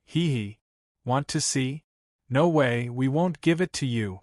Hee. Want to see? No way, we won't give it to you.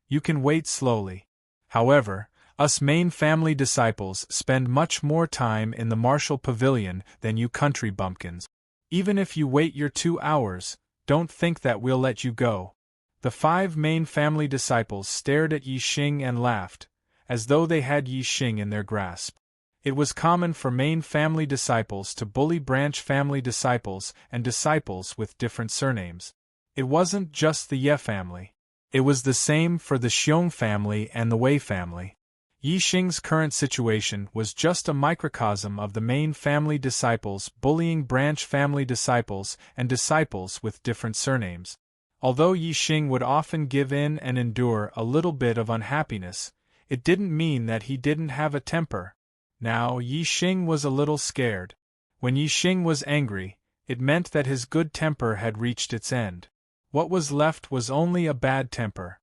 You can wait slowly. However, us main family disciples spend much more time in the martial pavilion than you country bumpkins. Even if you wait your 2 hours, don't think that we'll let you go." The 5 main family disciples stared at Yi Xing and laughed, as though they had Yi Xing in their grasp. It was common for main family disciples to bully branch family disciples and disciples with different surnames. It wasn't just the Ye family. It was the same for the Xiong family and the Wei family. Yi Xing's current situation was just a microcosm of the main family disciples bullying branch family disciples and disciples with different surnames. Although Yi Xing would often give in and endure a little bit of unhappiness, it didn't mean that he didn't have a temper. Now Yi Xing was a little scared. When Yi Xing was angry, it meant that his good temper had reached its end. What was left was only a bad temper.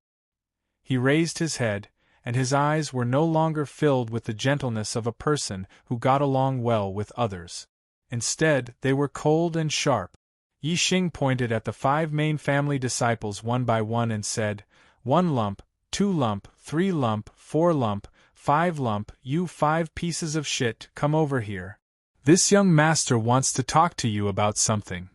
He raised his head, and his eyes were no longer filled with the gentleness of a person who got along well with others. Instead, they were cold and sharp. Yi Xing pointed at the 5 main family disciples one by one and said, "1 lump, 2 lump, 3 lump, 4 lump, 5 lump, you 5 pieces of shit, come over here. This young master wants to talk to you about something."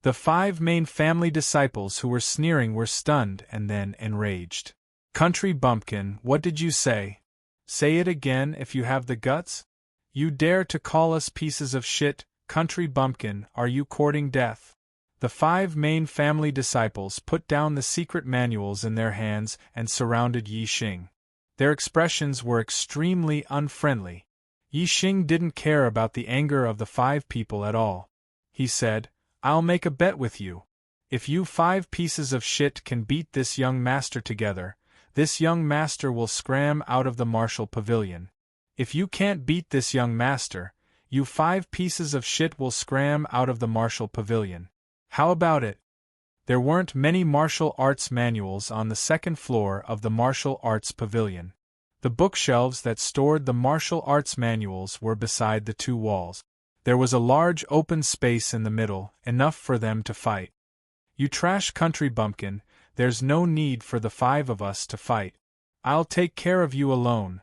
The 5 main family disciples who were sneering were stunned and then enraged. "Country bumpkin, what did you say? Say it again if you have the guts? You dare to call us pieces of shit, country bumpkin, are you courting death?" The 5 main family disciples put down the secret manuals in their hands and surrounded Yi Xing. Their expressions were extremely unfriendly. Yi Xing didn't care about the anger of the 5 people at all. He said, "I'll make a bet with you. If you 5 pieces of shit can beat this young master together, this young master will scram out of the martial pavilion. If you can't beat this young master, you 5 pieces of shit will scram out of the martial pavilion. How about it?" There weren't many martial arts manuals on the 2nd floor of the martial arts pavilion. The bookshelves that stored the martial arts manuals were beside the 2 walls. There was a large open space in the middle, enough for them to fight. "You trash country bumpkin, there's no need for the 5 of us to fight. I'll take care of you alone."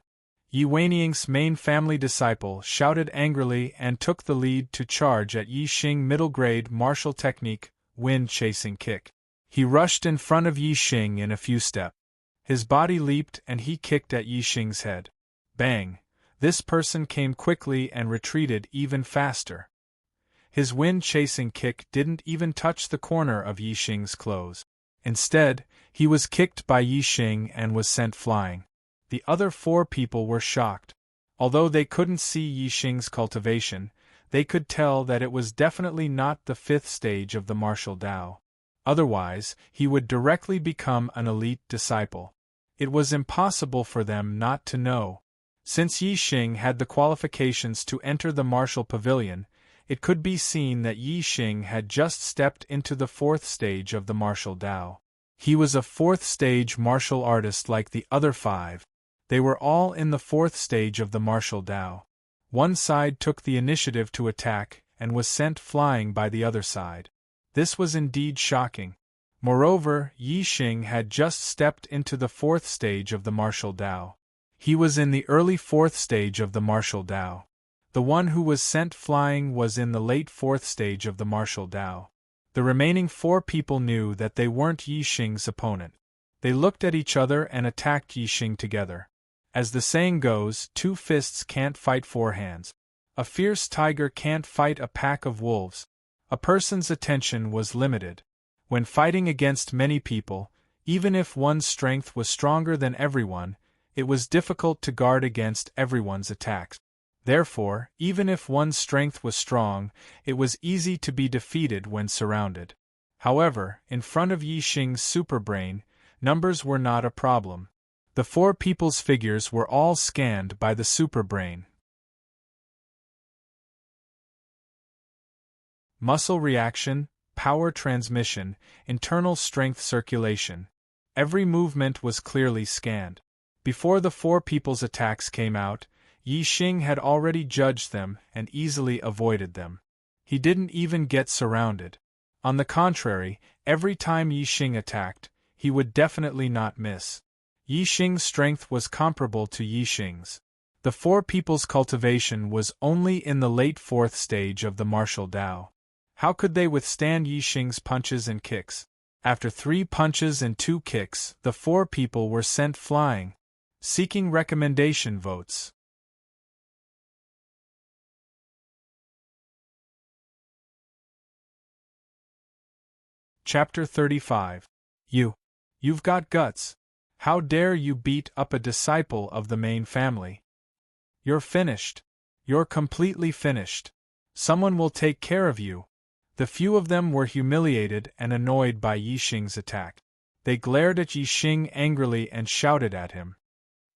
Yi Weiniang's main family disciple shouted angrily and took the lead to charge at Yi Xing middle-grade martial technique, wind-chasing kick. He rushed in front of Yi Xing in a few steps. His body leaped and he kicked at Yi Xing's head. Bang! This person came quickly and retreated even faster. His wind-chasing kick didn't even touch the corner of Yi Xing's clothes. Instead, he was kicked by Yi Xing and was sent flying. The other 4 people were shocked. Although they couldn't see Yi Xing's cultivation, they could tell that it was definitely not the 5th stage of the martial Tao. Otherwise, he would directly become an elite disciple. It was impossible for them not to know. Since Yi Xing had the qualifications to enter the martial pavilion, it could be seen that Yi Xing had just stepped into the 4th stage of the martial Tao. He was a 4th stage martial artist like the other 5. They were all in the 4th stage of the martial Tao. One side took the initiative to attack and was sent flying by the other side. This was indeed shocking. Moreover, Yi Xing had just stepped into the 4th stage of the martial Tao. He was in the early 4th stage of the martial Tao. The one who was sent flying was in the late 4th stage of the martial Tao. The remaining 4 people knew that they weren't Yi Xing's opponent. They looked at each other and attacked Yi Xing together. As the saying goes, 2 fists can't fight 4 hands. A fierce tiger can't fight a pack of wolves. A person's attention was limited. When fighting against many people, even if one's strength was stronger than everyone, it was difficult to guard against everyone's attacks. Therefore, even if one's strength was strong, it was easy to be defeated when surrounded. However, in front of Yi Xing's superbrain, numbers were not a problem. The four people's figures were all scanned by the superbrain. Muscle reaction, power transmission, internal strength circulation. Every movement was clearly scanned. Before the four people's attacks came out, Yi Xing had already judged them and easily avoided them. He didn't even get surrounded. On the contrary, every time Yi Xing attacked, he would definitely not miss. Yi Xing's strength was comparable to Yi Xing's. The four people's cultivation was only in the late fourth stage of the martial Dao. How could they withstand Yi Xing's punches and kicks? After 3 punches and 2 kicks, the four people were sent flying, seeking recommendation votes. Chapter 35. You've got guts. How dare you beat up a disciple of the main family? You're finished. You're completely finished. Someone will take care of you. The few of them were humiliated and annoyed by Yi Xing's attack. They glared at Yi Xing angrily and shouted at him.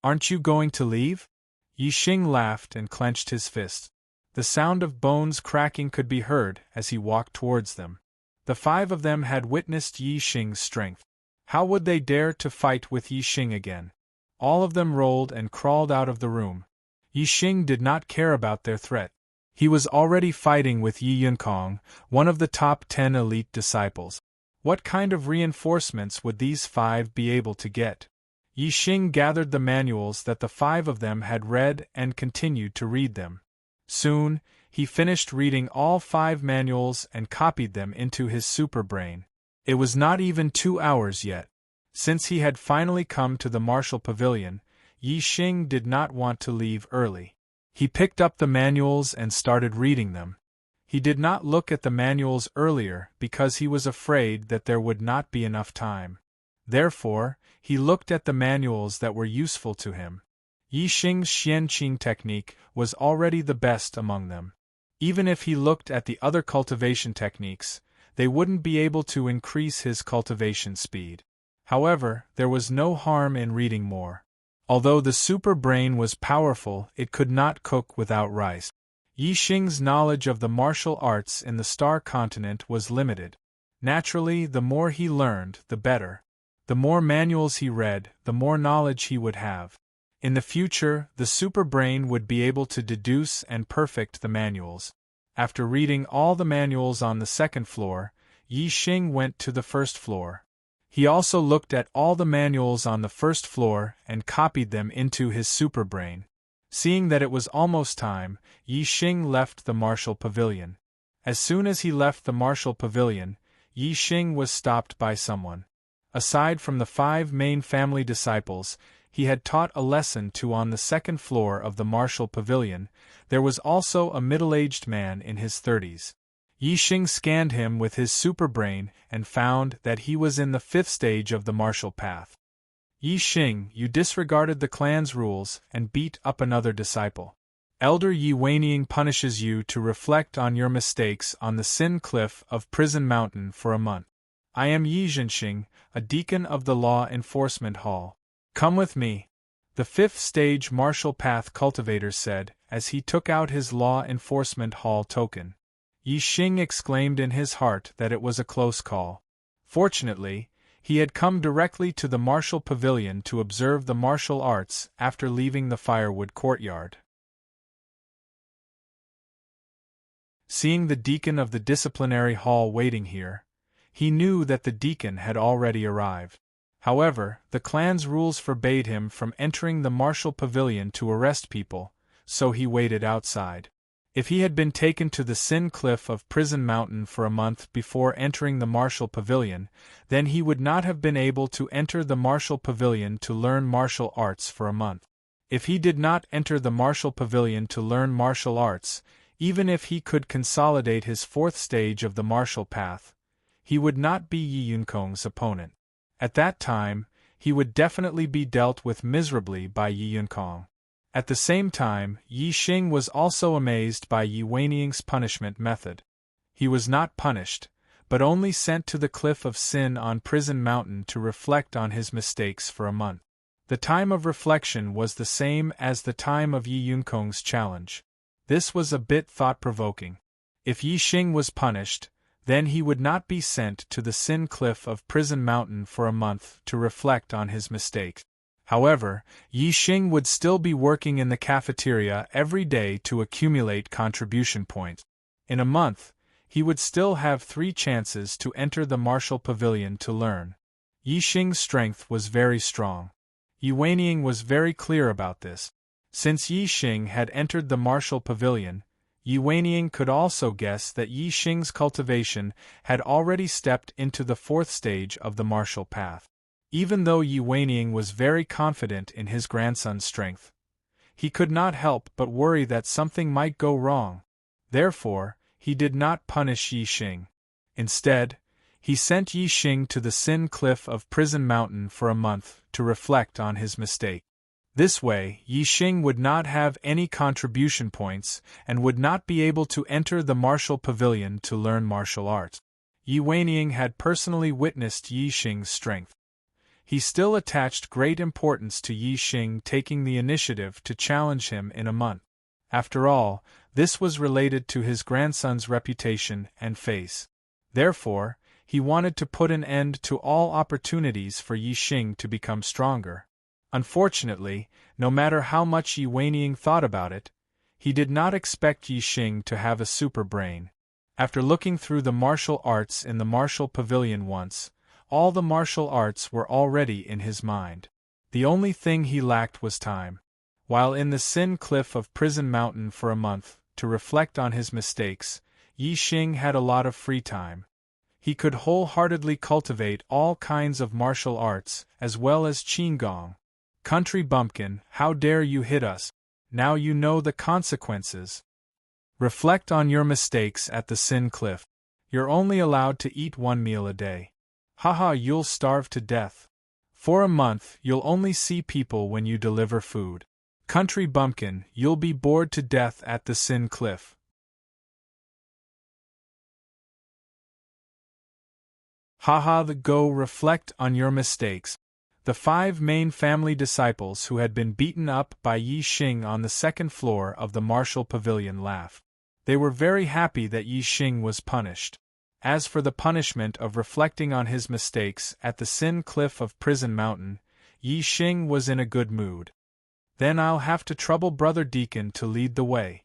Aren't you going to leave? Yi Xing laughed and clenched his fist. The sound of bones cracking could be heard as he walked towards them. The 5 of them had witnessed Yi Xing's strength. How would they dare to fight with Yi Xing again? All of them rolled and crawled out of the room. Yi Xing did not care about their threat. He was already fighting with Yi Yunkong, one of the top 10 elite disciples. What kind of reinforcements would these 5 be able to get? Yi Xing gathered the manuals that the 5 of them had read and continued to read them. Soon, he finished reading all 5 manuals and copied them into his superbrain. It was not even 2 hours yet. Since he had finally come to the martial pavilion, Yi Xing did not want to leave early. He picked up the manuals and started reading them. He did not look at the manuals earlier because he was afraid that there would not be enough time. Therefore, he looked at the manuals that were useful to him. Yi Xing's Xianqing technique was already the best among them. Even if he looked at the other cultivation techniques, they wouldn't be able to increase his cultivation speed. However, there was no harm in reading more. Although the superbrain was powerful, it could not cook without rice. Yi Xing's knowledge of the martial arts in the Star Continent was limited. Naturally, the more he learned, the better. The more manuals he read, the more knowledge he would have. In the future, the superbrain would be able to deduce and perfect the manuals. After reading all the manuals on the 2nd floor, Yi Xing went to the 1st floor. He also looked at all the manuals on the 1st floor and copied them into his superbrain. Seeing that it was almost time, Yi Xing left the martial pavilion. As soon as he left the martial pavilion, Yi Xing was stopped by someone. Aside from the 5 main family disciples, he had taught a lesson to on the 2nd floor of the martial pavilion. There was also a middle-aged man in his 30s. Yi Xing scanned him with his superbrain and found that he was in the 5th stage of the martial path. Yi Xing, you disregarded the clan's rules and beat up another disciple. Elder Yi Weining punishes you to reflect on your mistakes on the Sin Cliff of Prison Mountain for a month. I am Yi Zhenxing, a deacon of the Law Enforcement Hall. Come with me. The 5th stage martial path cultivator said, as he took out his Law Enforcement Hall token. Yi Xing exclaimed in his heart that it was a close call. Fortunately, he had come directly to the martial pavilion to observe the martial arts after leaving the firewood courtyard. Seeing the deacon of the disciplinary hall waiting here, he knew that the deacon had already arrived. However, the clan's rules forbade him from entering the martial pavilion to arrest people, so he waited outside. If he had been taken to the Sin Cliff of Prison Mountain for a month before entering the martial pavilion, then he would not have been able to enter the martial pavilion to learn martial arts for a month. If he did not enter the martial pavilion to learn martial arts, even if he could consolidate his 4th stage of the martial path, he would not be Yi Yunkong's opponent. At that time, he would definitely be dealt with miserably by Yi Yunkong. At the same time, Yi Xing was also amazed by Yi Weining's punishment method. He was not punished, but only sent to the Cliff of Sin on Prison Mountain to reflect on his mistakes for a month. The time of reflection was the same as the time of Yi Yunkong's challenge. This was a bit thought-provoking. If Yi Xing was punished, then he would not be sent to the Sin Cliff of Prison Mountain for a month to reflect on his mistakes. However, Yi Xing would still be working in the cafeteria every day to accumulate contribution points. In a month, he would still have 3 chances to enter the martial pavilion to learn. Yi Xing's strength was very strong. Yi Weining was very clear about this. Since Yi Xing had entered the martial pavilion, Yi Weining could also guess that Yi Xing's cultivation had already stepped into the 4th stage of the martial path. Even though Yi Weining was very confident in his grandson's strength, he could not help but worry that something might go wrong. Therefore, he did not punish Yi Xing. Instead, he sent Yi Xing to the Sin Cliff of Prison Mountain for a month to reflect on his mistake. This way, Yi Xing would not have any contribution points and would not be able to enter the martial pavilion to learn martial arts. Yi Weining had personally witnessed Yi Xing's strength. He still attached great importance to Yi Xing taking the initiative to challenge him in a month. After all, this was related to his grandson's reputation and face. Therefore, he wanted to put an end to all opportunities for Yi Xing to become stronger. Unfortunately, no matter how much Yi Weining thought about it, he did not expect Yi Xing to have a super brain. After looking through the martial arts in the martial pavilion once, all the martial arts were already in his mind. The only thing he lacked was time. While in the Sin Cliff of Prison Mountain for a month, to reflect on his mistakes, Yi Xing had a lot of free time. He could wholeheartedly cultivate all kinds of martial arts, as well as Qigong. Country bumpkin, how dare you hit us? Now you know the consequences. Reflect on your mistakes at the Sin Cliff. You're only allowed to eat 1 meal a day. Haha, you'll starve to death. For a month, you'll only see people when you deliver food. Country bumpkin, you'll be bored to death at the Sin Cliff. Haha, go reflect on your mistakes. The 5 main family disciples who had been beaten up by Yi Xing on the 2nd floor of the martial pavilion laughed. They were very happy that Yi Xing was punished. As for the punishment of reflecting on his mistakes at the Sin Cliff of Prison Mountain, Yi Xing was in a good mood. Then I'll have to trouble Brother Deacon to lead the way.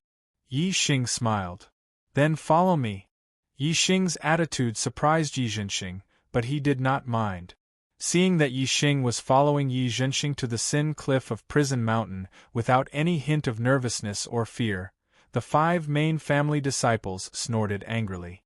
Yi Xing smiled. Then follow me. Yi Xing's attitude surprised Yi Zhenxing, but he did not mind. Seeing that Yi Xing was following Yi Zhenxing to the Sin Cliff of Prison Mountain without any hint of nervousness or fear, the 5 main family disciples snorted angrily.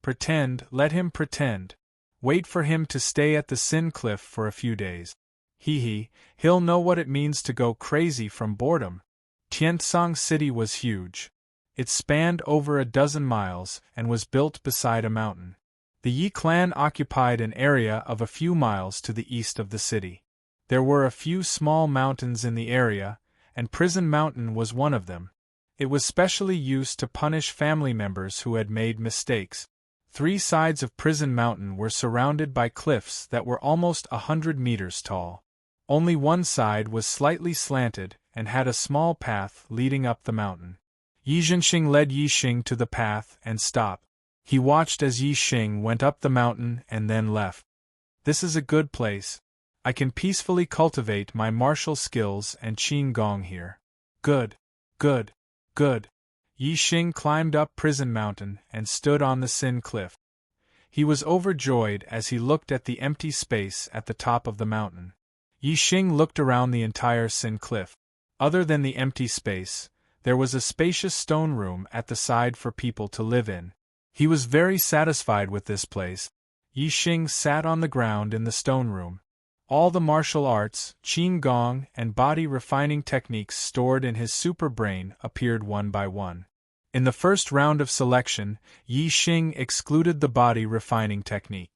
Pretend, let him pretend. Wait for him to stay at the Sin Cliff for a few days. He'll know what it means to go crazy from boredom. Tiansong City was huge. It spanned over a dozen miles and was built beside a mountain. The Yi clan occupied an area of a few miles to the east of the city. There were a few small mountains in the area, and Prison Mountain was one of them. It was specially used to punish family members who had made mistakes. 3 sides of Prison Mountain were surrounded by cliffs that were almost 100 meters tall. Only one side was slightly slanted and had a small path leading up the mountain. Yi Zhenxing led Yi Xing to the path and stopped. He watched as Yi Xing went up the mountain and then left. This is a good place. I can peacefully cultivate my martial skills and Qigong here. Good. Yi Xing climbed up Prison Mountain and stood on the Sin Cliff. He was overjoyed as he looked at the empty space at the top of the mountain. Yi Xing looked around the entire Sin Cliff. Other than the empty space, there was a spacious stone room at the side for people to live in. He was very satisfied with this place. Yi Xing sat on the ground in the stone room. All the martial arts, Qigong, and body refining techniques stored in his super brain appeared one by one. In the first round of selection, Yi Xing excluded the body refining technique.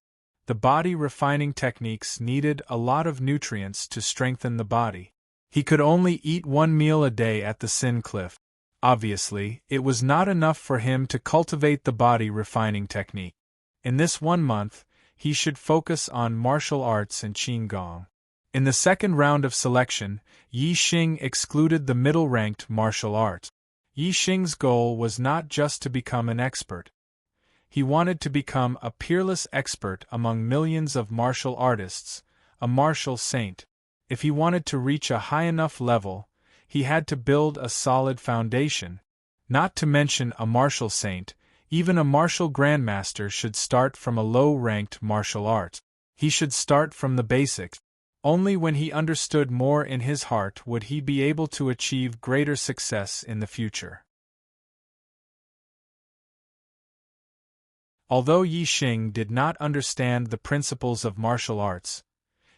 The body refining techniques needed a lot of nutrients to strengthen the body. He could only eat 1 meal a day at the Sin Cliff. Obviously, it was not enough for him to cultivate the body refining technique. In this 1 month, he should focus on martial arts and Qigong. In the second round of selection, Yi Xing excluded the middle-ranked martial arts. Yi Xing's goal was not just to become an expert. He wanted to become a peerless expert among millions of martial artists, a martial saint. If he wanted to reach a high enough level, he had to build a solid foundation. Not to mention a martial saint, even a martial grandmaster should start from a low-ranked martial art. He should start from the basics. Only when he understood more in his heart would he be able to achieve greater success in the future. Although Yi Xing did not understand the principles of martial arts,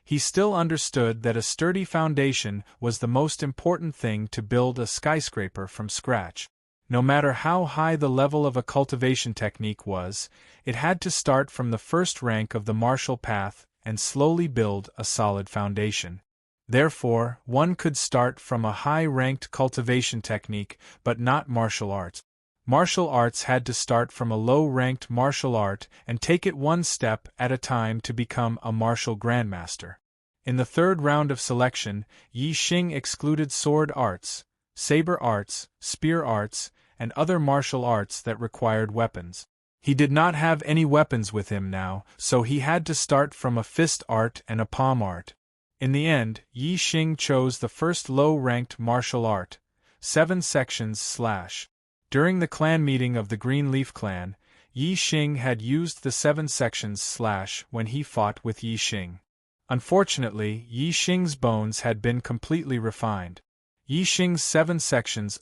he still understood that a sturdy foundation was the most important thing to build a skyscraper from scratch. No matter how high the level of a cultivation technique was, it had to start from the first rank of the martial path and slowly build a solid foundation. Therefore, one could start from a high-ranked cultivation technique but not martial arts. Martial arts had to start from a low-ranked martial art and take it one step at a time to become a martial grandmaster. In the third round of selection, Yi Xing excluded sword arts, saber arts, spear arts, and other martial arts that required weapons. He did not have any weapons with him now, so he had to start from a fist art and a palm art. In the end, Yi Xing chose the first low-ranked martial art, 7 sections / During the clan meeting of the Green Leaf clan, Yi Xing had used the 7 sections / when he fought with Yi Xing. Unfortunately, Yi Xing's bones had been completely refined. Yi Xing's 7 sections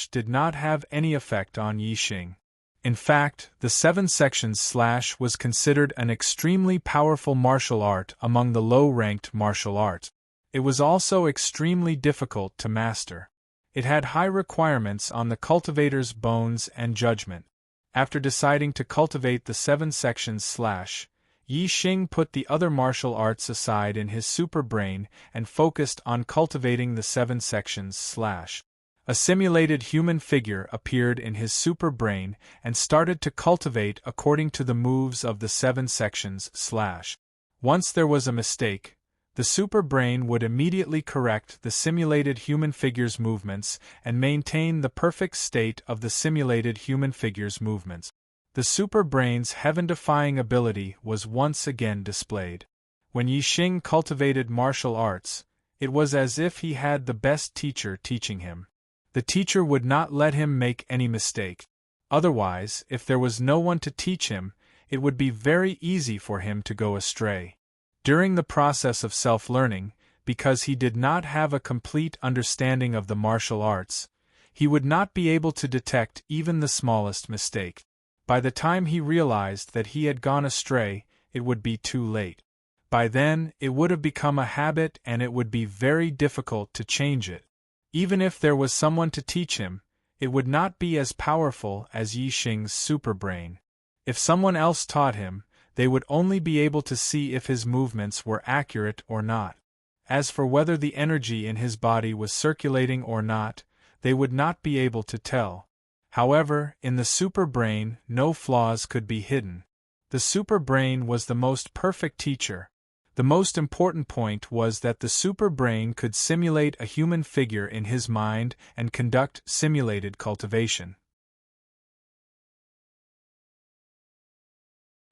/ did not have any effect on Yi Xing. In fact, the 7 sections / was considered an extremely powerful martial art among the low-ranked martial arts. It was also extremely difficult to master. It had high requirements on the cultivator's bones and judgment. After deciding to cultivate the 7 sections / Yi Xing put the other martial arts aside in his super brain and focused on cultivating the 7 sections / A simulated human figure appeared in his super brain and started to cultivate according to the moves of the 7 sections / Once there was a mistake, the super brain would immediately correct the simulated human figure's movements and maintain the perfect state of the simulated human figure's movements. The super brain's heaven-defying ability was once again displayed. When Yi Xing cultivated martial arts, it was as if he had the best teacher teaching him. The teacher would not let him make any mistake. Otherwise, if there was no one to teach him, it would be very easy for him to go astray. During the process of self-learning, because he did not have a complete understanding of the martial arts, he would not be able to detect even the smallest mistake. By the time he realized that he had gone astray, it would be too late. By then, it would have become a habit and it would be very difficult to change it. Even if there was someone to teach him, it would not be as powerful as Yi Xing's super brain. If someone else taught him, they would only be able to see if his movements were accurate or not. As for whether the energy in his body was circulating or not, they would not be able to tell. However, in the super brain, no flaws could be hidden. The super brain was the most perfect teacher. The most important point was that the super brain could simulate a human figure in his mind and conduct simulated cultivation.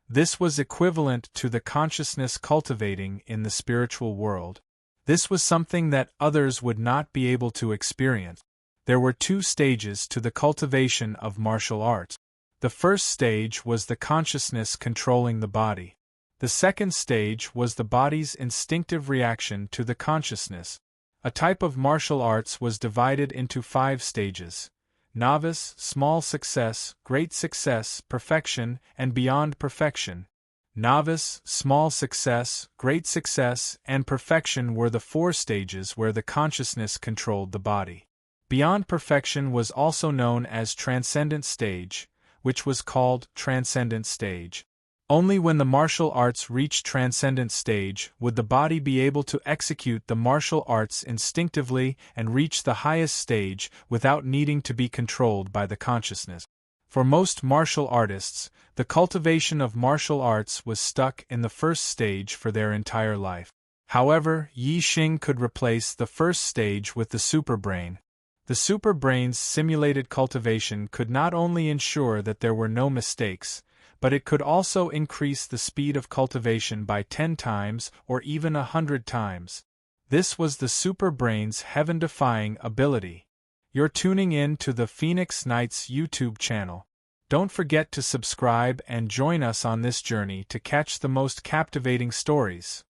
This was equivalent to the consciousness cultivating in the spiritual world. This was something that others would not be able to experience. There were 2 stages to the cultivation of martial arts. The first stage was the consciousness controlling the body. The second stage was the body's instinctive reaction to the consciousness. A type of martial arts was divided into 5 stages: novice, small success, great success, perfection, and beyond perfection. Novice, small success, great success, and perfection were the 4 stages where the consciousness controlled the body. Beyond perfection was also known as transcendent stage, which was called transcendent stage. Only when the martial arts reached transcendent stage would the body be able to execute the martial arts instinctively and reach the highest stage without needing to be controlled by the consciousness. For most martial artists, the cultivation of martial arts was stuck in the first stage for their entire life. However, Yi Xing could replace the first stage with the superbrain. The superbrain's simulated cultivation could not only ensure that there were no mistakes, but it could also increase the speed of cultivation by 10 times or even 100 times. This was the superbrain's heaven-defying ability. You're tuning in to the Phoenix Knights YouTube channel. Don't forget to subscribe and join us on this journey to catch the most captivating stories.